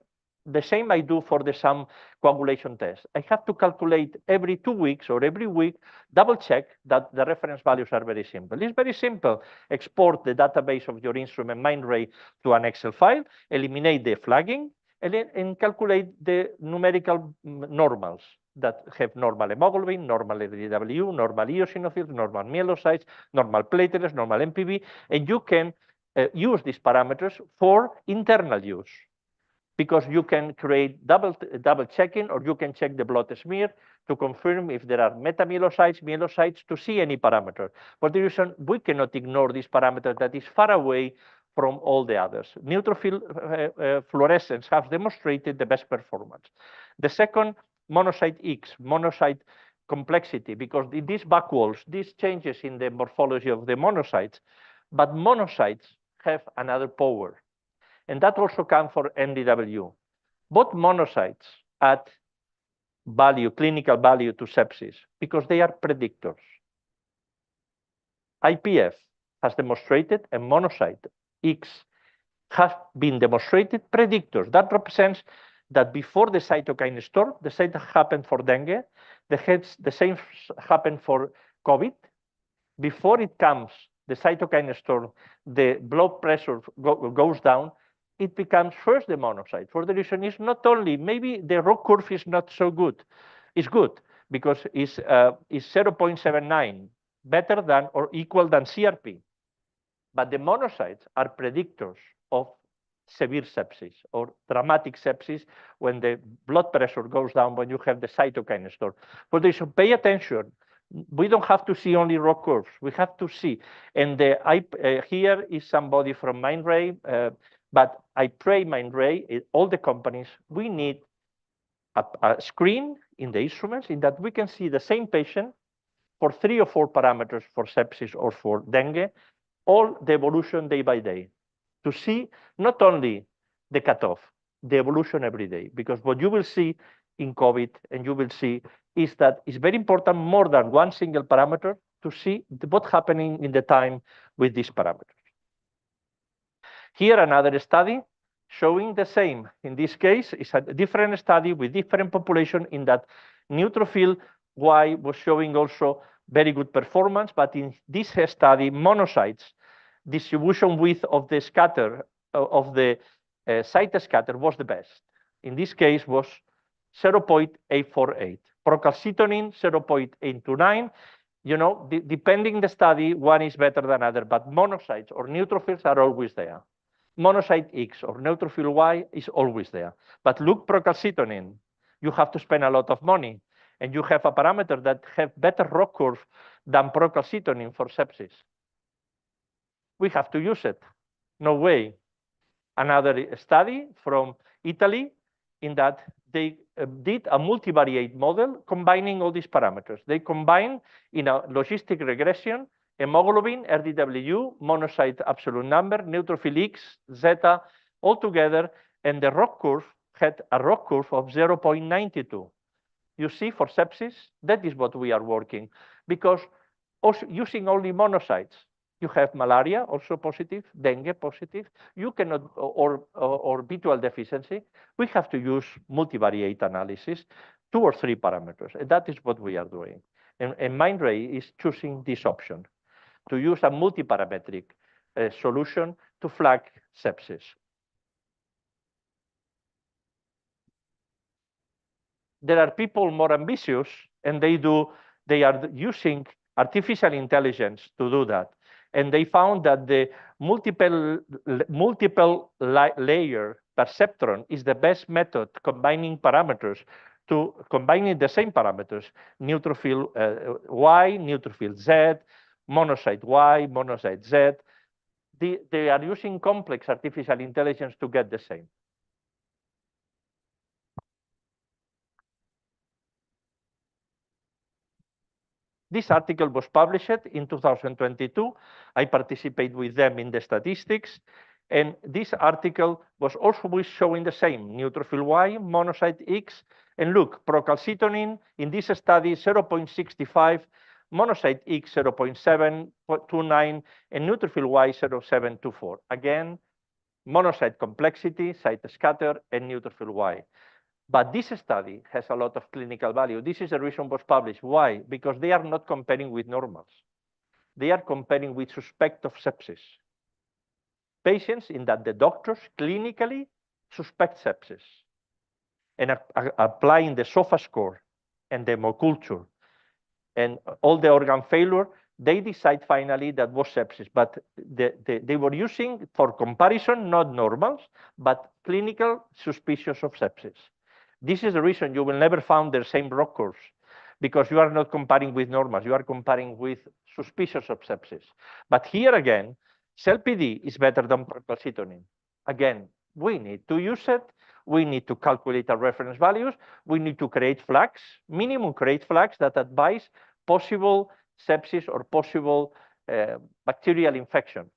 S7: the same I do for the SAM coagulation test. I have to calculate every 2 weeks or every week, double check that the reference values are very simple. It's very simple. Export the database of your instrument Mindray to an Excel file, eliminate the flagging, and calculate the numerical normals that have normal hemoglobin, normal RDW, normal eosinophils, normal myelocytes, normal platelets, normal MPV, and you can use these parameters for internal use. because you can create double checking, or you can check the blood smear to confirm if there are metamyelocytes, myelocytes, to see any parameter. For the reason, we cannot ignore this parameter that is far away from all the others. Neutrophil fluorescence has demonstrated the best performance. The second, monocyte X, monocyte complexity, because in these back walls, these changes in the morphology of the monocytes, but monocytes have another power. And that also comes for NDW. Both monocytes add value, clinical value to sepsis, because they are predictors. IPF has demonstrated, and monocyte X has been demonstrated predictors. That represents that before the cytokine storm, the same happened for dengue, the same happened for COVID. Before it comes, the cytokine storm, the blood pressure goes down, it becomes first the monocyte. For the reason is not only, maybe the ROC curve is not so good. It's good because it's 0.79, better than or equal than CRP. But the monocytes are predictors of severe sepsis or dramatic sepsis when the blood pressure goes down, when you have the cytokine storm. For this, pay attention. We don't have to see only ROC curves. We have to see. And here is somebody from Mindray, but I pray Mindray, all the companies, we need a screen in the instruments in that we can see the same patient for 3 or 4 parameters for sepsis or for dengue, all the evolution day by day, to see not only the cutoff, the evolution every day. Because what you will see in COVID, and you will see, is that it's very important, more than one single parameter, to see what's happening in the time with these parameters. Here, another study showing the same. In this case, it's a different study with different population, in that neutrophil Y was showing also very good performance, but in this study, monocytes, distribution width of the scatter, of the site scatter was the best. In this case was 0.848. Procalcitonin, 0.829. You know, depending the study, one is better than other, but monocytes or neutrophils are always there. Monocyte X or neutrophil Y is always there. But look, procalcitonin, you have to spend a lot of money, and you have a parameter that have better ROC curve than procalcitonin for sepsis. We have to use it. No way. Another study from Italy, in that they did a multivariate model combining all these parameters. They combine in a logistic regression hemoglobin, RDW, monocyte absolute number, neutrophil X, zeta, all together, and the ROC curve had a ROC curve of 0.92. You see, for sepsis, that is what we are working, because also using only monocytes, you have malaria also positive, dengue positive. You cannot, or B12 deficiency. We have to use multivariate analysis, 2 or 3 parameters. And that is what we are doing. And Mindray is choosing this option, to use a multiparametric solution to flag sepsis. There are people more ambitious, and they are using artificial intelligence to do that. And they found that the multiple layer perceptron is the best method, combining parameters, to combining the same parameters, neutrophil Y, neutrophil Z, monocyte Y, monocyte Z. They are using complex artificial intelligence to get the same. This article was published in 2022. I participate with them in the statistics. And this article was also showing the same, neutrophil Y, monocyte X. And look, procalcitonin in this study, 0.65, monocyte X, 0.729, and neutrophil Y, 0.724. Again, monocyte complexity, site scatter, and neutrophil Y. But this study has a lot of clinical value. This is the reason it was published. Why? Because they are not comparing with normals. They are comparing with suspect of sepsis. Patients in that the doctors clinically suspect sepsis. And applying the SOFA score and the hemoculture and all the organ failure, they decide finally that was sepsis, but they were using for comparison, not normals, but clinical suspicious of sepsis. This is the reason you will never find the same rock curves, because you are not comparing with normals, you are comparing with suspicious of sepsis. But here again, cell-PD is better than procalcitonin. Again, we need to use it. We need to calculate our reference values. We need to create flags, minimum create flags that advise possible sepsis or possible bacterial infection.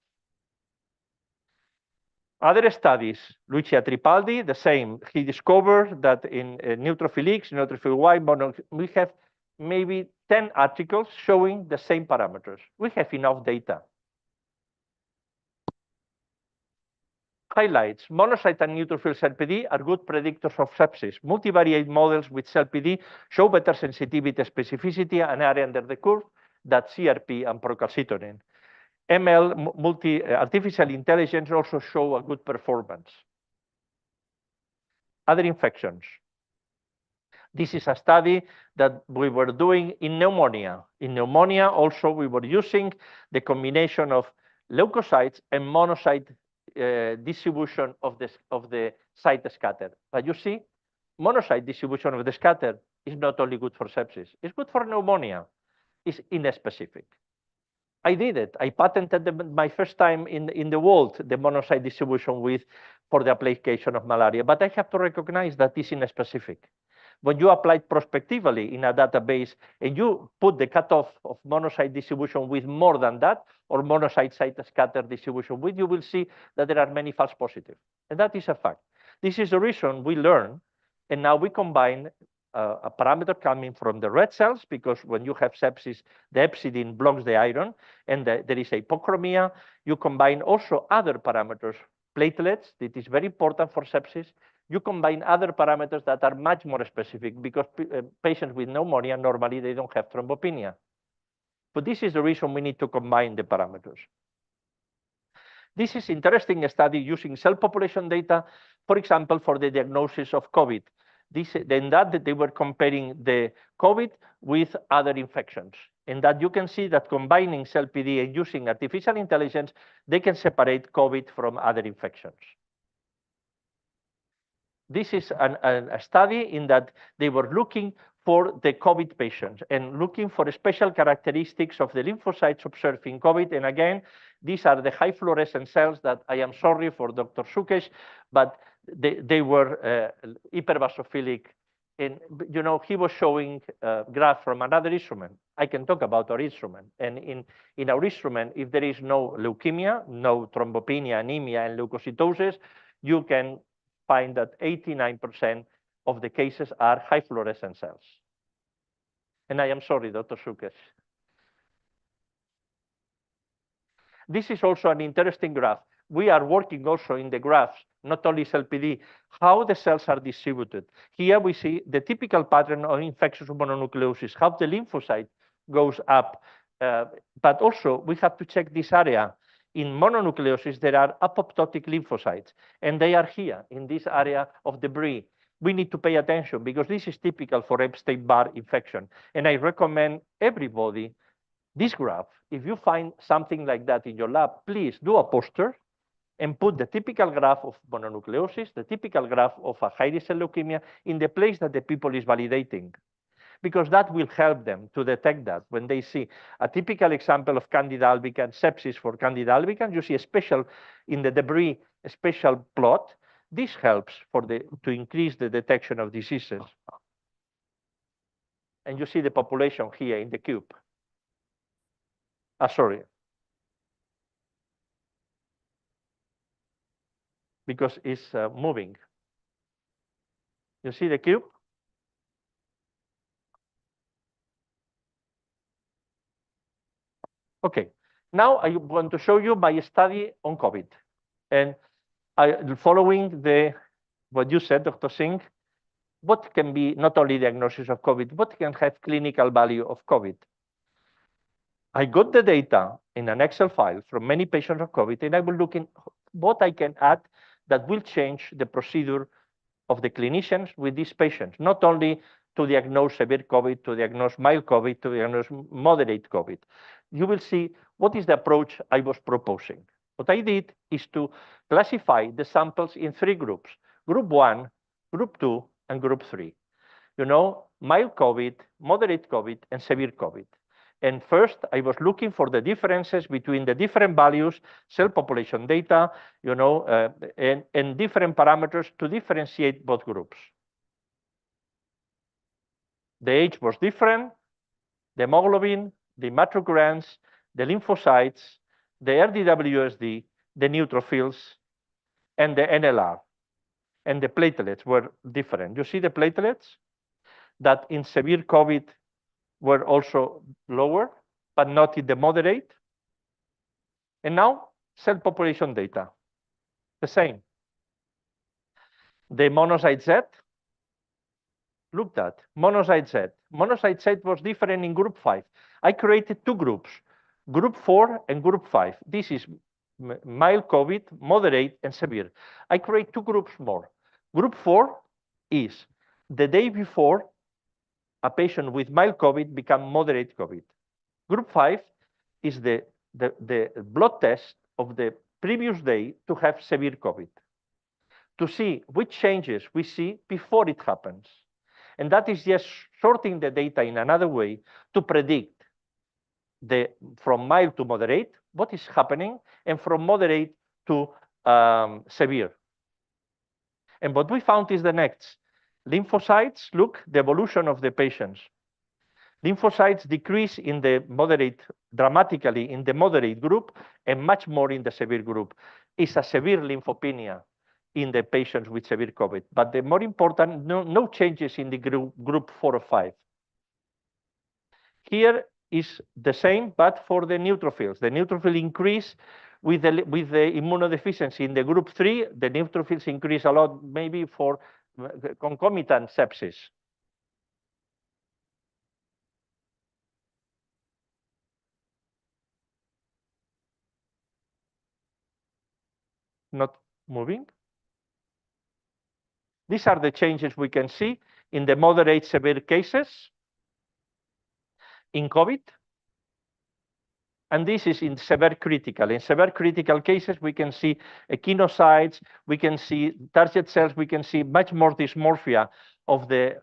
S7: Other studies, Lucia Tripaldi, the same. He discovered that in neutrophil X, neutrophil Y, we have maybe 10 articles showing the same parameters. We have enough data. Highlights: monocyte and neutrophil cell-PD are good predictors of sepsis. Multivariate models with cell-PD show better sensitivity, specificity, and area under the curve than CRP and procalcitonin. ML, artificial intelligence, also show a good performance. Other infections. This is a study that we were doing in pneumonia. In pneumonia, also, we were using the combination of leukocytes and monocyte distribution of the site scatter. But you see, monocyte distribution of the scatter is not only good for sepsis, it's good for pneumonia. It's inspecific. I did it. I patented my first time in the world the monocyte distribution for the application of malaria. But I have to recognize that this is inspecific. When you apply it prospectively in a database and you put the cutoff of monocyte distribution with more than that, or monocyte site scatter distribution with, you will see that there are many false positives. And that is a fact. This is the reason we learn, and now we combine a parameter coming from the red cells, because when you have sepsis, the epsidin blocks the iron, and there is hypochromia. You combine also other parameters, platelets, that is very important for sepsis. You combine other parameters that are much more specific, because patients with pneumonia, normally they don't have thrombopenia. But this is the reason we need to combine the parameters. This is interesting study using cell population data, for example, for the diagnosis of COVID. Then that they were comparing the COVID with other infections. And that you can see that combining cell-PD and using artificial intelligence, they can separate COVID from other infections. This is a study in that they were looking for the COVID patients and looking for special characteristics of the lymphocytes observed in COVID. And again, these are the high fluorescent cells that I am sorry for Dr. Sukesh, but they were hyperbasophilic. And you know, he was showing a graph from another instrument. I can talk about our instrument. And in our instrument, if there is no leukemia, no thrombopenia, anemia, and leukocytosis, you can find that 89% of the cases are high fluorescent cells. And I am sorry, Dr. Sukesh. This is also an interesting graph. We are working also in the graphs, not only cell-PD, how the cells are distributed. Here we see the typical pattern of infectious mononucleosis, how the lymphocyte goes up. But also, we have to check this area. In mononucleosis, there are apoptotic lymphocytes, and they are here in this area of debris. We need to pay attention because this is typical for Epstein-Barr infection. And I recommend everybody this graph. If you find something like that in your lab, please do a poster and put the typical graph of mononucleosis, the typical graph of a high-risk cell leukemia in the place that the people is validating, because that will help them to detect that. When they see a typical example of Candida albicans, sepsis for Candida albicans, you see a special, in the debris, a special plot. This helps to increase the detection of diseases. And you see the population here in the cube. Sorry. Because it's moving. You see the cube? Okay, now I want to show you my study on COVID. And following what you said, Dr. Singh, what can be not only diagnosis of COVID, what can have clinical value of COVID? I got the data in an Excel file from many patients of COVID, and I will look in what I can add that will change the procedure of the clinicians with these patients, not only to diagnose severe COVID, to diagnose mild COVID, to diagnose moderate COVID. You will see what is the approach I was proposing. What I did is to classify the samples in 3 groups: group 1, group 2, and group 3. You know, mild COVID, moderate COVID, and severe COVID. And first, I was looking for the differences between the different values, cell population data, you know, and different parameters to differentiate both groups. The age was different, the hemoglobin, the hematochrons, the lymphocytes, the RDWSD, the neutrophils, and the NLR. And the platelets were different. You see the platelets that in severe COVID were also lower, but not in the moderate. And now cell population data, the same. The monocyte Z, look at monocyte Z. Monocyte Z was different in group 5. I created 2 groups, group 4 and group 5. This is mild COVID, moderate, and severe. I create 2 groups more. Group 4 is the day before a patient with mild COVID become moderate COVID. Group 5 is the blood test of the previous day to have severe COVID, to see which changes we see before it happens. And that is just sorting the data in another way to predict from mild to moderate, what is happening, and from moderate to severe. And what we found is the next. Lymphocytes, look, the evolution of the patients. Lymphocytes decrease in the moderate, dramatically in the moderate group, and much more in the severe group. It's a severe lymphopenia in the patients with severe COVID. But the more important, no changes in the group 4 or 5. Here is the same, but for the neutrophils. The neutrophil increase with the immunodeficiency. In the group 3, the neutrophils increase a lot, maybe for concomitant sepsis. Not moving. These are the changes we can see in the moderate severe cases in COVID. And this is in severe critical. In severe critical cases, we can see echinocytes, we can see target cells, we can see much more dysmorphia of the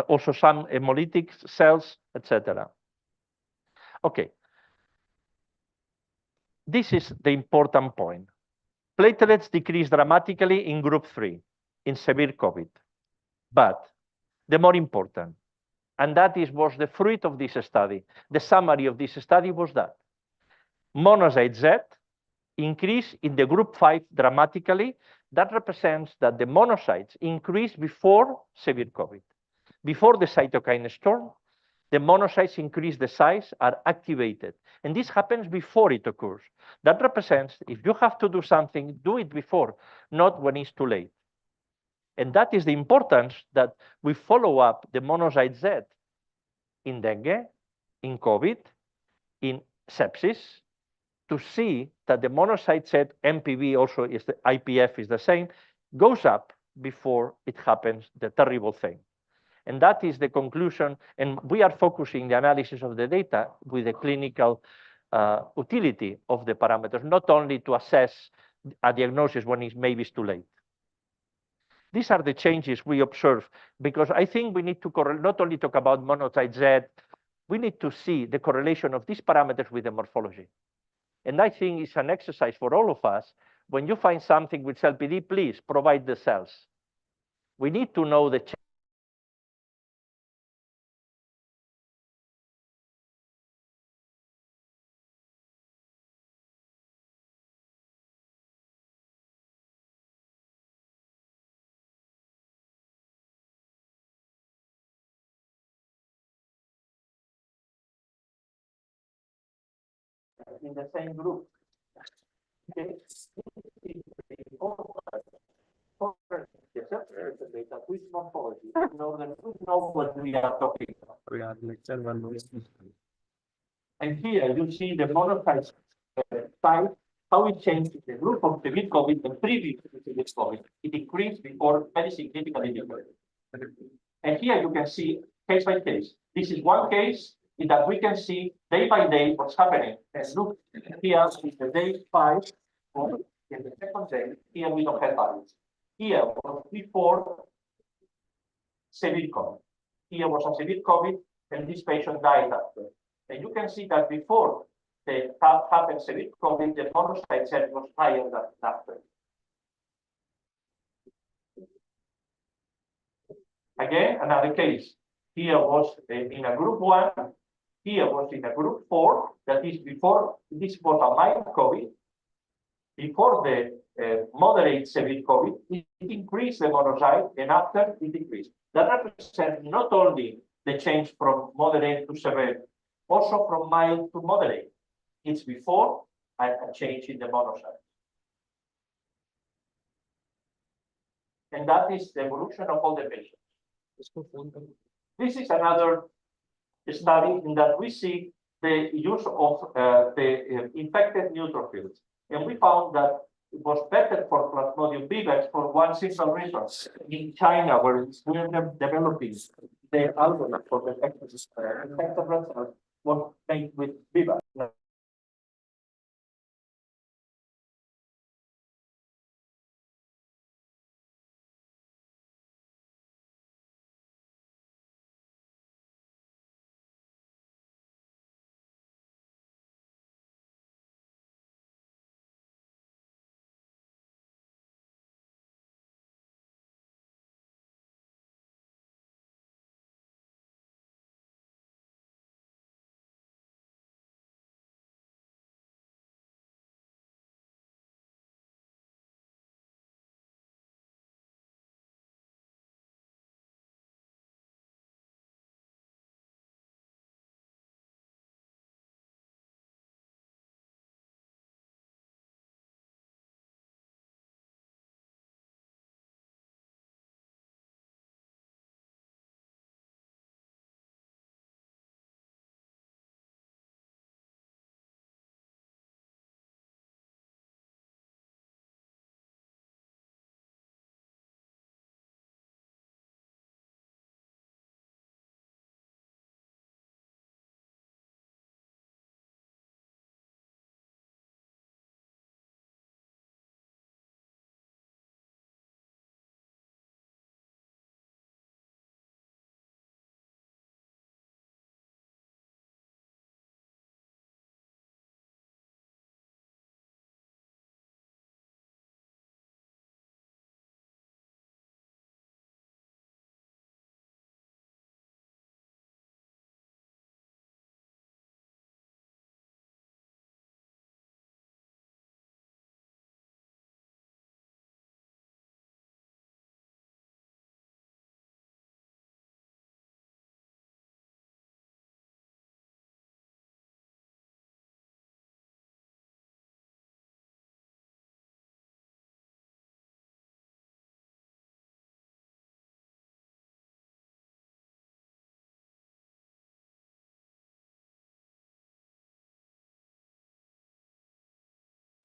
S7: also some hemolytic cells, etc. Okay. This is the important point. Platelets decrease dramatically in group 3 in severe COVID. But the more important, and that was the fruit of this study, the summary of this study was that monocyte Z increase in the group 5 dramatically. That represents that the monocytes increase before severe COVID. Before the cytokine storm, the monocytes increase the size, are activated. And this happens before it occurs. That represents if you have to do something, do it before, not when it's too late. And that is the importance that we follow up the monocyte Z in dengue, in COVID, in sepsis, to see that the monocyte Z MPV also is the IPF is the same, goes up before it happens, the terrible thing. And that is the conclusion. And we are focusing the analysis of the data with the clinical utility of the parameters, not only to assess a diagnosis when it's maybe too late. These are the changes we observe, because I think we need to not only talk about monocyte Z, we need to see the correlation of these parameters with the morphology. And I think it's an exercise for all of us. When you find something with cell PD, please provide the cells. We need to know the in the same group. Okay. With morphology, know what we are talking about. And here you see the monocyte type, how it changed the group of severe COVID and previous to severe COVID. It increased before very significantly. And here you can see case by case. This is one case in that we can see day by day what's happening. And look, here is the day 5, or in the second day, here we don't have values. Here was before severe COVID. Here was a severe COVID, and this patient died after. And you can see that before the happened severe COVID, the monocyte cell was higher than after. Again, another case. Here was in a group 1, here was in a group 4, that is before, this was a mild COVID. Before the moderate severe COVID, it increased the monocyte, and after it decreased. That represents not only the change from moderate to severe, also from mild to moderate. It's before a change in the monocyte. And that is the evolution of all the patients. This is another study in that we see the use of the infected neutrophils. And we found that it was better for Plasmodium vivax for one simple reason. In China, where we are developing the algorithm for the infected red cells, was made with vivax.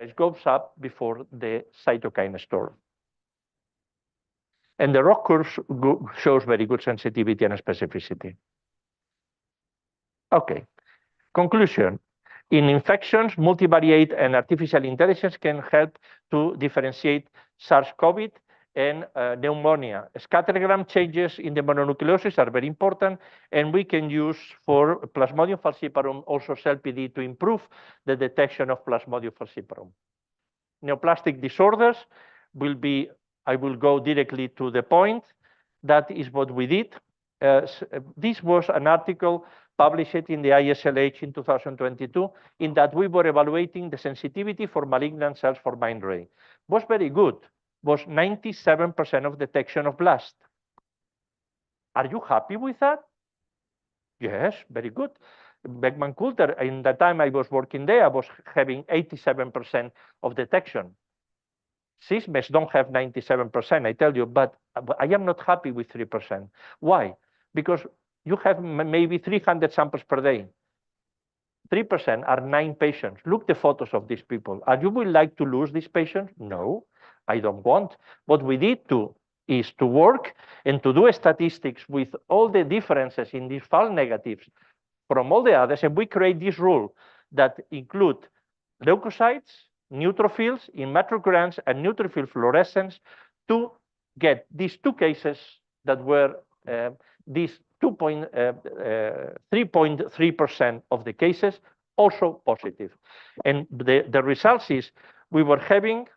S7: It goes up before the cytokine storm. And the ROC curve shows very good sensitivity and specificity. Okay, conclusion. In infections, multivariate and artificial intelligence can help to differentiate SARS-CoV and pneumonia. Scattergram changes in the mononucleosis are very important, and we can use for Plasmodium falciparum also cell-PD to improve the detection of Plasmodium falciparum. Neoplastic disorders will be, I will go directly to the point. That is what we did. This was an article published in the ISLH in 2022, in that we were evaluating the sensitivity for malignant cells for Mindray. Was very good, was 97% of detection of blast. Are you happy with that? Yes, very good. Beckman Coulter, in the time I was working there, I was having 87% of detection. Sysmex don't have 97%, I tell you, but I am not happy with 3%. Why? Because you have maybe 300 samples per day. 3% are 9 patients. Look the photos of these people. Are you would like to lose these patients? No, I don't want. But we need to is to work and to do statistics with all the differences in these false negatives from all the others, and we create this rule that include leukocytes, neutrophils, immatricurans, and neutrophil fluorescence to get these two cases that were these 3.3% of the cases also positive. And the results is we were having,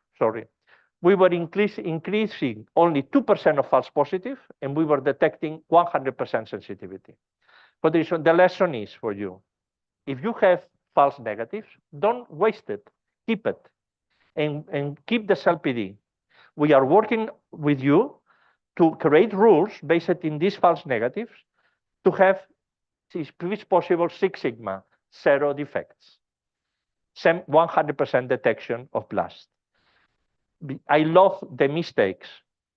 S7: we were increasing only 2% of false positive, and we were detecting 100% sensitivity. But the lesson is for you, if you have false negatives, don't waste it, keep it, and keep the cell-PD. We are working with you to create rules based in these false negatives to have, if it's possible, 6 sigma, 0 defects, 100% detection of blast. I love the mistakes,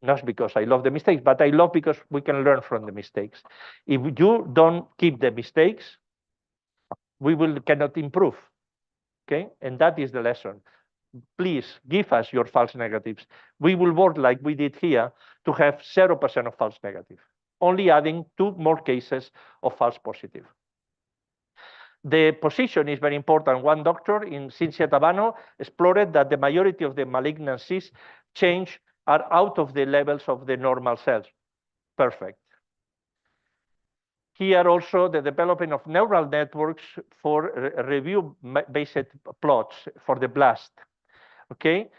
S7: not because I love the mistakes, but I love because we can learn from the mistakes. If you don't keep the mistakes, we cannot improve, okay? And that is the lesson. Please give us your false negatives. We will work like we did here to have 0% of false negative, only adding 2 more cases of false positive. The position is very important. One doctor in Cinzia Tabano explored that the majority of the malignancies are out of the levels of the normal cells. Perfect. Here also the development of neural networks for review-based plots for the blast. Okay,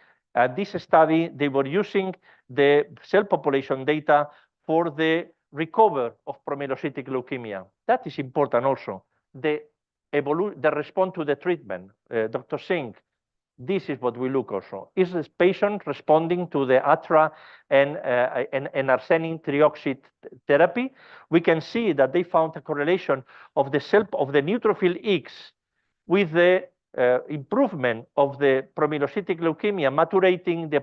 S7: this study, they were using the cell population data for the recovery of promyelocytic leukemia. That is important also. The response to the treatment, Dr. Singh, this is what we look also. Is this patient responding to the ATRA and arsenic trioxide therapy? We can see that they found a correlation of the neutrophil X with the improvement of the promyelocytic leukemia, maturating the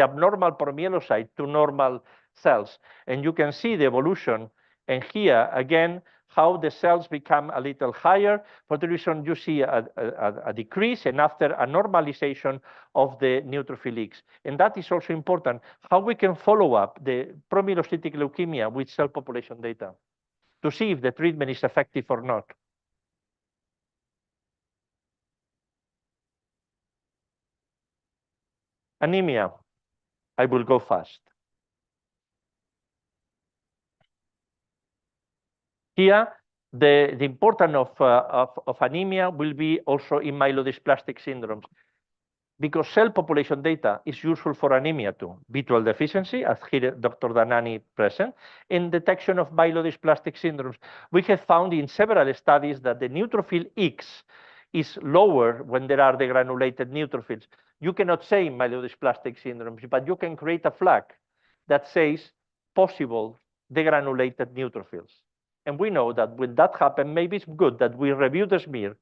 S7: abnormal promyelocyte to normal cells. And you can see the evolution. And here, again, how the cells become a little higher. For the reason you see a decrease, and after a normalization of the neutrophil X. And that is also important, how we can follow up the promyelocytic leukemia with cell population data to see if the treatment is effective or not. Anemia, I will go fast. Here, the importance of anemia will be also in myelodysplastic syndromes, because cell population data is useful for anemia too. B12 deficiency, as here Dr. Danani present, in detection of myelodysplastic syndromes. We have found in several studies that the neutrophil X is lower when there are degranulated neutrophils. You cannot say myelodysplastic syndromes, but you can create a flag that says possible degranulated neutrophils. And we know that when that happens, maybe it's good that we review the smear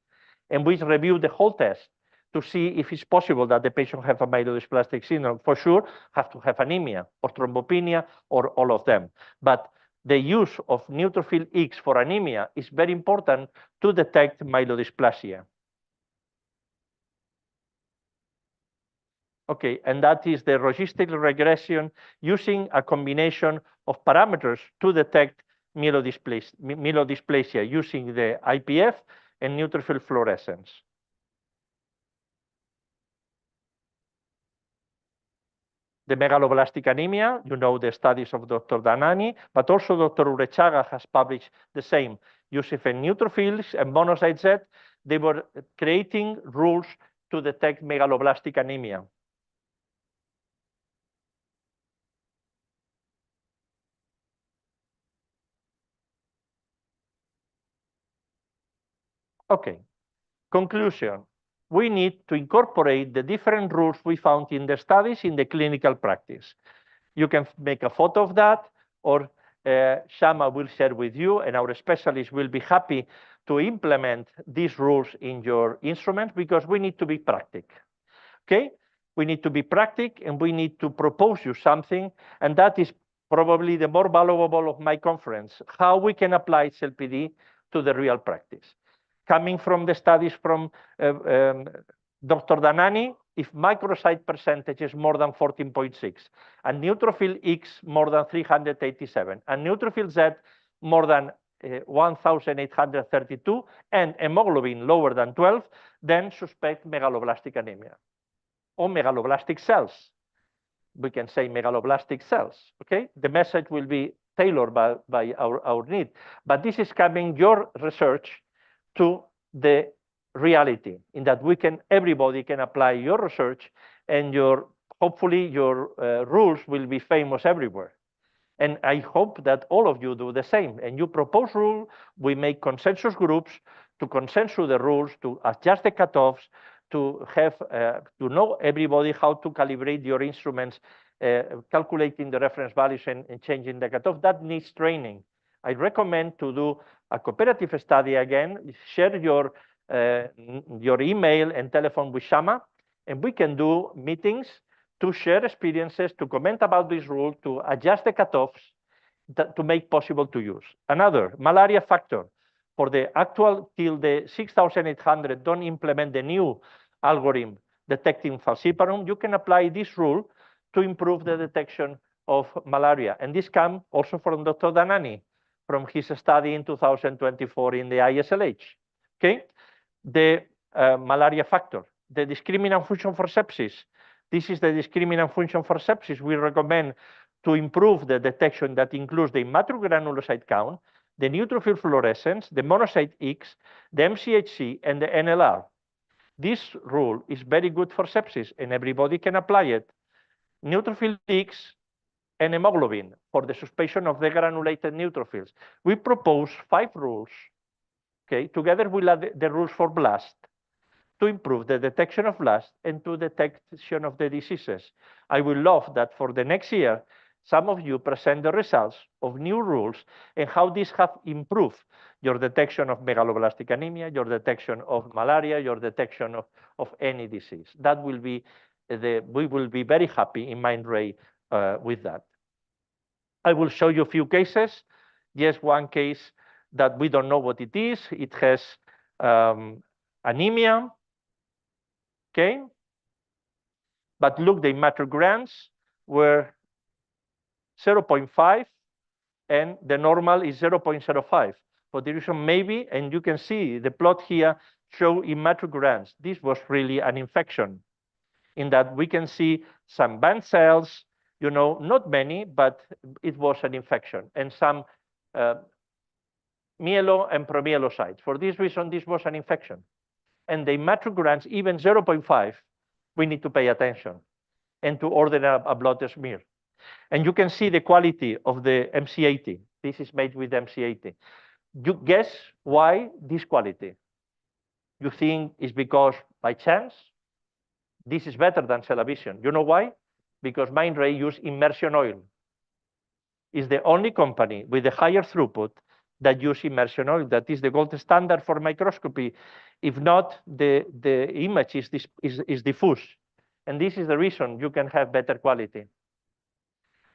S7: and we review the whole test to see if it's possible that the patient have a myelodysplastic syndrome. For sure, have to have anemia or thrombopenia or all of them. But the use of neutrophil X for anemia is very important to detect myelodysplasia. Okay, and that is the logistic regression using a combination of parameters to detect myelodysplasia using the IPF and neutrophil fluorescence. The megaloblastic anemia, you know the studies of Dr. Danani, but also Dr. Urechaga has published the same. Using neutrophils and monocyte Z, they were creating rules to detect megaloblastic anemia. Okay, conclusion. We need to incorporate the different rules we found in the studies in the clinical practice. You can make a photo of that, or Shama will share with you, and our specialists will be happy to implement these rules in your instruments, because we need to be practical. Okay? We need to be practical, and we need to propose you something, and that is probably the more valuable of my conference, how we can apply CLPD to the real practice. Coming from the studies from Dr. Danani, if microcyte percentage is more than 14.6, and neutrophil X more than 387, and neutrophil Z more than 1,832, and hemoglobin lower than 12, then suspect megaloblastic anemia or megaloblastic cells. We can say megaloblastic cells, okay? The message will be tailored by our need. But this is coming your research to the reality in that everybody can apply your research, and hopefully your rules will be famous everywhere. And I hope that all of you do the same. And you propose rule, we make consensus groups to consensus the rules, to adjust the cutoffs, to have to know everybody how to calibrate your instruments, calculating the reference values and changing the cutoff. That needs training. I recommend to do a cooperative study again, share your email and telephone with Shama, and we can do meetings to share experiences, to comment about this rule, to adjust the cutoffs to make possible to use. Another, malaria factor. For the actual, till the 6,800 don't implement the new algorithm detecting falciparum, you can apply this rule to improve the detection of malaria. And this comes also from Dr. Danani, from his study in 2024 in the ISLH. Okay, the malaria factor, the discriminant function for sepsis. This is the discriminant function for sepsis. We recommend to improve the detection that includes the hematogranulocyte count, the neutrophil fluorescence, the monocyte X, the MCHC, and the NLR. This rule is very good for sepsis, and everybody can apply it. Neutrophil X and hemoglobin for the suspicion of degranulated neutrophils. We propose 5 rules, okay, together with the rules for blast, to improve the detection of blast and to detection of the diseases. I would love that for the next year, some of you present the results of new rules and how these have improved your detection of megaloblastic anemia, your detection of malaria, your detection of any disease. That will be we will be very happy in Mindray with that. I will show you a few cases. Yes, one case that we don't know what it is. It has anemia, okay? But look, the hematograms were 0.5, and the normal is 0.05. For the reason maybe, and you can see the plot here show hematograms. This was really an infection, in that we can see some band cells, you know, not many, but it was an infection, and some myelo and promyelocytes. For this reason, this was an infection. And the hematograms, even 0.5, we need to pay attention and to order a blood smear. And you can see the quality of the MC80. This is made with MC80. You guess why this quality? You think it's because by chance? This is better than CellaVision. You know why? Because Mindray use immersion oil. It's the only company with the higher throughput that use immersion oil. That is the gold standard for microscopy. If not, the image is diffuse. And this is the reason you can have better quality.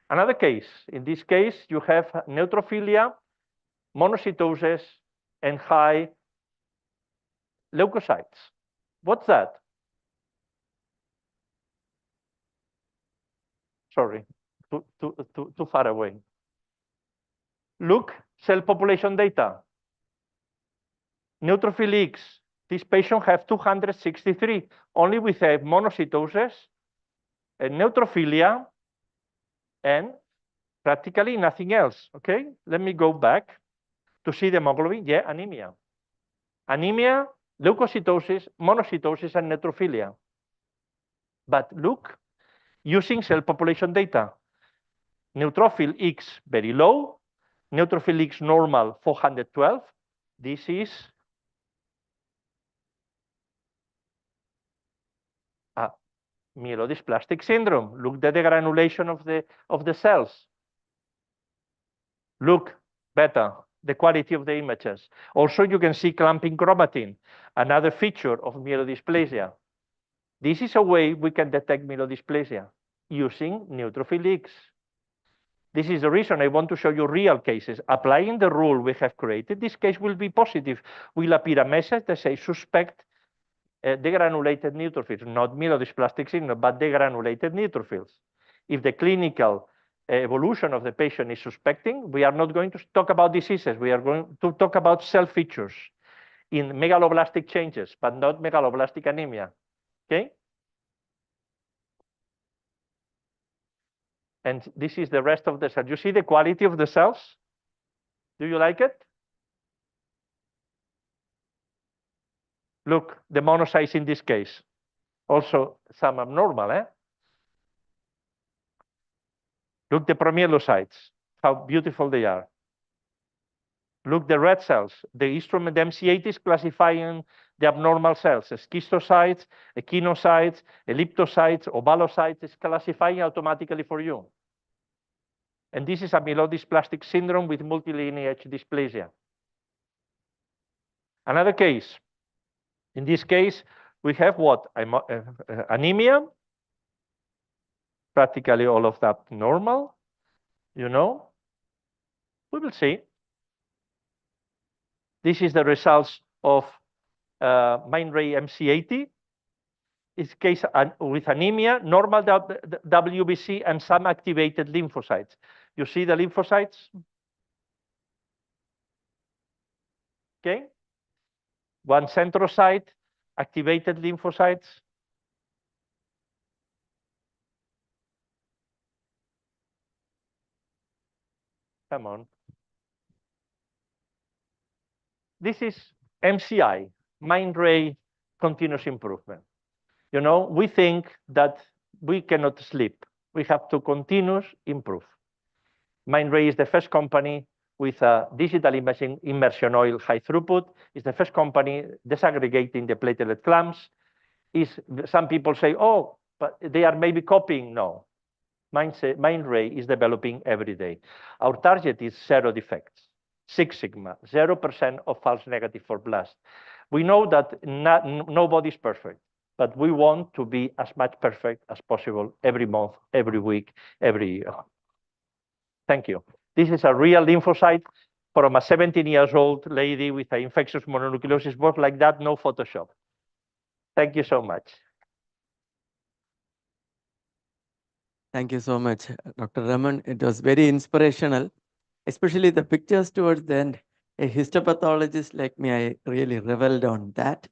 S7: Another case, in this case, you have neutrophilia, monocytosis, and high leukocytes. What's that? Sorry, too far away. Look, cell population data. Neutrophil X, this patient have 263, only with a monocytosis, a neutrophilia, and practically nothing else, okay? Let me go back to see the hemoglobin. Yeah, anemia. Anemia, leukocytosis, monocytosis, and neutrophilia. But look, using cell population data, neutrophil X very low, neutrophil X normal 412. This is a myelodysplastic syndrome. Look at the degranulation of the cells. Look better, the quality of the images. Also, you can see clamping chromatin, another feature of myelodysplasia. This is a way we can detect myelodysplasia using neutrophil X. This is the reason I want to show you real cases. Applying the rule we have created, this case will be positive. Will appear a message that says suspect degranulated neutrophils, not myelodysplastic syndrome, but degranulated neutrophils. If the clinical evolution of the patient is suspecting, we are not going to talk about diseases. We are going to talk about cell features in megaloblastic changes, but not megaloblastic anemia. Okay? And this is the rest of the cells. You see the quality of the cells? Do you like it? Look, the monocytes in this case. Also some abnormal, eh? Look the promyelocytes, how beautiful they are. Look the red cells. The instrument, the MC8 is classifying the abnormal cells, schistocytes, echinocytes, elliptocytes, ovalocytes, is classifying automatically for you. And this is a myelodysplastic syndrome with multilineage dysplasia. Another case. In this case, we have what? Anemia. Practically all of that normal, you know. We will see. This is the results of Mindray MC80. It's case with anemia, normal WBC, and some activated lymphocytes. You see the lymphocytes? Okay. One centrocyte, activated lymphocytes. Come on. This is MCI, Mindray continuous improvement. You know, we think that we cannot sleep. We have to continuous improve. Mindray is the first company with a digital imaging immersion oil high throughput. It's the first company disaggregating the platelet clamps. Some people say, oh, but they are maybe copying. No. Mindray is developing every day. Our target is 0 defects, 6 sigma, 0% of false negative for blast. We know that nobody's perfect, but we want to be as much perfect as possible every month, every week, every year. Thank you. This is a real lymphocyte from a 17-year-old lady with an infectious mononucleosis, both like that, no Photoshop. Thank you so much.
S21: Thank you so much, Dr. Raman. It was very inspirational, especially the pictures towards the end. A histopathologist like me, I really reveled on that.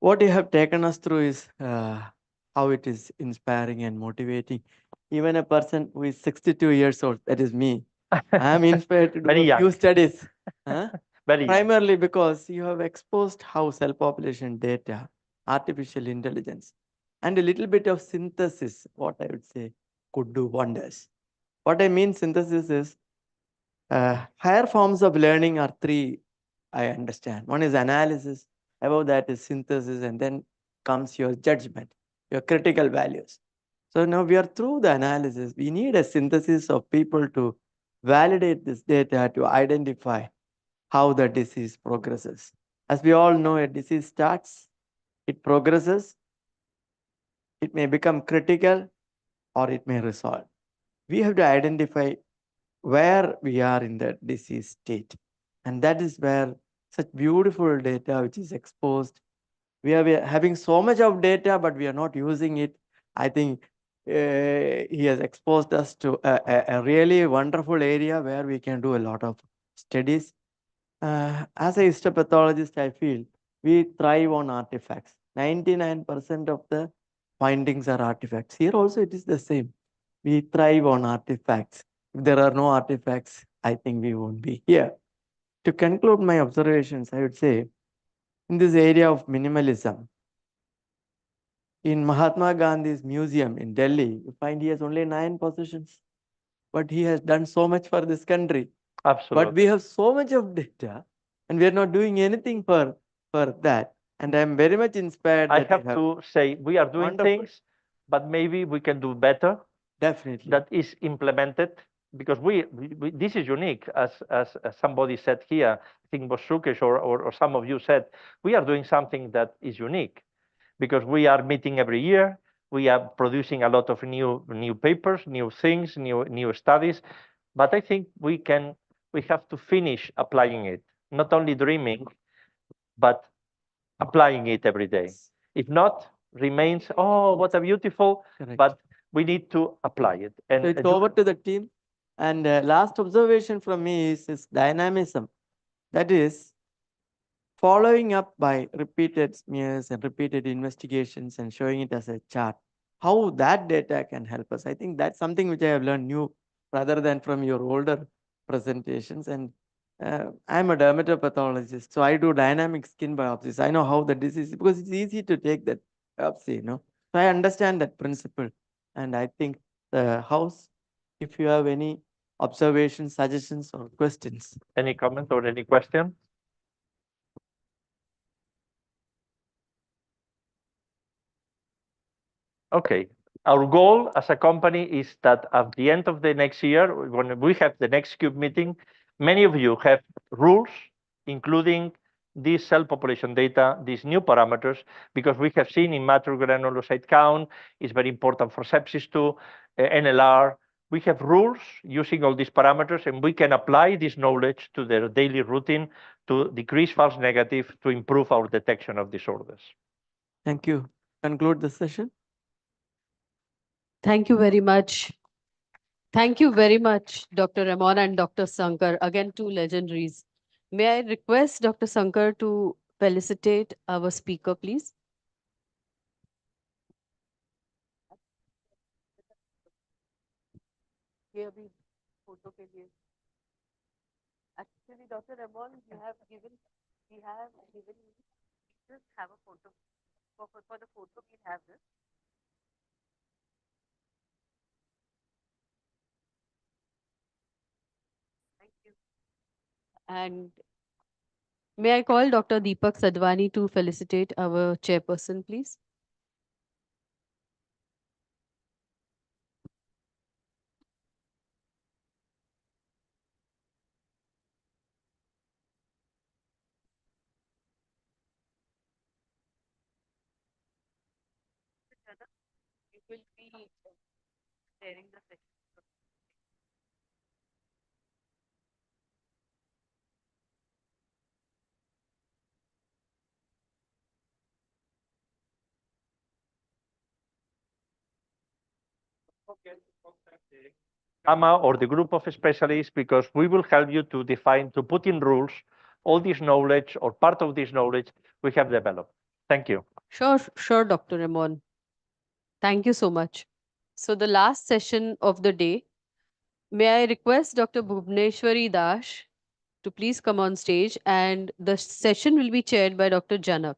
S21: What you have taken us through is how it is inspiring and motivating. Even a person who is 62 years old, that is me, I am inspired to do a few studies. Primarily because you have exposed how cell population data, artificial intelligence, and a little bit of synthesis, what I would say, could do wonders. What I mean synthesis is higher forms of learning are 3, I understand. One is analysis, above that is synthesis, and then comes your judgment, your critical values. So now we are through the analysis. We need a synthesis of people to validate this data to identify how the disease progresses. As we all know, a disease starts, it progresses, it may become critical, or it may resolve. We have to identify where we are in the disease state. And that is where such beautiful data which is exposed. We are having so much of data, but we are not using it. I think he has exposed us to a really wonderful area where we can do a lot of studies. As a histopathologist, I feel we thrive on artifacts. 99% of the findings are artifacts. Here also it is the same. We thrive on artifacts. If there are no artifacts, I think we won't be here. To conclude my observations, I would say, in this area of minimalism, in Mahatma Gandhi's museum in Delhi, you find he has only 9 possessions, but he has done so much for this country.
S7: Absolutely.
S21: But we have so much of data, and we are not doing anything for that. And I'm very much inspired.
S7: I have to say, we are doing things, but maybe we can do better.
S21: Definitely.
S7: That is implemented, because we this is unique, as somebody said here, I think was Sukesh or some of you said, we are doing something that is unique, because we are meeting every year, we are producing a lot of new papers, new things, new studies, but I think we have to finish applying it, not only dreaming, but applying it every day. If not, remains, oh, what a beautiful,
S21: Correct.
S7: but we need to apply it. And
S21: So it's over to the team. And last observation from me is dynamism. That is following up by repeated smears and repeated investigations and showing it as a chart. How that data can help us. I think that's something which I have learned new rather than from your older presentations. And I'm a dermatopathologist, so I do dynamic skin biopsies. I know how the disease, because it's easy to take that biopsy, you know. So I understand that principle. And I think the house, if you have any observations, suggestions, or questions.
S7: Any comment or any question? Okay. Our goal as a company is that at the end of the next year, when we have the next CUBE meeting, many of you have rules, including this cell population data, these new parameters, because we have seen in mature granulocyte count is very important for sepsis too, NLR. We have rules using all these parameters, and we can apply this knowledge to their daily routine to decrease false negative, to improve our detection of disorders.
S21: Thank you. Conclude the session.
S1: Thank you very much. Thank you very much, Dr. Ramon and Dr. Sankar, again, two legendaries. May I request Dr. Sankar to felicitate our speaker, please? Actually, Dr. Ramon, we have given, just have a photo. For the photo, we have this. Thank you. And may I call Dr. Deepak Sadhwani to felicitate our chairperson, please? You will be sharing the session.
S7: AMA or the group of specialists, because we will help you to define, to put in rules, all this knowledge or part of this knowledge we have developed. Thank you.
S1: Sure, Dr. Ramon. Thank you so much. So the last session of the day, may I request Dr. Bhuvneshwari Das to please come on stage, and the session will be chaired by Dr. Janak.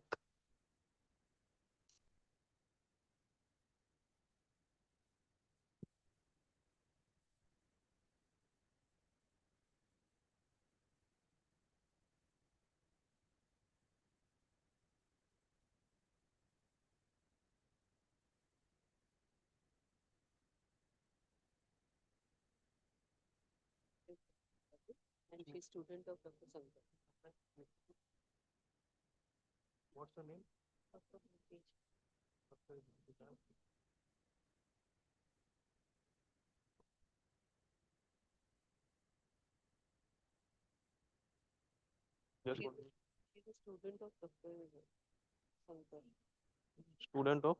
S1: And she's student of Dr. Sankar.
S7: What's her name?
S1: She's a student of Dr. Sankar.
S5: Student of?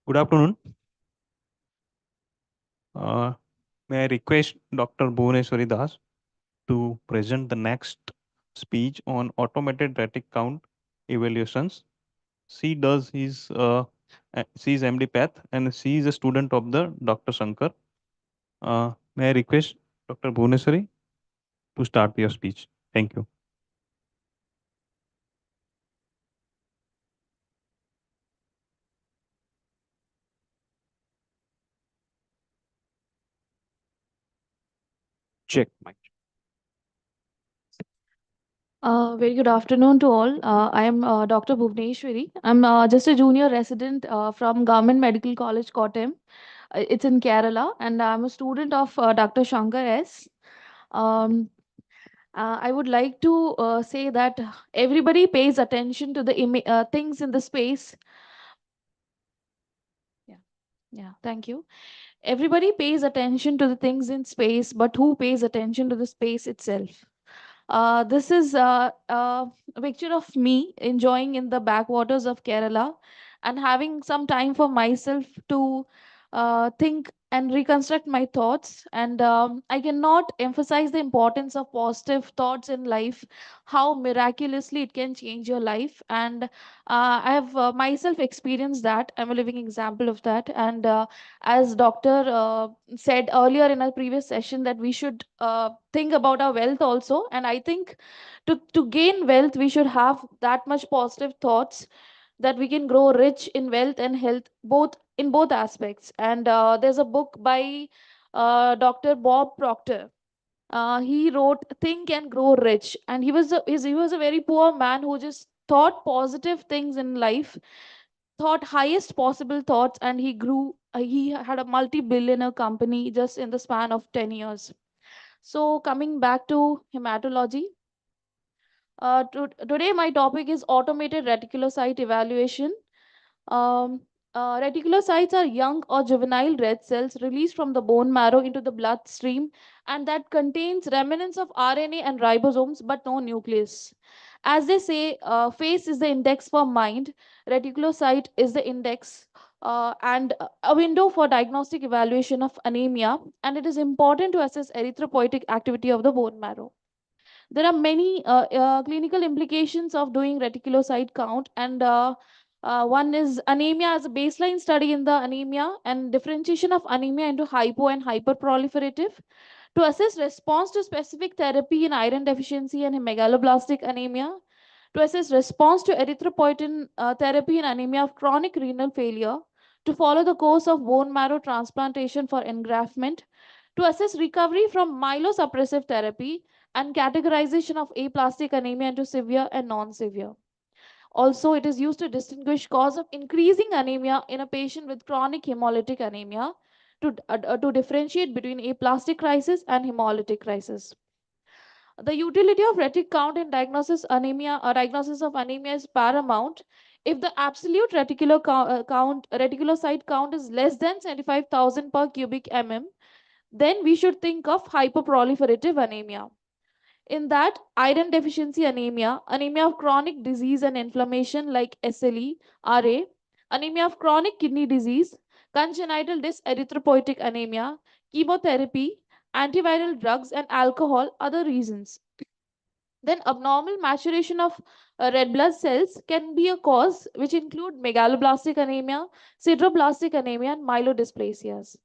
S5: Good afternoon. May I request Dr. Bhuvneshwari Das to present the next speech on automated retic count evaluations. She does his she is MD Path and she is a student of the Dr. Sankar. May I request Dr. Bhuvneshwari to start your speech. Thank you. Check mic.
S2: Very good afternoon to all. I am Dr. Bhuvneshwari. I'm just a junior resident from Government Medical College, Kottayam. It's in Kerala, and I'm a student of Dr. Shankar S. Um, I would like to say that everybody pays attention to the things in the space. Yeah, thank you. Everybody pays attention to the things in space, but who pays attention to the space itself? This is a picture of me enjoying in the backwaters of Kerala and having some time for myself to think and reconstruct my thoughts. And I cannot emphasize the importance of positive thoughts in life, how miraculously it can change your life. And I have myself experienced that. I'm a living example of that. And as Doctor said earlier in our previous session, that we should think about our wealth also. And I think to gain wealth, we should have that much positive thoughts that we can grow rich in wealth and health, both in both aspects. And there's a book by Dr. Bob Proctor. He wrote Think and Grow Rich, and he was a very poor man who just thought positive things in life, thought highest possible thoughts, and he grew. He had a multi-billionaire company just in the span of 10 years. So coming back to hematology, today my topic is automated reticulocyte evaluation. Um, Reticulocytes are young or juvenile red cells released from the bone marrow into the bloodstream, and that contains remnants of RNA and ribosomes but no nucleus. As they say, face is the index for mind, reticulocyte is the index and a window for diagnostic evaluation of anemia, and it is important to assess erythropoietic activity of the bone marrow. There are many clinical implications of doing reticulocyte count, and one is anemia as a baseline study in the anemia and differentiation of anemia into hypo and hyperproliferative to assess response to specific therapy in iron deficiency and megaloblastic anemia, to assess response to erythropoietin therapy in anemia of chronic renal failure, to follow the course of bone marrow transplantation for engraftment, to assess recovery from myelosuppressive therapy, and categorization of aplastic anemia into severe and non-severe. Also, it is used to distinguish cause of increasing anemia in a patient with chronic hemolytic anemia to differentiate between aplastic crisis and hemolytic crisis. The utility of retic count in diagnosis anemia or diagnosis of anemia is paramount. If the absolute reticulocyte count is less than 75,000 per cubic mm, then we should think of hyperproliferative anemia. In that, iron deficiency anemia, anemia of chronic disease and inflammation like SLE, RA, anemia of chronic kidney disease, congenital dyserythropoietic anemia, chemotherapy, antiviral drugs, and alcohol, other reasons. Then abnormal maturation of red blood cells can be a cause, which include megaloblastic anemia, sideroblastic anemia, and myelodysplasias.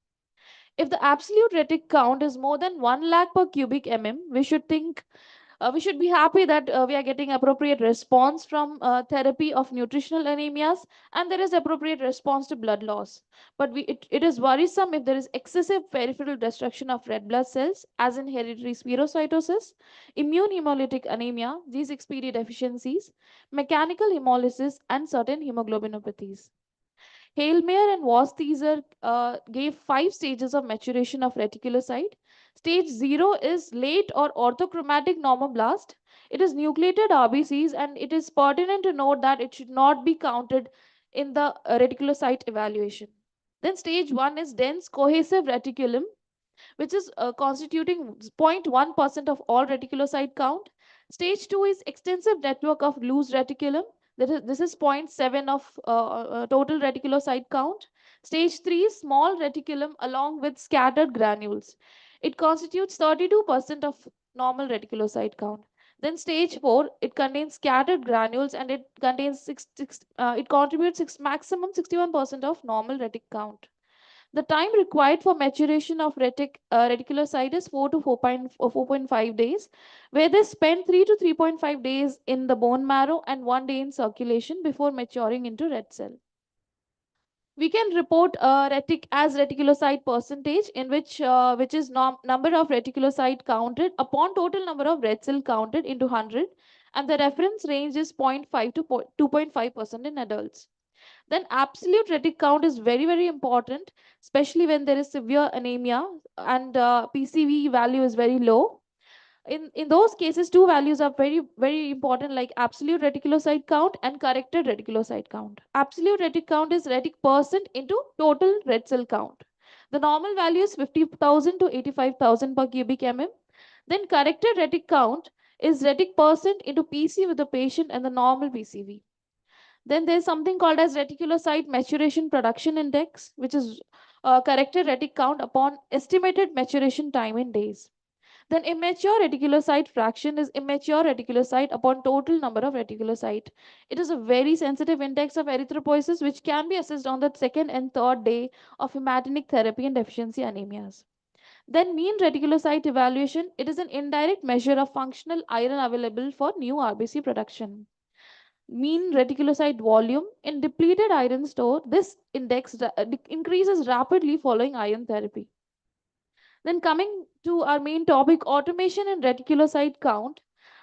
S2: If the absolute retic count is more than 1 lakh per cubic mm, we should be happy that we are getting appropriate response from therapy of nutritional anemias, and there is appropriate response to blood loss. But it is worrisome if there is excessive peripheral destruction of red blood cells, as in hereditary spherocytosis, immune hemolytic anemia, G6PD deficiencies, mechanical hemolysis, and certain hemoglobinopathies. Halemeyer and Wastheser gave 5 stages of maturation of reticulocyte. Stage 0 is late or orthochromatic normoblast. It is nucleated RBCs, and it is pertinent to note that it should not be counted in the reticulocyte evaluation. Then stage 1 is dense cohesive reticulum, which is constituting 0.1% of all reticulocyte count. Stage 2 is extensive network of loose reticulum. This is 0.7 of total reticulocyte count. Stage 3 is small reticulum along with scattered granules. It constitutes 32% of normal reticulocyte count. Then stage 4, it contains scattered granules, and it contains it contributes maximum 61% of normal retic count. The time required for maturation of reticulocyte is 4 to 4.5 days, where they spend 3 to 3.5 days in the bone marrow and 1 day in circulation before maturing into red cell. We can report reticulocyte percentage, in which is number of reticulocyte counted upon total number of red cell counted into 100, and the reference range is 0.5 to 2.5% in adults. Then absolute retic count is very, very important, especially when there is severe anemia and PCV value is very low. In those cases, two values are very, very important, like absolute reticulocyte count and corrected reticulocyte count. Absolute retic count is retic percent into total red cell count. The normal value is 50,000 to 85,000 per cubic mm. Then corrected retic count is retic percent into PC with the patient and the normal PCV. Then there's something called as reticulocyte maturation production index, which is corrected retic count upon estimated maturation time in days. Then immature reticulocyte fraction is immature reticulocyte upon total number of reticulocyte. It is a very sensitive index of erythropoiesis which can be assessed on the second and third day of hematinic therapy and deficiency anemias. Then mean reticulocyte evaluation, it is an indirect measure of functional iron available for new RBC production. Mean reticulocyte volume in depleted iron store, this index increases rapidly following iron therapy. Then coming to our main topic, automation and reticulocyte count.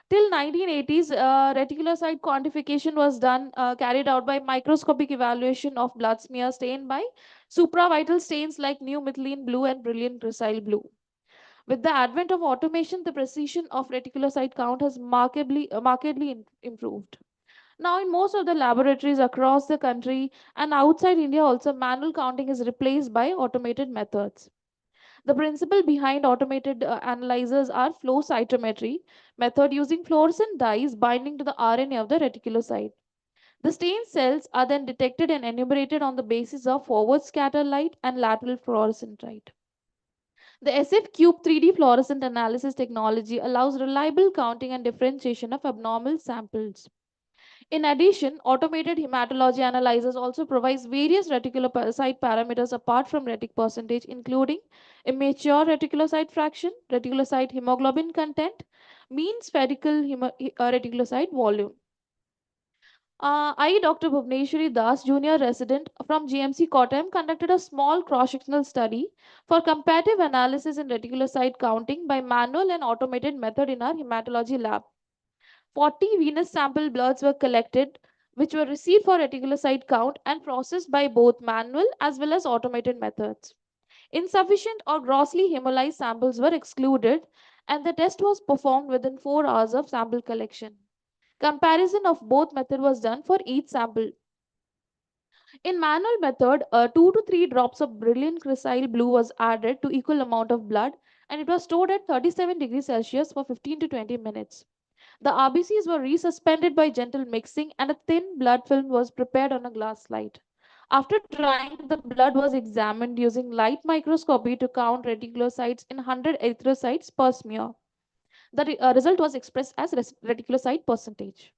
S2: Till 1980s, reticulocyte quantification was done, carried out by microscopic evaluation of blood smear stained by supravital stains like new methylene blue and brilliant crescile blue. With the advent of automation, the precision of reticulocyte count has markedly improved. Now, in most of the laboratories across the country and outside India, also manual counting is replaced by automated methods. The principle behind automated analyzers are flow cytometry method using fluorescent dyes binding to the RNA of the reticulocyte. The stained cells are then detected and enumerated on the basis of forward scatter light and lateral fluorescent light. The SF Cube 3D fluorescent analysis technology allows reliable counting and differentiation of abnormal samples. In addition, automated hematology analyzers also provides various reticulocyte parameters apart from retic percentage, including immature reticulocyte fraction, reticulocyte hemoglobin content, mean spherical reticulocyte volume. I, Dr. Bhuvneshwari Das, junior resident from GMC Kottayam, conducted a small cross-sectional study for comparative analysis in reticulocyte counting by manual and automated method in our hematology lab. 40 venous sample bloods were collected, which were received for reticulocyte count and processed by both manual as well as automated methods. Insufficient or grossly hemolyzed samples were excluded, and the test was performed within 4 hours of sample collection. Comparison of both method was done for each sample. In manual method, 2 to 3 drops of brilliant crescile blue was added to equal amount of blood, and it was stored at 37 degrees Celsius for 15 to 20 minutes. The RBCs were resuspended by gentle mixing, and a thin blood film was prepared on a glass slide. After drying, the blood was examined using light microscopy to count reticulocytes in 100 erythrocytes per smear. The result was expressed as reticulocyte percentage.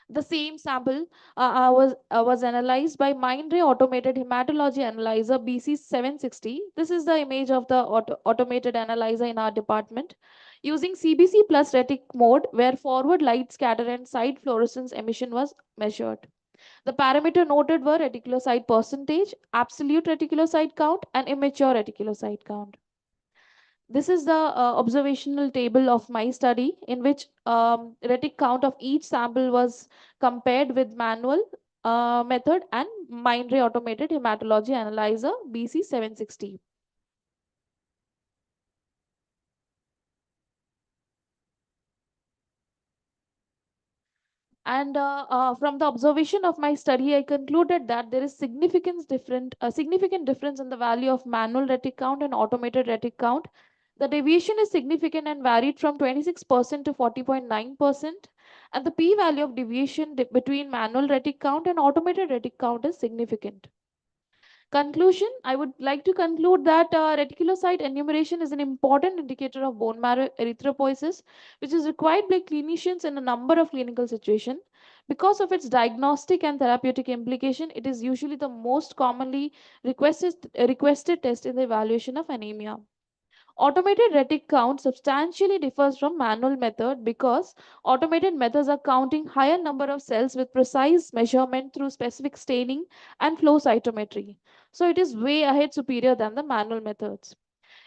S2: The same sample was analyzed by Mindray automated hematology analyzer BC760. This is the image of the automated analyzer in our department. Using CBC plus retic mode, where forward light scatter and side fluorescence emission was measured. The parameter noted were reticulocyte percentage, absolute reticulocyte count, and immature reticulocyte count. This is the observational table of my study, in which retic count of each sample was compared with manual method and Mindray automated hematology analyzer BC760. And from the observation of my study, I concluded that there is significant difference in the value of manual retic count and automated retic count. The deviation is significant and varied from 26% to 40.9%. And the p-value of deviation between manual retic count and automated retic count is significant. Conclusion, I would like to conclude that reticulocyte enumeration is an important indicator of bone marrow erythropoiesis, which is required by clinicians in a number of clinical situations. Because of its diagnostic and therapeutic implication, it is usually the most commonly requested test in the evaluation of anemia. Automated retic count substantially differs from manual method because automated methods are counting higher number of cells with precise measurement through specific staining and flow cytometry. So it is way ahead superior than the manual methods.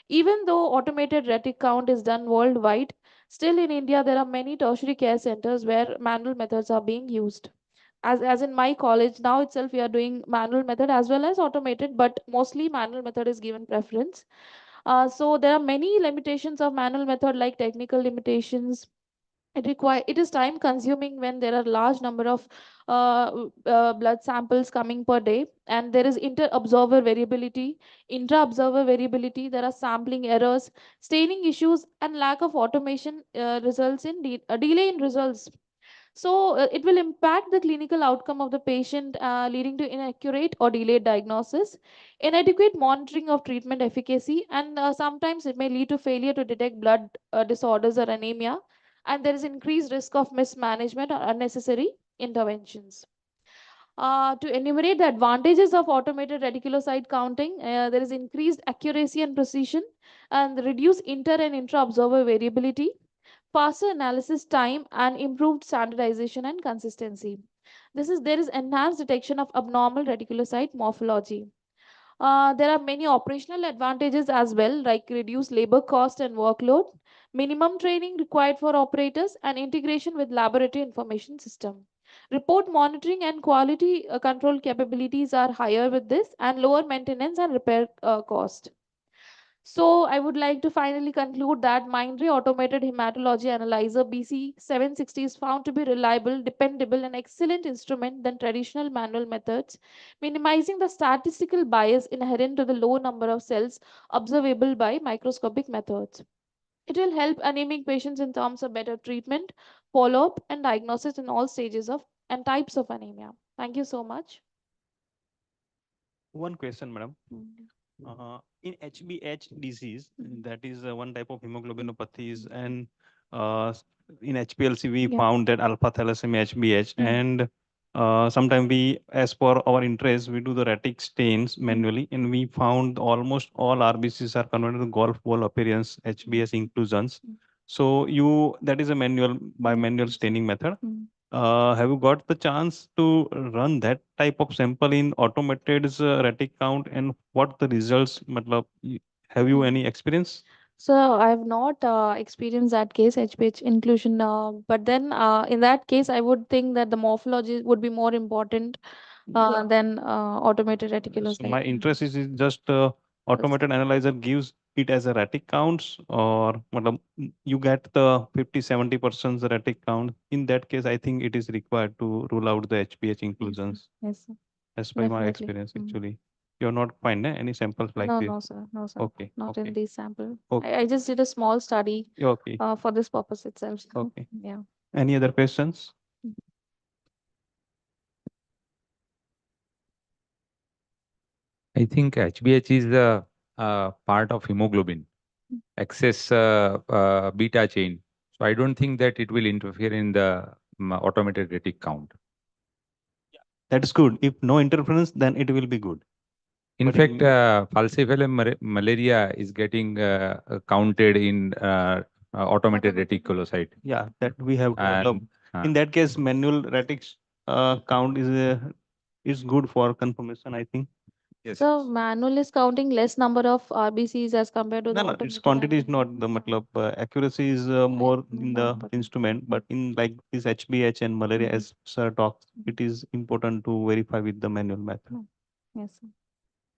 S2: Even though automated retic count is done worldwide, Still in India, there are many tertiary care centers where manual methods are being used. As in my college, now itself we are doing manual method as well as automated, but mostly manual method is given preference. So there are many limitations of manual method, like technical limitations. It is time consuming when there are large number of blood samples coming per day, and there is inter observer variability, intra observer variability. There are sampling errors, staining issues, and lack of automation results in delay in results. So it will impact the clinical outcome of the patient, leading to inaccurate or delayed diagnosis, inadequate monitoring of treatment efficacy, and sometimes it may lead to failure to detect blood disorders or anemia, and there is increased risk of mismanagement or unnecessary interventions. To enumerate the advantages of automated reticulocyte counting, there is increased accuracy and precision, and reduced inter and intra observer variability, faster analysis time, and improved standardization and consistency. There is enhanced detection of abnormal reticulocyte morphology. There are many operational advantages as well, like reduced labor cost and workload, minimum training required for operators, and integration with laboratory information system. Report monitoring and quality control capabilities are higher with this, and lower maintenance and repair cost. So I would like to finally conclude that Mindray Automated Hematology Analyzer BC760 is found to be reliable, dependable, and excellent instrument than traditional manual methods, minimizing the statistical bias inherent to the low number of cells observable by microscopic methods. It will help anemic patients in terms of better treatment, follow-up, and diagnosis in all stages of and types of anemia. Thank you so much.
S4: One question, madam. In HBH disease, that is one type of hemoglobinopathies, and in HPLC we found that alpha thalassemia HBH, and sometimes we, as per our interest, we do the retic stains manually, and we found almost all RBCs are converted to golf ball appearance HBS inclusions. So that is a manual staining method. Have you got the chance to run that type of sample in automated retic count, and what the results? Have you any experience?
S2: So I have not experienced that case, HPH inclusion, but then in that case, I would think that the morphology would be more important than automated reticulocyte.
S4: So my interest is just automated analyzer gives it as a retic counts, or you get the 50-70% retic count. In that case, I think it is required to rule out the HPH inclusions.
S2: Yes, sir.
S4: As by my
S2: Definitely.
S4: experience, actually. You're not find any samples like
S2: No,
S4: this?
S2: no, sir. No, sir.
S4: Okay.
S2: Not
S4: okay.
S2: in this sample.
S4: Okay.
S2: I just did a small study
S4: Okay.
S2: for this purpose itself.
S4: Okay.
S2: Yeah.
S4: Any other questions?
S22: I think HBH is a part of hemoglobin, excess beta chain. So I don't think that it will interfere in the automated retic count.
S4: That's good. If no interference, then it will be good.
S22: In fact, falciparum malaria is getting counted in automated reticulocyte.
S4: Yeah, that we have to
S22: And,
S4: develop. In that case, manual retics count is good for confirmation, I think.
S22: Yes.
S2: So manual is counting less number of RBCs as compared to the
S4: No, its
S2: automated.
S4: quantity is not the accuracy is more in the instrument, but in like this HBH and malaria, as sir talks, it is important to verify with the manual method.
S2: Yes, sir.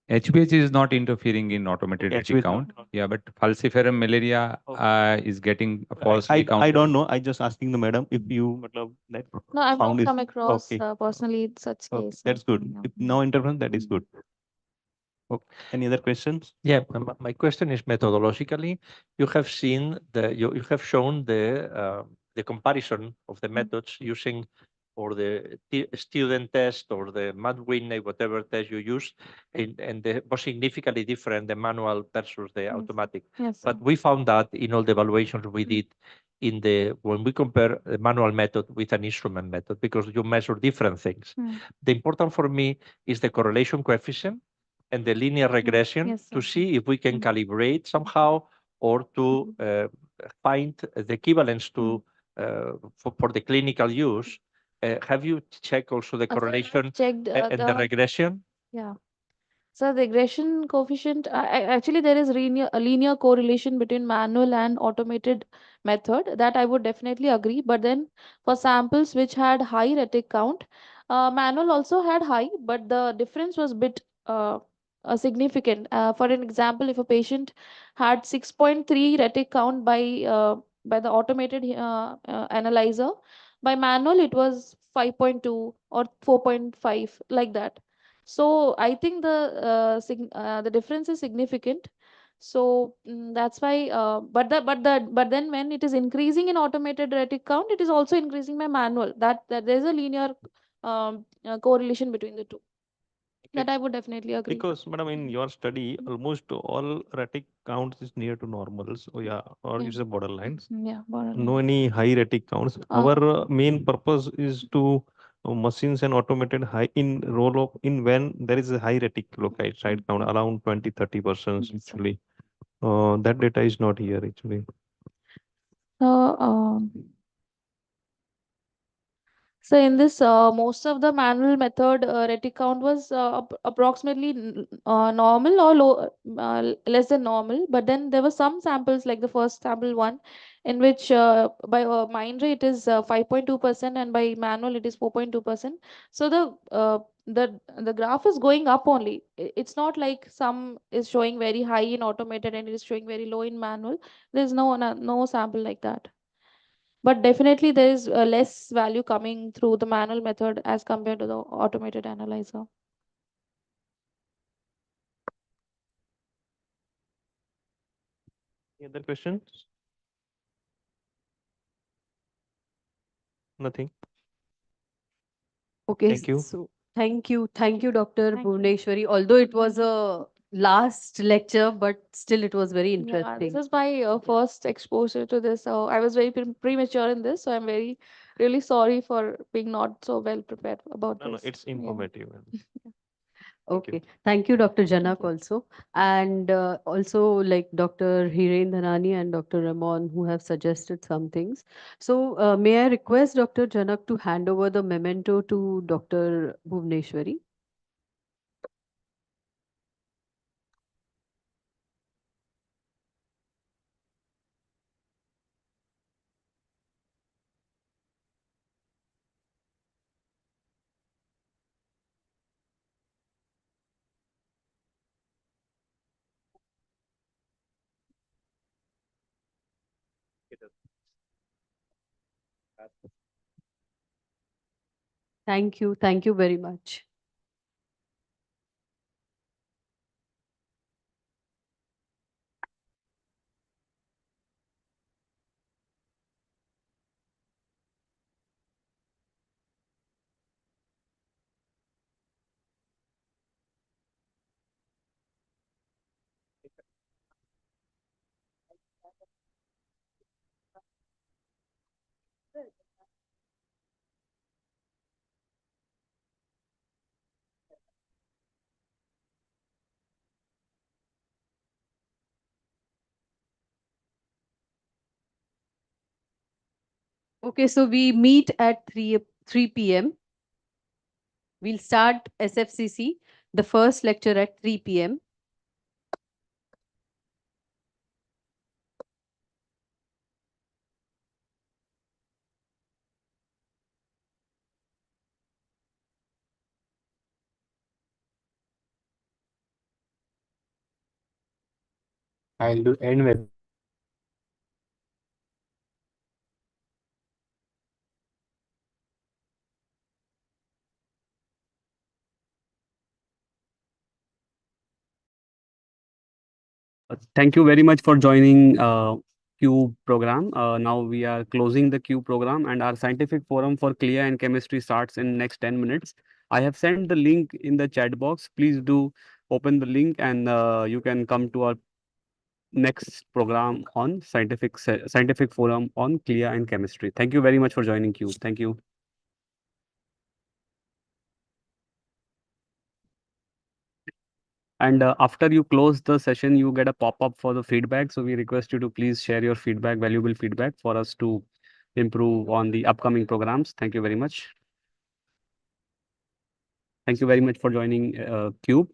S22: HBH is not interfering in automated
S4: HBH
S22: retic count. Yeah, but falciparum malaria is getting falsely counted.
S4: I don't know. I just asking the madam if you that
S2: No, I've
S4: found
S2: not
S4: is
S2: come across
S4: okay.
S2: Personally such
S4: Okay,
S2: case.
S4: that's good. If no interference, that is good. Okay. Any other questions?
S7: Yeah, my question is methodologically, you have seen you have shown the comparison of the methods using or the student test or the MAD-WINNE, whatever test you use, and they were significantly different, the manual versus the automatic.
S2: Yes,
S7: But we found that in all the evaluations we did when we compare the manual method with an instrument method, because you measure different things. The important for me is the correlation coefficient and the linear regression
S2: Yes,
S7: to see if we can calibrate somehow or to find the equivalence to for the clinical use. Have you checked also the correlation
S2: checked
S7: and the regression?
S2: Yeah. So the regression coefficient, actually there is a linear correlation between manual and automated method, that I would definitely agree. But then for samples which had high retic count, manual also had high, but the difference was bit significant. For an example, if a patient had 6.3 retic count by the automated analyzer, by manual it was 5.2 or 4.5, like that. So I think the difference is significant. So that's why. But then when it is increasing in automated retic count, it is also increasing by manual. That there is a linear correlation between the two. That I would definitely agree.
S4: Because, madam, in your study, almost all retic counts is near to normal. So yeah, or
S2: Yeah.
S4: it's a borderline.
S2: Yeah, borderline.
S4: No any high retic counts. Our main purpose is to machines and automated high in roll of in when there is a high reticulocyte side count around 20-30% actually. That data is not here actually.
S2: So, so in this, most of the manual method retic count was approximately normal or low, less than normal. But then there were some samples, like the first sample one, in which by Mindray it is 5.2%, and by manual it is 4.2%. So the graph is going up only. It's not like some is showing very high in automated and it is showing very low in manual. There's no sample like that. But definitely there is less value coming through the manual method as compared to the automated analyzer.
S4: Any other questions? Nothing.
S1: Okay,
S4: Thank you.
S1: so thank you, Dr. Bhuvneshwari. Although it was a last lecture, but still it was very
S2: Yeah, this
S1: interesting.
S2: is my first exposure to this. So I was very premature in this. So I'm really sorry for being not so well prepared about
S4: No,
S2: this.
S4: it's
S2: Yeah.
S4: informative.
S1: Okay, thank you, Dr. Janak also. And also like Dr. Hiren Dhanani and Dr. Ramon who have suggested some things. So may I request Dr. Janak to hand over the memento to Dr. Bhuvneshwari? Thank you very much. Okay, so we meet at 3 p.m. We'll start SFCC, the first lecture at 3 p.m.
S5: I'll do end with.
S9: Thank you very much for joining CUBE program. Now we are closing the CUBE program and our scientific forum for CLIA and chemistry starts in next 10 minutes. I have sent the link in the chat box. Please do open the link and you can come to our next program on scientific forum on CLIA and chemistry. Thank you very much for joining CUBE. Thank you. And after you close the session, you get a pop-up for the feedback. So we request you to please share your feedback, valuable feedback for us to improve on the upcoming programs. Thank you very much. Thank you very much for joining CUBE.